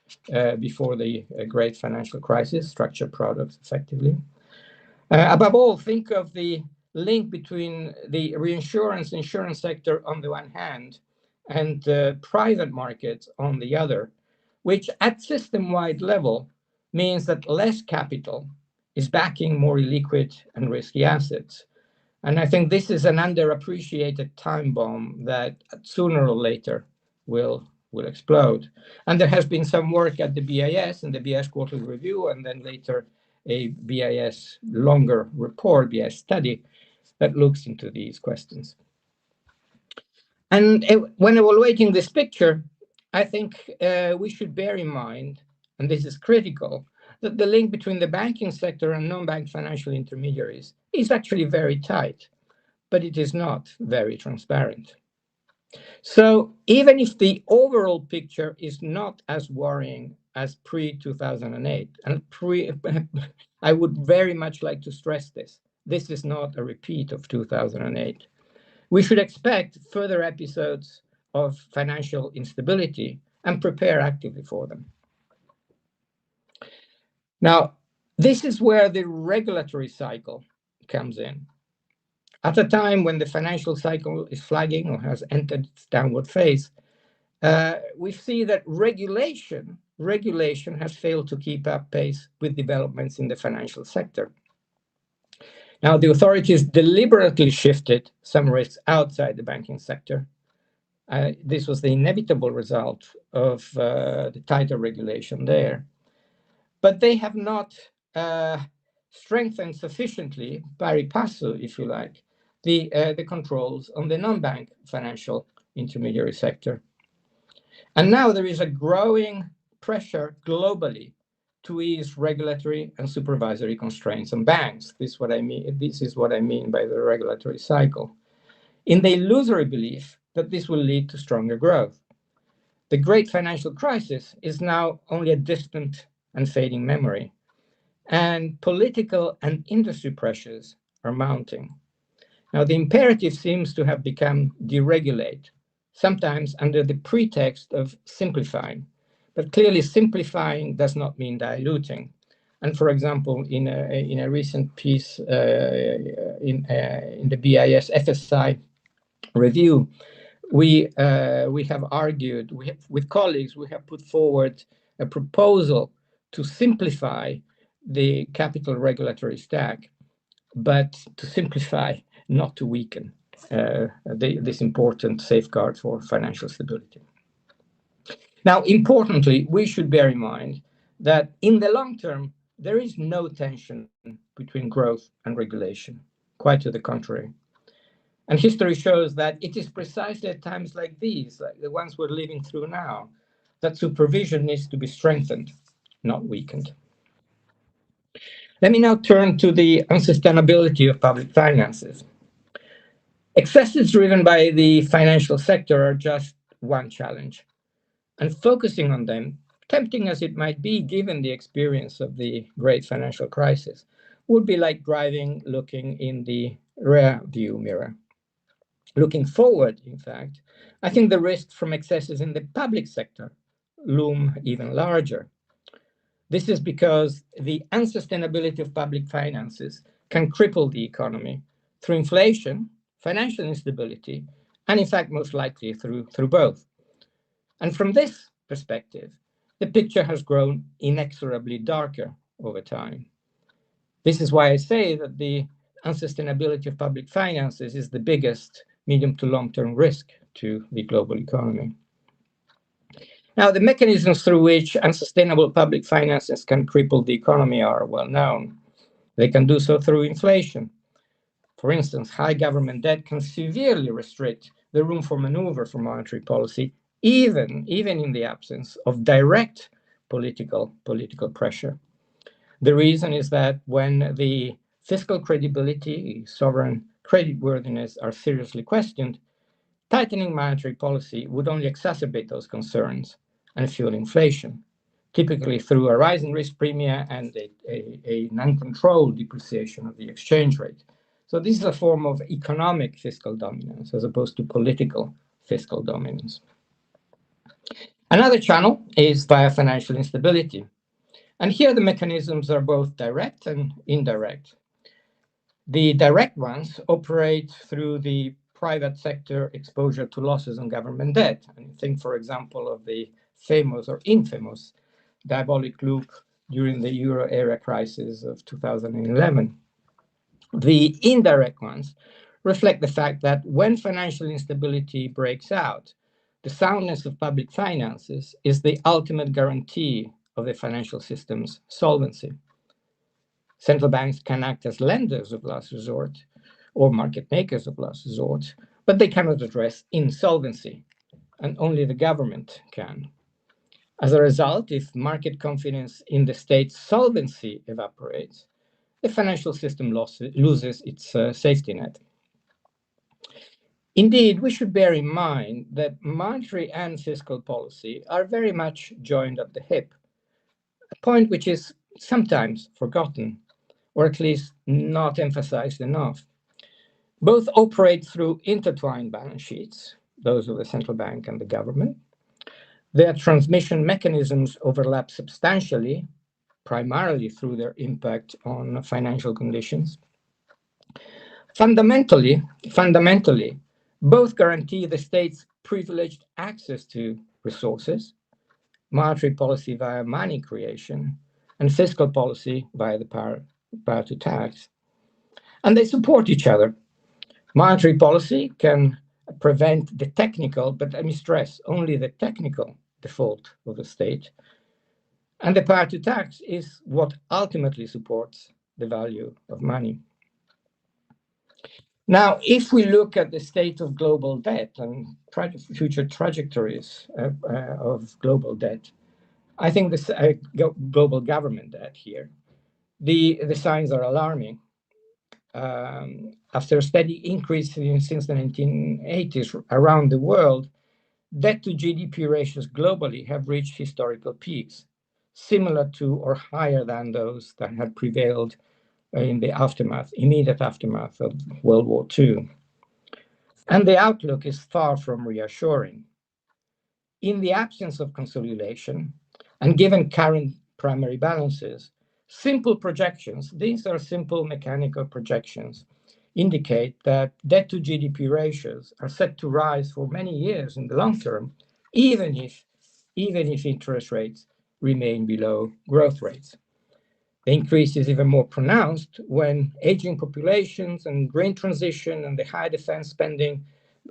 before the great financial crisis, structured products effectively. Above all, think of the link between the insurance sector on the one hand and private markets on the other, which at system-wide level means that less capital is backing more illiquid and risky assets. And I think this is an underappreciated time bomb that sooner or later will explode. And there has been some work at the BIS and the BIS quarterly review, and then later a BIS longer report, BIS study, that looks into these questions. And when evaluating this picture, I think we should bear in mind, and this is critical, that the link between the banking sector and non-bank financial intermediaries is actually very tight, but it is not very transparent. So even if the overall picture is not as worrying as pre-2008, and I would very much like to stress this, this is not a repeat of 2008. We should expect further episodes of financial instability and prepare actively for them. Now, this is where the regulatory cycle comes in. At a time when the financial cycle is flagging or has entered its downward phase, we see that regulation has failed to keep up pace with developments in the financial sector. Now, the authorities deliberately shifted some risks outside the banking sector. This was the inevitable result of the tighter regulation there. But they have not strengthened sufficiently, pari passu, if you like, the controls on the non-bank financial intermediary sector. And now there is a growing pressure globally to ease regulatory and supervisory constraints on banks. This is what I mean by the regulatory cycle, in the illusory belief that this will lead to stronger growth. The great financial crisis is now only a distant and fading memory, and political and industry pressures are mounting. Now, the imperative seems to have become deregulate, sometimes under the pretext of simplifying. But clearly, simplifying does not mean diluting. And for example, in a recent piece in the BIS FSI review, we have argued, with colleagues, we have put forward a proposal to simplify the capital regulatory stack, but to simplify, not to weaken this important safeguard for financial stability. Now, importantly, we should bear in mind that in the long term, there is no tension between growth and regulation, quite to the contrary. And history shows that it is precisely at times like these, like the ones we're living through now, that supervision needs to be strengthened, not weakened. Let me now turn to the unsustainability of public finances. Excesses driven by the financial sector are just one challenge. And focusing on them, tempting as it might be given the experience of the great financial crisis, would be like looking in the rear view mirror. Looking forward, in fact, I think the risks from excesses in the public sector loom even larger. This is because the unsustainability of public finances can cripple the economy through inflation, financial instability, and in fact, most likely through both. And from this perspective, the picture has grown inexorably darker over time. This is why I say that the unsustainability of public finances is the biggest medium to long-term risk to the global economy. Now, the mechanisms through which unsustainable public finances can cripple the economy are well known. They can do so through inflation. For instance, high government debt can severely restrict the room for maneuver for monetary policy, even in the absence of direct political pressure. The reason is that when the fiscal credibility, sovereign creditworthiness are seriously questioned, tightening monetary policy would only exacerbate those concerns and fuel inflation, typically through a rise in risk premia and an uncontrolled depreciation of the exchange rate. So this is a form of economic fiscal dominance as opposed to political fiscal dominance. Another channel is via financial instability. And here the mechanisms are both direct and indirect. The direct ones operate through the private sector exposure to losses on government debt. And think, for example, of the famous or infamous diabolic loop during the euro area crisis of 2011. The indirect ones reflect the fact that when financial instability breaks out, the soundness of public finances is the ultimate guarantee of the financial system's solvency. Central banks can act as lenders of last resort or market makers of last resort, but they cannot address insolvency, and only the government can. As a result, if market confidence in the state's solvency evaporates, the financial system loses its safety net. Indeed, we should bear in mind that monetary and fiscal policy are very much joined at the hip, a point which is sometimes forgotten, or at least not emphasized enough. Both operate through intertwined balance sheets, those of the central bank and the government. Their transmission mechanisms overlap substantially, primarily through their impact on financial conditions. Fundamentally, both guarantee the state's privileged access to resources, monetary policy via money creation, and fiscal policy via the power to tax. And they support each other. Monetary policy can prevent the technical, but let me stress, only the technical default of the state. And the power to tax is what ultimately supports the value of money. Now, if we look at the state of global debt and future trajectories of global debt, I think this global government debt here, the signs are alarming. After a steady increase since the 1980s around the world, debt to GDP ratios globally have reached historical peaks, similar to or higher than those that had prevailed in the immediate aftermath of World War II. And the outlook is far from reassuring. In the absence of consolidation, and given current primary balances, simple projections, these are simple mechanical projections, indicate that debt to GDP ratios are set to rise for many years in the long term, even if interest rates remain below growth rates. The increase is even more pronounced when aging populations and green transition and the high defense spending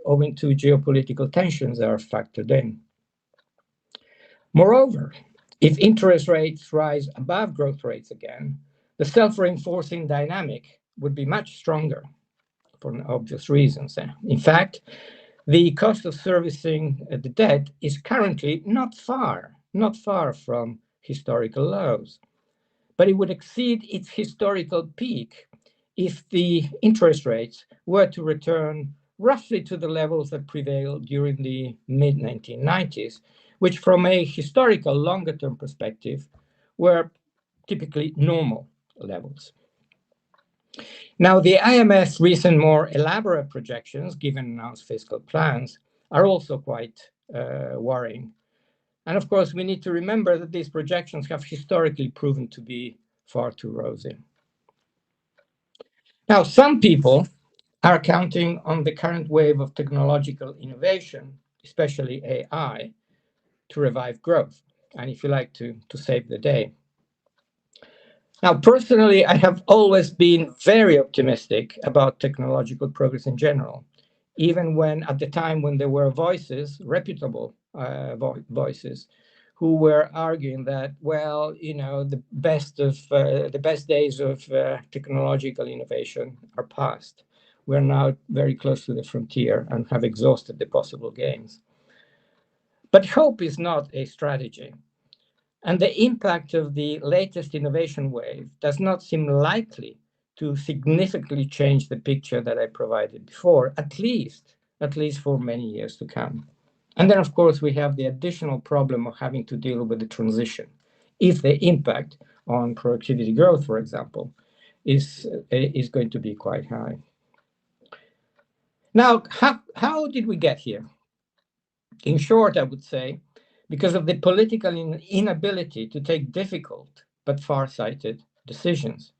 owing to geopolitical tensions are factored in. Moreover, if interest rates rise above growth rates again, the self-reinforcing dynamic would be much stronger for obvious reasons. In fact, the cost of servicing the debt is currently not far from historical lows, but it would exceed its historical peak if the interest rates were to return roughly to the levels that prevailed during the mid-1990s, which from a historical longer-term perspective were typically normal levels. Now, the IMF's recent more elaborate projections, given announced fiscal plans, are also quite worrying. And of course, we need to remember that these projections have historically proven to be far too rosy. Now, some people are counting on the current wave of technological innovation, especially AI, to revive growth, and if you like, to save the day. Now, personally, I have always been very optimistic about technological progress in general, even when at the time when there were voices, reputable voices, who were arguing that, well, you know, the best days of technological innovation are past. We're now very close to the frontier and have exhausted the possible gains. But hope is not a strategy. And the impact of the latest innovation wave does not seem likely to significantly change the picture that I provided before, at least for many years to come. And then, of course, we have the additional problem of having to deal with the transition. If the impact on productivity growth, for example, is going to be quite high. Now, how did we get here? In short, I would say, because of the political inability to take difficult but far-sighted decisions.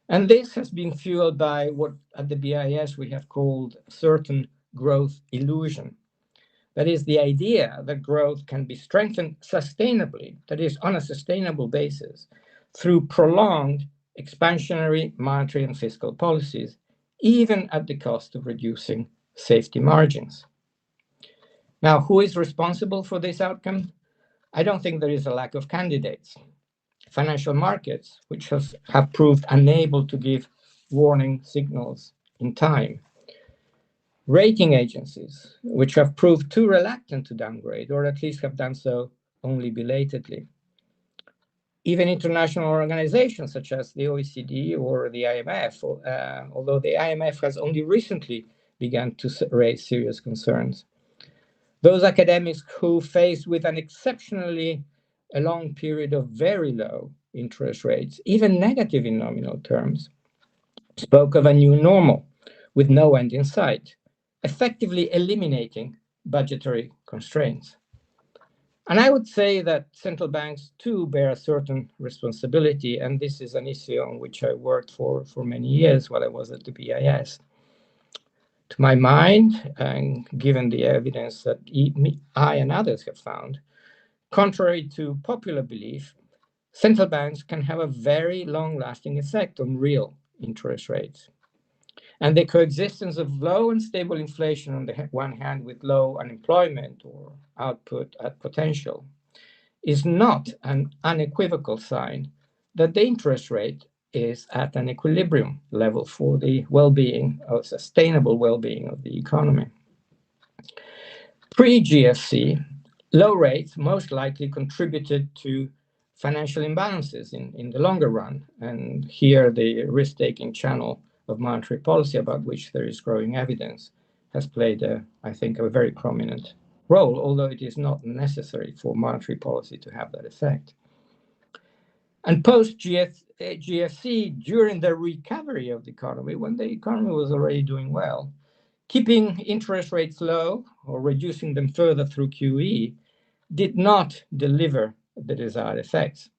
And this has been fueled by what at the BIS we have called certain growth illusion. That is the idea that growth can be strengthened sustainably, that is on a sustainable basis, through prolonged expansionary monetary and fiscal policies, even at the cost of reducing safety margins. Now, who is responsible for this outcome? I don't think there is a lack of candidates. Financial markets, which have proved unable to give warning signals in time. Rating agencies, which have proved too reluctant to downgrade, or at least have done so only belatedly. Even international organizations such as the OECD or the IMF, although the IMF has only recently begun to raise serious concerns. Those academics who, faced with an exceptionally long period of very low interest rates, even negative in nominal terms, spoke of a new normal with no end in sight, effectively eliminating budgetary constraints. And I would say that central banks too bear a certain responsibility, and this is an issue on which I worked for many years while I was at the BIS. To my mind, and given the evidence that I and others have found, contrary to popular belief, central banks can have a very long-lasting effect on real interest rates. And the coexistence of low and stable inflation on the one hand with low unemployment or output at potential is not an unequivocal sign that the interest rate is at an equilibrium level for the well-being or sustainable well-being of the economy. Pre-GFC, low rates most likely contributed to financial imbalances in the longer run, and here the risk-taking channel of monetary policy, about which there is growing evidence, has played, I think, a very prominent role, although it is not necessary for monetary policy to have that effect. And post-GFC, during the recovery of the economy, when the economy was already doing well, keeping interest rates low or reducing them further through QE did not deliver the desired effects.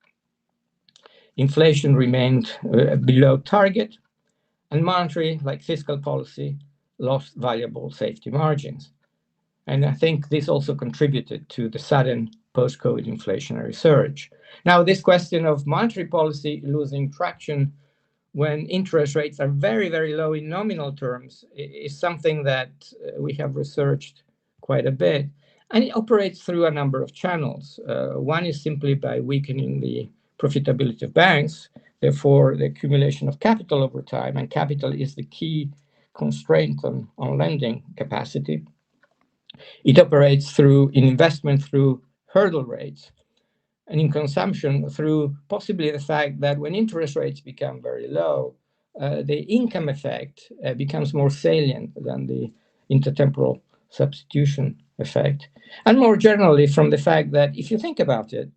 Inflation remained below target, and monetary, like fiscal policy, lost valuable safety margins. And I think this also contributed to the sudden post-COVID inflationary surge. Now, this question of monetary policy losing traction when interest rates are very, very low in nominal terms is something that we have researched quite a bit. And it operates through a number of channels. One is simply by weakening the profitability of banks, therefore the accumulation of capital over time, and capital is the key constraint on lending capacity. It operates through in investment through hurdle rates, and in consumption through possibly the fact that when interest rates become very low, the income effect becomes more salient than the intertemporal substitution effect. And more generally from the fact that if you think about it,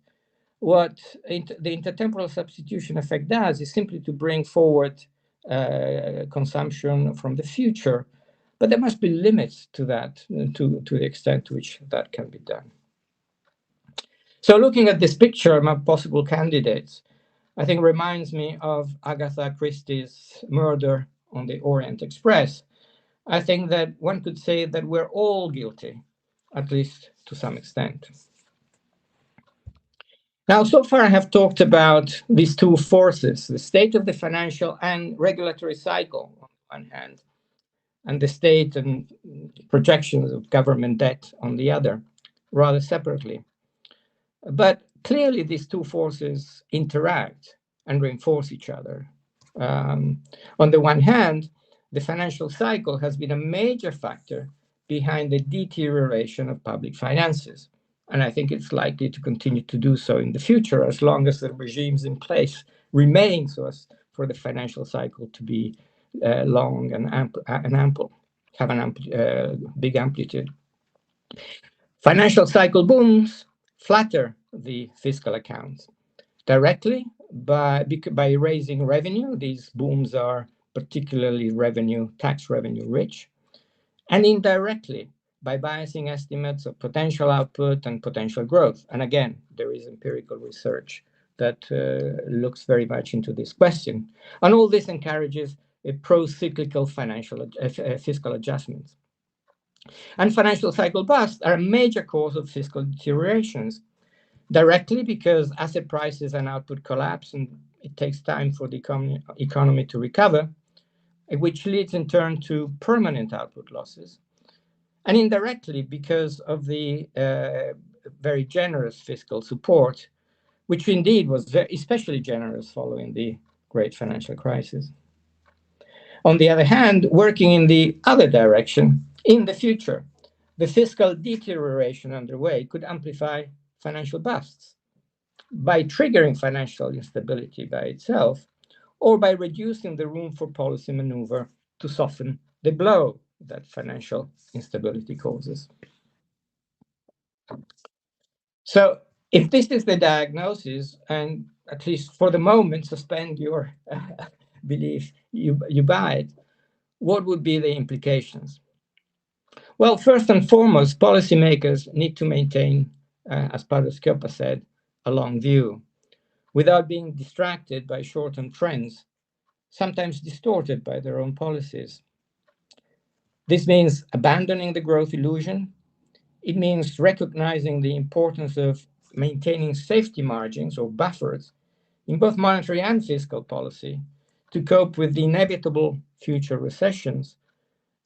what the intertemporal substitution effect does is simply to bring forward consumption from the future, but there must be limits to that, to the extent to which that can be done. So looking at this picture, my possible candidates, I think reminds me of Agatha Christie's Murder on the Orient Express. I think that one could say that we're all guilty, at least to some extent. Now, so far I have talked about these two forces, the state of the financial and regulatory cycle on one hand, and the state and projections of government debt on the other, rather separately. But clearly these two forces interact and reinforce each other. On the one hand, the financial cycle has been a major factor behind the deterioration of public finances. And I think it's likely to continue to do so in the future as long as the regimes in place remain so as for the financial cycle to be long and ample, have an big amplitude. Financial cycle booms flatter the fiscal accounts directly by raising revenue. These booms are particularly tax revenue rich, and indirectly by biasing estimates of potential output and potential growth. And again, there is empirical research that looks very much into this question. And all this encourages a pro-cyclical fiscal adjustments. And financial cycle busts are a major cause of fiscal deteriorations, directly because asset prices and output collapse, and it takes time for the economy to recover, which leads in turn to permanent output losses. And indirectly because of the very generous fiscal support, which indeed was especially generous following the great financial crisis. On the other hand, working in the other direction, in the future, the fiscal deterioration underway could amplify financial busts by triggering financial instability by itself, or by reducing the room for policy maneuver to soften the blow that financial instability causes. So if this is the diagnosis, and at least for the moment suspend your belief, you buy it, what would be the implications? Well, first and foremost, policymakers need to maintain, as Schioppa said, a long view, without being distracted by short-term trends, sometimes distorted by their own policies. This means abandoning the growth illusion. It means recognizing the importance of maintaining safety margins or buffers in both monetary and fiscal policy to cope with the inevitable future recessions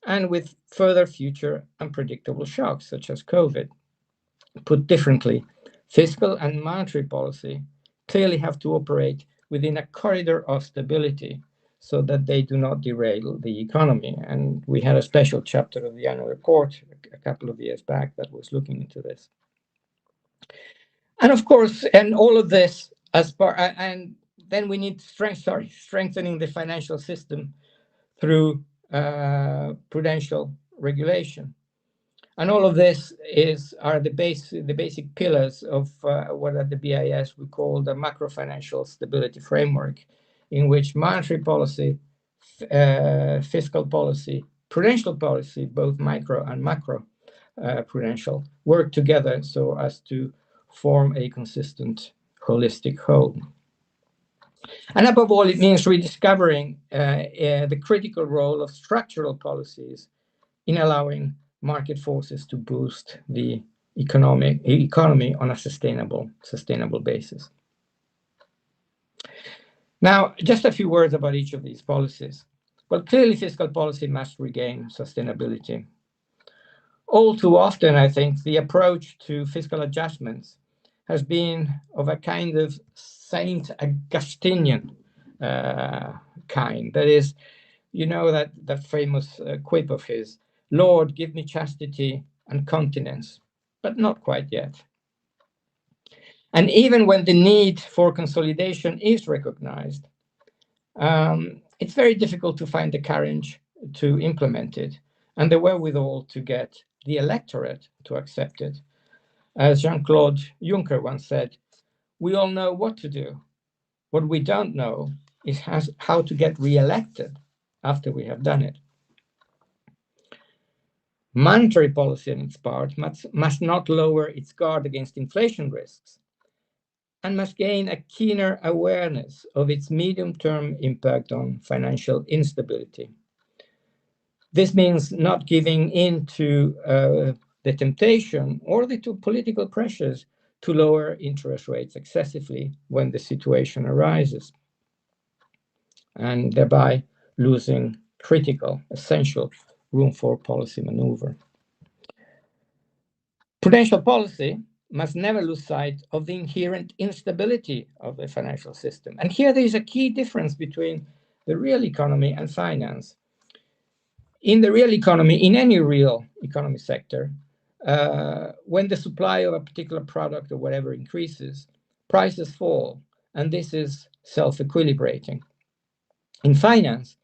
and with further future unpredictable shocks such as COVID. Put differently, fiscal and monetary policy clearly have to operate within a corridor of stability so that they do not derail the economy. And we had a special chapter of the annual report a couple of years back that was looking into this. And of course, and all of this and then we need strengthening the financial system through prudential regulation. And all of this are the basic pillars of what at the BIS we call the macro-financial stability framework, in which monetary policy, fiscal policy, prudential policy, both micro and macro prudential, work together so as to form a consistent holistic whole. And above all, it means rediscovering the critical role of structural policies in allowing market forces to boost the economy on a sustainable basis. Now, just a few words about each of these policies. Well, clearly fiscal policy must regain sustainability. All too often, I think, the approach to fiscal adjustments has been of a kind of Saint Augustinian kind. That is, you know, that famous quip of his, Lord, give me chastity and continence, but not quite yet. And even when the need for consolidation is recognized, it's very difficult to find the courage to implement it and the wherewithal to get the electorate to accept it. As Jean-Claude Juncker once said, we all know what to do. What we don't know is how to get re-elected after we have done it. Monetary policy on its part must not lower its guard against inflation risks and must gain a keener awareness of its medium-term impact on financial instability. This means not giving in to the temptation or the political pressures to lower interest rates excessively when the situation arises, and thereby losing critical, essential room for policy maneuver. Prudential policy must never lose sight of the inherent instability of the financial system. And here there is a key difference between the real economy and finance. In the real economy, in any real economy sector, when the supply of a particular product or whatever increases, prices fall, and this is self-equilibrating. In finance,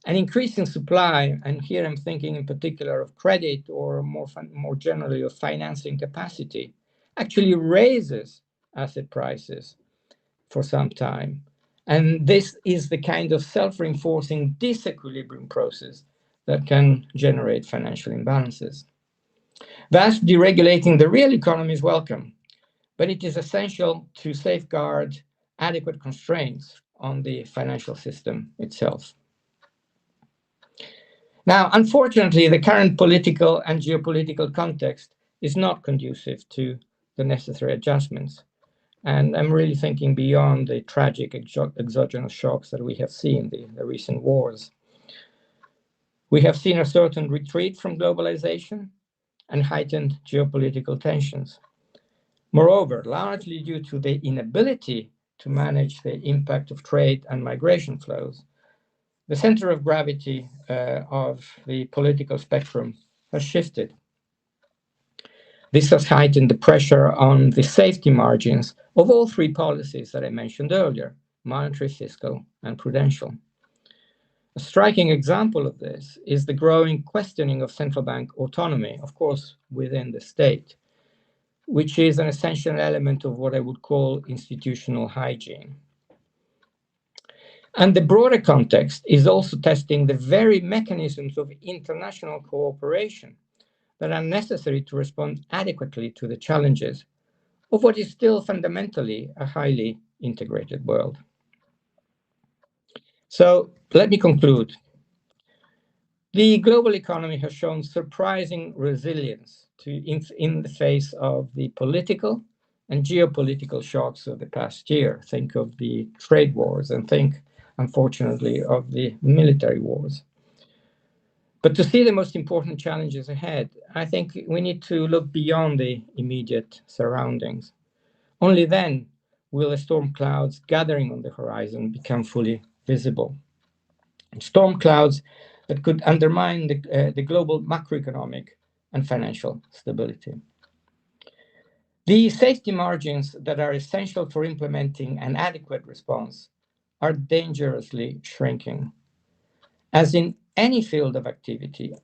an increasing supply, and here I'm thinking in particular of credit or more generally of financing capacity, actually raises asset prices for some time. And this is the kind of self-reinforcing disequilibrium process that can generate financial imbalances. Thus, deregulating the real economy is welcome, but it is essential to safeguard adequate constraints on the financial system itself. Now, unfortunately, the current political and geopolitical context is not conducive to the necessary adjustments. And I'm really thinking beyond the tragic exogenous shocks that we have seen, the recent wars. We have seen a certain retreat from globalization and heightened geopolitical tensions. Moreover, largely due to the inability to manage the impact of trade and migration flows, the center of gravity of the political spectrum has shifted. This has heightened the pressure on the safety margins of all three policies that I mentioned earlier: monetary, fiscal, and prudential. A striking example of this is the growing questioning of central bank autonomy, of course, within the state, which is an essential element of what I would call institutional hygiene. And the broader context is also testing the very mechanisms of international cooperation that are necessary to respond adequately to the challenges of what is still fundamentally a highly integrated world. So let me conclude. The global economy has shown surprising resilience in the face of the political and geopolitical shocks of the past year. Think of the trade wars and think, unfortunately, of the military wars. But to see the most important challenges ahead, I think we need to look beyond the immediate surroundings. Only then will the storm clouds gathering on the horizon become fully visible. Storm clouds that could undermine the global macroeconomic and financial stability. The safety margins that are essential for implementing an adequate response are dangerously shrinking. As in any field of activity,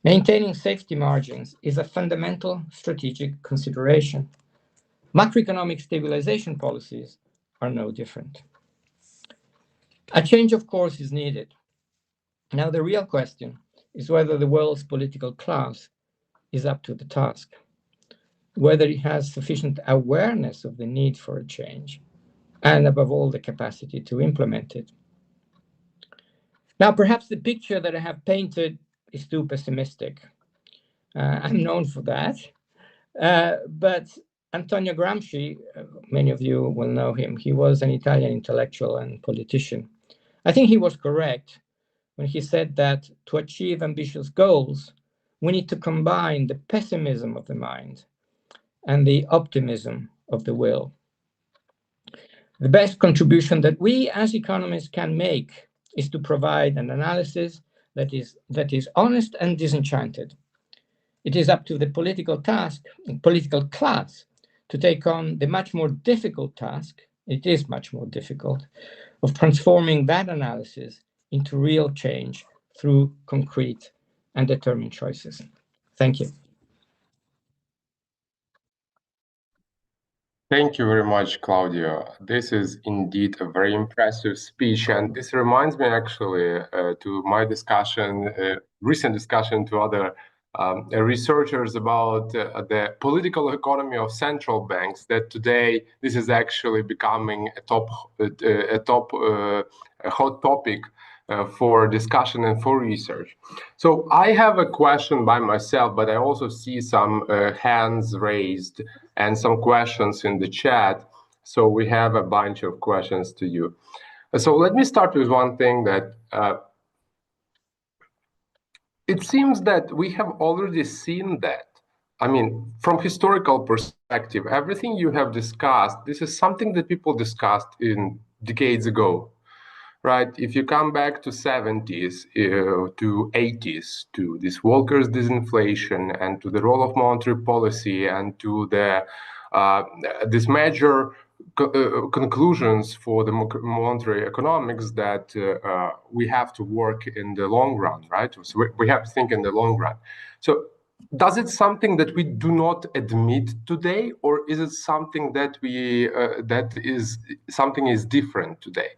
maintaining safety margins is a fundamental strategic consideration. Macroeconomic stabilization policies are no different. A change of course is needed. Now, the real question is whether the world's political class is up to the task, whether it has sufficient awareness of the need for a change, and above all, the capacity to implement it. Now, perhaps the picture that I have painted is too pessimistic. I'm known for that. But Antonio Gramsci, many of you will know him, he was an Italian intellectual and politician. I think he was correct when he said that to achieve ambitious goals, we need to combine the pessimism of the mind and the optimism of the will. The best contribution that we as economists can make is to provide an analysis that is honest and disenchanted. It is up to the political class to take on the much more difficult task, it is much more difficult, of transforming that analysis into real change through concrete and determined choices. Thank you. Thank you very much, Claudio. This is indeed a very impressive speech, and this reminds me actually to my discussion, recent discussion to other researchers about the political economy of central banks, that today this is actually becoming a hot topic for discussion and for research. So I have a question by myself, but I also see some hands raised and some questions in the chat. So we have a bunch of questions to you. So let me start with one thing that it seems that we have already seen that. I mean, from historical perspective, everything you have discussed, this is something that people discussed in decades ago, right? If you come back to 70s, to 80s, to this Volcker's disinflation and to the role of monetary policy and to the this major conclusions for the monetary economics that we have to work in the long run, right? So we have to think in the long run. So does it something that we do not admit today, or is it something that we something is different today,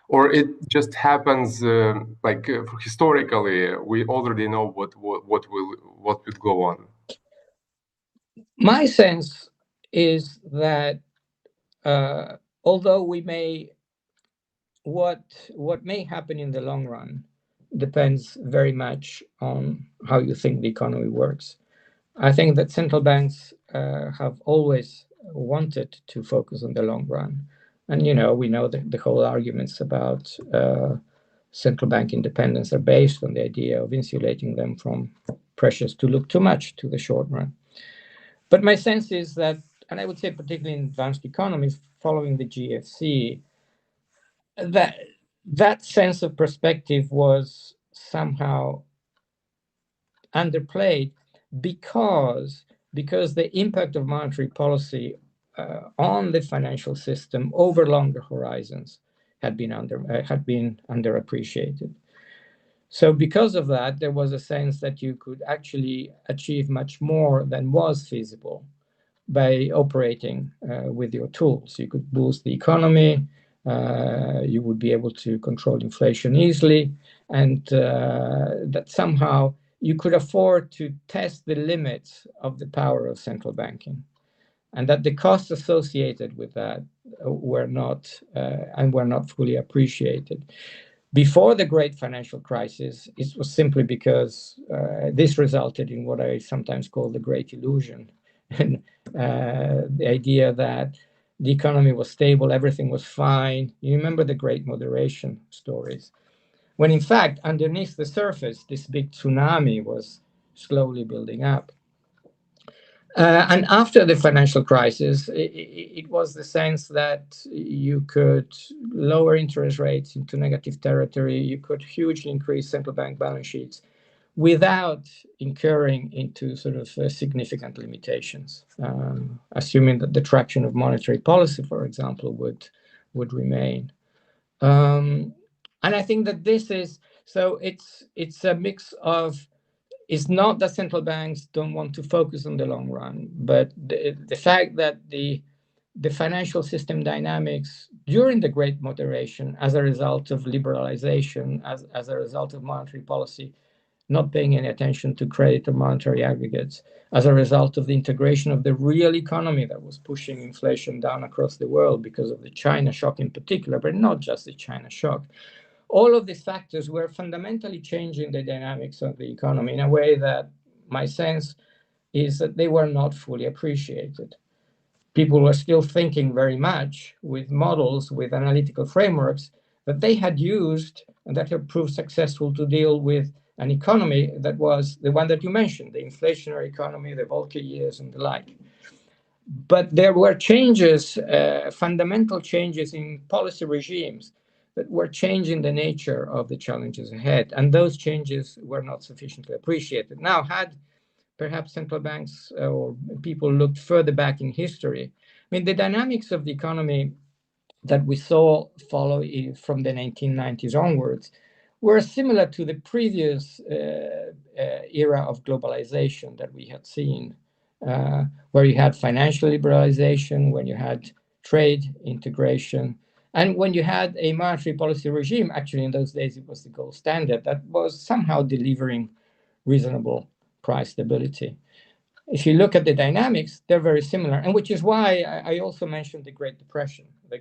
or it just happens historically? We already know what will go on. My sense is that although what may happen in the long run depends very much on how you think the economy works. I think that central banks have always wanted to focus on the long run. And, we know that the whole arguments about central bank independence are based on the idea of insulating them from pressures to look too much to the short run. But my sense is that, and I would say particularly in advanced economies following the GFC, that sense of perspective was somehow underplayed because the impact of monetary policy on the financial system over longer horizons had been underappreciated. So because of that, there was a sense that you could actually achieve much more than was feasible by operating with your tools. You could boost the economy, you would be able to control inflation easily, and that somehow you could afford to test the limits of the power of central banking, and that the costs associated with that were not fully appreciated. Before the great financial crisis, it was simply because this resulted in what I sometimes call the great illusion, and the idea that the economy was stable, everything was fine. You remember the great moderation stories, when in fact, underneath the surface, this big tsunami was slowly building up. And after the financial crisis, it was the sense that you could lower interest rates into negative territory, you could hugely increase central bank balance sheets without incurring into sort of significant limitations, assuming that the traction of monetary policy, for example, would remain. And I think that this is, so it's a mix of, it's not that central banks don't want to focus on the long run, but the fact that the financial system dynamics during the Great Moderation, as a result of liberalization, as a result of monetary policy, not paying any attention to credit or monetary aggregates, as a result of the integration of the real economy that was pushing inflation down across the world because of the China shock in particular, but not just the China shock. All of these factors were fundamentally changing the dynamics of the economy in a way that my sense is that they were not fully appreciated. People were still thinking very much with models, with analytical frameworks that they had used and that have proved successful to deal with an economy that was the one that you mentioned, the inflationary economy, the Volcker years and the like. But there were changes, fundamental changes in policy regimes that were changing the nature of the challenges ahead. And those changes were not sufficiently appreciated. Now, had perhaps central banks or people looked further back in history, I mean, the dynamics of the economy that we saw follow from the 1990s onwards were similar to the previous era of globalization that we had seen, where you had financial liberalization, when you had trade integration, and when you had a monetary policy regime. Actually, in those days, it was the gold standard that was somehow delivering reasonable price stability. If you look at the dynamics, they're very similar, and which is why I also mentioned the Great Depression. The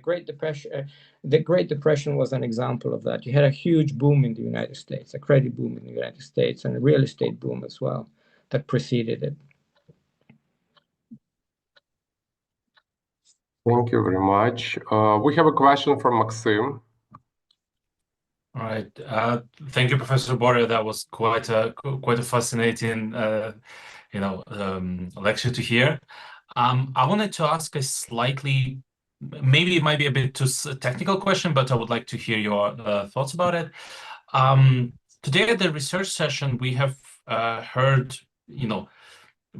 Great Depression was an example of that. You had a huge boom in the United States, a credit boom in the United States, and a real estate boom as well that preceded it. Thank you very much. We have a question from Maxim. All right. Thank you, Professor Borio. That was quite a fascinating, lecture to hear. I wanted to ask a slightly, maybe it might be a bit too technical question, but I would like to hear your thoughts about it. Today at the research session, we have heard,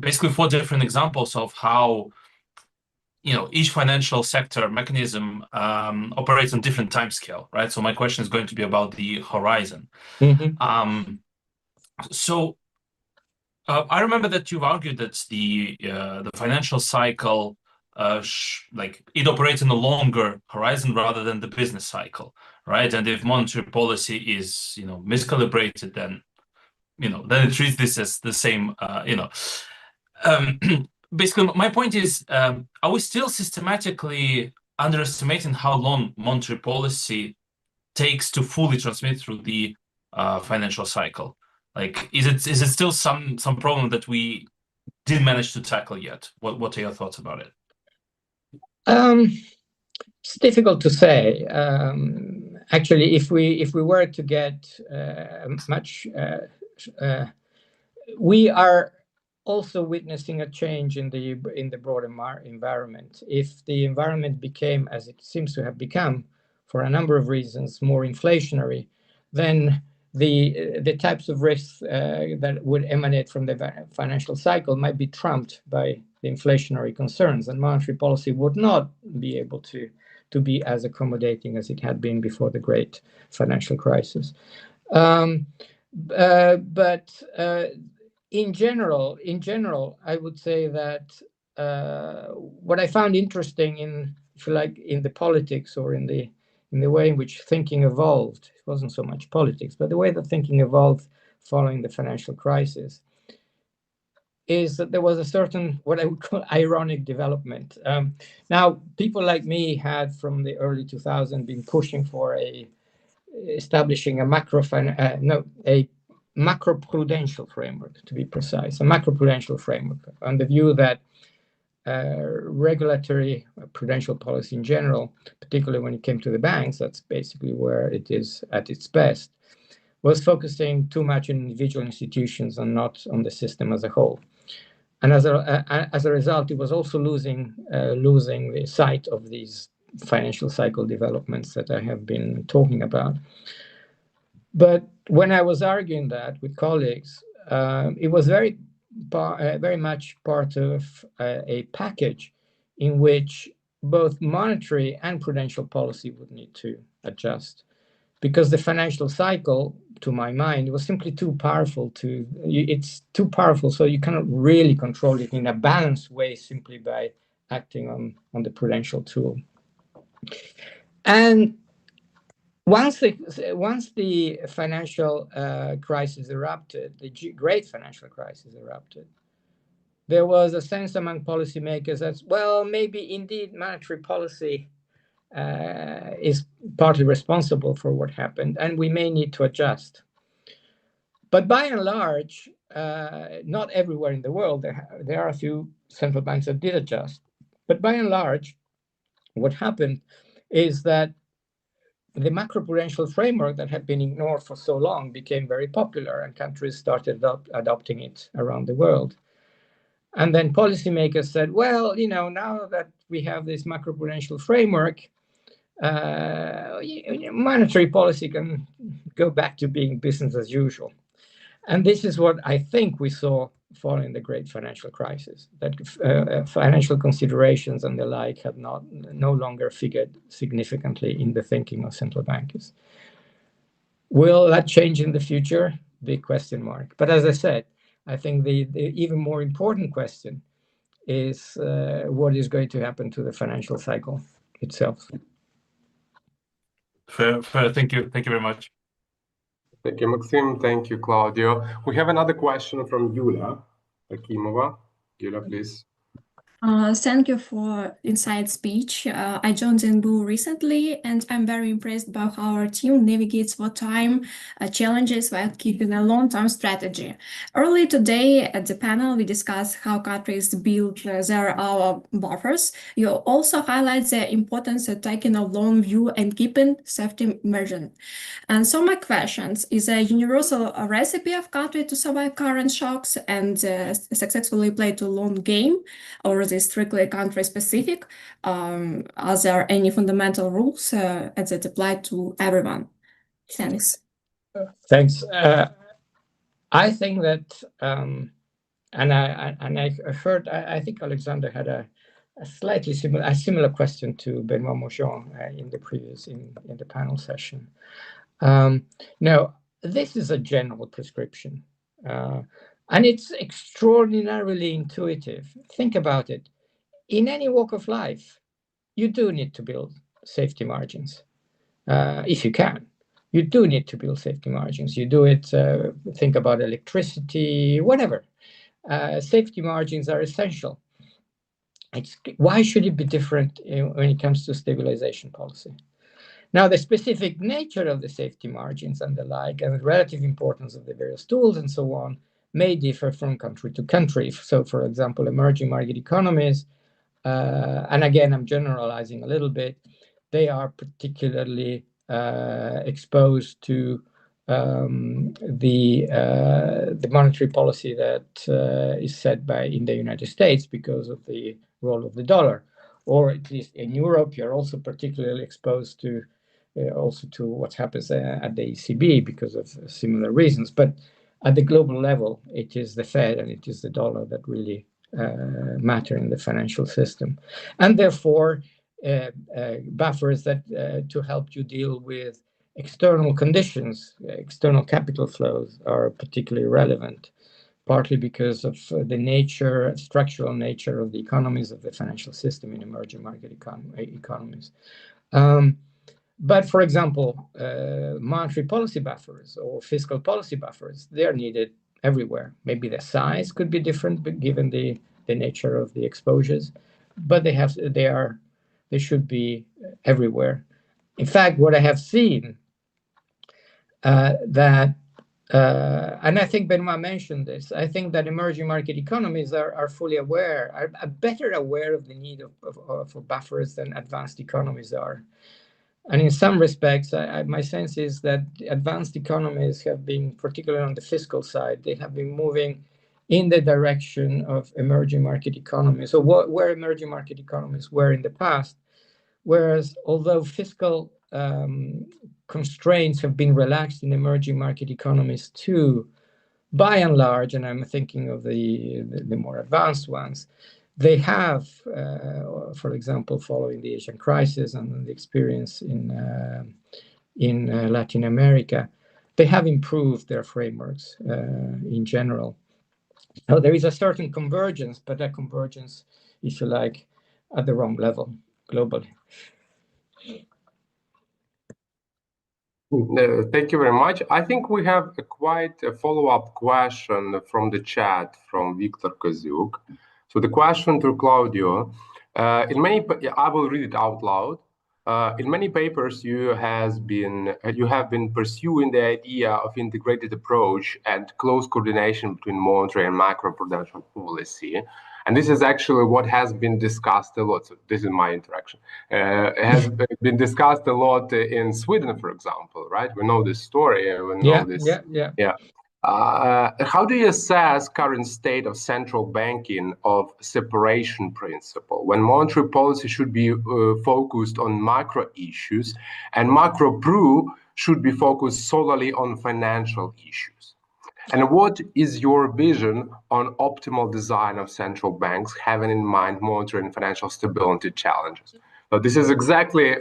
basically 4 different examples of how each financial sector mechanism operates on different time scale, right? So my question is going to be about the horizon. Mm-hmm. So I remember that you've argued that the financial cycle, it operates in a longer horizon rather than the business cycle, right? And if monetary policy is miscalibrated, then it treats this as the same, Basically, my point is, are we still systematically underestimating how long monetary policy takes to fully transmit through the financial cycle? Like, is it still some problem that we didn't manage to tackle yet? What are your thoughts about it? It's difficult to say. Actually, if we were to get we are also witnessing a change in the broader environment. If the environment became, as it seems to have become, for a number of reasons, more inflationary, then the types of risks that would emanate from the financial cycle might be trumped by the inflationary concerns, and monetary policy would not be able to be as accommodating as it had been before the great financial crisis. But in general, I would say that what I found interesting in, if you like, in the politics or in the way in which thinking evolved, it wasn't so much politics, but the way that thinking evolved following the financial crisis, is that there was a certain, what I would call, ironic development. Now, people like me had, from the early 2000s, been pushing for establishing a macroprudential framework, to be precise, a macroprudential framework, on the view that regulatory prudential policy in general, particularly when it came to the banks, that's basically where it is at its best, was focusing too much on individual institutions and not on the system as a whole. And as a result, it was also losing the sight of these financial cycle developments that I have been talking about. But when I was arguing that with colleagues, it was very much part of a package in which both monetary and prudential policy would need to adjust, because the financial cycle, to my mind, was simply too powerful. It's too powerful, so you cannot really control it in a balanced way simply by acting on the prudential tool. And once the financial crisis erupted, the great financial crisis erupted, there was a sense among policymakers that, well, maybe indeed monetary policy is partly responsible for what happened, and we may need to adjust. But by and large, not everywhere in the world, there are a few central banks that did adjust. But by and large, what happened is that the macroprudential framework that had been ignored for so long became very popular, and countries started adopting it around the world. And then policymakers said, well, now that we have this macroprudential framework, monetary policy can go back to being business as usual. And this is what I think we saw following the great financial crisis, that financial considerations and the like had no longer figured significantly in the thinking of central bankers. Will that change in the future? Big question mark. But as I said, I think the even more important question is what is going to happen to the financial cycle itself. Fair. Thank you very much. Thank you, Maxim. Thank you, Claudio. We have another question from Yulia Akimova. Yulia, please. Thank you for inside speech. I joined NBU recently, and I'm very impressed by how our team navigates wartime challenges while keeping a long-term strategy. Earlier today at the panel, we discussed how countries build their buffers. You also highlight the importance of taking a long view and keeping safety margin. And so my questions is a universal recipe of country to survive current shocks and successfully play to long game, or is it strictly country specific? Are there any fundamental rules that apply to everyone? Thanks. Thanks. I think that, and I heard, I think Alexander had a slightly similar question to Benoit Moujon in the panel session. Now, this is a general prescription, and it's extraordinarily intuitive. Think about it. In any walk of life, you do need to build safety margins, if you can. You do need to build safety margins. You do it, think about electricity, whatever. Safety margins are essential. Why should it be different when it comes to stabilization policy? Now, the specific nature of the safety margins and the like, and the relative importance of the various tools and so on, may differ from country to country. So, for example, emerging market economies, and again, I'm generalizing a little bit, they are particularly exposed to the monetary policy that is set in the United States because of the role of the dollar. Or at least in Europe, you're also particularly exposed to what happens at the ECB because of similar reasons. But at the global level, it is the Fed and it is the dollar that really matter in the financial system. And therefore, buffers that to help you deal with external conditions, external capital flows are particularly relevant, partly because of the structural nature of the economies of the financial system in emerging market economies. But for example, monetary policy buffers or fiscal policy buffers, they're needed everywhere. Maybe the size could be different, but given the nature of the exposures, but they should be everywhere. In fact, what I have seen and I think Benoit mentioned this, I think that emerging market economies are fully aware, are better aware of the need for buffers than advanced economies are. And in some respects, my sense is that advanced economies have been, particularly on the fiscal side, they have been moving in the direction of emerging market economies, or where emerging market economies were in the past. Whereas, although fiscal constraints have been relaxed in emerging market economies too, by and large, and I'm thinking of the more advanced ones, they have, for example, following the Asian crisis and the experience in Latin America, they have improved their frameworks in general. Now, there is a certain convergence, but that convergence, if you like, at the wrong level globally. Thank you very much. I think we have quite a follow-up question from the chat from Victor Kozyuk. So the question to Claudio, I will read it out loud. In many papers, you have been pursuing the idea of integrated approach and close coordination between monetary and macroprudential policy. And this is actually what has been discussed a lot. So this is my interaction. It has been discussed a lot in Sweden, for example, right? We know this story. We know this. Yeah. How do you assess current state of central banking of separation principle when monetary policy should be focused on macro issues and macro-pru should be focused solely on financial issues? And what is your vision on optimal design of central banks, having in mind monetary and financial stability challenges? So this is exactly,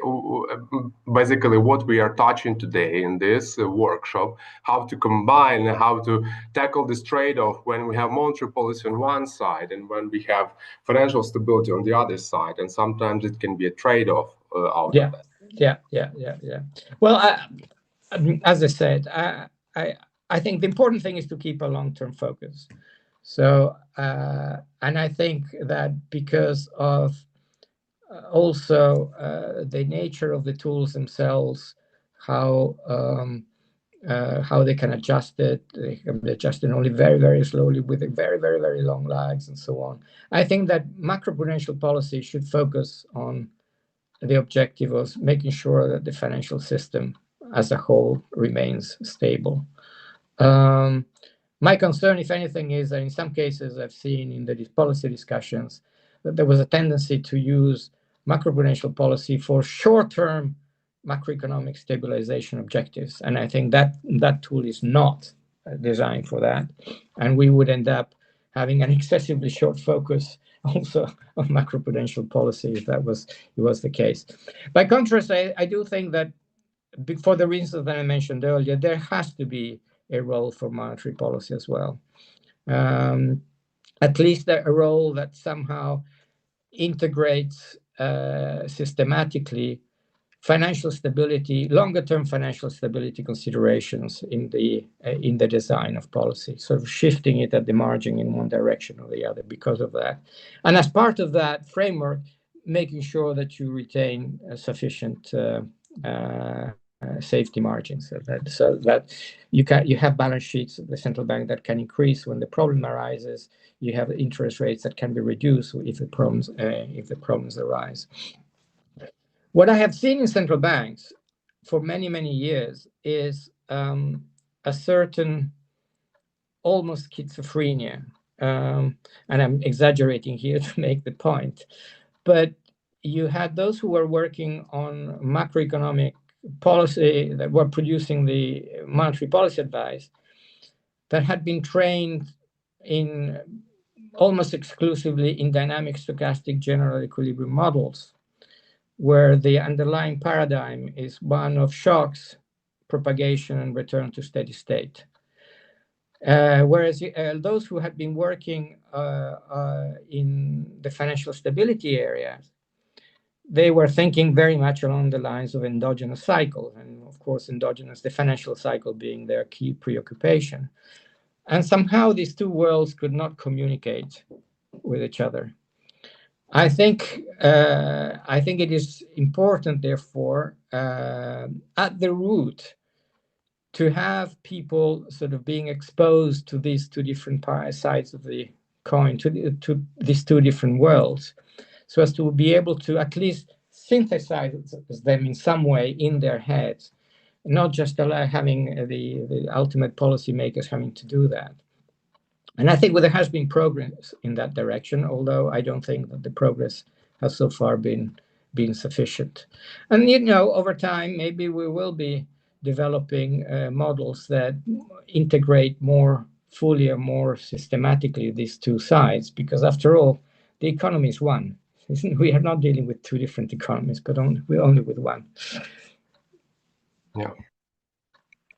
basically, what we are touching today in this workshop, how to combine, how to tackle this trade-off when we have monetary policy on one side and when we have financial stability on the other side. And sometimes it can be a trade-off out of that. Yeah. Well, as I said, I think the important thing is to keep a long-term focus. So, and I think that because of also the nature of the tools themselves, how they can adjust it, they can be adjusted only very, very slowly with very, very, very long lags and so on. I think that macroprudential policy should focus on the objective of making sure that the financial system as a whole remains stable. My concern, if anything, is that in some cases I've seen in the policy discussions that there was a tendency to use macroprudential policy for short-term macroeconomic stabilization objectives. And I think that that tool is not designed for that. And we would end up having an excessively short focus also on macroprudential policy if that was the case. By contrast, I do think that for the reasons that I mentioned earlier, there has to be a role for monetary policy as well. At least a role that somehow integrates systematically financial stability, longer-term financial stability considerations in the design of policy, sort of shifting it at the margin in one direction or the other because of that. And as part of that framework, making sure that you retain sufficient safety margins, so that you have balance sheets of the central bank that can increase when the problem arises. You have interest rates that can be reduced if the problems arise. What I have seen in central banks for many, many years is a certain almost schizophrenia, and I'm exaggerating here to make the point, but you had those who were working on macroeconomic policy, that were producing the monetary policy advice, that had been trained in almost exclusively in dynamic stochastic general equilibrium models, where the underlying paradigm is one of shocks, propagation, and return to steady state. Whereas those who had been working in the financial stability area, they were thinking very much along the lines of endogenous cycle, and of course endogenous, the financial cycle being their key preoccupation. And somehow these two worlds could not communicate with each other. I think it is important, therefore, at the root, to have people sort of being exposed to these two different sides of the coin, to these two different worlds, so as to be able to at least synthesize them in some way in their heads, not just having the ultimate policymakers having to do that. And I think there has been progress in that direction, although I don't think that the progress has so far been sufficient. And over time, maybe we will be developing models that integrate more fully or more systematically these two sides, because after all, the economy is one. We are not dealing with two different economies, but we're only with one. Yeah,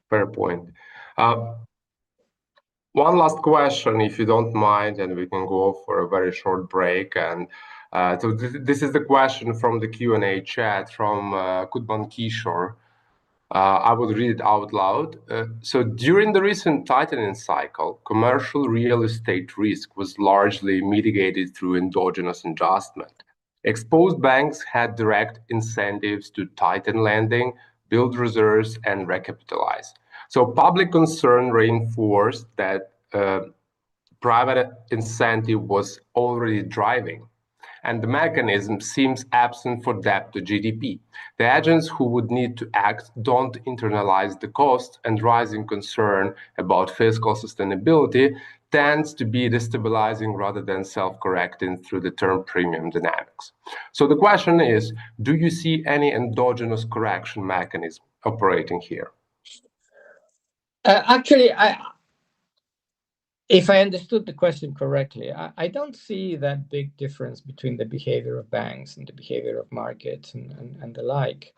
fair point. One last question, if you don't mind, and we can go for a very short break. And so this is the question from the Q&A chat from Kutban Kishore. I would read it out loud. So during the recent tightening cycle, commercial real estate risk was largely mitigated through endogenous adjustment. Exposed banks had direct incentives to tighten lending, build reserves, and recapitalize. So public concern reinforced that private incentive was already driving, and the mechanism seems absent for debt to GDP. The agents who would need to act don't internalize the cost, and rising concern about fiscal sustainability tends to be destabilizing rather than self-correcting through the term premium dynamics. So the question is, do you see any endogenous correction mechanism operating here? Actually, if I understood the question correctly, I don't see that big difference between the behavior of banks and the behavior of markets and the like.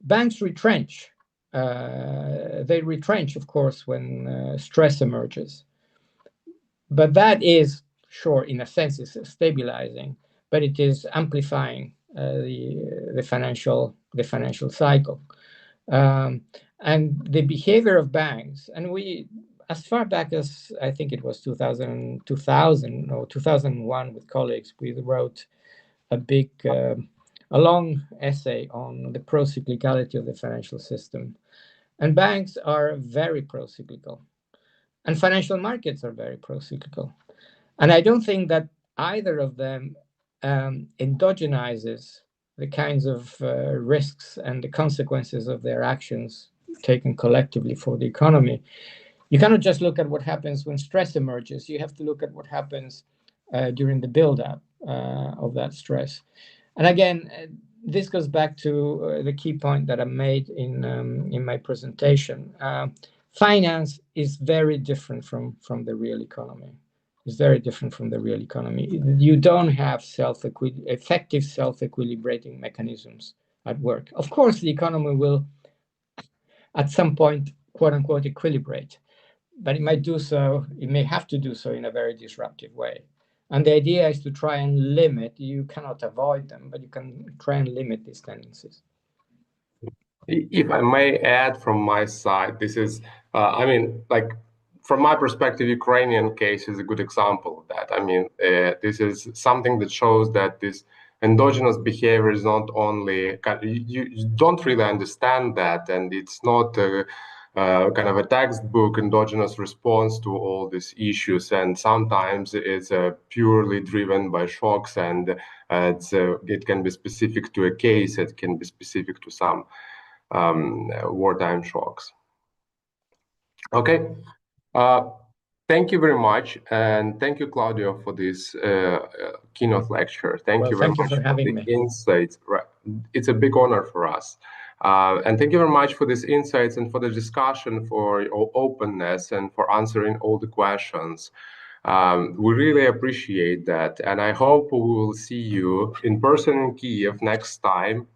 Banks retrench. They retrench, of course, when stress emerges. But that is, sure, in a sense, is stabilizing, but it is amplifying the financial cycle. And the behavior of banks, and we, as far back as I think it was 2000 or 2001 with colleagues, we wrote a long essay on the pro-cyclicality of the financial system. And banks are very pro-cyclical. And financial markets are very pro-cyclical. And I don't think that either of them endogenizes the kinds of risks and the consequences of their actions taken collectively for the economy. You cannot just look at what happens when stress emerges. You have to look at what happens during the build-up of that stress. And again, this goes back to the key point that I made in my presentation. Finance is very different from the real economy. It's very different from the real economy. You don't have effective self-equilibrating mechanisms at work. Of course, the economy will, at some point, quote unquote, equilibrate, but it might do so, it may have to do so in a very disruptive way. And the idea is to try and limit, you cannot avoid them, but you can try and limit these tendencies. If I may add from my side, this is, I mean, like, from my perspective, Ukrainian case is a good example of that. I mean, this is something that shows that this endogenous behavior is not only, you don't really understand that, and it's not kind of a textbook endogenous response to all these issues, and sometimes it's purely driven by shocks, and it can be specific to a case, it can be specific to some wartime shocks. Okay, thank you very much, and thank you, Claudio, for this keynote lecture. Thank you very much for having the me. insights. Right. It's a big honor for us. And thank you very much for these insights and for the discussion, for your openness, and for answering all the questions. We really appreciate that, and I hope we will see you in person in Kyiv next time.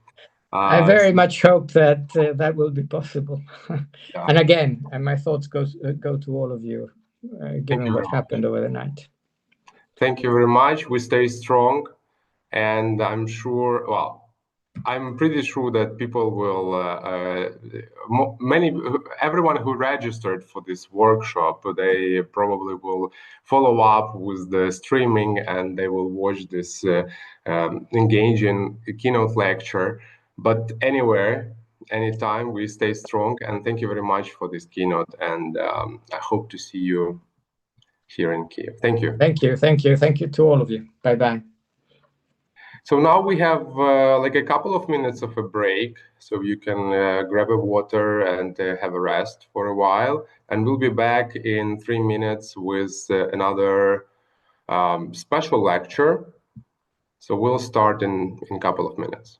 I very much hope that that will be possible. Yeah. And again, my thoughts go to all of you, given what happened over the night. Thank you very much. We stay strong, and I'm sure, well, I'm pretty sure that people will, everyone who registered for this workshop, they probably will follow up with the streaming, and they will watch this engaging keynote lecture. But anywhere, anytime, we stay strong, and thank you very much for this keynote, and I hope to see you here in Kyiv. Thank you. Thank you. Thank you. Thank you to all of you. Bye-bye. So now we have like a couple of minutes of a break, so you can grab a water and have a rest for a while. And we'll be back in 3 minutes with another special lecture. So we'll start in a couple of minutes.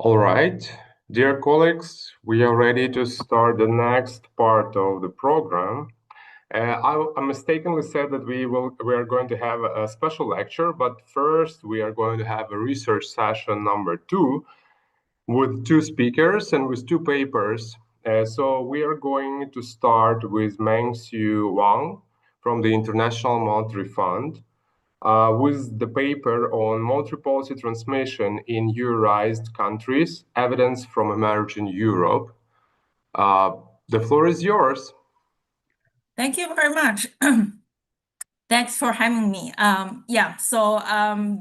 All right, dear colleagues, we are ready to start the next part of the program. I mistakenly said that we are going to have a special lecture, but first we are going to have a research session number 2 with 2 speakers and with 2 papers. So we are going to start with Meng-Xu Wang from the International Monetary Fund with the paper on monetary policy transmission in Euro-ized countries, evidence from emerging Europe. The floor is yours. Thank you very much. Thanks for having me.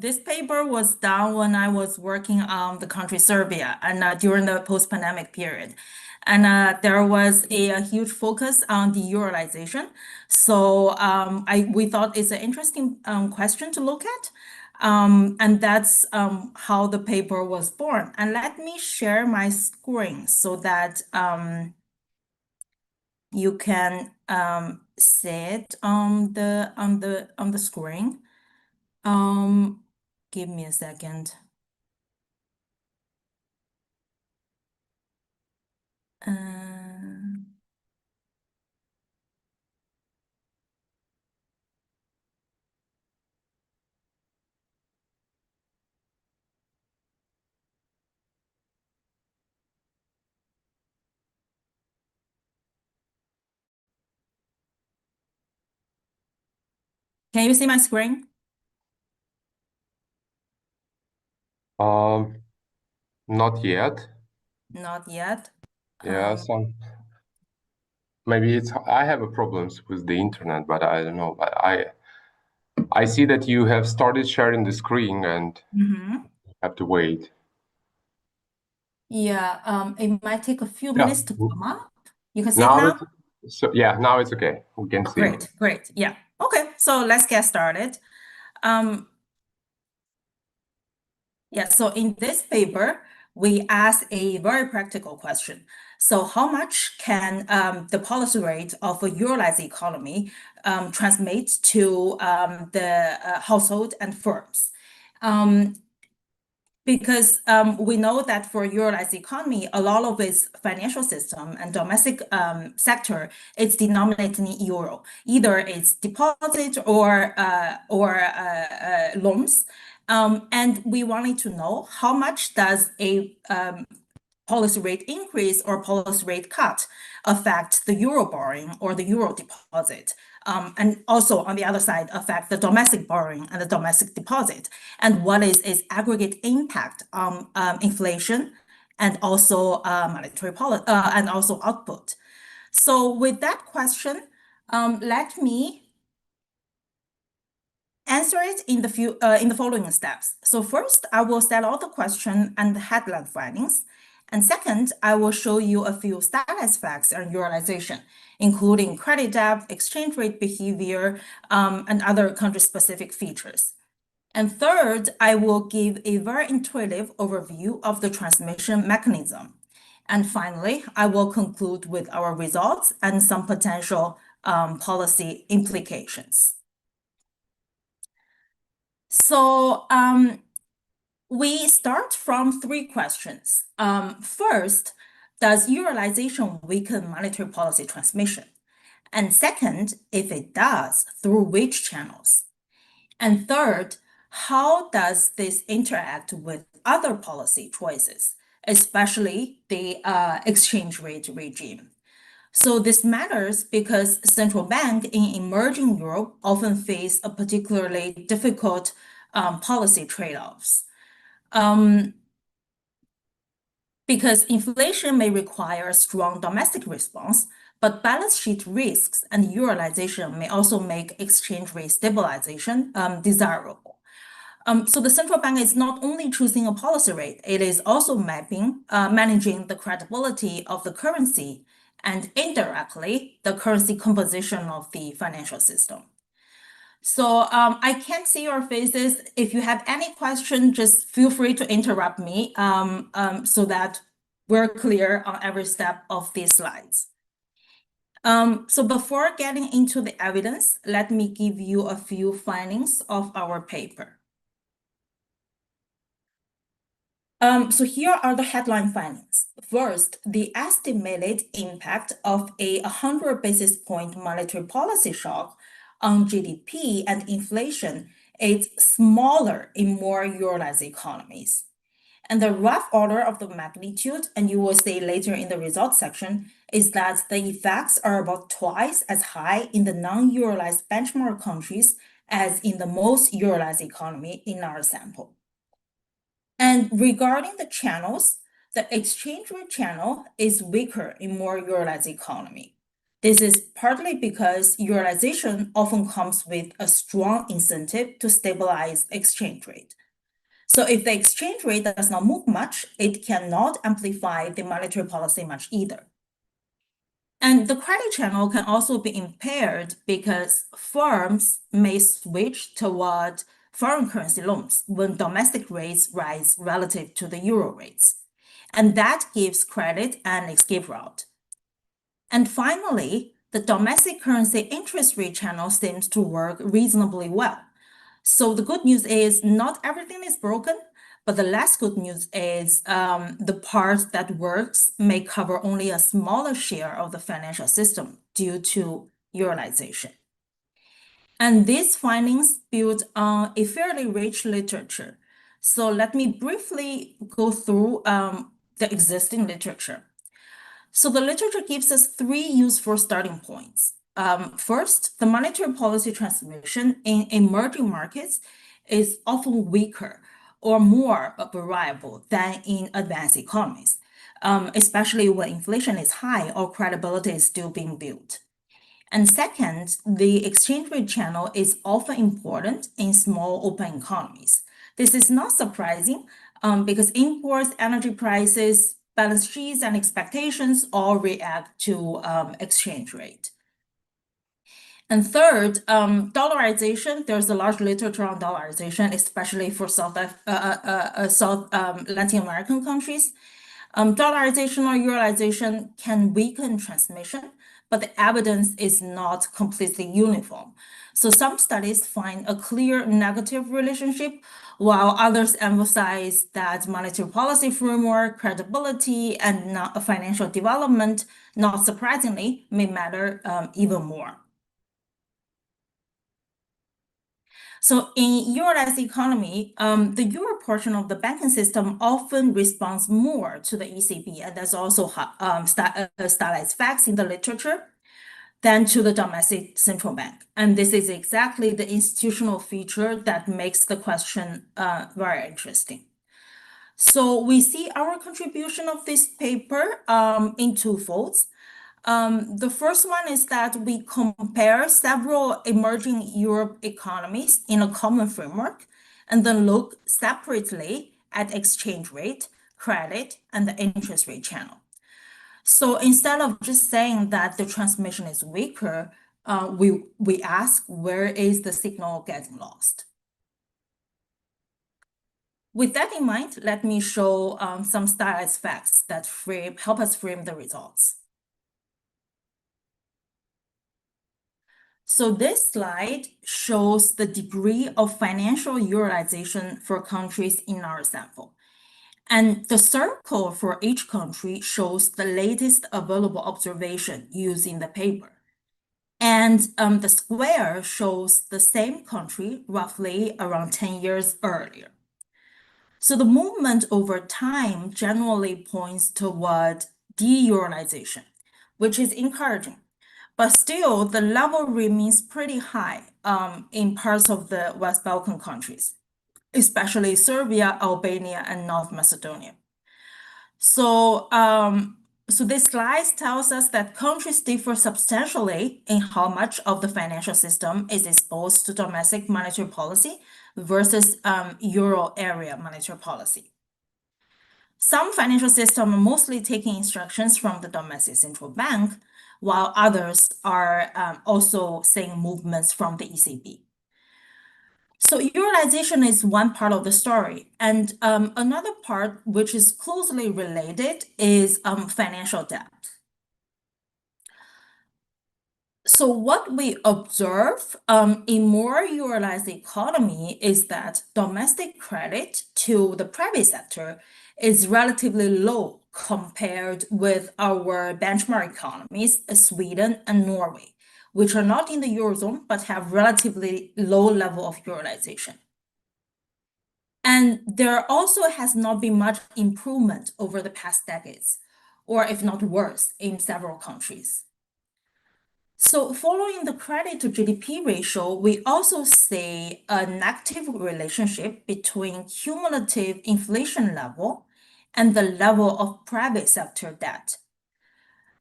This paper was done when I was working on the country Serbia and during the post-pandemic period. And there was a huge focus on the Euroization. So we thought it's an interesting question to look at. And that's how the paper was born. And let me share my screen so that you can see it on the screen. Give me a second. Can you see my screen? Not yet. Not yet. Yeah, maybe I have a problems with the internet, but I don't know. But I see that you have started sharing the screen and have to wait. Yeah, it might take a few minutes to come up. You can see it Now now? now it's okay. We can see. Great. Yeah. Okay, so let's get started. So in this paper, we ask a very practical question. So how much can the policy rate of a Euroized economy transmit to the household and firms? Because we know that for Euroized economy, a lot of its financial system and domestic sector is denominated in euro. Either it's deposit or loans. And we wanted to know how much does a policy rate increase or policy rate cut affect the euro borrowing or the euro deposit, and also on the other side affect the domestic borrowing and the domestic deposit, and what is its aggregate impact on inflation and also monetary policy and also output. So with that question, let me answer it in the following steps. So first, I will set out the question and the headline findings. And second, I will show you a few status facts on Euroization, including credit depth, exchange rate behavior, and other country-specific features. And third, I will give a very intuitive overview of the transmission mechanism. And finally, I will conclude with our results and some potential policy implications. So we start from 3 questions. First, does Euroization weaken monetary policy transmission? And second, if it does, through which channels? And third, how does this interact with other policy choices, especially the exchange rate regime? So this matters because central banks in emerging Europe often face a particularly difficult policy trade-offs. Because inflation may require a strong domestic response, but balance sheet risks and Euroization may also make exchange rate stabilization desirable. So the central bank is not only choosing a policy rate, it is also managing the credibility of the currency and indirectly the currency composition of the financial system. So I can't see your faces. If you have any question, just feel free to interrupt me so that we're clear on every step of these slides. So before getting into the evidence, let me give you a few findings of our paper. So here are the headline findings. First, the estimated impact of a 100 basis point monetary policy shock on GDP and inflation is smaller in more Eurozone economies. And the rough order of the magnitude, and you will see later in the results section, is that the effects are about twice as high in the non-Eurozone benchmark countries as in the most Eurozone economy in our sample. And regarding the channels, the exchange rate channel is weaker in more Eurozone economy. This is partly because Eurozation often comes with a strong incentive to stabilize exchange rate. So if the exchange rate does not move much, it cannot amplify the monetary policy much either. And the credit channel can also be impaired because firms may switch toward foreign currency loans when domestic rates rise relative to the euro rates. And that gives credit an escape route. And finally, the domestic currency interest rate channel seems to work reasonably well. So the good news is not everything is broken, but the less good news is the part that works may cover only a smaller share of the financial system due to Eurozation. And these findings build on a fairly rich literature. So let me briefly go through the existing literature. So the literature gives us 3 useful starting points. First, the monetary policy transmission in emerging markets is often weaker or more variable than in advanced economies, especially when inflation is high or credibility is still being built. And second, the exchange rate channel is often important in small open economies. This is not surprising because imports, energy prices, balance sheets, and expectations all react to exchange rate. And third, dollarization. There's a large literature on dollarization, especially for South Latin American countries. Dollarization or Eurozation can weaken transmission, but the evidence is not completely uniform. So some studies find a clear negative relationship, while others emphasize that monetary policy framework, credibility, and financial development, not surprisingly, may matter even more. So in Eurozone economy, the euro portion of the banking system often responds more to the ECB, and there's also stylized facts in the literature, than to the domestic central bank. And this is exactly the institutional feature that makes the question very interesting. So we see our contribution of this paper in 2 folds. The first one is that we compare several emerging Europe economies in a common framework and then look separately at exchange rate, credit, and the interest rate channel. So instead of just saying that the transmission is weaker, we ask, where is the signal getting lost? With that in mind, let me show some stylized facts that help us frame the results. So this slide shows the degree of financial Eurozation for countries in our sample. And the circle for each country shows the latest available observation used in the paper. And the square shows the same country roughly around 10 years earlier. So the movement over time generally points toward de-Eurozation, which is encouraging. But still, the level remains pretty high in parts of the West Balkan countries, especially Serbia, Albania, and North Macedonia. So, so this slide tells us that countries differ substantially in how much of the financial system is exposed to domestic monetary policy versus Euro area monetary policy. Some financial systems are mostly taking instructions from the domestic central bank, while others are also seeing movements from the ECB. So Eurozation is one part of the story. And another part, which is closely related, is financial debt. So what we observe in more Eurozone economy is that domestic credit to the private sector is relatively low compared with our benchmark economies, Sweden and Norway, which are not in the Eurozone, but have relatively low level of Eurozation. And there also has not been much improvement over the past decades, or if not worse, in several countries. So following the credit to GDP ratio, we also see a negative relationship between cumulative inflation level and the level of private sector debt.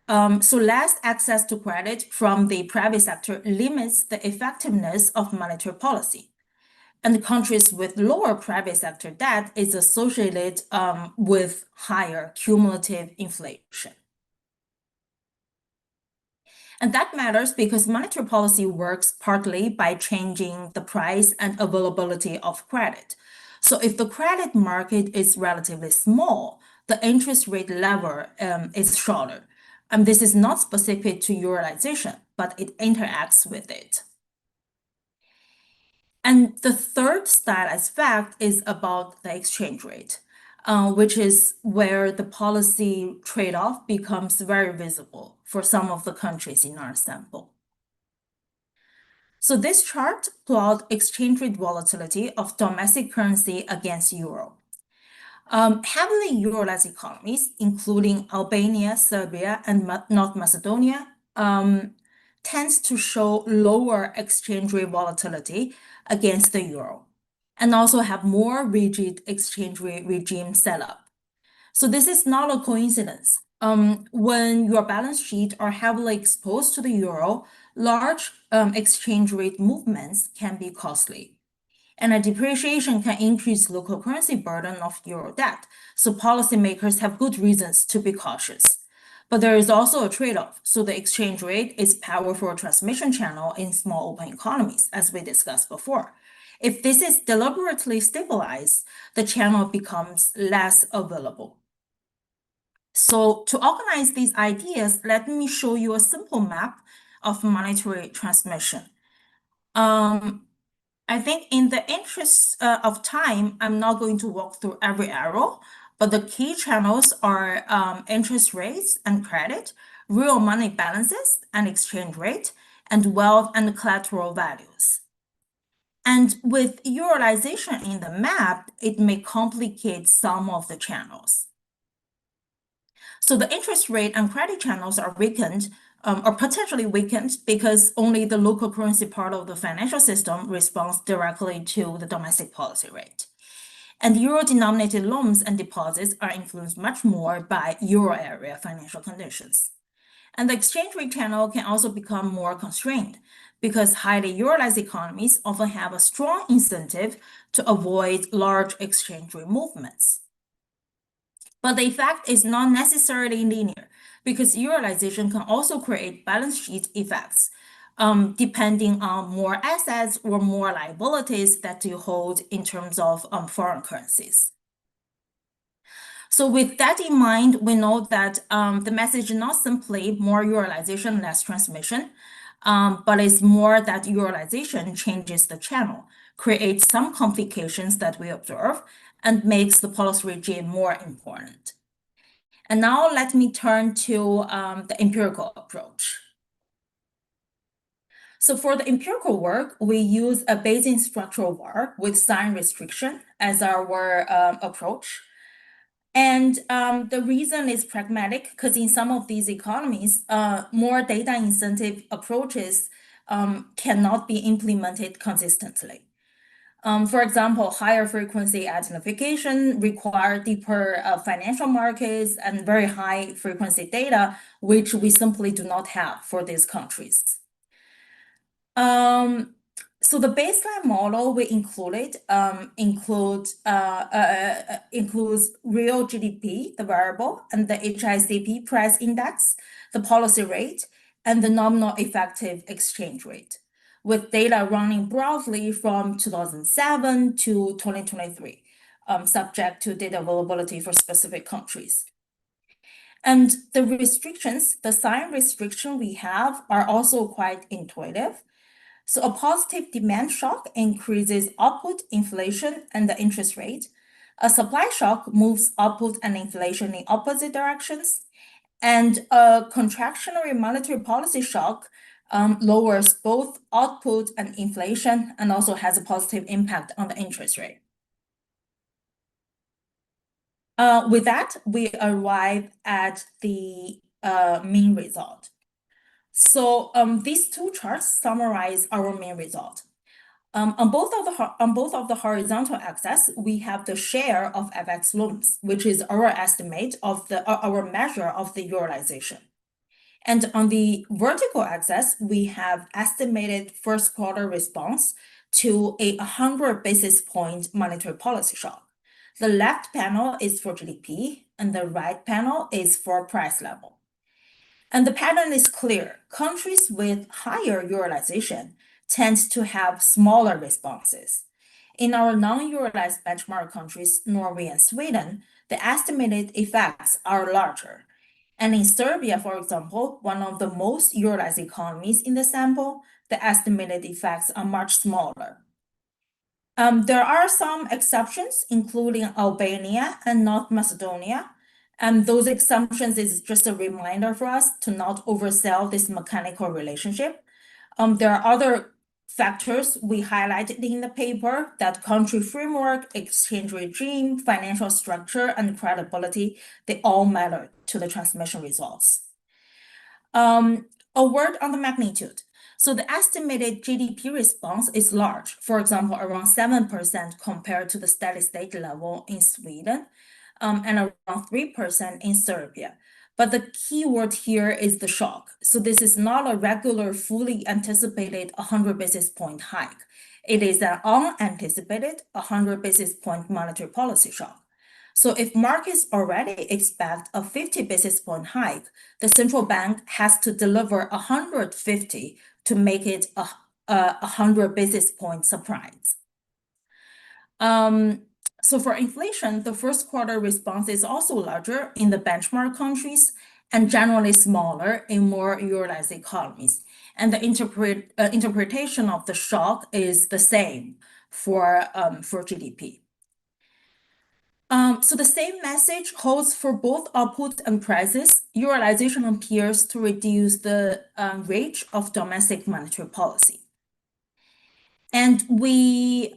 So less access to credit from the private sector limits the effectiveness of monetary policy. And countries with lower private sector debt is associated with higher cumulative inflation. And that matters because monetary policy works partly by changing the price and availability of credit. So if the credit market is relatively small, the interest rate lever is shorter. And this is not specific to Eurozation, but it interacts with it. And the third stylized fact is about the exchange rate, which is where the policy trade-off becomes very visible for some of the countries in our sample. So this chart plots exchange rate volatility of domestic currency against euro. Heavily eurozed economies, including Albania, Serbia, and North Macedonia, tends to show lower exchange rate volatility against the euro, and also have more rigid exchange rate regime setup. So this is not a coincidence. When your balance sheet are heavily exposed to the euro, large exchange rate movements can be costly. And a depreciation can increase local currency burden of euro debt. So policymakers have good reasons to be cautious. But there is also a trade-off. So the exchange rate is powerful transmission channel in small open economies, as we discussed before. If this is deliberately stabilized, the channel becomes less available. So to organize these ideas, let me show you a simple map of monetary transmission. I think in the interest of time, I'm not going to walk through every arrow, but the key channels are interest rates and credit, real money balances and exchange rate, and wealth and collateral values. And with Eurozation in the map, it may complicate some of the channels. So the interest rate and credit channels are weakened or potentially weakened because only the local currency part of the financial system responds directly to the domestic policy rate. And euro-denominated loans and deposits are influenced much more by euro area financial conditions. And the exchange rate channel can also become more constrained because highly eurozed economies often have a strong incentive to avoid large exchange rate movements. But the effect is not necessarily linear because Eurozation can also create balance sheet effects, depending on more assets or more liabilities that you hold in terms of foreign currencies. So with that in mind, we know that the message is not simply more Eurozation, less transmission, but it's more that Eurozation changes the channel, creates some complications that we observe, and makes the policy regime more important. And now let me turn to the empirical approach. So for the empirical work, we use a Bayesian structural VAR with sign restriction as our approach. And the reason is pragmatic because in some of these economies, more data incentive approaches cannot be implemented consistently. For example, higher frequency identification require deeper financial markets and very high frequency data, which we simply do not have for these countries. So the baseline model we included includes real GDP, the variable, and the HICP price index, the policy rate, and the nominal effective exchange rate, with data running broadly from 2007 to 2023, subject to data availability for specific countries. And the restrictions, the sign restriction we have are also quite intuitive. So a positive demand shock increases output inflation and the interest rate. A supply shock moves output and inflation in opposite directions, and a contractionary monetary policy shock lowers both output and inflation and also has a positive impact on the interest rate. With that, we arrive at the mean result. So these two charts summarize our mean result. On both of the horizontal axes, we have the share of FX loans, which is our estimate of our measure of the utilization. And on the vertical axis, we have estimated first quarter response to a 100 basis point monetary policy shock. The left panel is for GDP, and the right panel is for price level. And the pattern is clear. Countries with higher utilization tend to have smaller responses. In our non-utilized benchmark countries, Norway and Sweden, the estimated effects are larger. And in Serbia, for example, one of the most utilized economies in the sample, the estimated effects are much smaller. There are some exceptions, including Albania and North Macedonia. And those exceptions is just a reminder for us to not oversell this mechanical relationship. There are other factors we highlighted in the paper: that country framework, exchange regime, financial structure, and credibility, they all matter to the transmission results. A word on the magnitude. So the estimated GDP response is large, for example, around 7% compared to the steady state level in Sweden, and around 3% in Serbia. But the key word here is the shock. So this is not a regular, fully anticipated 100 basis point hike. It is an unanticipated 100 basis point monetary policy shock. So if markets already expect a 50 basis point hike, the central bank has to deliver 150 to make it a 100 basis point surprise. So for inflation, the first quarter response is also larger in the benchmark countries and generally smaller in more utilized economies. And the interpretation of the shock is the same for GDP. So the same message holds for both output and prices. Utilization appears to reduce the range of domestic monetary policy. And we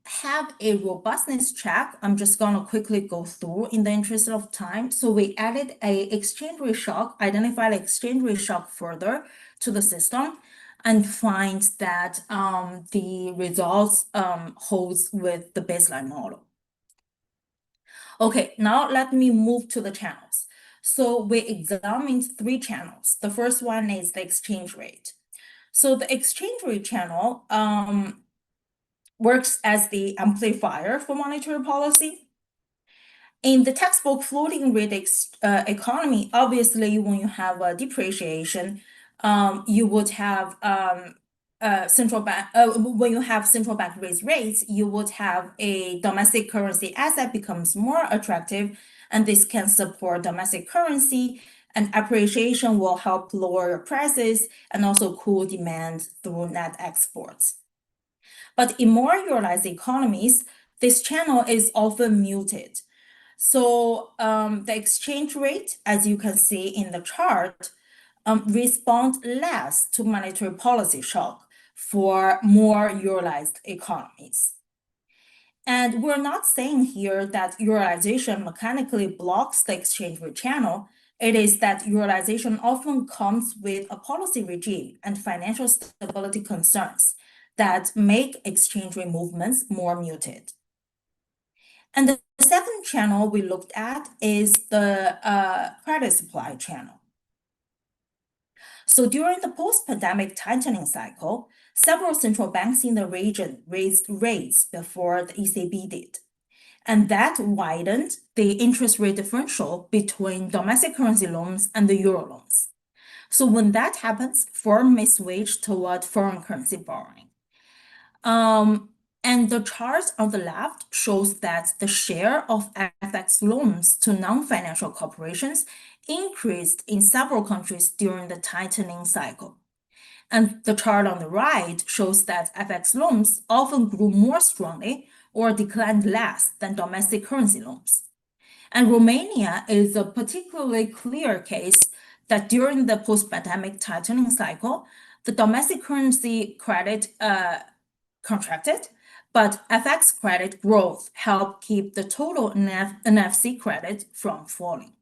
have a robustness check. I'm just going to quickly go through in the interest of time. So we added a exchange rate shock, identified exchange rate shock further to the system, and find that the results holds with the baseline model. Okay, now let me move to the channels. So we examined 3 channels. The first one is the exchange rate. So the exchange rate channel works as the amplifier for monetary policy. In the textbook floating rate economy, obviously, when you have a depreciation, you would have when you have central bank raise rates, you would have a domestic currency asset becomes more attractive, and this can support domestic currency, and appreciation will help lower prices and also cool demand through net exports. But in more utilized economies, this channel is often muted. So the exchange rate, as you can see in the chart, responds less to monetary policy shock for more utilized economies. And we're not saying here that utilization mechanically blocks the exchange rate channel. It is that utilization often comes with a policy regime and financial stability concerns that make exchange rate movements more muted. And the second channel we looked at is the credit supply channel. So during the post-pandemic tightening cycle, several central banks in the region raised rates before the ECB did. And that widened the interest rate differential between domestic currency loans and the euro loans. So when that happens, firms may switch toward foreign currency borrowing. And the chart on the left shows that the share of FX loans to non-financial corporations increased in several countries during the tightening cycle. And the chart on the right shows that FX loans often grew more strongly or declined less than domestic currency loans. And Romania is a particularly clear case that during the post-pandemic tightening cycle, the domestic currency credit contracted, but FX credit growth helped keep the total NFC credit from falling.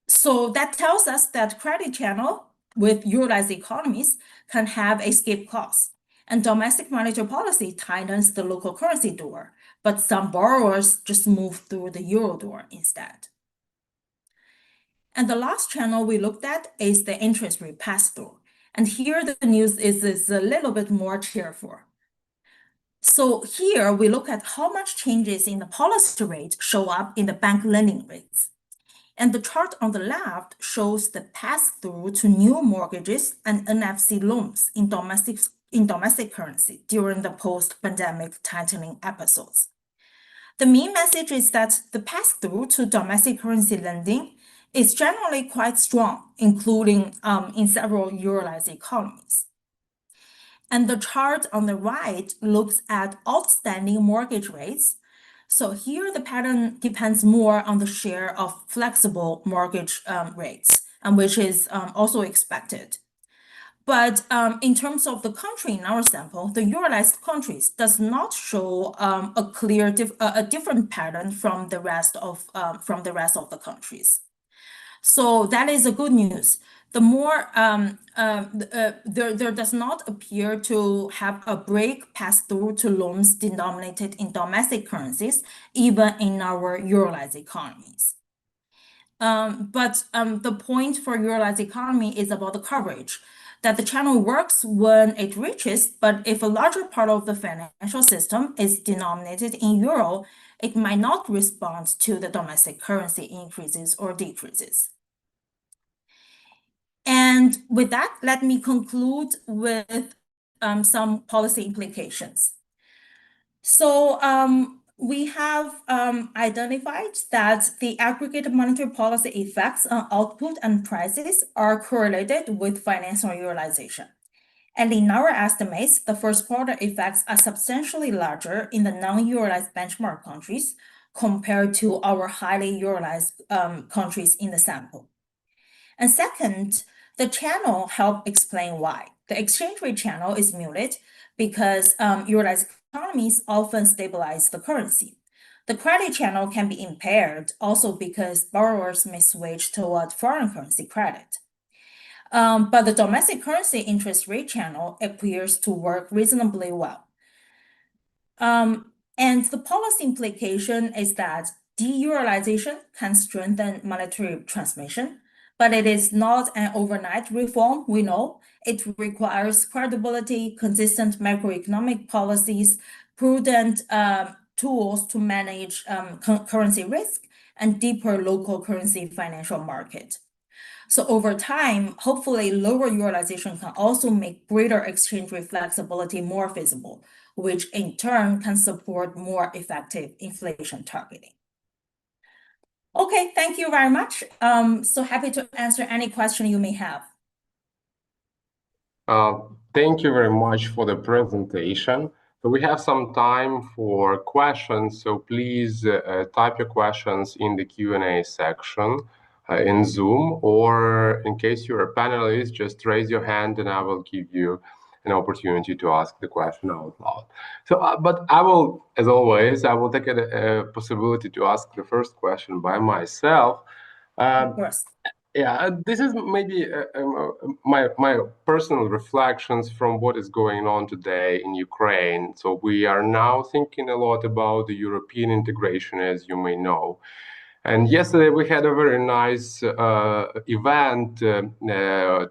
So that tells us that credit channel with eurozone economies can have escape clause, and domestic monetary policy tightens the local currency door, but some borrowers just move through the euro door instead. And the last channel we looked at is the interest rate pass-through. And here the news is a little bit more cheerful. So here we look at how much changes in the policy rate show up in the bank lending rates. And the chart on the left shows the pass-through to new mortgages and NFC loans in domestic currency during the post-pandemic tightening episodes. The main message is that the pass-through to domestic currency lending is generally quite strong, including in several eurozone economies. And the chart on the right looks at outstanding mortgage rates. So here the pattern depends more on the share of flexible mortgage rates, and which is also expected. But in terms of the country in our sample, the eurozone countries does not show a clear different pattern from the rest of the countries. So that is a good news. The more there does not appear to have a break pass through to loans denominated in domestic currencies, even in our eurozone economies. But the point for eurozone economy is about the coverage, that the channel works when it reaches, but if a larger part of the financial system is denominated in euro, it might not respond to the domestic currency increases or decreases. And with that, let me conclude with some policy implications. So we have identified that the aggregate monetary policy effects on output and prices are correlated with financial utilization. And in our estimates, the first quarter effects are substantially larger in the non-eurozone benchmark countries compared to our highly eurozone countries in the sample. And second, the channel helped explain why. The exchange rate channel is muted because eurozone economies often stabilize the currency. The credit channel can be impaired also because borrowers may switch toward foreign currency credit. But the domestic currency interest rate channel appears to work reasonably well. And the policy implication is that de-eurozation can strengthen monetary transmission, but it is not an overnight reform, we know. It requires credibility, consistent macroeconomic policies, prudent tools to manage currency risk, and deeper local currency financial market. So over time, hopefully lower eurozation can also make greater exchange rate flexibility more feasible, which in turn can support more effective inflation targeting. Okay, thank you very much. So happy to answer any question you may have. Thank you very much for the presentation. So we have some time for questions, so please type your questions in the Q&A section in Zoom, or in case you're a panelist, just raise your hand and I will give you an opportunity to ask the question out loud. So, but I will, as always, I will take a possibility to ask the first question by myself. Of course. Yeah, this is maybe my personal reflections from what is going on today in Ukraine. So we are now thinking a lot about the European integration, as you may know. And yesterday we had a very nice event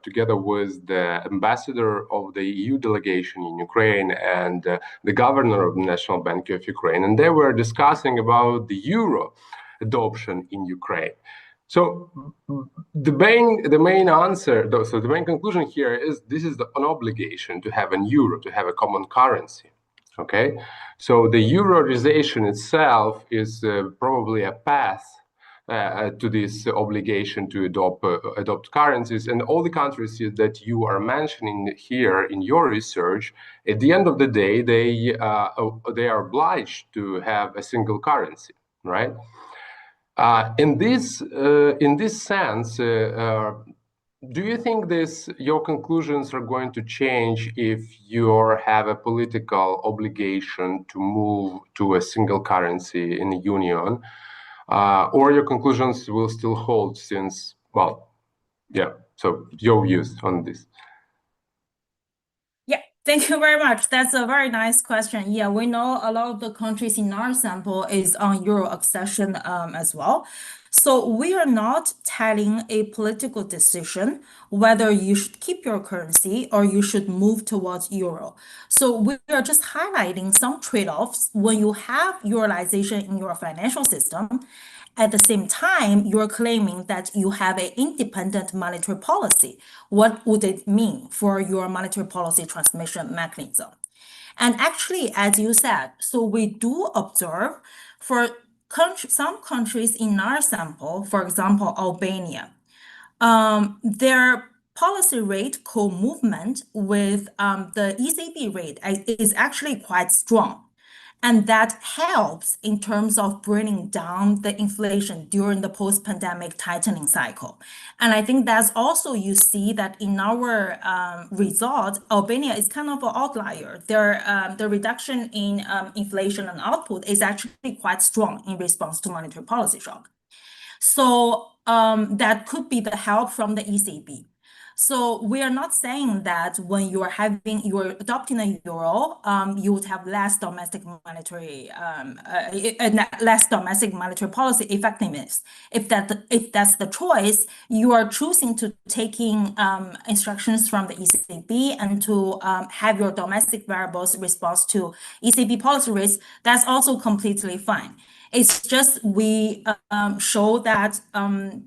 together with the ambassador of the EU delegation in Ukraine and the governor of the National Bank of Ukraine. And they were discussing about the euro adoption in Ukraine. So the main answer, so the main conclusion here is this is an obligation to have an euro, to have a common currency. Okay, so the euroization itself is probably a path to this obligation to adopt currencies. And all the countries that you are mentioning here in your research, at the end of the day, they are obliged to have a single currency, right? In this sense, do you think your conclusions are going to change if you have a political obligation to move to a single currency in the union, or your conclusions will still hold since, well, yeah, so your views on this? Yeah, thank you very much. That's a very nice question. Yeah, we know a lot of the countries in our sample is on Euro accession as well. So we are not telling a political decision whether you should keep your currency or you should move towards Euro. So we are just highlighting some trade-offs when you have Euroization in your financial system. At the same time, you're claiming that you have an independent monetary policy. What would it mean for your monetary policy transmission mechanism? And actually, as you said, so we do observe for some countries in our sample, for example, Albania, their policy rate co-movement with the ECB rate is actually quite strong. And that helps in terms of bringing down the inflation during the post-pandemic tightening cycle. And I think that's also, you see that in our results, Albania is kind of an outlier. The reduction in inflation and output is actually quite strong in response to monetary policy shock. So that could be the help from the ECB. So we are not saying that when you're adopting a euro, you would have less domestic monetary policy effectiveness. If that's the choice, you are choosing to taking instructions from the ECB and to have your domestic variables response to ECB policy rates. That's also completely fine. It's just we show that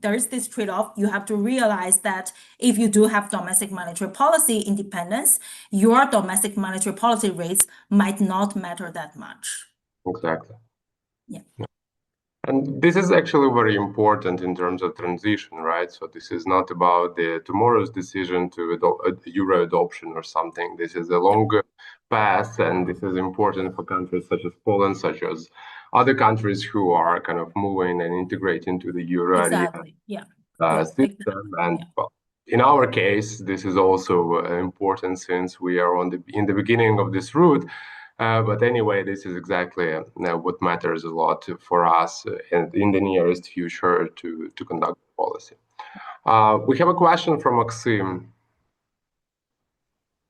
there is this trade-off. You have to realize that if you do have domestic monetary policy independence, your domestic monetary policy rates might not matter that much. Exactly. Yeah. And this is actually very important in terms of transition, right? So this is not about tomorrow's decision to adopt euro adoption or something. This is a longer path, and this is important for countries such as Poland, such as other countries who are kind of moving and integrating to the euro exactly. system. And well, in our case, this is also important since we are in the beginning of this route. But anyway, this is exactly what matters a lot for us and in the nearest future to conduct policy. We have a question from Maxim.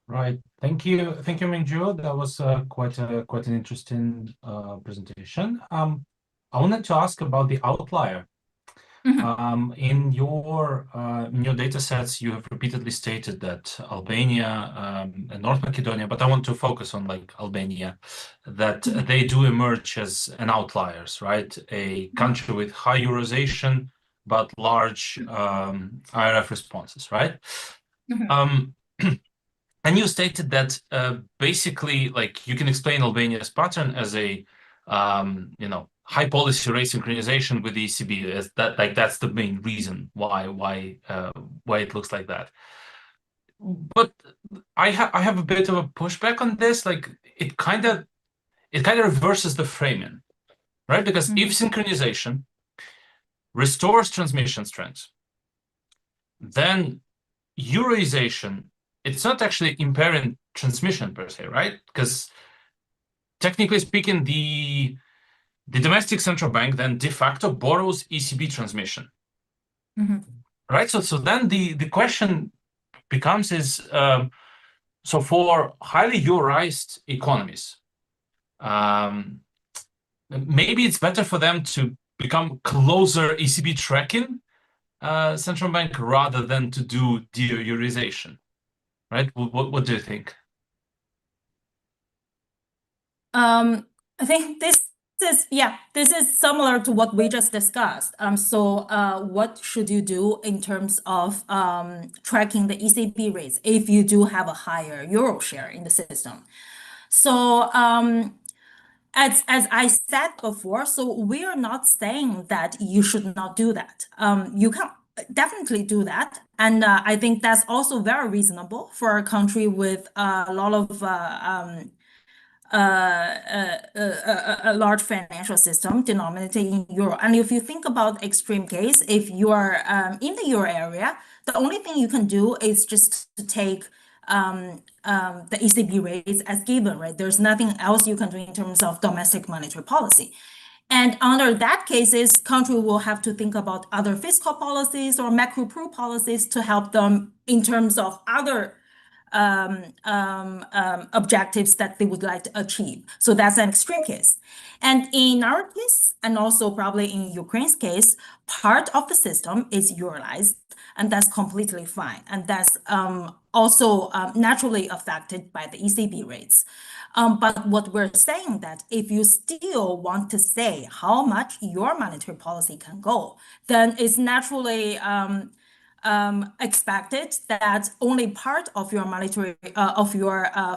Right. Thank you, Minju. That was quite an interesting presentation. I wanted to ask about the outlier. Mm-hmm. In your data sets, you have repeatedly stated that Albania and North Macedonia, but I want to focus on like Albania, that they do emerge as an outliers, right? A country with high Eurozation, but large IRF responses, right? Mm-hmm. And you stated that basically, like, you can explain Albania's pattern as a, high policy rate synchronization with the ECB. As that, like, that's the main reason why it looks like that. But I have a bit of a pushback on this. Like, it kind of reverses the framing, right? Because if synchronization restores transmission strength, then Euroization, it's not actually impairing transmission per se, right? Because technically speaking, the domestic central bank then de facto borrows ECB transmission, right? So then the question becomes is, so for highly euroized economies, maybe it's better for them to become closer ECB tracking central bank rather than to do de-euroization. Right? What do you think? I think this is similar to what we just discussed. So what should you do in terms of tracking the ECB rates if you do have a higher euro share in the system? So as I said before, so we are not saying that you should not do that. You can definitely do that, and I think that's also very reasonable for a country with a lot of a large financial system denominated in euro. And if you think about extreme case, if you are in the euro area, the only thing you can do is just to take the ECB rates as given, right? There's nothing else you can do in terms of domestic monetary policy. And under that cases, country will have to think about other fiscal policies or macro-pro policies to help them in terms of other objectives that they would like to achieve. So that's an extreme case. And in our case, and also probably in Ukraine's case, part of the system is eurolized, and that's completely fine. And that's also naturally affected by the ECB rates. But what we're saying that if you still want to say how much your monetary policy can go, then it's naturally expected that only part of your monetary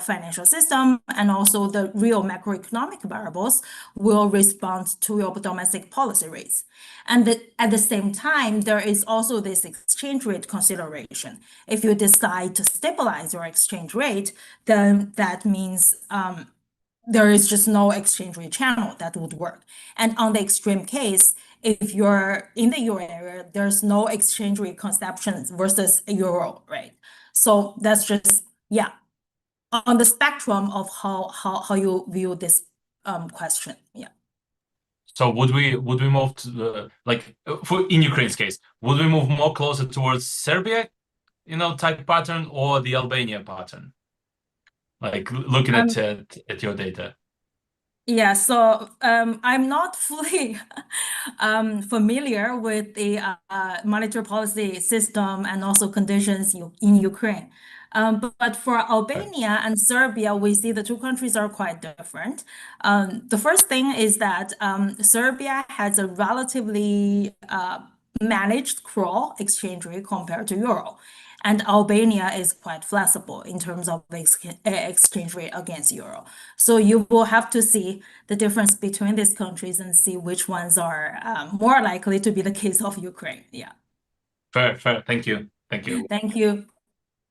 financial system and also the real macroeconomic variables will respond to your domestic policy rates. And at the same time, there is also this exchange rate consideration. If you decide to stabilize your exchange rate, then that means there is just no exchange rate channel that would work. And on the extreme case, if you're in the euro area, there's no exchange rate conception versus euro, right? So that's just, yeah, on the spectrum of how you view this question, yeah. So would we move to the, like, in Ukraine's case, would we move more closer towards Serbia, type pattern or the Albania pattern? Like looking at your data. Yeah, so I'm not fully familiar with the monetary policy system and also conditions in Ukraine. But for Albania and Serbia, we see the two countries are quite different. The first thing is that Serbia has a relatively managed crawl exchange rate compared to euro. And Albania is quite flexible in terms of exchange rate against euro. So you will have to see the difference between these countries and see which ones are more likely to be the case of Ukraine. Yeah. Fair. Thank you. Thank you. Thank you.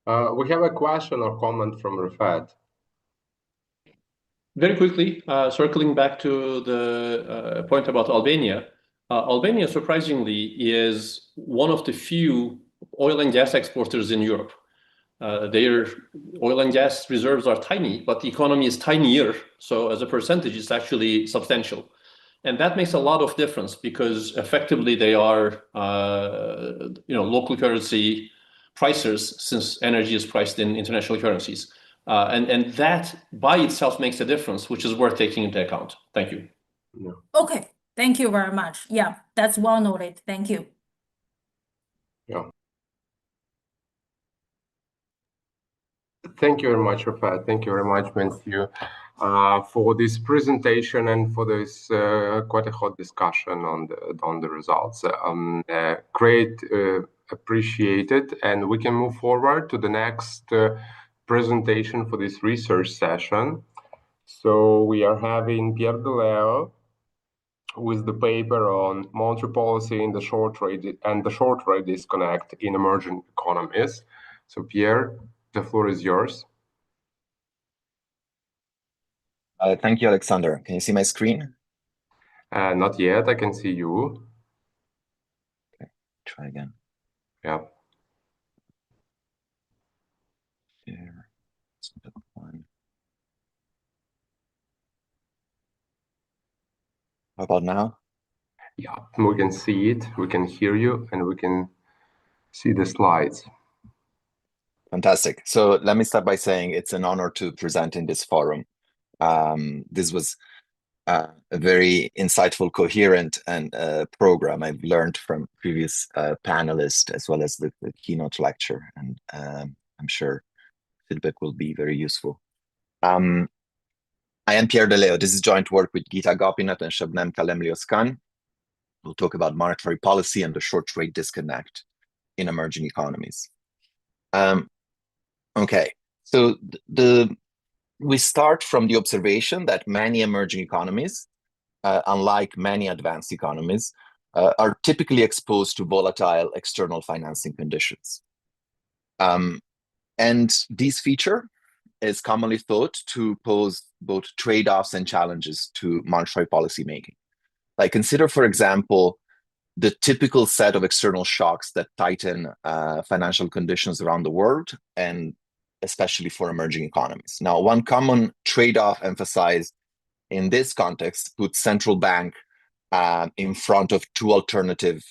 We have a question or comment from Rafat. Very quickly, circling back to the point about Albania. Albania, surprisingly, is one of the few oil and gas exporters in Europe. Their oil and gas reserves are tiny, but the economy is tinier. So as a percentage, it's actually substantial. And that makes a lot of difference because effectively they are, local currency pricers since energy is priced in international currencies. And that by itself makes a difference, which is worth taking into account. Thank you. Yeah. Okay, thank you very much. Yeah, that's well noted. Thank you. Yeah. Thank you very much, Rafat. Thank you very much, Matthew, for this presentation and for this quite a hot discussion on the results. Great, appreciated, and we can move forward to the next presentation for this research session. So we are having Pierre De Leo with the paper on monetary policy in the short rate and the short rate disconnect in emerging economies. So Pierre, the floor is yours. Thank you, Alexander. Can you see my screen? Not yet. I can see you. Okay, try again. Yeah. Here. How about now? Yeah, we can see it, we can hear you, and we can see the slides. Fantastic. So let me start by saying it's an honor to present in this forum. This was a very insightful, coherent, and program I've learned from previous panelists as well as the keynote lecture, and I'm sure feedback will be very useful. I am Pierre De Leo. This is joint work with Geeta Gopinath and Shabnam Kalemlios-Khan. We'll talk about monetary policy and the short rate disconnect in emerging economies. Okay, so the we start from the observation that many emerging economies, unlike many advanced economies, are typically exposed to volatile external financing conditions. And this feature is commonly thought to pose both trade-offs and challenges to monetary policy making. Like, consider, for example, the typical set of external shocks that tighten financial conditions around the world, and especially for emerging economies. Now, one common trade-off emphasized in this context puts central bank in front of two alternative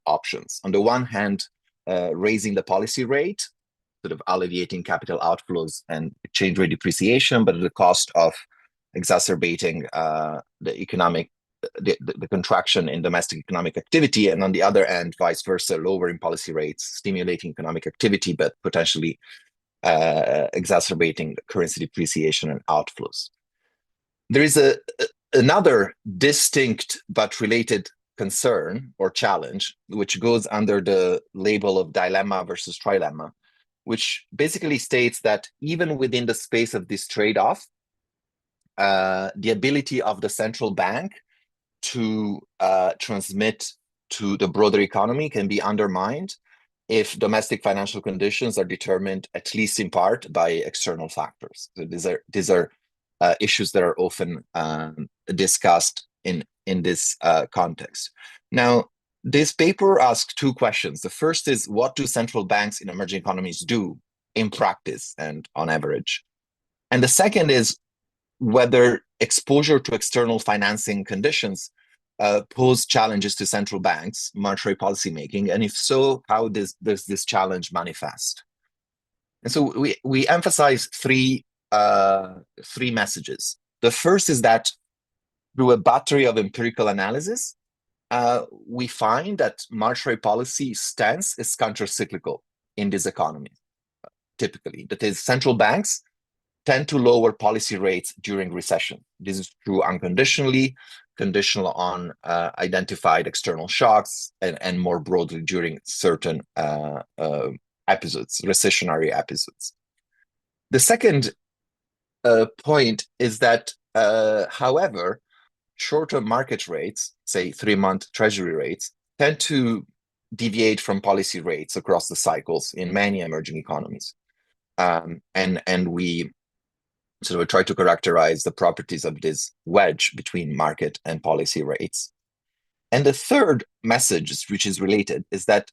options. On the one hand, raising the policy rate, sort of alleviating capital outflows and exchange rate depreciation, but at the cost of exacerbating the contraction in domestic economic activity, and on the other end, vice versa, lowering policy rates, stimulating economic activity, but potentially exacerbating currency depreciation and outflows. There is another distinct but related concern or challenge, which goes under the label of dilemma versus trilemma, which basically states that even within the space of this trade-off, the ability of the central bank to transmit to the broader economy can be undermined if domestic financial conditions are determined, at least in part, by external factors. So these are issues that are often discussed in this context. Now, this paper asks two questions. The first is, what do central banks in emerging economies do in practice and on average? And the second is whether exposure to external financing conditions pose challenges to central banks' monetary policy making, and if so, how does this challenge manifest? And so we emphasize three messages. The first is that through a battery of empirical analysis, we find that monetary policy stance is countercyclical in this economy, typically. That is, central banks tend to lower policy rates during recession. This is true unconditionally, conditional on identified external shocks, and more broadly during certain episodes, recessionary episodes. The second point is that, however, short-term market rates, say 3-month treasury rates, tend to deviate from policy rates across the cycles in many emerging economies. And we sort of try to characterize the properties of this wedge between market and policy rates. And the third message, which is related, is that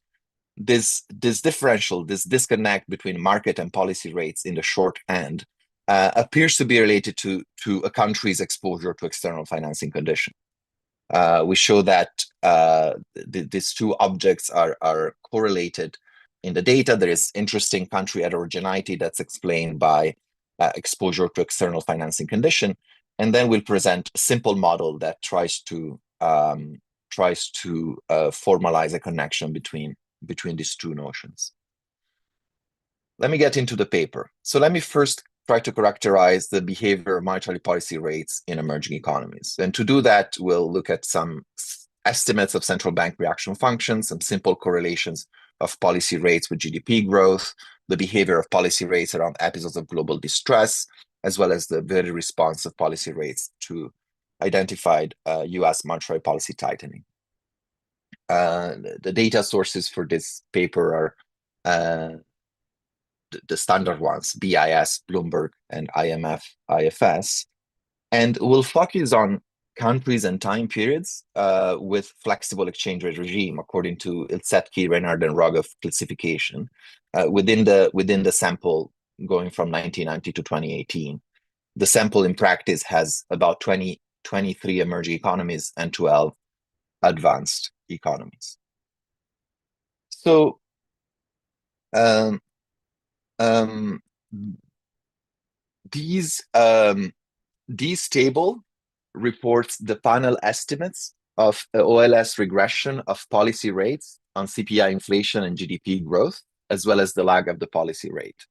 this differential, this disconnect between market and policy rates in the short end appears to be related to a country's exposure to external financing conditions. We show that these two objects are correlated in the data. There is interesting country heterogeneity that's explained by exposure to external financing condition, and then we'll present a simple model that tries to formalize a connection between these two notions. Let me get into the paper. So let me first try to characterize the behavior of monetary policy rates in emerging economies. And to do that, we'll look at some estimates of central bank reaction functions, some simple correlations of policy rates with GDP growth, the behavior of policy rates around episodes of global distress, as well as the very responsive policy rates to identified US monetary policy tightening. The data sources for this paper are the standard ones, BIS, Bloomberg, and IMF, IFS. And we'll focus on countries and time periods with flexible exchange rate regime, according to Ilsetki, Reinhardt, and Rogoff classification, within the sample going from 1990 to 2018. The sample in practice has about 23 emerging economies and 12 advanced economies. So these table reports the final estimates of OLS regression of policy rates on CPI inflation and GDP growth, as well as the lag of the policy rate.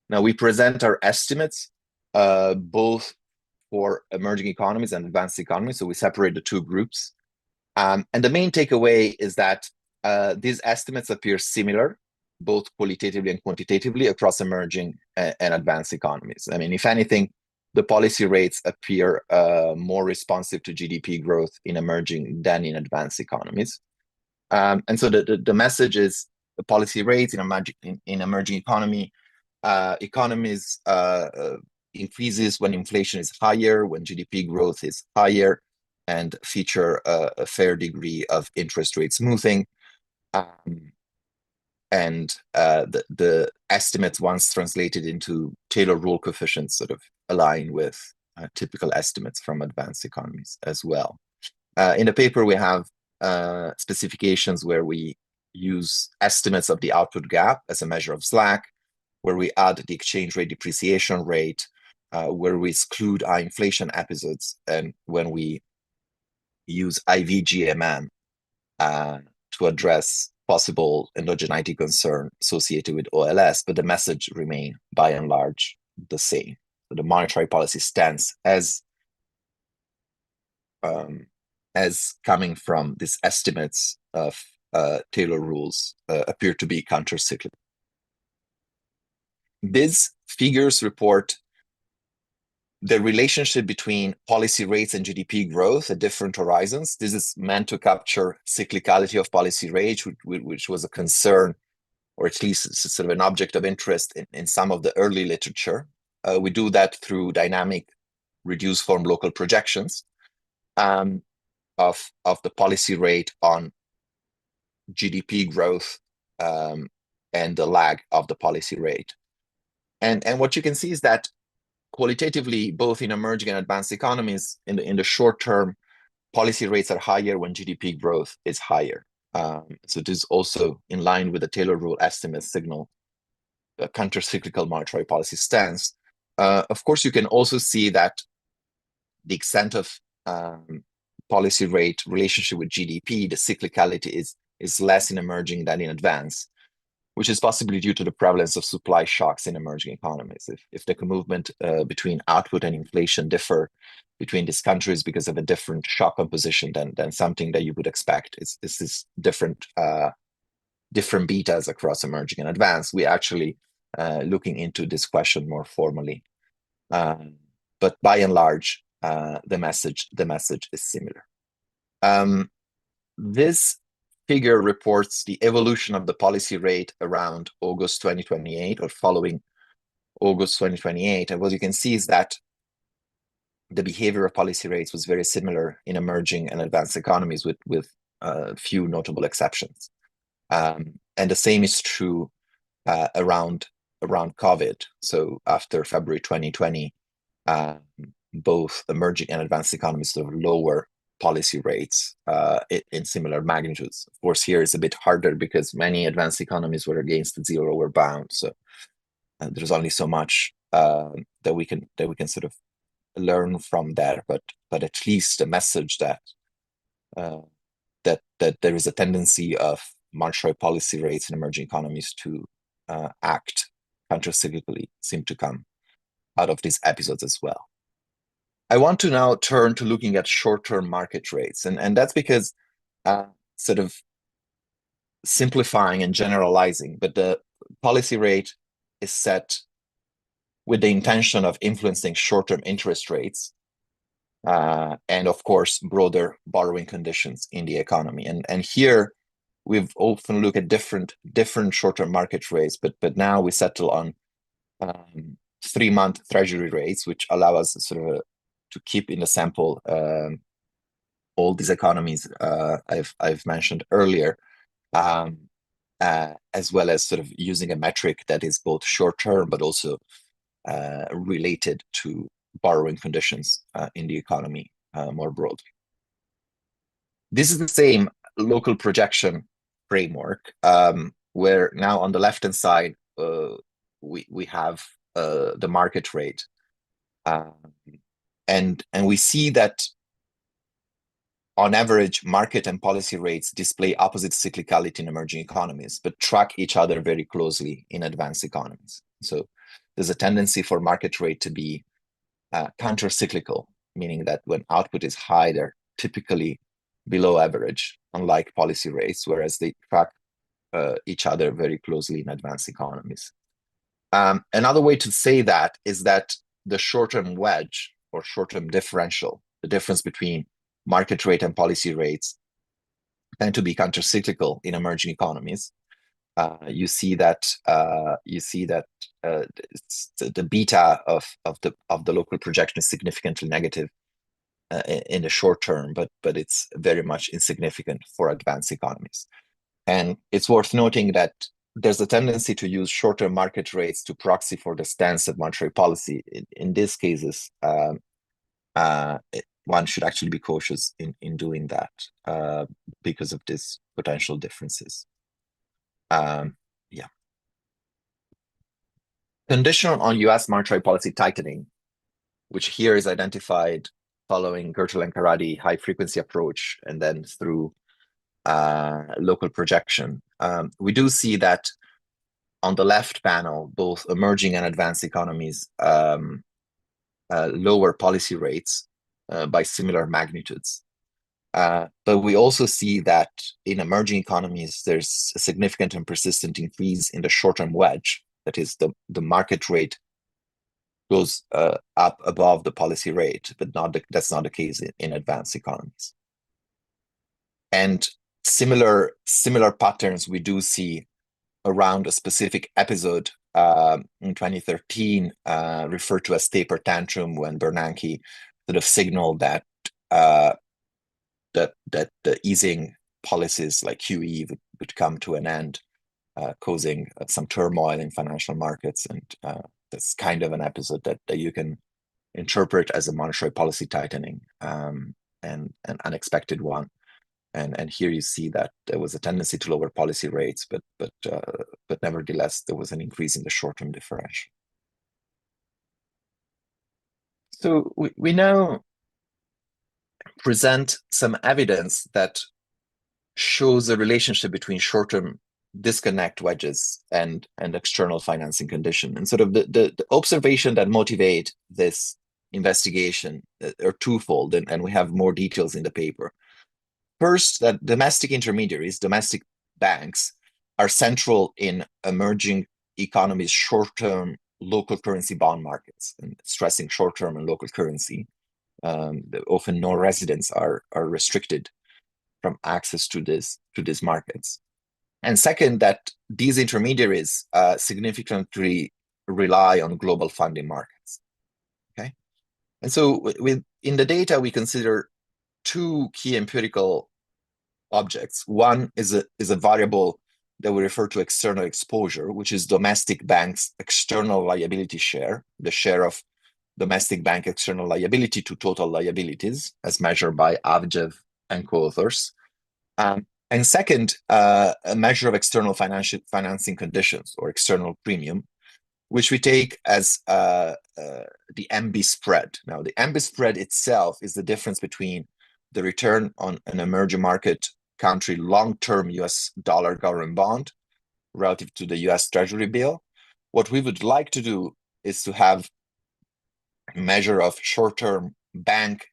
Now, we present our estimates both for emerging economies and advanced economies, so we separate the two groups. And the main takeaway is that these estimates appear similar, both qualitatively and quantitatively, across emerging and advanced economies. I mean, if anything, the policy rates appear more responsive to GDP growth in emerging than in advanced economies. And so the message is the policy rates in emerging economies increases when inflation is higher, when GDP growth is higher, and feature a fair degree of interest rate smoothing. And the estimates, once translated into Taylor rule coefficients, sort of align with typical estimates from advanced economies as well. In the paper, we have specifications where we use estimates of the output gap as a measure of slack, where we add the exchange rate depreciation rate, where we exclude high inflation episodes, and when we use IVGMM to address possible endogeneity concern associated with OLS, but the message remain by and large the same. So the monetary policy stance as coming from these estimates of Taylor rules appear to be counter-cyclical. These figures report the relationship between policy rates and GDP growth at different horizons. This is meant to capture cyclicality of policy rates, which was a concern, or at least sort of an object of interest in some of the early literature. We do that through dynamic reduced form local projections of the policy rate on GDP growth and the lag of the policy rate. And what you can see is that qualitatively, both in emerging and advanced economies, in the short term, policy rates are higher when GDP growth is higher. So this is also in line with the Taylor rule estimates signal a counter-cyclical monetary policy stance. Of course, you can also see that the extent of policy rate relationship with GDP, the cyclicality is less in emerging than in advanced, which is possibly due to the prevalence of supply shocks in emerging economies. If the movement between output and inflation differ between these countries because of a different shock composition than something that you would expect, it's this different betas across emerging and advanced. We're actually looking into this question more formally. But by and large, the message is similar. This figure reports the evolution of the policy rate around August 2028 or following August 2028. And what you can see is that the behavior of policy rates was very similar in emerging and advanced economies with few notable exceptions. And the same is true around COVID. So after February 2020, both emerging and advanced economies sort of lower policy rates in similar magnitudes. Of course, here it's a bit harder because many advanced economies were against zero or bound. So there's only so much that we can sort of learn from there. But at least a message that there is a tendency of monetary policy rates in emerging economies to act countercyclically seem to come out of these episodes as well. I want to now turn to looking at short-term market rates, and that's because sort of simplifying and generalizing, but the policy rate is set with the intention of influencing short-term interest rates and, of course, broader borrowing conditions in the economy. And here we've often looked at different short-term market rates, but now we settle on 3-month treasury rates, which allow us sort of to keep in the sample all these economies I've mentioned earlier, as well as sort of using a metric that is both short-term but also related to borrowing conditions in the economy more broadly. This is the same local projection framework, where now on the left-hand side we have the market rate. And we see that on average, market and policy rates display opposite cyclicality in emerging economies, but track each other very closely in advanced economies. So there's a tendency for market rate to be counter-cyclical, meaning that when output is high, they're typically below average, unlike policy rates, whereas they track each other very closely in advanced economies. Another way to say that is that the short-term wedge or short-term differential, the difference between market rate and policy rates, tend to be countercyclical in emerging economies. You see that the beta of the local projection is significantly negative in the short term, but it's very much insignificant for advanced economies. And it's worth noting that there's a tendency to use short-term market rates to proxy for the stance of monetary policy. In these cases, one should actually be cautious in doing that because of these potential differences. Yeah. Conditional on US monetary policy tightening, which here is identified following Gertel and Karadi high-frequency approach and then through local projection. We do see that on the left panel, both emerging and advanced economies lower policy rates by similar magnitudes. But we also see that in emerging economies, there's a significant and persistent increase in the short-term wedge. That is, the market rate goes up above the policy rate, but that's not the case in advanced economies. And similar patterns we do see around a specific episode in 2013, referred to as taper tantrum, when Bernanke sort of signaled that that the easing policies like QE would come to an end, causing some turmoil in financial markets. And that's kind of an episode that you can interpret as a monetary policy tightening, and an unexpected one. And here you see that there was a tendency to lower policy rates, but nevertheless, there was an increase in the short-term differential. So we now present some evidence that shows a relationship between short-term disconnect wedges and external financing condition. And sort of the observation that motivate this investigation are twofold, and we have more details in the paper. First, that domestic intermediaries, domestic banks, are central in emerging economies' short-term local currency bond markets, and stressing short-term and local currency. Often non-residents are restricted from access to these markets. And second, that these intermediaries significantly rely on global funding markets. Okay, and so in the data we consider two key empirical objects. One is a variable that we refer to external exposure, which is domestic banks' external liability share, the share of domestic bank external liability to total liabilities, as measured by Avgev and co-authors. And second, a measure of external financing conditions, or external premium, which we take as the MB spread. Now, the MB spread itself is the difference between the return on an emerging market country long-term US dollar government bond relative to the US Treasury bill. What we would like to do is to have a measure of short-term bank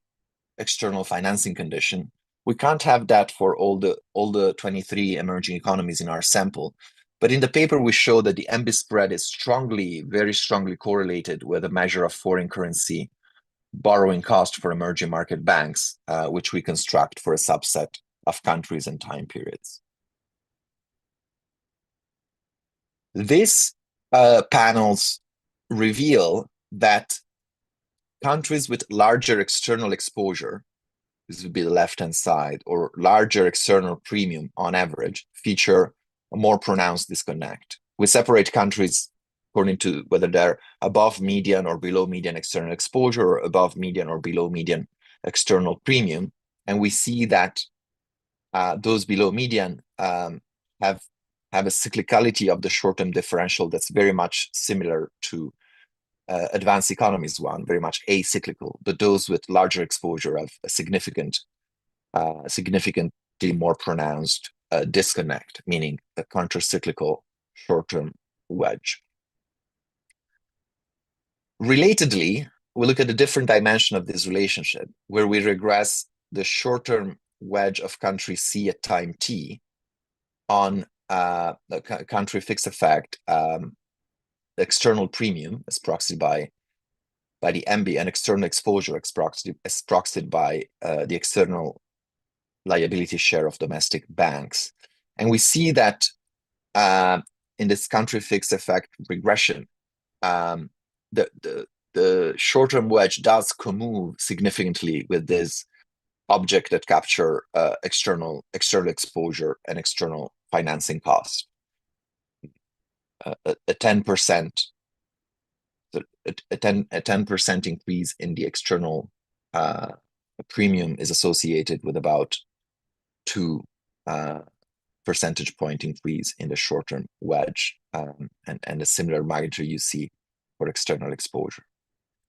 external financing condition. We can't have that for all the 23 emerging economies in our sample. But in the paper, we show that the MB spread is very strongly correlated with a measure of foreign currency borrowing cost for emerging market banks, which we construct for a subset of countries and time periods. These panels reveal that countries with larger external exposure, this would be the left-hand side, or larger external premium on average, feature a more pronounced disconnect. We separate countries according to whether they're above median or below median external exposure, or above median or below median external premium. And we see that those below median have a cyclicality of the short-term differential that's very much similar to advanced economies one, very much acyclical, but those with larger exposure have a significantly more pronounced disconnect, meaning a countercyclical short-term wedge. Relatedly, we look at a different dimension of this relationship, where we regress the short-term wedge of country C at time t on the country fixed effect external premium as proxied by the MB, and external exposure as proxied by the external liability share of domestic banks. And we see that in this country fixed effect regression, the short-term wedge does commove significantly with this object that capture external exposure and external financing cost. A 10% a 10% increase in the external premium is associated with about 2 percentage point increase in the short-term wedge, and a similar magnitude you see for external exposure.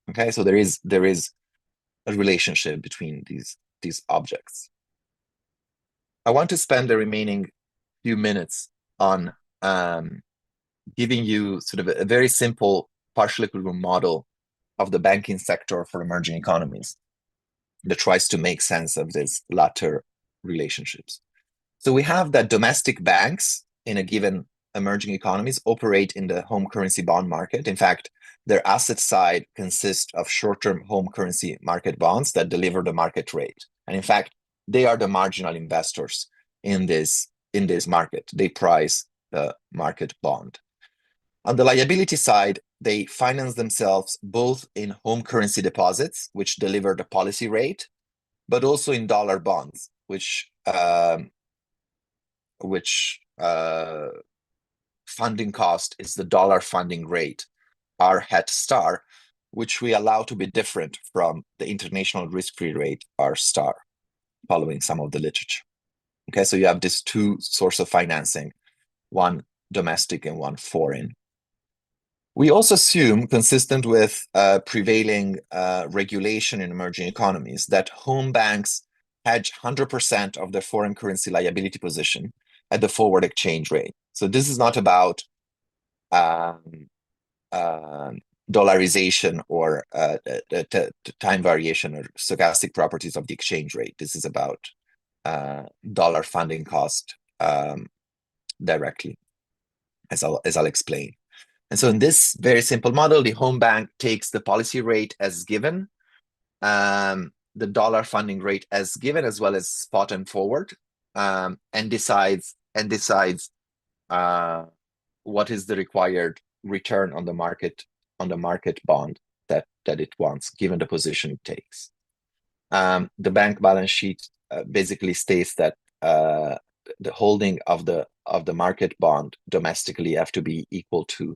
Okay, so there is a relationship between these objects. I want to spend the remaining few minutes on giving you sort of a very simple partial equilibrium model of the banking sector for emerging economies that tries to make sense of these latter relationships. So we have that domestic banks in a given emerging economies operate in the home currency bond market. In fact, their asset side consists of short-term home currency market bonds that deliver the market rate. And in fact, they are the marginal investors in this market. They price the market bond. On the liability side, they finance themselves both in home currency deposits, which deliver the policy rate, but also in dollar bonds, which funding cost is the dollar funding rate, R hat star, which we allow to be different from the international risk-free rate, R star, following some of the literature. Okay, so you have these two sources of financing, one domestic and one foreign. We also assume, consistent with prevailing regulation in emerging economies, that home banks hedge 100% of their foreign currency liability position at the forward exchange rate. So this is not about dollarization or time variation or stochastic properties of the exchange rate. This is about dollar funding cost directly, as I'll explain. And so in this very simple model, the home bank takes the policy rate as given, the dollar funding rate as given, as well as spot and forward, and decides what is the required return on the market bond that it wants, given the position it takes. The bank balance sheet basically states that the holding of the market bond domestically have to be equal to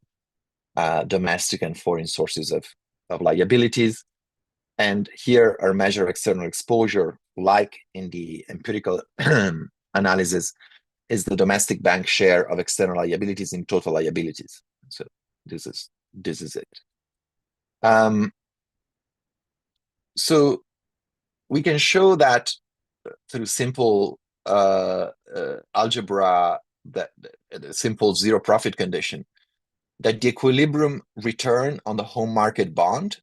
domestic and foreign sources of liabilities. And here our measure external exposure, like in the empirical analysis, is the domestic bank share of external liabilities in total liabilities. So this is it. So we can show that through simple algebra, that the simple zero profit condition, that the equilibrium return on the home market bond,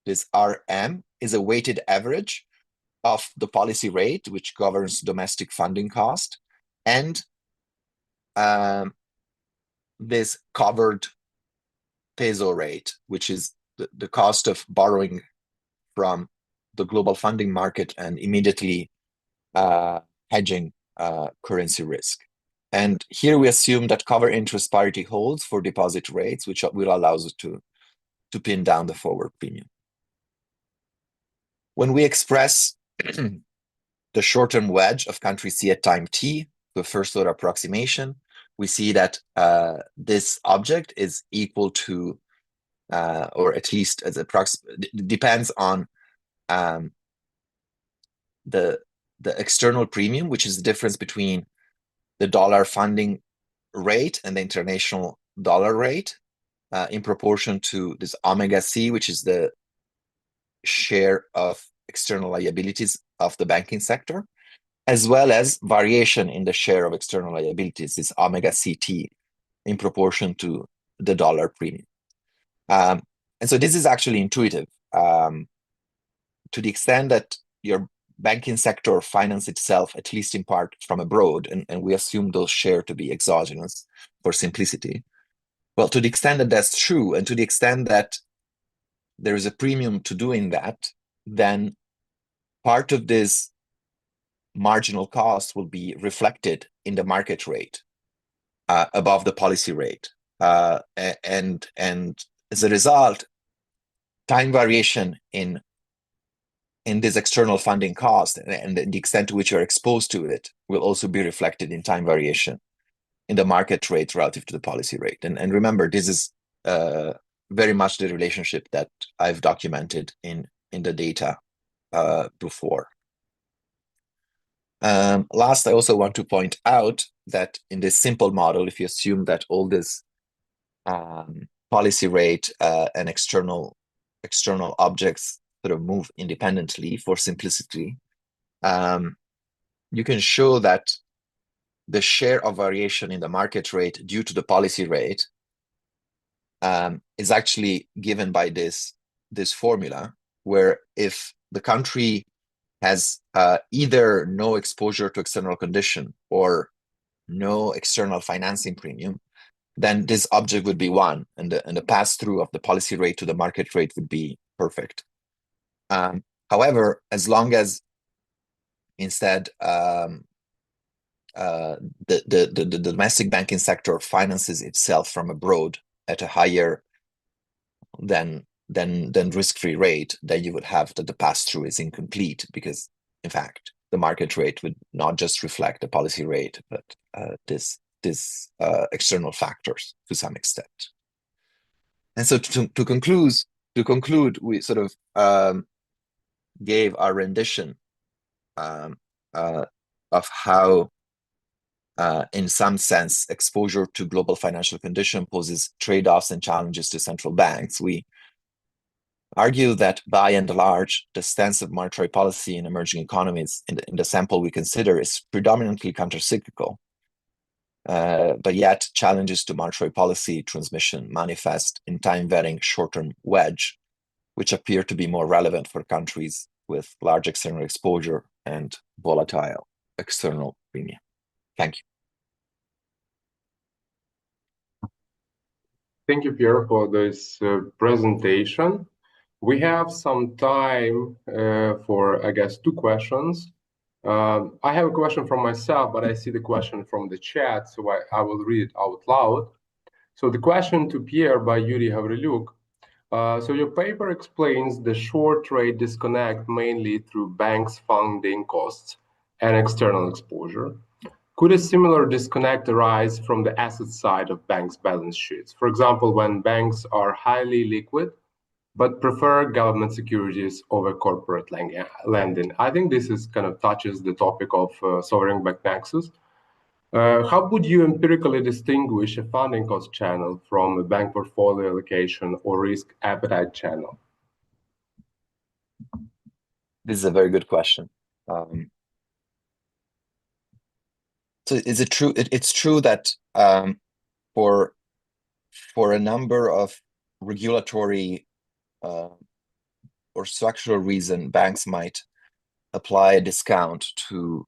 this RM, is a weighted average of the policy rate, which governs domestic funding cost, and this covered peso rate, which is the cost of borrowing from the global funding market and immediately hedging currency risk. And here we assume that cover interest parity holds for deposit rates, which will allow us to pin down the forward premium. When we express the short-term wedge of country C at time t, the first order approximation, we see that this object is equal to, or at least as depends on the external premium, which is the difference between the dollar funding rate and the international dollar rate, in proportion to this omega C, which is the share of external liabilities of the banking sector, as well as variation in the share of external liabilities, this omega CT, in proportion to the dollar premium. And so this is actually intuitive. To the extent that your banking sector finance itself, at least in part, from abroad, and we assume those share to be exogenous for simplicity, Well, to the extent that that's true, and to the extent that there is a premium to doing that, then part of this marginal cost will be reflected in the market rate above the policy rate. And as a result, time variation in this external funding cost and the extent to which you're exposed to it will also be reflected in time variation in the market rate relative to the policy rate. And remember, this is very much the relationship that I've documented in the data before. Last, I also want to point out that in this simple model, if you assume that all this policy rate and external objects sort of move independently for simplicity, you can show that the share of variation in the market rate due to the policy rate is actually given by this formula, where if the country has either no exposure to external condition or no external financing premium, then this object would be 1, and the pass-through of the policy rate to the market rate would be perfect. However, as long as instead the domestic banking sector finances itself from abroad at a higher than risk-free rate, then you would have that the pass-through is incomplete, because in fact the market rate would not just reflect the policy rate, but this external factors to some extent. And so to conclude, we sort of gave our rendition of how, in some sense, exposure to global financial condition poses trade-offs and challenges to central banks. We argue that, by and large, the stance of monetary policy in emerging economies in the sample we consider is predominantly countercyclical. But yet, challenges to monetary policy transmission manifest in time-varying short-term wedge, which appear to be more relevant for countries with large external exposure and volatile external premium. Thank you. Thank you, Pierre, for this presentation. We have some time for, I guess, 2 questions. I have a question from myself, but I see the question from the chat, so I will read it out loud. So the question to Pierre by Yuri Havrilyuk. So your paper explains the short rate disconnect mainly through banks' funding costs and external exposure. Could a similar disconnect arise from the asset side of banks' balance sheets? For example, when banks are highly liquid, but prefer government securities over corporate lending. I think this is kind of touches the topic of sovereign bank nexus. How would you empirically distinguish a funding cost channel from a bank portfolio allocation or risk appetite channel? This is a very good question. So is it true? It's true that for a number of regulatory or structural reason, banks might apply a discount to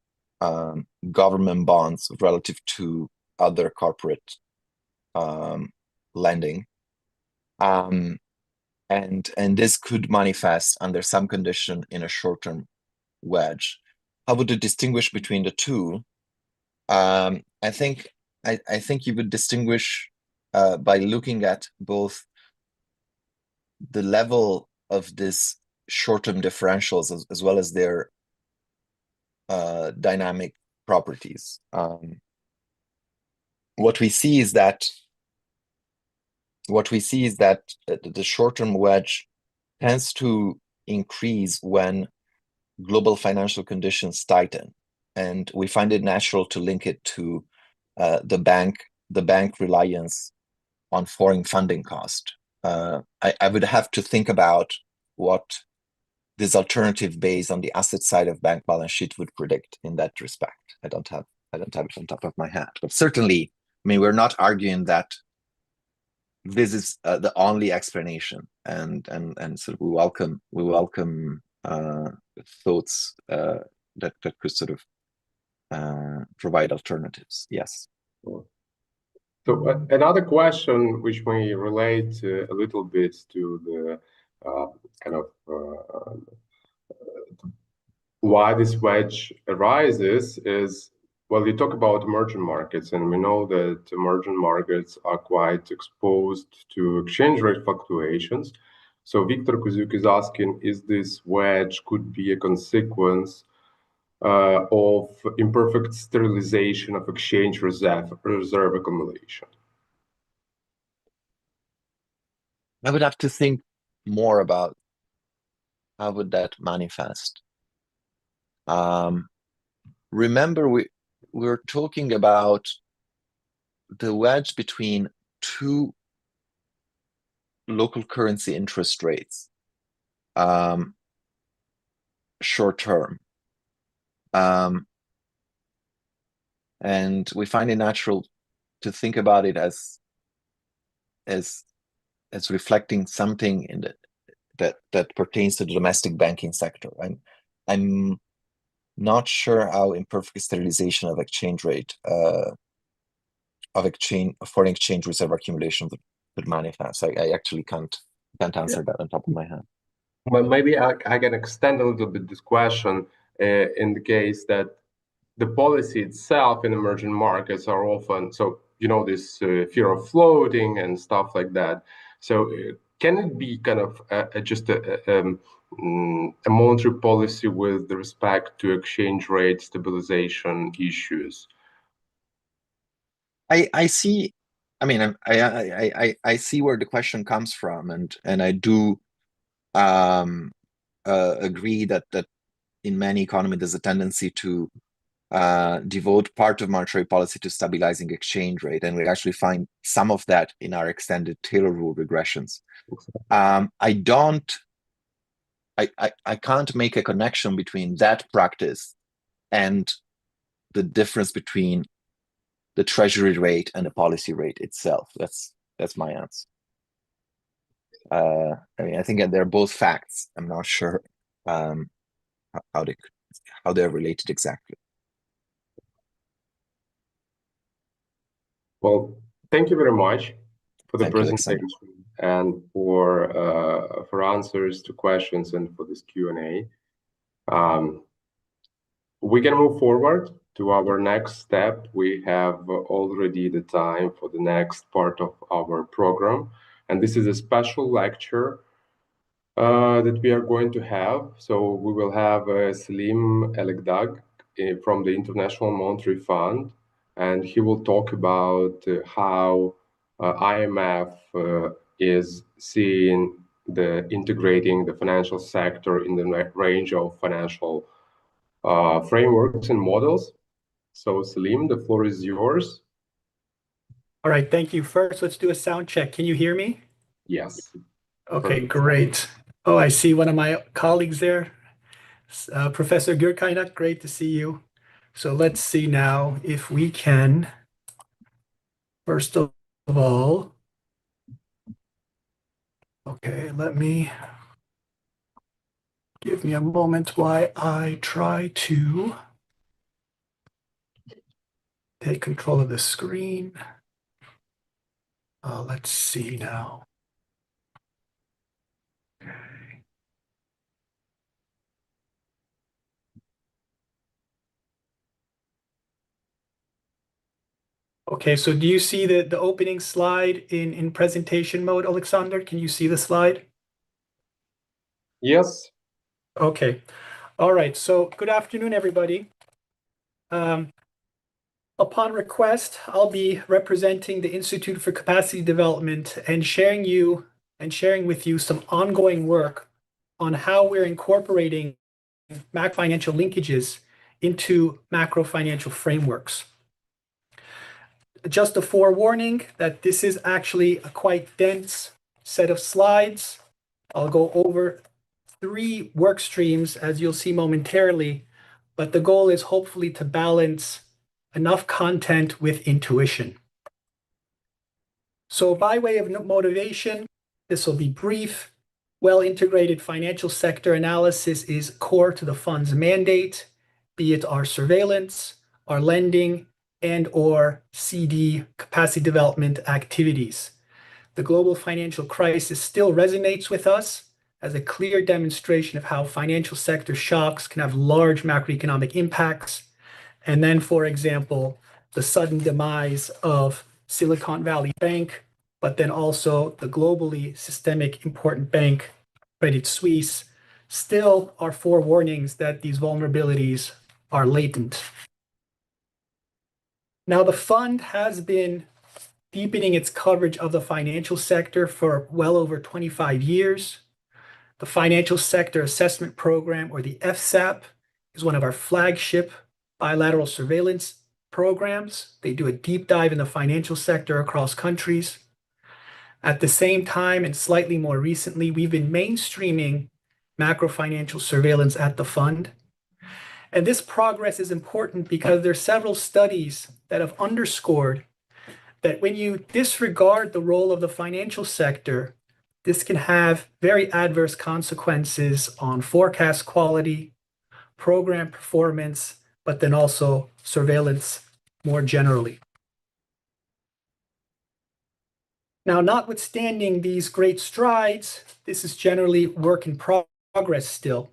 government bonds relative to other corporate lending, and this could manifest under some condition in a short-term wedge. How would you distinguish between the two? I think you would distinguish by looking at both the level of this short-term differentials as well as their dynamic properties. What we see is that the short-term wedge tends to increase when global financial conditions tighten, and we find it natural to link it to the bank reliance on foreign funding cost. I would have to think about what this alternative based on the asset side of bank balance sheet would predict in that respect. I don't have it on top of my head, but certainly, I mean, we're not arguing that this is the only explanation, and so we welcome thoughts that could sort of provide alternatives. Yes. So another question which may relate a little bit to the why this wedge arises is, well, you talk about emerging markets, and we know that emerging markets are quite exposed to exchange rate fluctuations. So Victor Kuzuk is asking, is this wedge could be a consequence of imperfect sterilization of exchange reserve accumulation? I would have to think more about how would that manifest. Remember, we're talking about the wedge between two local currency interest rates, short term. And we find it natural to think about it as reflecting something in that pertains to the domestic banking sector. I'm not sure how imperfect sterilization of exchange rate foreign exchange reserve accumulation would manifest. I actually can't answer that on top of my head. Well, maybe I can extend a little bit this question in the case that the policy itself in emerging markets are often, so this fear of floating and stuff like that. So can it be kind of just a monetary policy with respect to exchange rate stabilization issues? I see. I mean, I see where the question comes from, and I do agree that in many economies there's a tendency to devote part of monetary policy to stabilizing exchange rate, and we actually find some of that in our extended Taylor rule regressions. I can't make a connection between that practice and the difference between the treasury rate and the policy rate itself. That's my answer. I mean, I think they're both facts. I'm not sure how they're related exactly. Well, thank you very much for the Thank you, presentation and for answers to questions and for this Q&A. We can move forward to our next step. We have already the time for the next part of our program, and this is a special lecture that we are going to have. So we will have Selim Elegdag from the International Monetary Fund, and he will talk about how IMF is seeing integrating the financial sector in the range of financial frameworks and models. So Selim, the floor is yours. All right, thank you. First, let's do a sound check. Can you hear me? Yes. Okay, great. Oh, I see one of my colleagues there. Professor Gürkaynak, great to see you. So let's see now if we can, first of all, okay, give me a moment while I try to take control of the screen. Let's see now. Okay, so do you see the opening slide in presentation mode, Alexander? Can you see the slide? Yes. Okay. All right. So good afternoon, everybody. Upon request, I'll be representing the Institute for Capacity Development and sharing with you some ongoing work on how we're incorporating macro-financial linkages into macro-financial frameworks. Just a forewarning that this is actually a quite dense set of slides. I'll go over 3 work streams, as you'll see momentarily, but the goal is hopefully to balance enough content with intuition. So by way of motivation, this will be brief. Well-integrated financial sector analysis is core to the fund's mandate, be it our surveillance, our lending, and/or CD capacity development activities. The global financial crisis still resonates with us as a clear demonstration of how financial sector shocks can have large macroeconomic impacts. And then, for example, the sudden demise of Silicon Valley Bank, but then also the globally systemic important bank, Credit Suisse, still are forewarnings that these vulnerabilities are latent. Now, the fund has been deepening its coverage of the financial sector for well over 25 years. The Financial Sector Assessment Program, or the FSAP, is one of our flagship bilateral surveillance programs. They do a deep dive in the financial sector across countries. At the same time, and slightly more recently, we've been mainstreaming macro financial surveillance at the fund. And this progress is important because there are several studies that have underscored that when you disregard the role of the financial sector, this can have very adverse consequences on forecast quality, program performance, but then also surveillance more generally. Now, notwithstanding these great strides, this is generally work in progress still.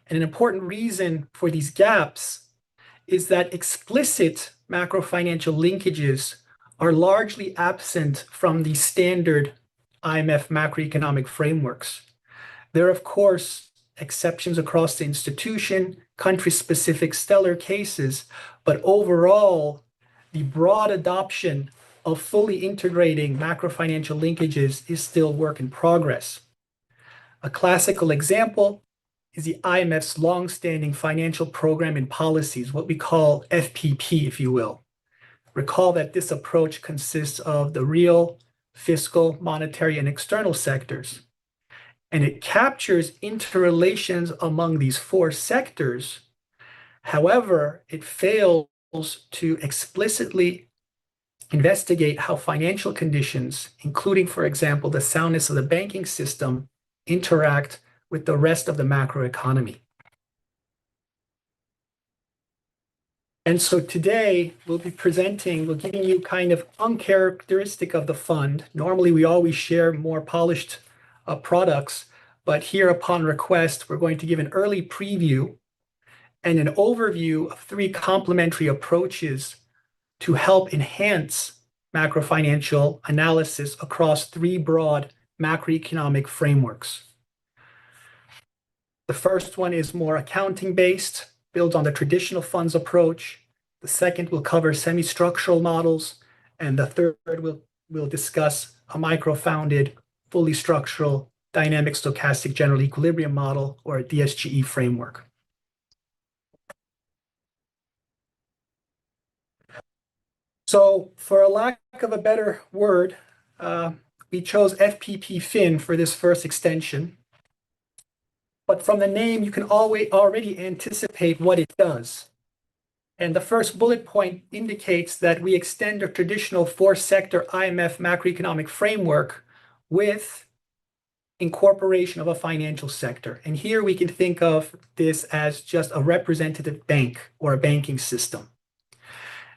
And an important reason for these gaps is that explicit macro-financial linkages are largely absent from the standard IMF macroeconomic frameworks. There are, of course, exceptions across the institution, country-specific stellar cases, but overall, the broad adoption of fully integrating macro-financial linkages is still work in progress. A classical example is the IMF's long-standing financial program and policies, what we call FPP, if you will. Recall that this approach consists of the real, fiscal, monetary, and external sectors. And it captures interrelations among these four sectors. However, it fails to explicitly investigate how financial conditions, including, for example, the soundness of the banking system, interact with the rest of the macroeconomy. And so today we'll be giving you kind of uncharacteristic of the fund. Normally we always share more polished products, but here upon request, we're going to give an early preview and an overview of three complementary approaches to help enhance macrofinancial analysis across three broad macroeconomic frameworks. The first one is more accounting-based, builds on the traditional funds approach. The second will cover semi-structural models, and the third will discuss a micro-founded, fully structural, dynamic stochastic general equilibrium model, or a DSGE framework. So for a lack of a better word, we chose FPP-FIN for this first extension. But from the name, you can already anticipate what it does. And the first bullet point indicates that we extend a traditional four-sector IMF macroeconomic framework with incorporation of a financial sector. And here we can think of this as just a representative bank or a banking system.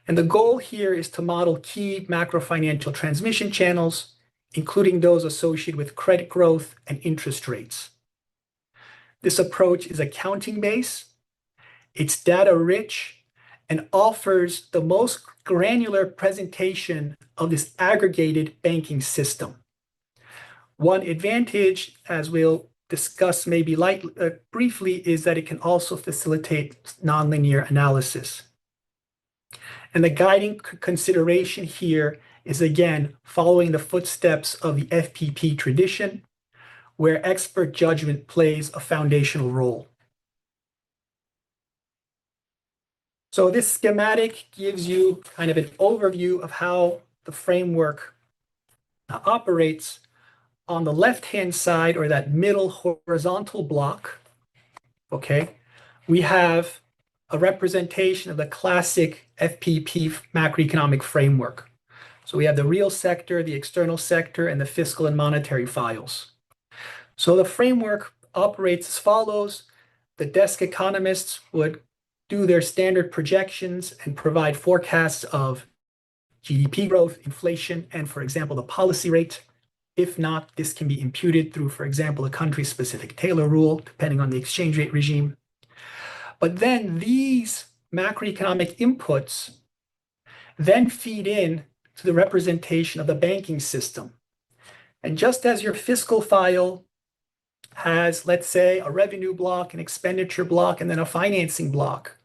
And the goal here is to model key macro-financial transmission channels, including those associated with credit growth and interest rates. This approach is accounting-based, it's data-rich, and offers the most granular presentation of this aggregated banking system. One advantage, as we'll discuss maybe briefly, is that it can also facilitate nonlinear analysis. And the guiding consideration here is, again, following the footsteps of the FPP tradition, where expert judgment plays a foundational role. So this schematic gives you kind of an overview of how the framework operates. On the left-hand side, or that middle horizontal block, okay, we have a representation of the classic FPP macroeconomic framework. So we have the real sector, the external sector, and the fiscal and monetary files. So the framework operates as follows. The desk economists would do their standard projections and provide forecasts of GDP growth, inflation, and, for example, the policy rate. If not, this can be imputed through, for example, a country-specific Taylor rule, depending on the exchange rate regime. But then these macroeconomic inputs then feed in to the representation of the banking system. And just as your fiscal file has, let's say, a revenue block, an expenditure block, and then a financing block,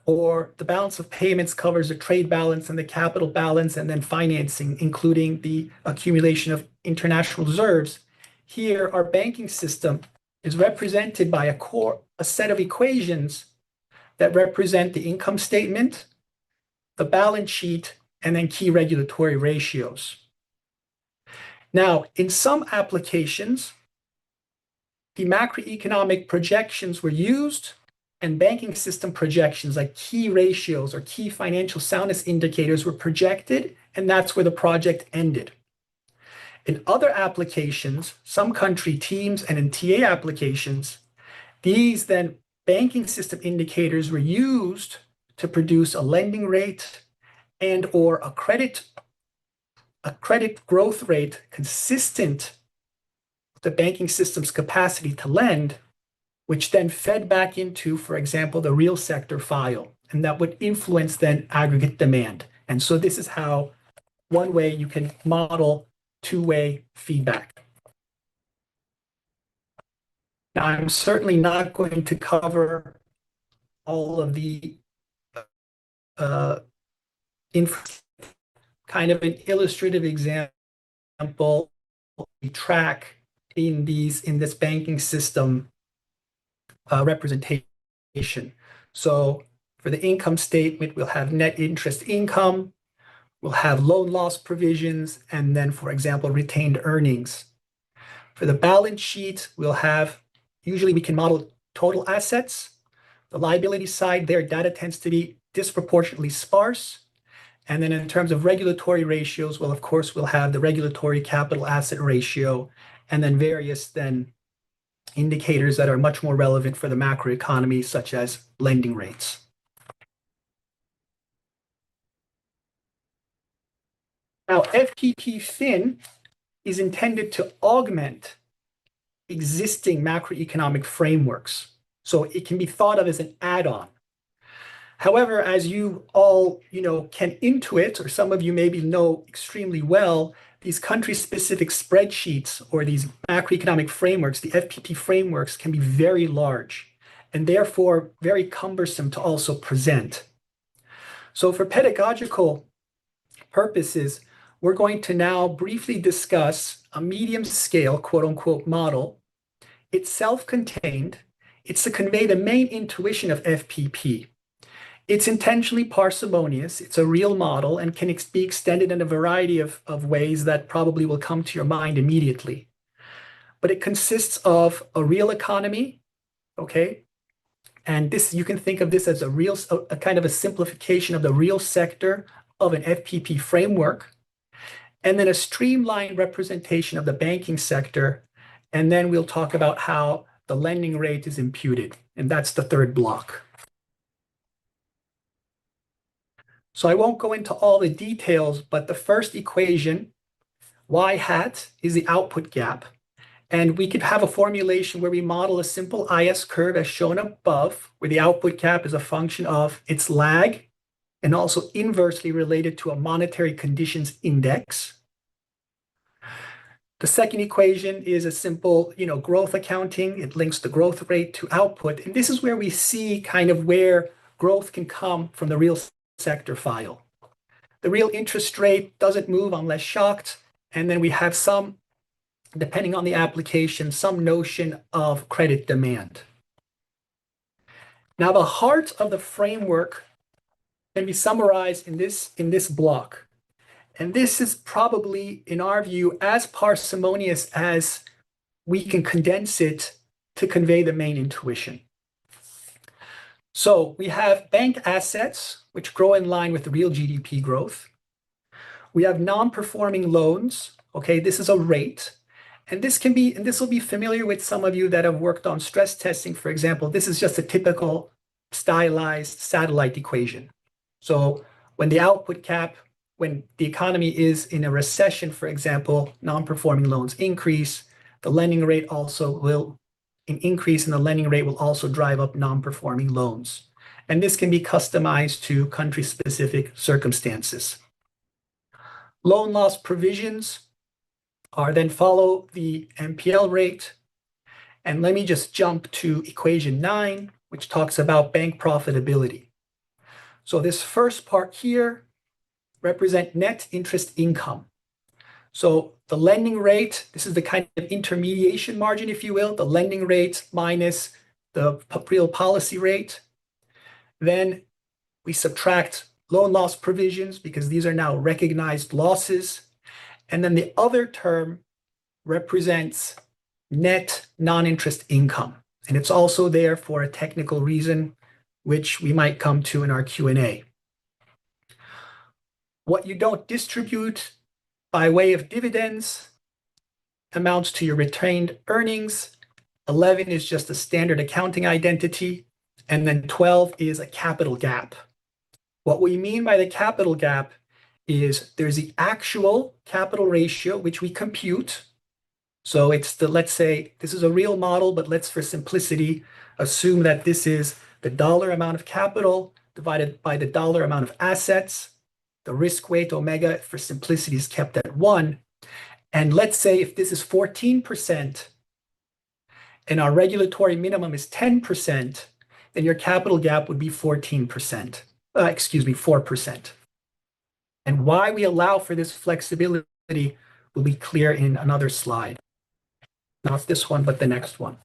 or the balance of payments covers the trade balance and the capital balance, and then financing, including the accumulation of international reserves. Here, our banking system is represented by a set of equations that represent the income statement, the balance sheet, and then key regulatory ratios. Now, in some applications, the macroeconomic projections were used and banking system projections like key ratios or key financial soundness indicators were projected, and that's where the project ended. In other applications, some country teams and in TA applications, these then banking system indicators were used to produce a lending rate and or a credit growth rate consistent with the banking system's capacity to lend, which then fed back into, for example, the real sector file, and that would influence then aggregate demand. And so this is how one way you can model two-way feedback. Now, I'm certainly not going to cover all of the kind of an illustrative example we track in this banking system representation. So for the income statement, we'll have net interest income, we'll have loan loss provisions, and then, for example, retained earnings. For the balance sheet, we'll have, usually we can model total assets. The liability side there, data tends to be disproportionately sparse. And then in terms of regulatory ratios, well, of course, we'll have the regulatory capital asset ratio, and then various then indicators that are much more relevant for the macroeconomy, such as lending rates. Now, FPP-Fin is intended to augment existing macroeconomic frameworks. So it can be thought of as an add-on. However, as you all can intuit, or some of you maybe know extremely well, these country-specific spreadsheets or these macroeconomic frameworks, the FPP frameworks, can be very large and therefore very cumbersome to also present. So for pedagogical purposes, we're going to now briefly discuss a medium-scale, quote-unquote, model. It's self-contained. It's to convey the main intuition of FPP. It's intentionally parsimonious. It's a real model and can be extended in a variety of ways that probably will come to your mind immediately. But it consists of a real economy, okay? And this, you can think of this as a kind of a simplification of the real sector of an FPP framework, and then a streamlined representation of the banking sector. And then we'll talk about how the lending rate is imputed. And that's the third block. So I won't go into all the details, but the first equation, y hat, is the output gap. And we could have a formulation where we model a simple IS curve as shown above, where the output gap is a function of its lag and also inversely related to a monetary conditions index. The second equation is a simple, growth accounting. It links the growth rate to output. And this is where we see kind of where growth can come from the real sector file. The real interest rate doesn't move unless shocked. And then we have some, depending on the application, some notion of credit demand. Now, the heart of the framework can be summarized in this block. And this is probably, in our view, as parsimonious as we can condense it to convey the main intuition. So we have bank assets, which grow in line with the real GDP growth. We have non-performing loans. Okay, this is a rate. And this will be familiar with some of you that have worked on stress testing, for example. This is just a typical stylized satellite equation. So when the output cap, when the economy is in a recession, for example, non-performing loans increase, the lending rate also will, an increase in the lending rate will also drive up non-performing loans. And this can be customized to country-specific circumstances. Loan loss provisions are then follow the NPL rate. And let me just jump to equation 9, which talks about bank profitability. So this first part here represent net interest income. So the lending rate, this is the kind of intermediation margin, if you will, the lending rate minus the real policy rate. Then we subtract loan loss provisions because these are now recognized losses. And then the other term represents net non-interest income. And it's also there for a technical reason, which we might come to in our Q&A. What you don't distribute by way of dividends amounts to your retained earnings. 11 is just a standard accounting identity. And then 12 is a capital gap. What we mean by the capital gap is there's the actual capital ratio, which we compute. So it's the, let's say, this is a real model, but let's, for simplicity, assume that this is the dollar amount of capital divided by the dollar amount of assets. The risk weight omega, for simplicity, is kept at 1. And let's say if this is 14% and our regulatory minimum is 10%, then your capital gap would be 14%. 4%. And why we allow for this flexibility will be clear in another slide. Not this one, but the next one.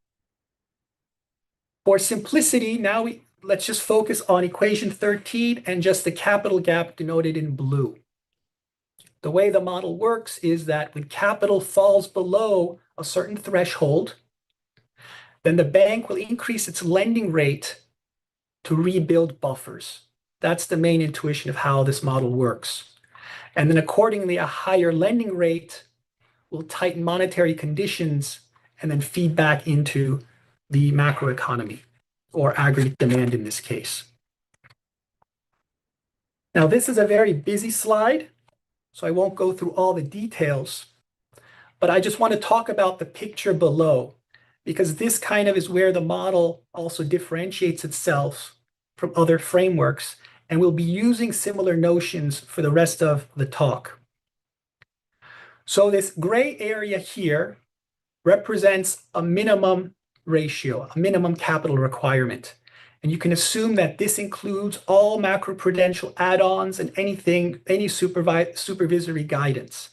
For simplicity, now let's just focus on equation 13 and just the capital gap denoted in blue. The way the model works is that when capital falls below a certain threshold, then the bank will increase its lending rate to rebuild buffers. That's the main intuition of how this model works. And then accordingly, a higher lending rate will tighten monetary conditions and then feed back into the macroeconomy, or aggregate demand in this case. Now, this is a very busy slide, so I won't go through all the details, but I just want to talk about the picture below, because this kind of is where the model also differentiates itself from other frameworks, and we'll be using similar notions for the rest of the talk. So this gray area here represents a minimum ratio, a minimum capital requirement. And you can assume that this includes all macroprudential add-ons and anything, any supervisory guidance.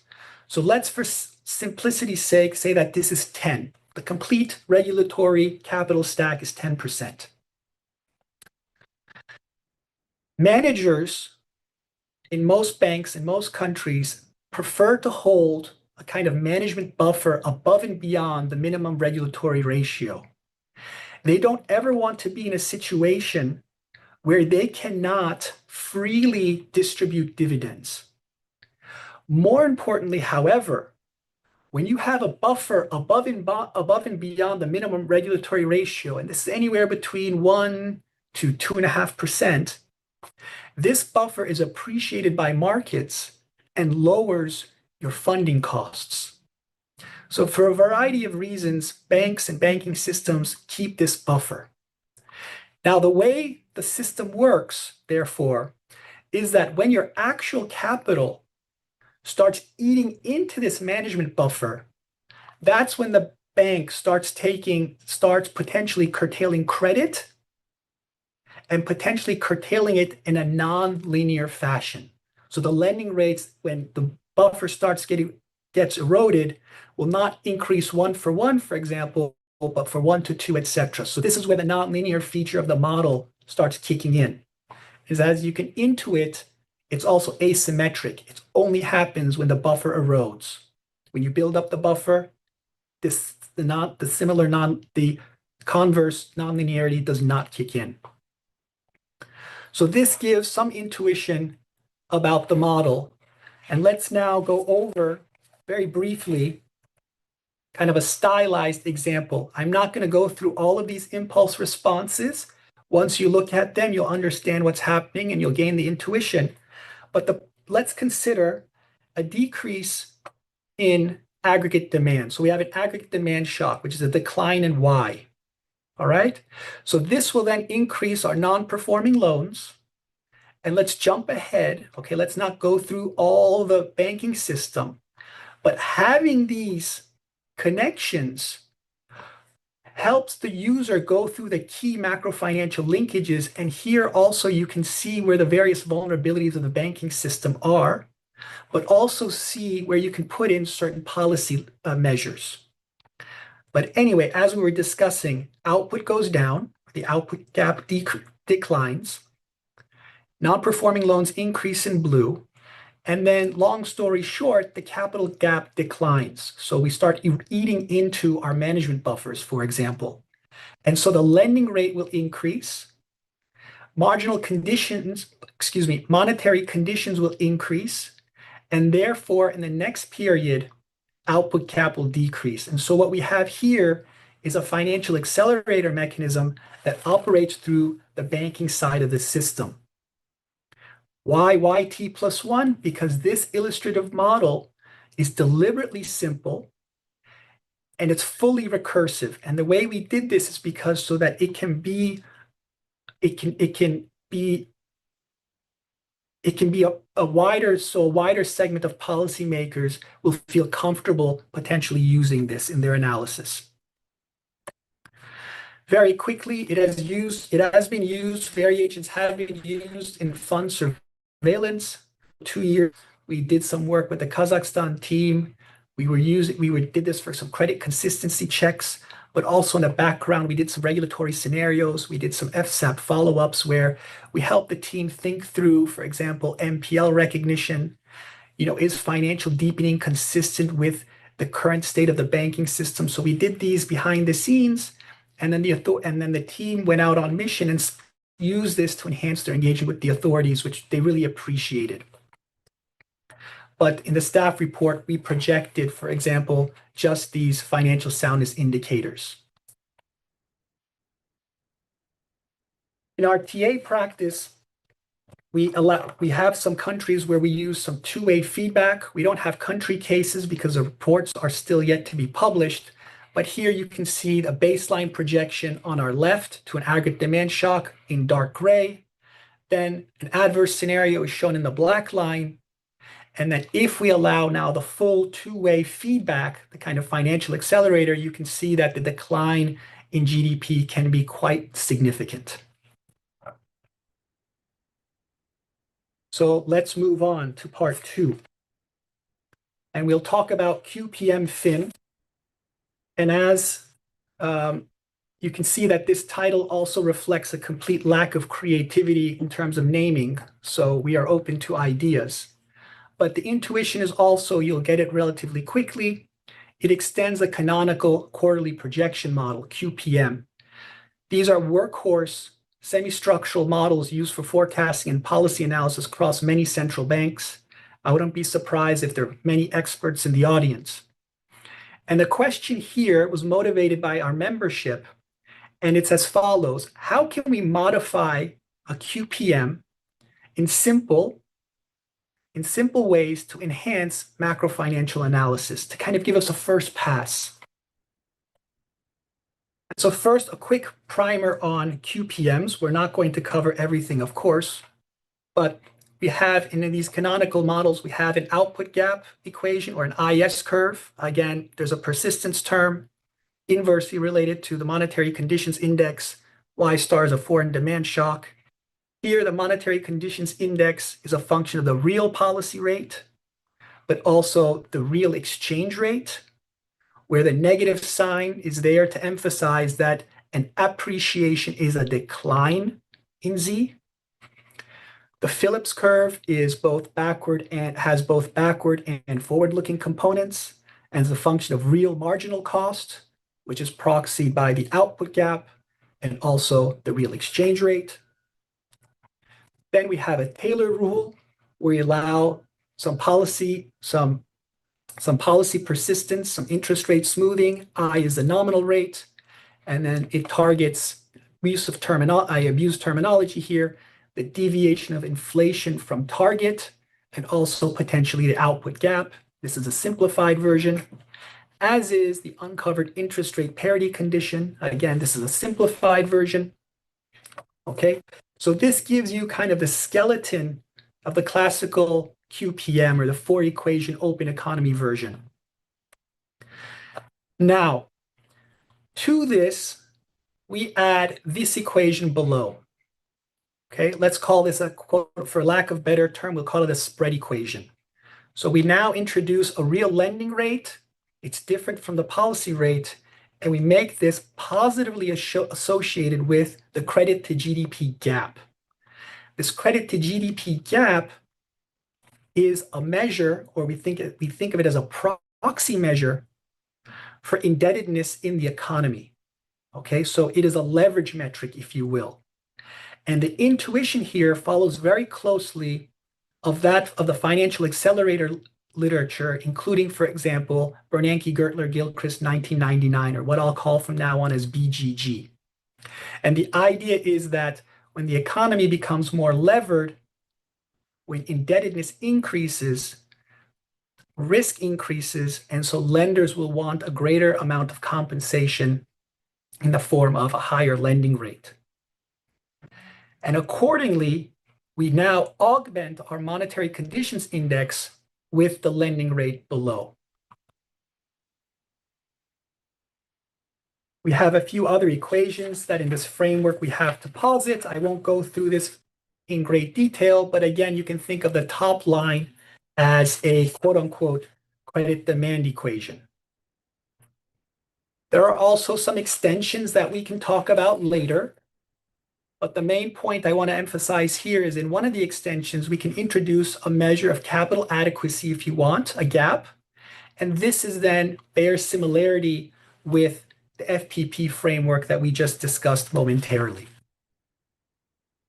So let's, for simplicity's sake, say that this is 10. The complete regulatory capital stack is 10%. Managers in most banks in most countries prefer to hold a kind of management buffer above and beyond the minimum regulatory ratio. They don't ever want to be in a situation where they cannot freely distribute dividends. More importantly, however, when you have a buffer above and beyond the minimum regulatory ratio, and this is anywhere between 1 to 2.5%, this buffer is appreciated by markets and lowers your funding costs. So for a variety of reasons, banks and banking systems keep this buffer. Now, the way the system works, therefore, is that when your actual capital starts eating into this management buffer, that's when the bank starts potentially curtailing credit and potentially curtailing it in a non-linear fashion. So the lending rates, when the buffer gets eroded, will not increase 1 for 1, for example, but for 1 to 2, etc. So this is where the non-linear feature of the model starts kicking in. Is as you can intuit, it's also asymmetric. It only happens when the buffer erodes. When you build up the buffer, the converse non-linearity does not kick in. So this gives some intuition about the model. And let's now go over very briefly kind of a stylized example. I'm not going to go through all of these impulse responses. Once you look at them, you'll understand what's happening and you'll gain the intuition. But let's consider a decrease in aggregate demand. So we have an aggregate demand shock, which is a decline in Y. All right. So this will then increase our non-performing loans. And let's jump ahead. Okay, let's not go through all the banking system, but having these connections helps the user go through the key macro financial linkages. And here also you can see where the various vulnerabilities of the banking system are, but also see where you can put in certain policy measures. But anyway, as we were discussing, output goes down, the output gap declines, non-performing loans increase in blue, and then long story short, the capital gap declines. So we start eating into our management buffers, for example. And so the lending rate will increase, monetary conditions will increase, and therefore in the next period, output cap will decrease. And so what we have here is a financial accelerator mechanism that operates through the banking side of the system. Why YT plus 1? Because this illustrative model is deliberately simple and it's fully recursive. And the way we did this is because so that it can be a wider segment of policymakers will feel comfortable potentially using this in their analysis. Very quickly, variations have been used in fund surveillance. 2 years, we did some work with the Kazakhstan team. We did this for some credit consistency checks, but also in the background, we did some regulatory scenarios. We did some FSAP follow-ups where we helped the team think through, for example, MPL recognition. Is financial deepening consistent with the current state of the banking system? So we did these behind the scenes, and then the team went out on mission and used this to enhance their engagement with the authorities, which they really appreciated. But in the staff report, we projected, for example, just these financial soundness indicators. In our TA practice, we have some countries where we use some two-way feedback. We don't have country cases because the reports are still yet to be published. But here you can see the baseline projection on our left to an aggregate demand shock in dark gray. Then an adverse scenario is shown in the black line. And that if we allow now the full two-way feedback, the kind of financial accelerator, you can see that the decline in GDP can be quite significant. So let's move on to part 2. And we'll talk about QPM fin. And as you can see that this title also reflects a complete lack of creativity in terms of naming. So we are open to ideas. But the intuition is also, you'll get it relatively quickly. It extends a canonical quarterly projection model, QPM. These are workhorse semi-structural models used for forecasting and policy analysis across many central banks. I wouldn't be surprised if there are many experts in the audience. And the question here was motivated by our membership, and it's as follows. How can we modify a QPM in simple ways to enhance macro financial analysis, to kind of give us a first pass? So first, a quick primer on QPMs. We're not going to cover everything, of course, but we have in these canonical models, we have an output gap equation or an IS curve. Again, there's a persistence term inversely related to the monetary conditions index. Y star is a foreign demand shock. Here, the monetary conditions index is a function of the real policy rate, but also the real exchange rate, where the negative sign is there to emphasize that an appreciation is a decline in Z. The Phillips curve is both backward and has both backward and forward-looking components, and is a function of real marginal cost, which is proxied by the output gap and also the real exchange rate. Then we have a Taylor rule where we allow some policy persistence, some interest rate smoothing. I is the nominal rate, and then it targets I abuse terminology here, the deviation of inflation from target, and also potentially the output gap. This is a simplified version, as is the uncovered interest rate parity condition. Again, this is a simplified version. Okay, so this gives you kind of the skeleton of the classical QPM, or the four equation open economy version. Now, to this, we add this equation below. Okay, let's call this a, quote, for lack of better term, we'll call it a spread equation. So we now introduce a real lending rate. It's different from the policy rate, and we make this positively associated with the credit to GDP gap. This credit to GDP gap is a measure, or we think of it as a proxy measure for indebtedness in the economy. Okay, so it is a leverage metric, if you will. And the intuition here follows very closely of that of the financial accelerator literature, including, for example, Bernanke, Gertler, Gilchrist, 1999, or what I'll call from now on as BGG. And the idea is that when the economy becomes more levered, when indebtedness increases, risk increases, and so lenders will want a greater amount of compensation in the form of a higher lending rate. And accordingly, we now augment our monetary conditions index with the lending rate below. We have a few other equations that in this framework we have to posit. I won't go through this in great detail, but again, you can think of the top line as a quote unquote credit demand equation. There are also some extensions that we can talk about later. But the main point I want to emphasize here is in one of the extensions, we can introduce a measure of capital adequacy if you want, a gap. And this is then bears similarity with the FPP framework that we just discussed momentarily.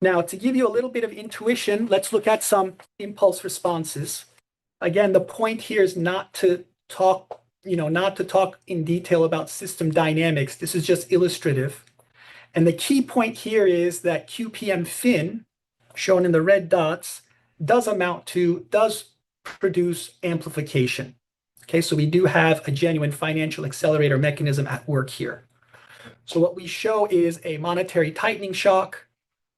Now, to give you a little bit of intuition, let's look at some impulse responses. Again, the point here is not to talk in detail about system dynamics. This is just illustrative. And the key point here is that QPM fin, shown in the red dots, does produce amplification. Okay, so we do have a genuine financial accelerator mechanism at work here. So what we show is a monetary tightening shock.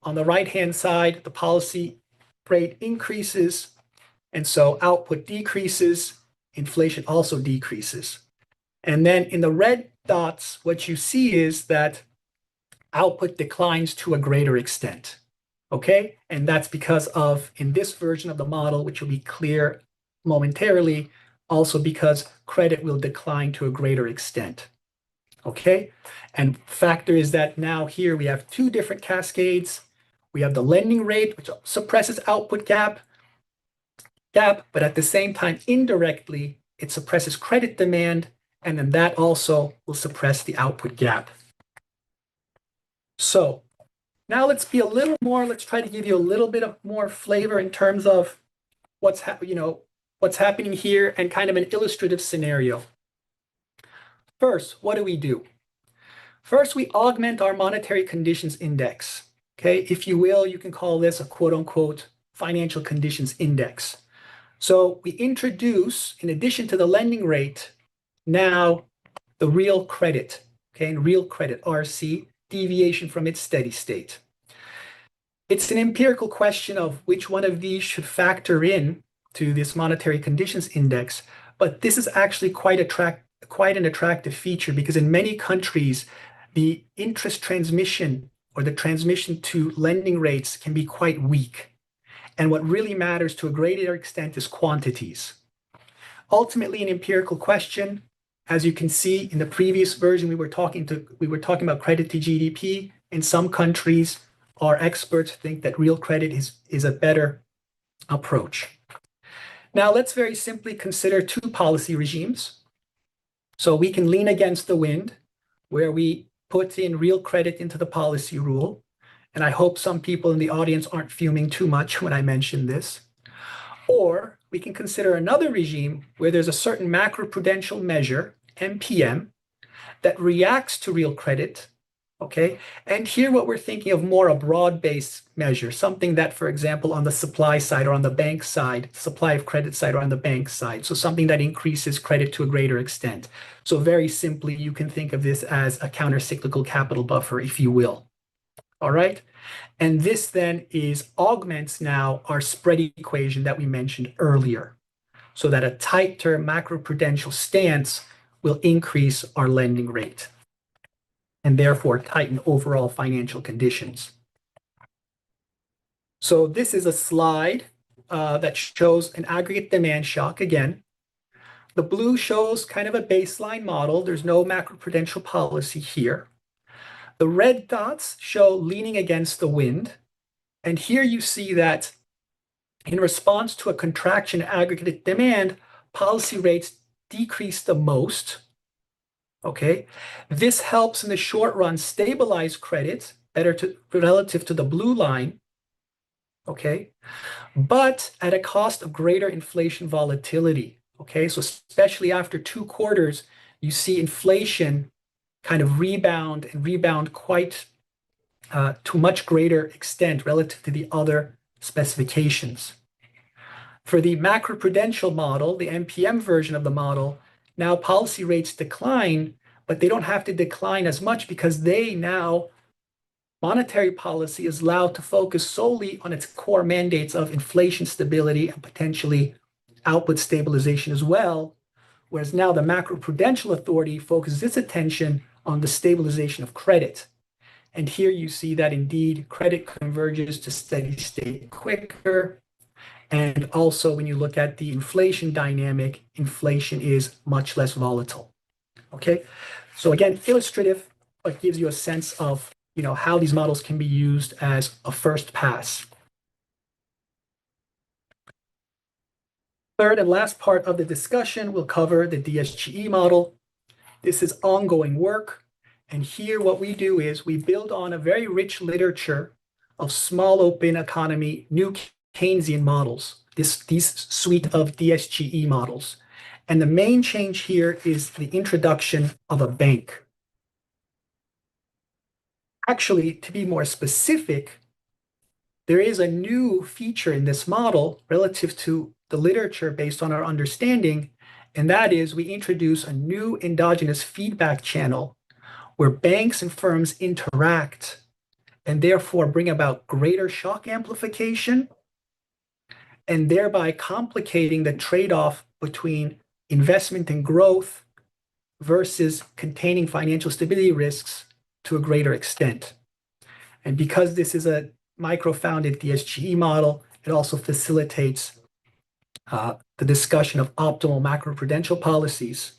On the right-hand side, the policy rate increases, and so output decreases, inflation also decreases. And then in the red dots, what you see is that output declines to a greater extent, okay? And that's because of, in this version of the model, which will be clear momentarily, also because credit will decline to a greater extent, okay? And factor is that now here we have two different cascades. We have the lending rate, which suppresses output gap, but at the same time, indirectly, it suppresses credit demand, and then that also will suppress the output gap. So now let's try to give you a little bit of more flavor in terms of what's happening here and kind of an illustrative scenario. First, what do? First, we augment our monetary conditions index. Okay, if you will, you can call this a quote unquote financial conditions index. So we introduce, in addition to the lending rate, now the real credit, okay, and real credit, RC, deviation from its steady state. It's an empirical question of which one of these should factor in to this monetary conditions index, but this is actually quite an attractive feature because in many countries, the interest transmission or the transmission to lending rates can be quite weak. And what really matters to a greater extent is quantities. Ultimately, an empirical question. As you can see in the previous version, we were talking about credit to GDP. In some countries, our experts think that real credit is a better approach. Now, let's very simply consider two policy regimes. So we can lean against the wind, where we put in real credit into the policy rule. And I hope some people in the audience aren't fuming too much when I mention this. Or we can consider another regime where there's a certain macroprudential measure, MPM, that reacts to real credit Okay, and here what we're thinking of more a broad-based measure, something that, for example, on the supply side or on the bank side, supply of credit side or on the bank side, so something that increases credit to a greater extent. So very simply, you can think of this as a counter-cyclical capital buffer, if you will. All right, and this then augments now our spread equation that we mentioned earlier, so that a tighter macroprudential stance will increase our lending rate and therefore tighten overall financial conditions. So this is a slide that shows an aggregate demand shock again. The blue shows kind of a baseline model. There's no macroprudential policy here. The red dots show leaning against the wind. And here you see that in response to a contraction in aggregate demand, policy rates decrease the most. Okay, this helps in the short run stabilize credit better relative to the blue line. Okay, but at a cost of greater inflation volatility. Okay, so especially after 2 quarters, you see inflation kind of rebound quite to much greater extent relative to the other specifications. For the macroprudential model, the MPM version of the model, now policy rates decline, but they don't have to decline as much because monetary policy is allowed to focus solely on its core mandates of inflation stability and potentially output stabilization as well, whereas now the macroprudential authority focuses its attention on the stabilization of credit. And here you see that indeed credit converges to steady state quicker. And also when you look at the inflation dynamic, inflation is much less volatile. Okay, so again, illustrative, but gives you a sense of how these models can be used as a first pass. Third and last part of the discussion will cover the DSGE model. This is ongoing work. And here what we do is we build on a very rich literature of small open economy, new Keynesian models, these suite of DSGE models. And the main change here is the introduction of a bank. Actually, to be more specific, there is a new feature in this model relative to the literature based on our understanding, and that is we introduce a new endogenous feedback channel where banks and firms interact and therefore bring about greater shock amplification and thereby complicating the trade-off between investment and growth versus containing financial stability risks to a greater extent. And because this is a micro-founded DSGE model, it also facilitates the discussion of optimal macroprudential policies.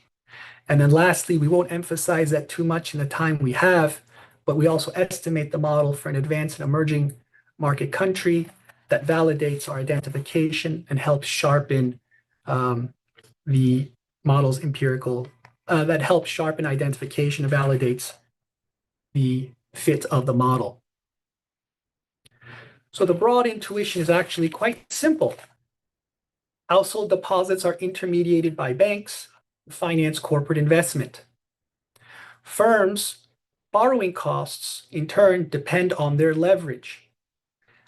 And then lastly, we won't emphasize that too much in the time we have, but we also estimate the model for an advanced and emerging market country that validates our identification and helps sharpen the model's empirical, that helps sharpen identification and validates the fit of the model. So the broad intuition is actually quite simple. Household deposits are intermediated by banks who finance corporate investment. Firms' borrowing costs, in turn, depend on their leverage.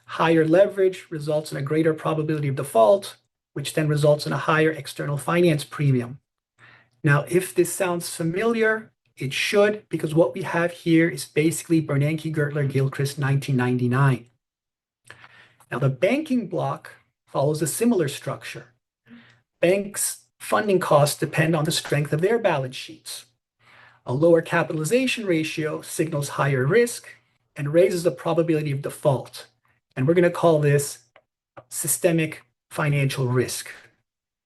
Higher leverage results in a greater probability of default, which then results in a higher external finance premium. Now, if this sounds familiar, it should, because what we have here is basically Bernanke, Gertler, Gilchrist, 1999. Now, the banking block follows a similar structure. Banks' funding costs depend on the strength of their balance sheets. A lower capitalization ratio signals higher risk and raises the probability of default. And we're going to call this systemic financial risk.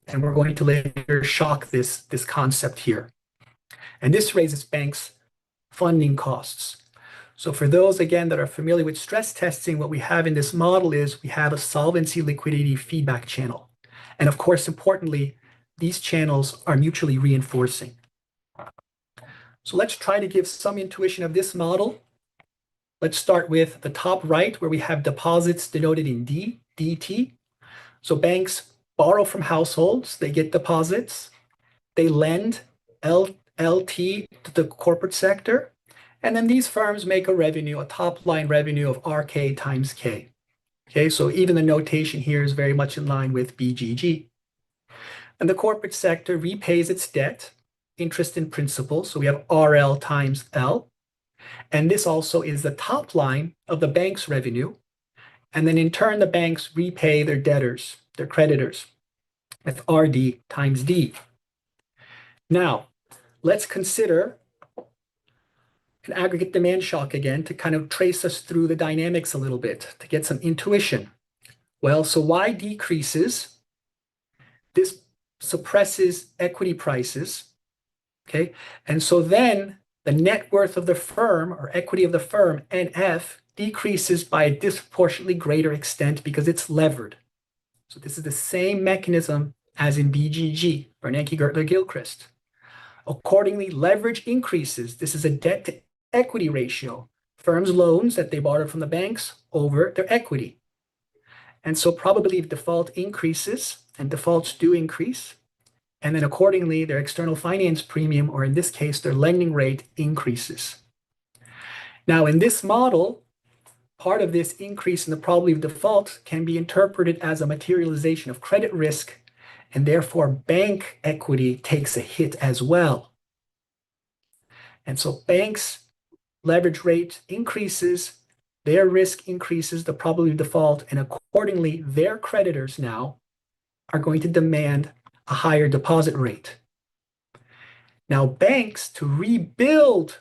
And we're going to later shock this concept here. And this raises banks' funding costs. So for those, again, that are familiar with stress testing, what we have in this model is we have a solvency liquidity feedback channel. And of course, importantly, these channels are mutually reinforcing. So let's try to give some intuition of this model. Let's start with the top right, where we have deposits denoted in DT. So banks borrow from households, they get deposits, they lend LT to the corporate sector, And then these firms make a revenue, a top line revenue of RK times K. Okay, so even the notation here is very much in line with BGG. And the corporate sector repays its debt, interest and principal. So we have RL times L. And this also is the top line of the bank's revenue. And then in turn, the banks repay their debtors, their creditors, with RD times D. Now, let's consider an aggregate demand shock again to kind of trace us through the dynamics a little bit, to get some intuition. Well, so Y decreases. This suppresses equity prices, okay? And so then the net worth of the firm or equity of the firm, NF, decreases by a disproportionately greater extent because it's levered. So this is the same mechanism as in BGG, Bernanke, Gertler, Gilchrist. Accordingly, leverage increases. This is a debt to equity ratio. Firms' loans that they borrowed from the banks over their equity. And so probability of default increases, and defaults do increase. And then accordingly, their external finance premium, or in this case, their lending rate, increases. Now, in this model, part of this increase in the probability of default can be interpreted as a materialization of credit risk, and therefore bank equity takes a hit as well. And so banks' leverage rate increases, their risk increases, the probability of default, and accordingly, their creditors now are going to demand a higher deposit rate. Now, banks, to rebuild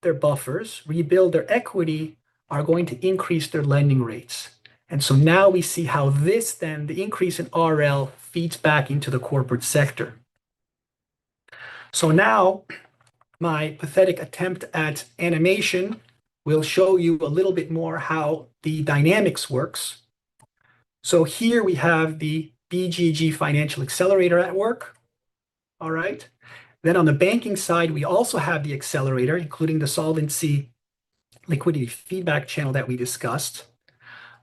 their buffers, rebuild their equity, are going to increase their lending rates. And so now we see how this then, the increase in RL, feeds back into the corporate sector. So now, my pathetic attempt at animation will show you a little bit more how the dynamics works. So here we have the BGG Financial Accelerator at work. All right. Then on the banking side, we also have the accelerator, including the solvency liquidity feedback channel that we discussed.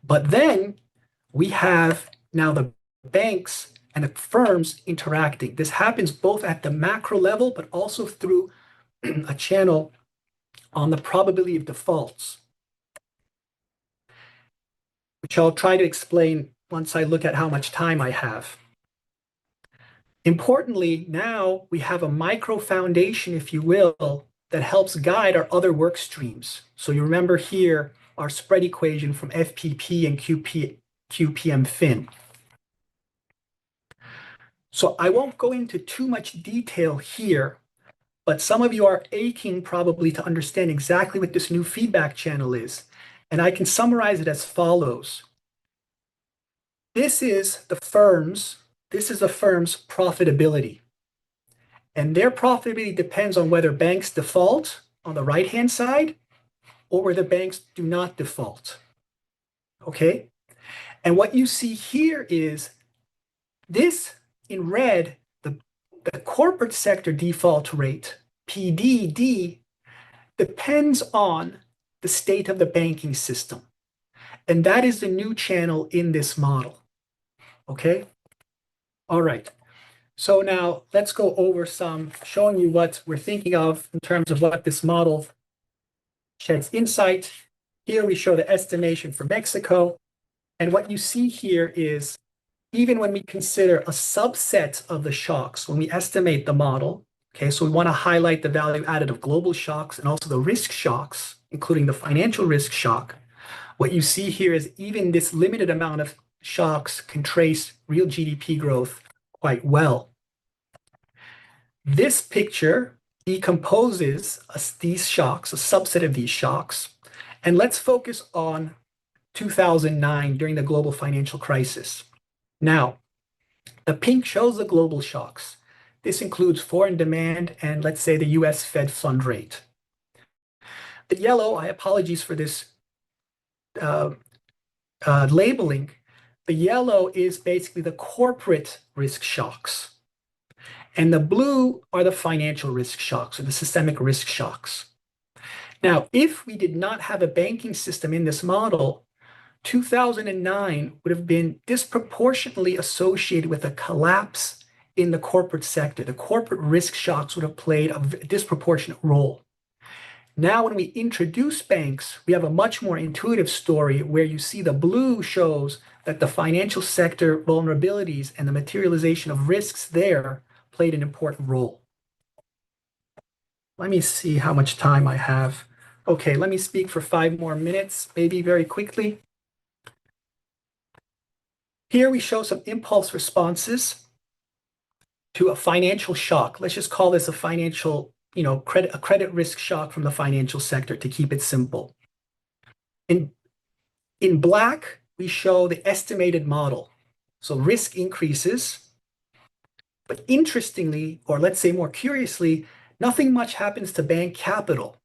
But then we have now the banks and the firms interacting. This happens both at the macro level, but also through a channel on the probability of defaults, which I'll try to explain once I look at how much time I have. Importantly, now we have a micro foundation, if you will, that helps guide our other work streams. So you remember here our spread equation from FPP and QPM fin. So I won't go into too much detail here, but some of you are aching probably to understand exactly what this new feedback channel is. And I can summarize it as follows. This is a firm's profitability. And their profitability depends on whether banks default on the right-hand side or whether banks do not default. Okay? And what you see here is this in red, the corporate sector default rate, PDD, depends on the state of the banking system. And that is the new channel in this model. Okay? All right. So now let's go over showing you what we're thinking of in terms of what this model sheds insight. Here we show the estimation for Mexico. And what you see here is even when we consider a subset of the shocks, when we estimate the model, okay, so we want to highlight the value added of global shocks and also the risk shocks, including the financial risk shock. What you see here is even this limited amount of shocks can trace real GDP growth quite well. This picture decomposes these shocks, a subset of these shocks, and let's focus on 2009 during the global financial crisis. Now, the pink shows the global shocks. This includes foreign demand and let's say the US Fed fund rate. The yellow, apologies for this labeling, the yellow is basically the corporate risk shocks. And the blue are the financial risk shocks or the systemic risk shocks. Now, if we did not have a banking system in this model, 2009 would have been disproportionately associated with a collapse in the corporate sector. The corporate risk shocks would have played a disproportionate role. Now, when we introduce banks, we have a much more intuitive story where you see the blue shows that the financial sector vulnerabilities and the materialization of risks there played an important role. Let me see how much time I have. Okay, let me speak for 5 more minutes, maybe very quickly. Here we show some impulse responses to a financial shock. Let's just call this a financial, credit risk shock from the financial sector to keep it simple. In black, we show the estimated model. So risk increases, but interestingly, or let's say more curiously, nothing much happens to bank capital.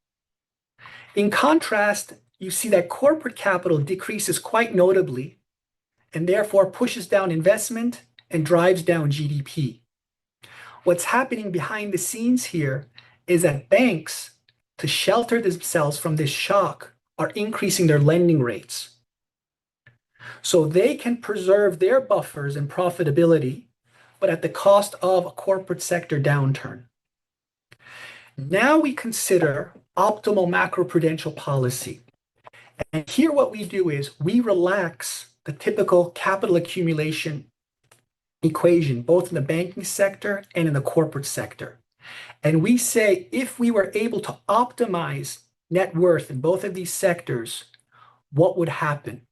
In contrast, you see that corporate capital decreases quite notably and therefore pushes down investment and drives down GDP. What's happening behind the scenes here is that banks, to shelter themselves from this shock, are increasing their lending rates. So they can preserve their buffers and profitability, but at the cost of a corporate sector downturn. Now we consider optimal macroprudential policy. And here what we do is we relax the typical capital accumulation equation, both in the banking sector and in the corporate sector. And we say if we were able to optimize net worth in both of these sectors, what would happen?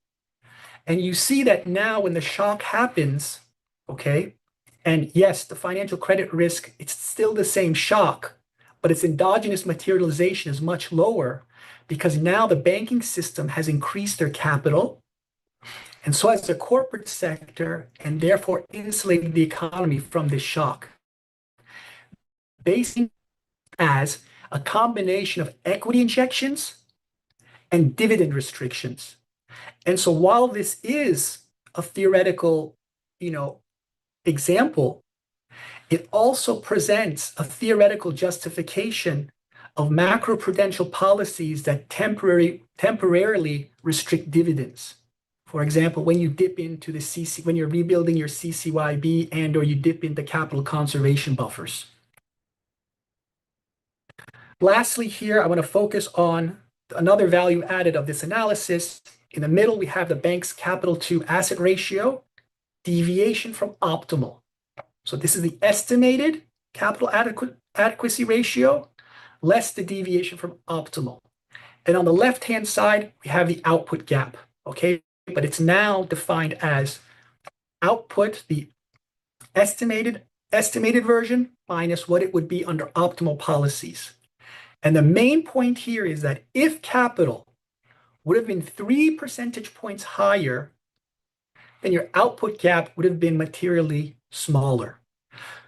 And you see that now when the shock happens, okay, and yes, the financial credit risk, it's still the same shock, but its endogenous materialization is much lower because now the banking system has increased their capital, and so has the corporate sector, and therefore insulated the economy from this shock. Based as a combination of equity injections and dividend restrictions. And so while this is a theoretical, example, it also presents a theoretical justification of macroprudential policies that temporarily restrict dividends. For example, when you dip into the CC, when you're rebuilding your CCYB and or you dip into capital conservation buffers. Lastly, here, I want to focus on another value added of this analysis. In the middle, we have the bank's capital to asset ratio, deviation from optimal. So this is the estimated capital adequacy ratio, less the deviation from optimal. And on the left-hand side, we have the output gap, okay? But it's now defined as output, the estimated version, minus what it would be under optimal policies. And the main point here is that if capital would have been 3 percentage points higher, then your output gap would have been materially smaller.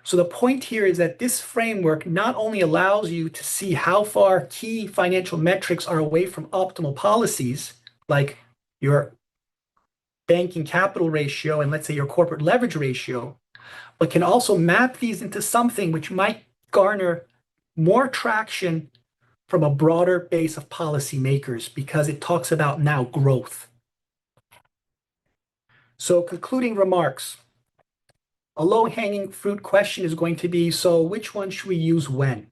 So the point here is that this framework not only allows you to see how far key financial metrics are away from optimal policies, like your banking capital ratio and let's say your corporate leverage ratio, but can also map these into something which might garner more traction from a broader base of policymakers because it talks about now growth. So concluding remarks, a low-hanging fruit question is going to be, so which one should we use when?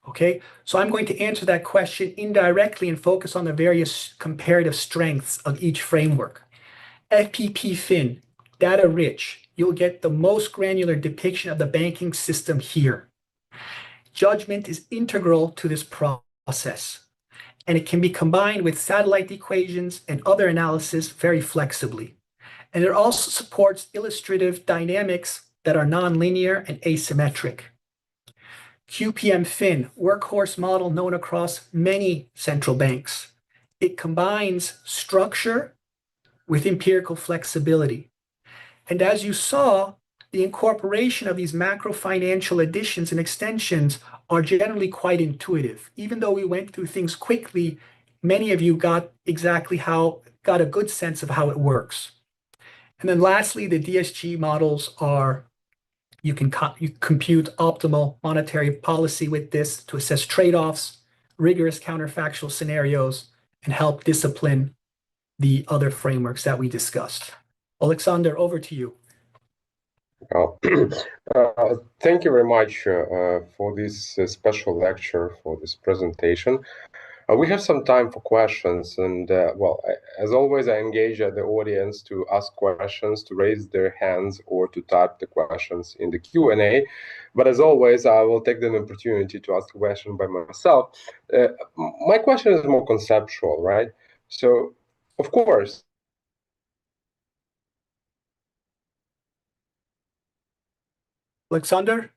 Okay, so I'm going to answer that question indirectly and focus on the various comparative strengths of each framework. FPP-Fin, data rich, you'll get the most granular depiction of the banking system here. Judgment is integral to this process, and it can be combined with satellite equations and other analysis very flexibly. And it also supports illustrative dynamics that are nonlinear and asymmetric. QPM-Fin, workhorse model known across many central banks. It combines structure with empirical flexibility. And as you saw, the incorporation of these macro financial additions and extensions are generally quite intuitive. Even though we went through things quickly, many of you got a good sense of how it works. And then lastly, the DSG models are, you compute optimal monetary policy with this to assess trade-offs, rigorous counterfactual scenarios, and help discipline the other frameworks that we discussed. Alexander, over to you. Thank you very much for this special lecture, for this presentation. We have some time for questions, and well, as always, I engage the audience to ask questions, to raise their hands, or to type the questions in the Q&A. But as always, I will take the opportunity to ask a question by myself. My question is more conceptual, right? So, of course, Alexander?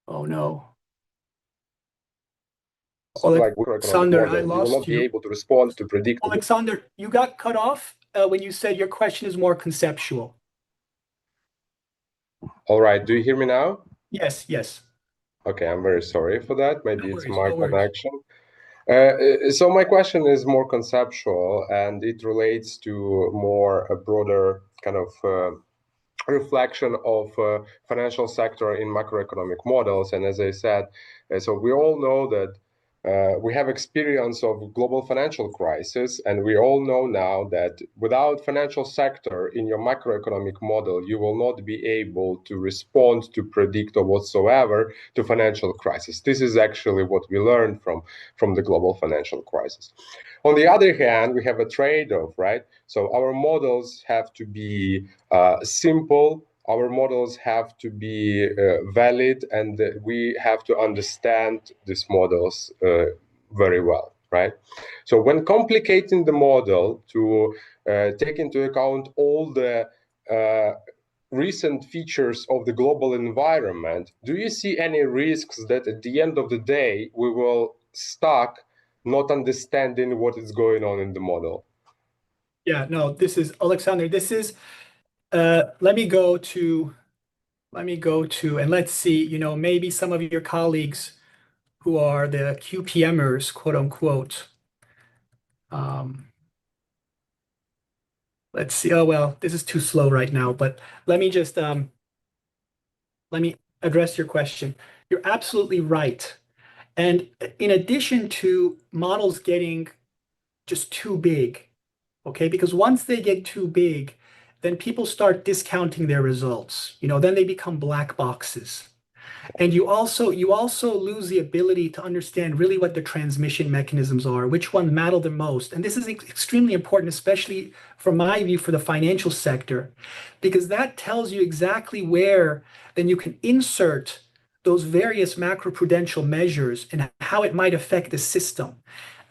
Oh no. like macroeconomic Alexander, model, I you will lost not be you. able to respond to predict. Alexander, you got cut off when you said your question is more conceptual. All right, do you hear me now? Yes, yes. Okay, I'm very sorry for that. Maybe No it's worries, my no worries. connection. So my question is more conceptual, and it relates to more a broader kind of reflection of financial sector in macroeconomic models. And as I said, so we all know that we have experience of global financial crisis, and we all know now that without financial sector in your macroeconomic model, you will not be able to respond, to predict, or whatsoever to financial crisis. This is actually what we learned from the global financial crisis. On the other hand, we have a trade-off, right? So our models have to be simple. Our models have to be valid, and we have to understand these models very well, right? So when complicating the model to take into account all the recent features of the global environment, do you see any risks that at the end of the day we will stuck not understanding what is going on in the model? Yeah, no, this is Alexander. This is let me go to, and let's see, you know, maybe some of your colleagues who are the QPMers, quote unquote. Let's see. Oh, well, this is too slow right now, but let me just let me address your question. You're absolutely right. And in addition to models getting just too big, okay, because once they get too big, then people start discounting their results. You know, then they become black boxes. And you also lose the ability to understand really what the transmission mechanisms are, which ones matter the most. And this is extremely important, especially from my view for the financial sector, because that tells you exactly where then you can insert those various macroprudential measures and how it might affect the system.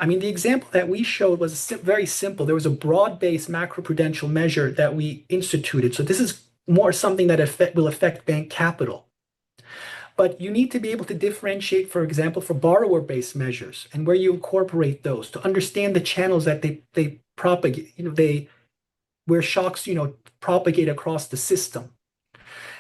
I mean, the example that we showed was very simple. There was a broad-based macroprudential measure that we instituted. So this is more something that will affect bank capital. But you need to be able to differentiate, for example, for borrower-based measures and where you incorporate those to understand the channels that they propagate, you know, where shocks, you know, propagate across the system.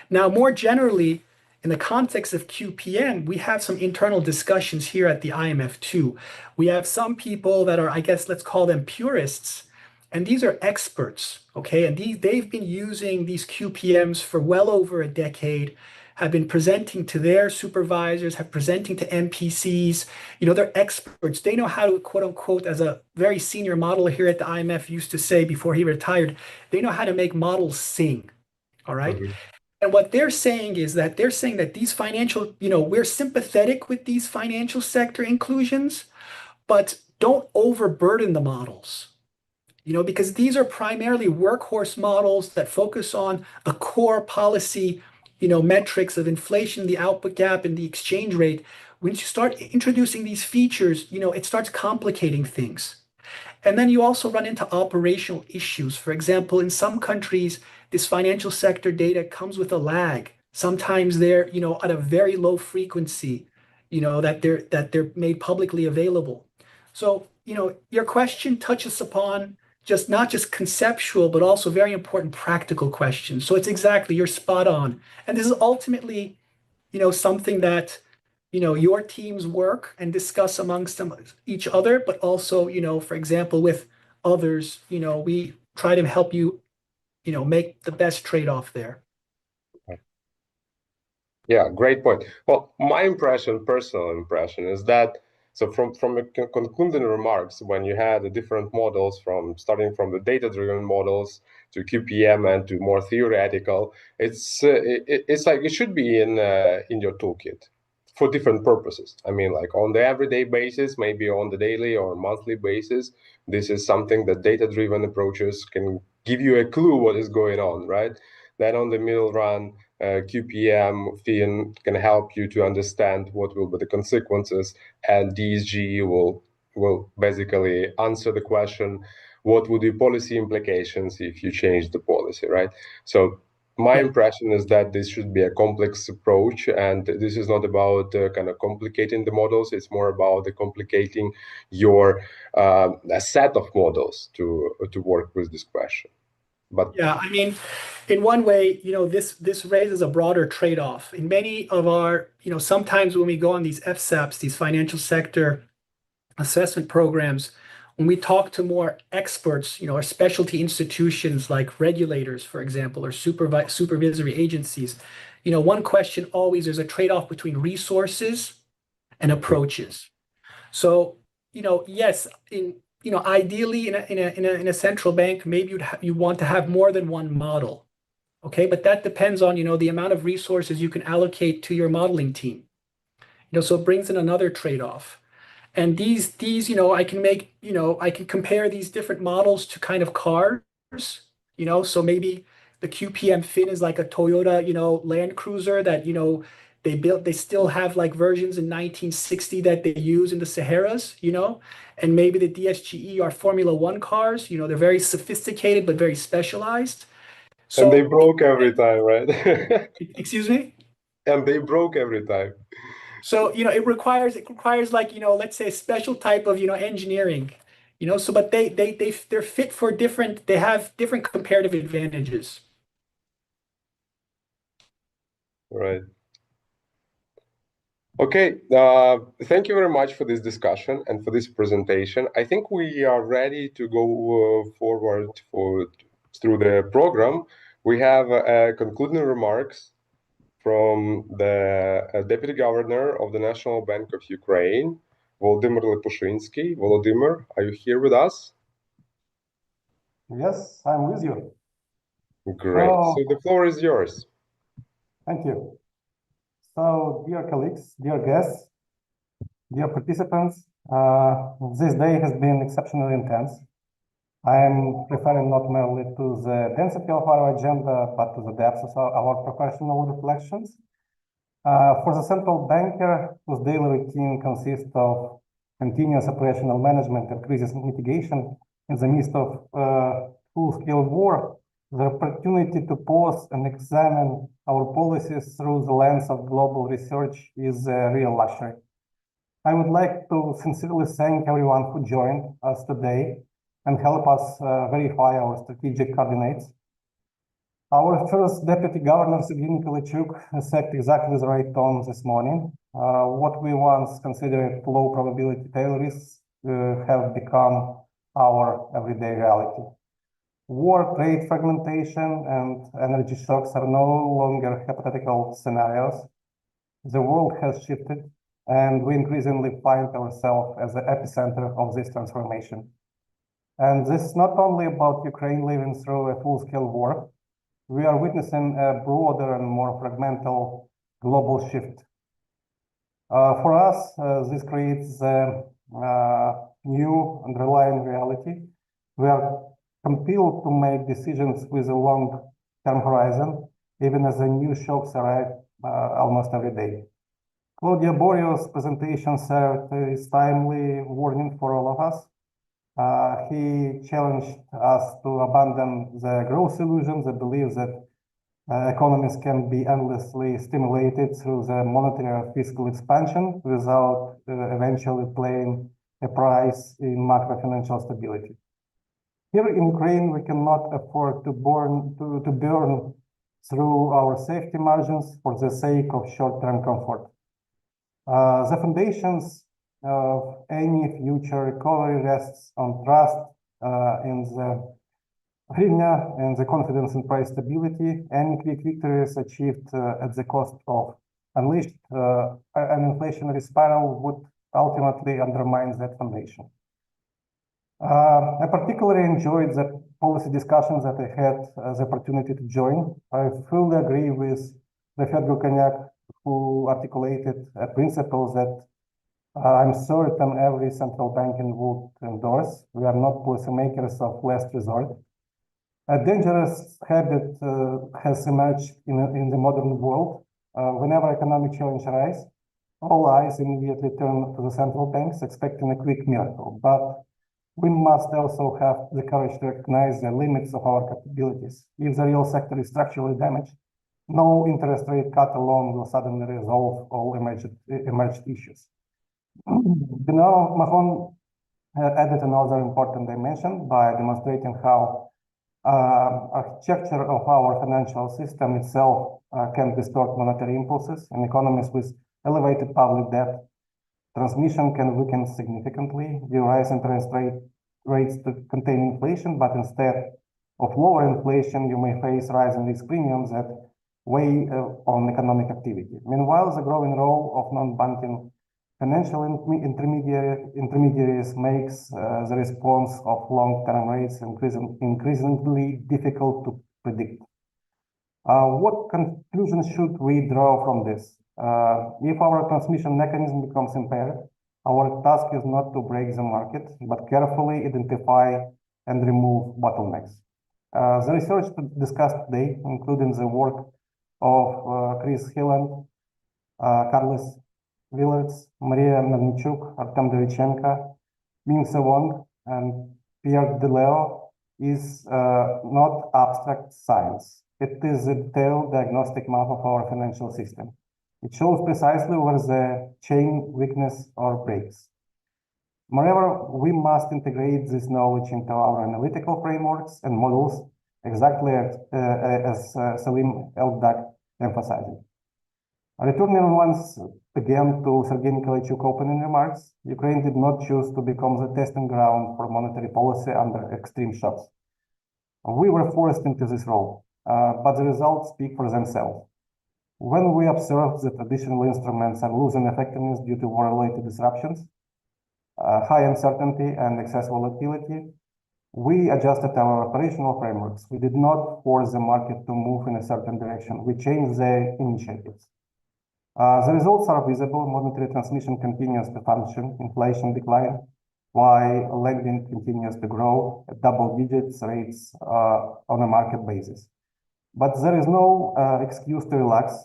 Now, more generally, in the context of QPM, we have some internal discussions here at the IMF too. We have some people that are, I guess, let's call them purists, and these are experts, okay? And they've been using these QPMs for well over a decade, have been presenting to their supervisors, have presenting to MPCs. You know, they're experts. They know how to, quote unquote, as a very senior modeler here at the IMF used to say before he retired, they know how to make models sing, all right? Mm-hmm. And what they're saying is that these financial, you know, we're sympathetic with these financial sector inclusions, but don't overburden the models. You know, because these are primarily workhorse models that focus on the core policy, you know, metrics of inflation, the output gap, and the exchange rate. Once you start introducing these features, you know, it starts complicating things. And then you also run into operational issues. For example, in some countries, this financial sector data comes with a lag. Sometimes they're, you know, at a very low frequency, you know, that they're made publicly available. So, you know, your question touches upon not just conceptual, but also very important practical questions. So it's exactly, you're spot on. And this is ultimately, you know, something that, you know, your teams work and discuss amongst them, each other, but also, you know, for example, with others, you know, we try to help you, you know, make the best trade-off there. Yeah, great point. Well, my personal impression is that, so from the concluding remarks, when you had the different models starting from the data-driven models to QPM and to more theoretical, it's like it should be in your toolkit for different purposes. I mean, like on the everyday basis, maybe on the daily or monthly basis, this is something that data-driven approaches can give you a clue what is going on, right? Then on the middle run, QPM, FIN can help you to understand what will be the consequences, and DSG will basically answer the question, what would be policy implications if you change the policy, right? So my impression is that this should be a complex approach, and this is not about kind of complicating the models. It's more about the complicating your a set of models to work with this question. But yeah, I mean, in one way, this raises a broader trade-off. In many of our, sometimes when we go on these FSAPs, these financial sector assessment programs, when we talk to more experts, or specialty institutions like regulators, for example, or supervisory agencies, one question always, there's a trade-off between resources and approaches. So, yes, ideally in a central bank, maybe you want to have more than one model, okay? But that depends on, the amount of resources you can allocate to your modeling team. So it brings in another trade-off. And these, I can compare these different models to kind of cars, so maybe the QPM FIN is like a Toyota, Land Cruiser that, they still have like versions in 1960 that they use in the Saharas, and maybe the DSGE are Formula One cars, they're very sophisticated, but very specialized. So, and they broke every time, right? Excuse me? And they broke every time. So, it requires like, let's say a special type of, engineering, so, but they're fit for they have different comparative advantages. Right. Okay, thank you very much for this discussion and for this presentation. I think we are ready to go forward through the program. We have concluding remarks from the Deputy Governor of the National Bank of Ukraine, Volodymyr Lepushinsky. Volodymyr, are you here with us? Yes, I'm with you. Great. So the floor is yours. Thank you. So, dear colleagues, dear guests, dear participants, this day has been exceptionally intense. I am referring not merely to the density of our agenda, but to the depth of our professional reflections. For the central banker, whose daily routine consists of continuous operational management and crisis mitigation in the midst of full-scale war, the opportunity to pause and examine our policies through the lens of global research is a real luxury. I would like to sincerely thank everyone who joined us today and help us verify our strategic coordinates. Our first Deputy Governor, Sergei Nikolichuk, set exactly the right tone this morning. What we once considered low probability tail risks have become our everyday reality. War, trade fragmentation, and energy shocks are no longer hypothetical scenarios. The world has shifted, and we increasingly find ourselves as the epicenter of this transformation. And this is not only about Ukraine living through a full-scale war. We are witnessing a broader and more fragmental global shift. For us, this creates a new underlying reality. We are compelled to make decisions with a long-term horizon, even as the new shocks arrive almost every day. Claudio Borio's presentation served as timely warning for all of us. He challenged us to abandon the growth illusion, the belief that economies can be endlessly stimulated through the monetary or fiscal expansion without eventually paying a price in macro-financial stability. Here in Ukraine, we cannot afford to burn through our safety margins for the sake of short-term comfort. The foundations of any future recovery rests on trust in the hryvnia and the confidence in price stability. Any quick victories achieved at the cost of unleashed an inflationary spiral would ultimately undermine that foundation. I particularly enjoyed the policy discussions that I had the opportunity to join. I fully agree with the Fed Gurkanyak who articulated a principle that I'm certain every central bank would endorse. We are not policymakers of last resort. A dangerous habit has emerged in the modern world. Whenever economic challenge arises, all eyes immediately turn to the central banks, expecting a quick miracle. But we must also have the courage to recognize the limits of our capabilities. If the real sector is structurally damaged, no interest rate cut alone will suddenly resolve all emerged issues. Mahon added another important dimension by demonstrating how architecture of our financial system itself can distort monetary impulses. In economies with elevated public debt, transmission can weaken significantly. You rise interest rates to contain inflation, but instead of lower inflation, you may face rising risk premiums that weigh on economic activity. Meanwhile, the growing role of non-banking financial intermediaries makes the response of long-term rates increasingly difficult to predict. What conclusions should we draw from this? If our transmission mechanism becomes impaired, our task is not to break the market, but carefully identify and remove bottlenecks. The research discussed today, including the work of Chris Hilland, Carlos Willards, Maria Melnichuk, Artem Devichenko, Ming-Se Wong, and Pierre DeLeo, is not abstract science. It is a detailed diagnostic map of our financial system. It shows precisely where the chain weakness or breaks. Moreover, we must integrate this knowledge into our analytical frameworks and models, exactly as Salim Eldak emphasized. Returning once again to Sergei Nikolaevich opening remarks, Ukraine did not choose to become the testing ground for monetary policy under extreme shocks. We were forced into this role, but the results speak for themselves. When we observe the traditional instruments are losing effectiveness due to war-related disruptions, high uncertainty and excess volatility, we adjusted our operational frameworks. We did not force the market to move in a certain direction. We changed the initiatives. The results are visible. Monetary transmission continues to function, inflation decline, while lending continues to grow at double digits rates on a market basis. But there is no excuse to relax.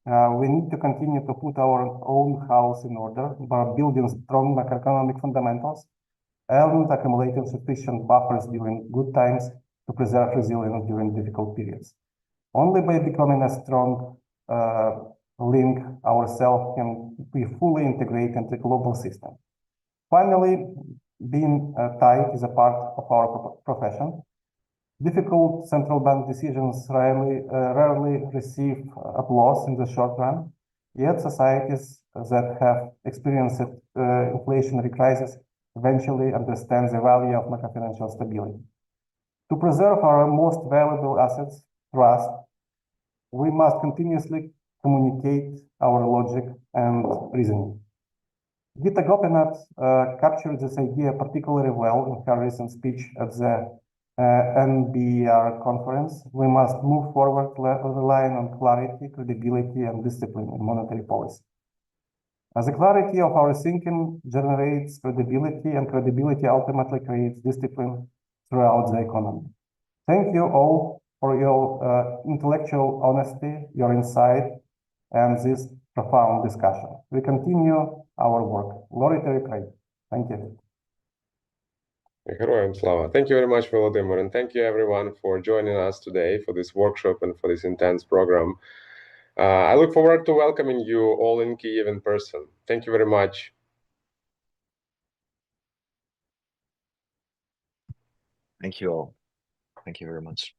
We need to continue to put our own house in order by building strong macroeconomic fundamentals and accumulating sufficient buffers during good times to preserve resilience during difficult periods. Only by becoming a strong link ourselves can we fully integrate into the global system. Finally, being tight is a part of our profession. Difficult central bank decisions rarely receive applause in the short run, yet societies that have experienced inflationary crisis eventually understand the value of macrofinancial stability. To preserve our most valuable assets, trust, we must continuously communicate our logic and reasoning. Gita Gopinath captured this idea particularly well in her recent speech at the NBER conference. We must move forward relying on clarity, credibility, and discipline in monetary policy. As the clarity of our thinking generates credibility, and credibility ultimately creates discipline throughout the economy. Thank you all for your intellectual honesty, your insight, and this profound discussion. We continue our work. Glory to Ukraine. Thank you. Heroyam Slava. Thank you very much, Volodymyr, and thank you everyone for joining us today for this workshop and for this intense program. I look forward to welcoming you all in Kyiv in person. Thank you very much. Thank you all. Thank you very much.